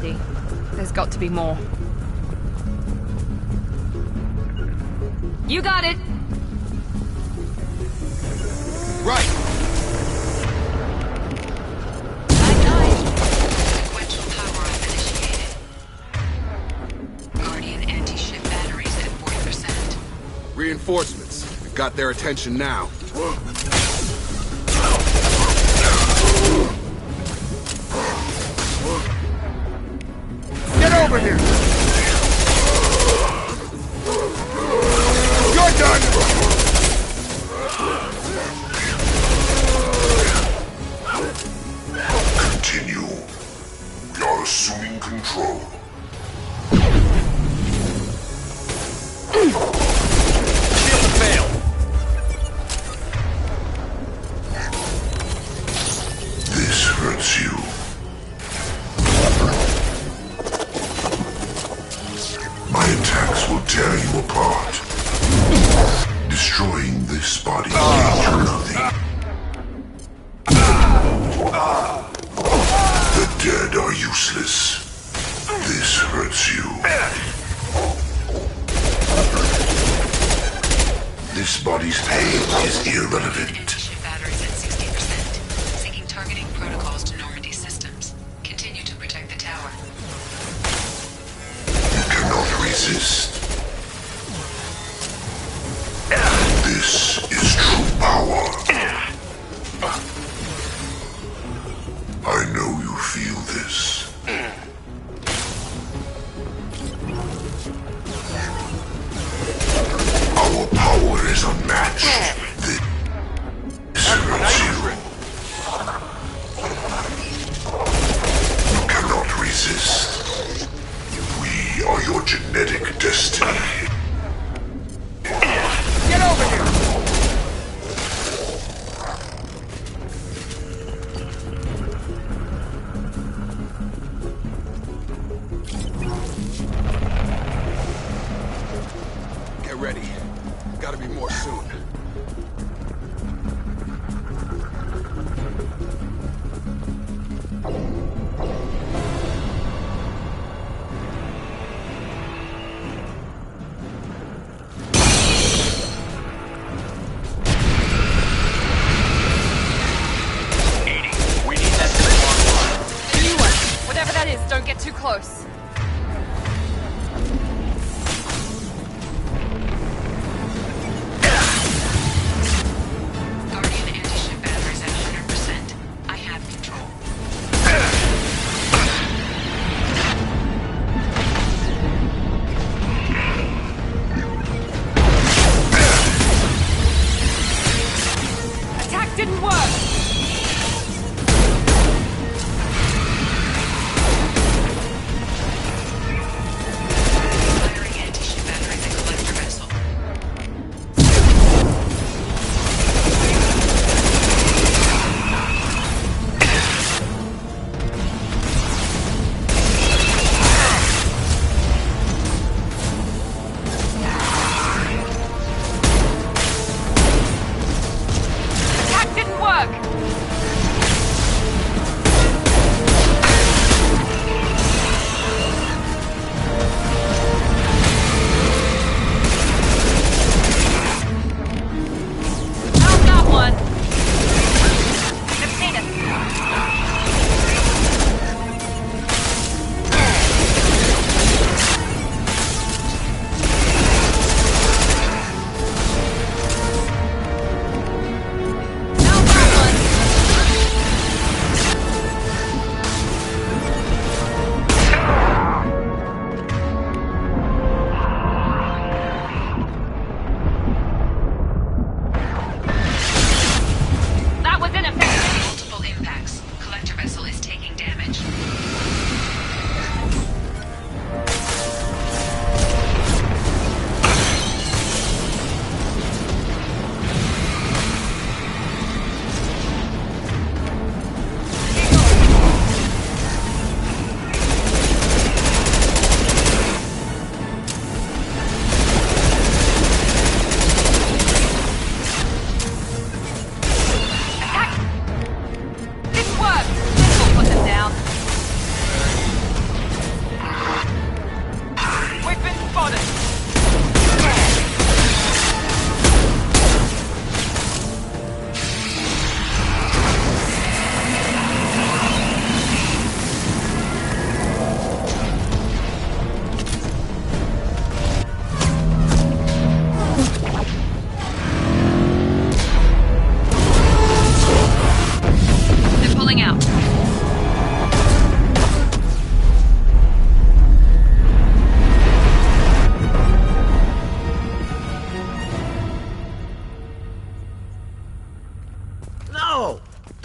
ready. There's got to be more. You got it! Right! Sequential power-up initiated. Guardian anti-ship batteries at 40%. Reinforcements. We've got their attention now. Get over here! You're done! Continue. We are assuming control. This hurts you. My attacks will tear you apart. Destroying this body means nothing. The dead are useless. This hurts you. This body's pain is irrelevant. Anti-ship batteries at 60%. Syncing targeting protocols to Normandy systems. Continue to protect the tower. You cannot resist. This is true power. I know you feel this. Our power is unmatched. This hurts you. You cannot resist. We are your genetic destiny. Get over here! Get ready. Gotta be more soon. Whatever that is, don't get too close. Guardian anti-ship batteries at 100%. I have control. Attack didn't work!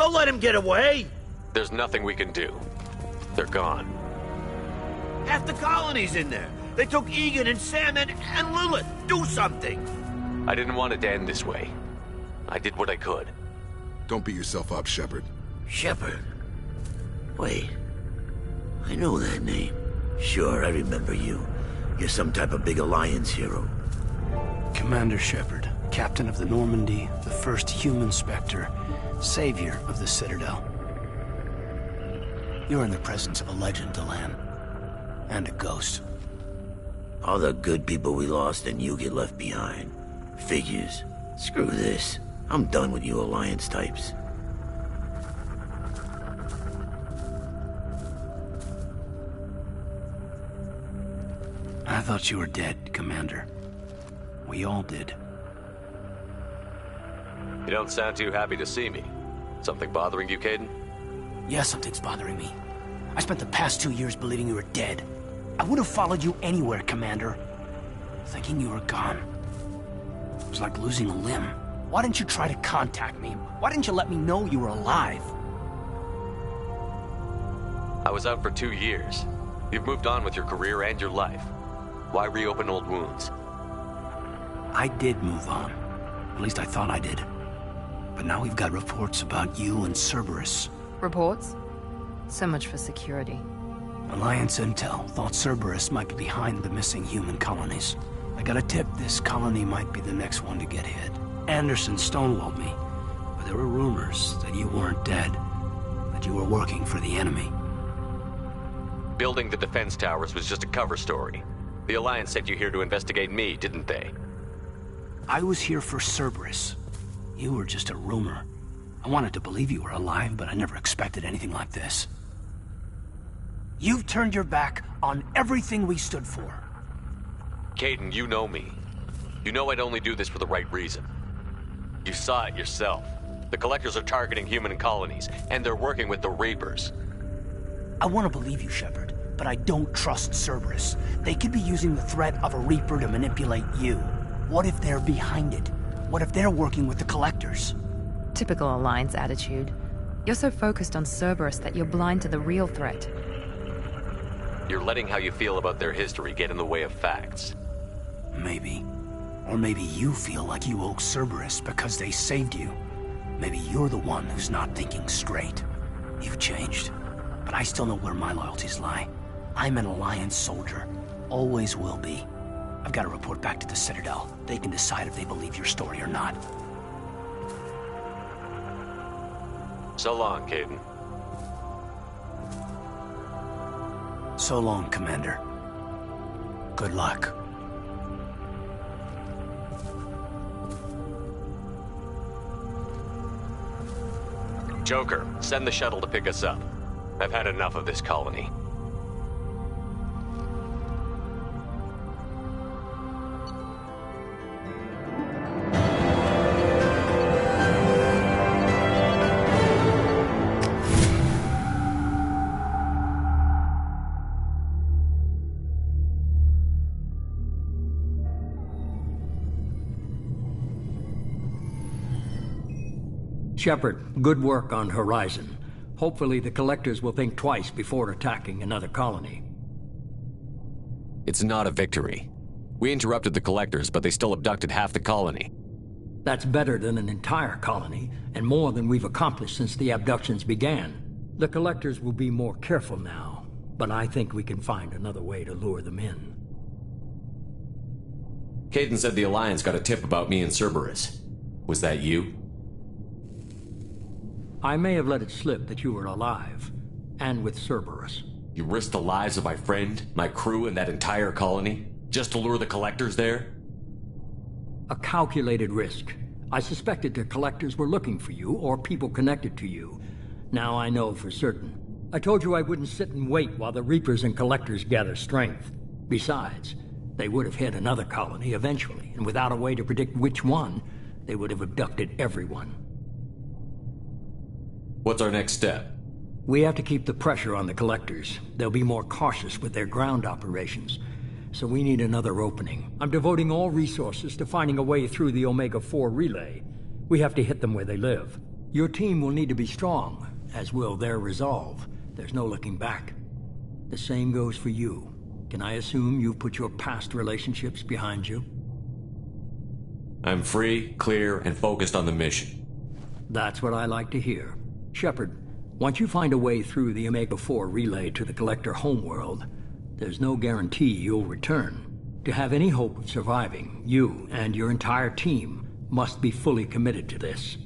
Don't let him get away! There's nothing we can do. They're gone. Half the colony's in there. They took Egan and Sam and Lilith. Do something! I didn't want it to end this way. I did what I could. Don't beat yourself up, Shepard. Shepard? Wait. I know that name. Sure, I remember you. You're some type of big Alliance hero. Commander Shepard, captain of the Normandy, the first human Spectre, savior of the Citadel. You're in the presence of a legend, Delan. And a ghost. All the good people we lost and you get left behind. Figures. Screw this. I'm done with you Alliance types. I thought you were dead, Commander. We all did. You don't sound too happy to see me. Something bothering you, Caden? Yeah, something's bothering me. I spent the past 2 years believing you were dead. I would have followed you anywhere, Commander. Thinking you were gone. It was like losing a limb. Why didn't you try to contact me? Why didn't you let me know you were alive? I was out for 2 years. You've moved on with your career and your life. Why reopen old wounds? I did move on. At least I thought I did. But now we've got reports about you and Cerberus. Reports? So much for security. Alliance intel thought Cerberus might be behind the missing human colonies. I got a tip this colony might be the next one to get hit. Anderson stonewalled me, but there were rumors that you weren't dead, that you were working for the enemy. Building the defense towers was just a cover story. The Alliance sent you here to investigate me, didn't they? I was here for Cerberus. You were just a rumor. I wanted to believe you were alive, but I never expected anything like this. You've turned your back on everything we stood for. Caden, you know me. You know I'd only do this for the right reason. You saw it yourself. The Collectors are targeting human colonies, and they're working with the Reapers. I want to believe you, Shepard, but I don't trust Cerberus. They could be using the threat of a Reaper to manipulate you. What if they're behind it? What if they're working with the Collectors? Typical Alliance attitude. You're so focused on Cerberus that you're blind to the real threat. You're letting how you feel about their history get in the way of facts. Maybe. Or maybe you feel like you owe Cerberus because they saved you. Maybe you're the one who's not thinking straight. You've changed. But I still know where my loyalties lie. I'm an Alliance soldier. Always will be. I've got to report back to the Citadel. They can decide if they believe your story or not. So long, Caden. So long, Commander. Good luck. Joker, send the shuttle to pick us up. I've had enough of this colony. Shepard, good work on Horizon. Hopefully the Collectors will think twice before attacking another colony. It's not a victory. We interrupted the Collectors, but they still abducted half the colony. That's better than an entire colony, and more than we've accomplished since the abductions began. The Collectors will be more careful now, but I think we can find another way to lure them in. Caden said the Alliance got a tip about me and Cerberus. Was that you? I may have let it slip that you were alive, and with Cerberus. You risked the lives of my friend, my crew, and that entire colony, just to lure the Collectors there? A calculated risk. I suspected the Collectors were looking for you, or people connected to you. Now I know for certain. I told you I wouldn't sit and wait while the Reapers and Collectors gather strength. Besides, they would have hit another colony eventually, and without a way to predict which one, they would have abducted everyone. What's our next step? We have to keep the pressure on the Collectors. They'll be more cautious with their ground operations. So we need another opening. I'm devoting all resources to finding a way through the Omega-4 relay. We have to hit them where they live. Your team will need to be strong, as will their resolve. There's no looking back. The same goes for you. Can I assume you've put your past relationships behind you? I'm free, clear, and focused on the mission. That's what I like to hear. Shepard, once you find a way through the Omega-4 relay to the Collector homeworld, there's no guarantee you'll return. To have any hope of surviving, you and your entire team must be fully committed to this.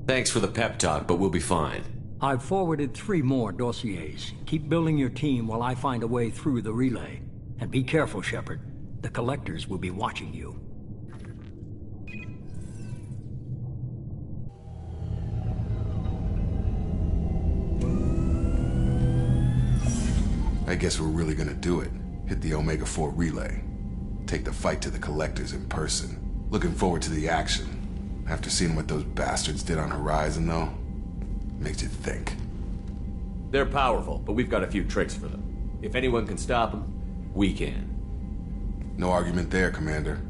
Thanks for the pep talk, but we'll be fine. I've forwarded 3 more dossiers. Keep building your team while I find a way through the relay. And be careful, Shepard. The Collectors will be watching you. I guess we're really gonna do it. Hit the Omega-4 relay. Take the fight to the Collectors in person. Looking forward to the action. After seeing what those bastards did on Horizon, though, makes you think. They're powerful, but we've got a few tricks for them. If anyone can stop them, we can. No argument there, Commander.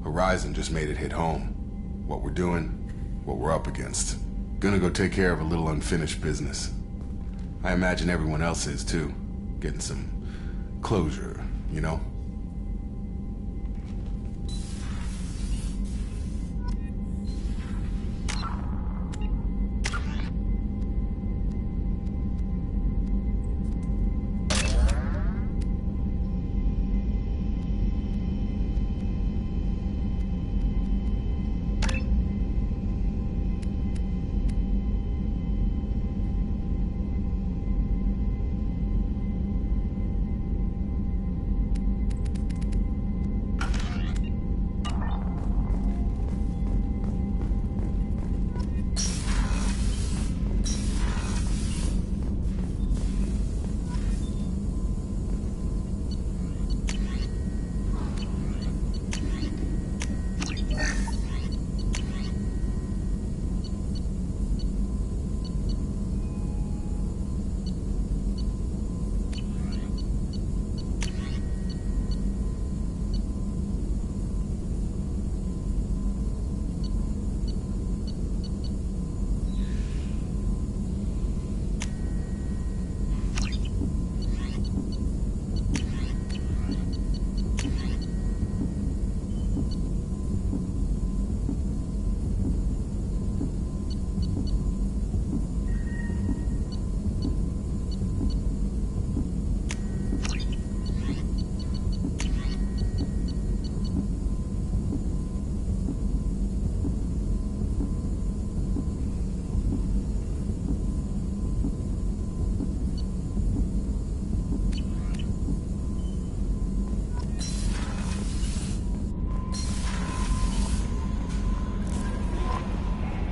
Horizon just made it hit home. What we're doing, what we're up against. Gonna go take care of a little unfinished business. I imagine everyone else is, too. Getting some closure, you know?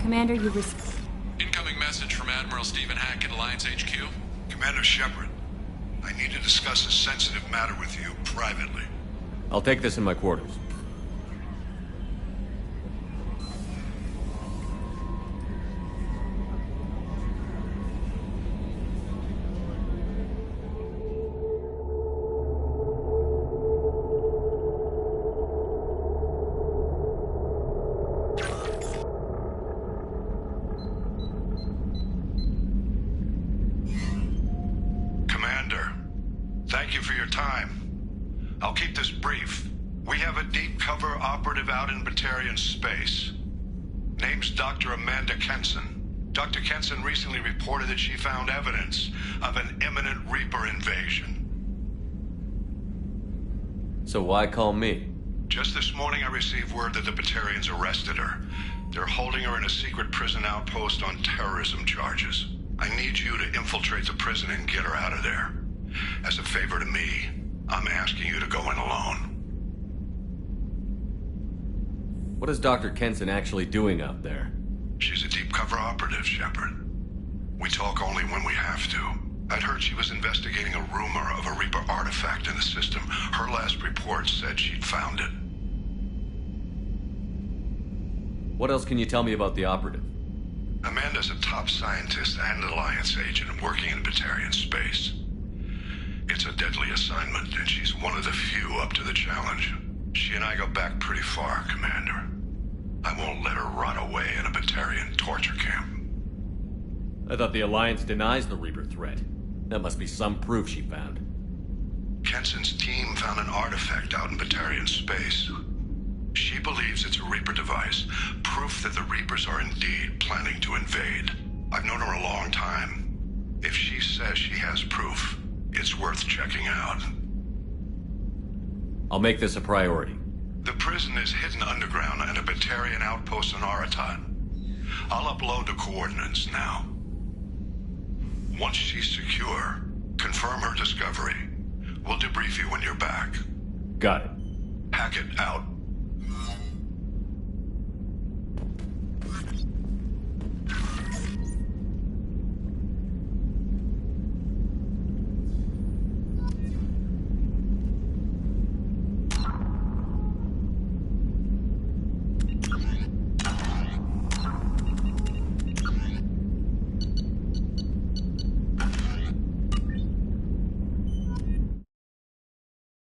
Commander, you received... Incoming message from Admiral Stephen Hackett, Alliance HQ. Commander Shepard, I need to discuss a sensitive matter with you privately. I'll take this in my quarters. Thank you for your time. I'll keep this brief. We have a deep cover operative out in Batarian space. Name's Dr. Amanda Kenson. Dr. Kenson recently reported that she found evidence of an imminent Reaper invasion. So why call me? Just this morning I received word that the Batarians arrested her. They're holding her in a secret prison outpost on terrorism charges. I need you to infiltrate the prison and get her out of there. As a favor to me, I'm asking you to go in alone. What is Dr. Kenson actually doing out there? She's a deep cover operative, Shepard. We talk only when we have to. I'd heard she was investigating a rumor of a Reaper artifact in the system. Her last report said she'd found it. What else can you tell me about the operative? Amanda's a top scientist and Alliance agent working in Batarian space. It's a deadly assignment, and she's one of the few up to the challenge. She and I go back pretty far, Commander. I won't let her rot away in a Batarian torture camp. I thought the Alliance denies the Reaper threat. That must be some proof she found. Kenson's team found an artifact out in Batarian space. She believes it's a Reaper device, proof that the Reapers are indeed planning to invade. I've known her a long time. If she says she has proof, it's worth checking out. I'll make this a priority. The prison is hidden underground in a Batarian outpost in Aratat. I'll upload the coordinates now. Once she's secure, confirm her discovery. We'll debrief you when you're back. Got it. Hackett out.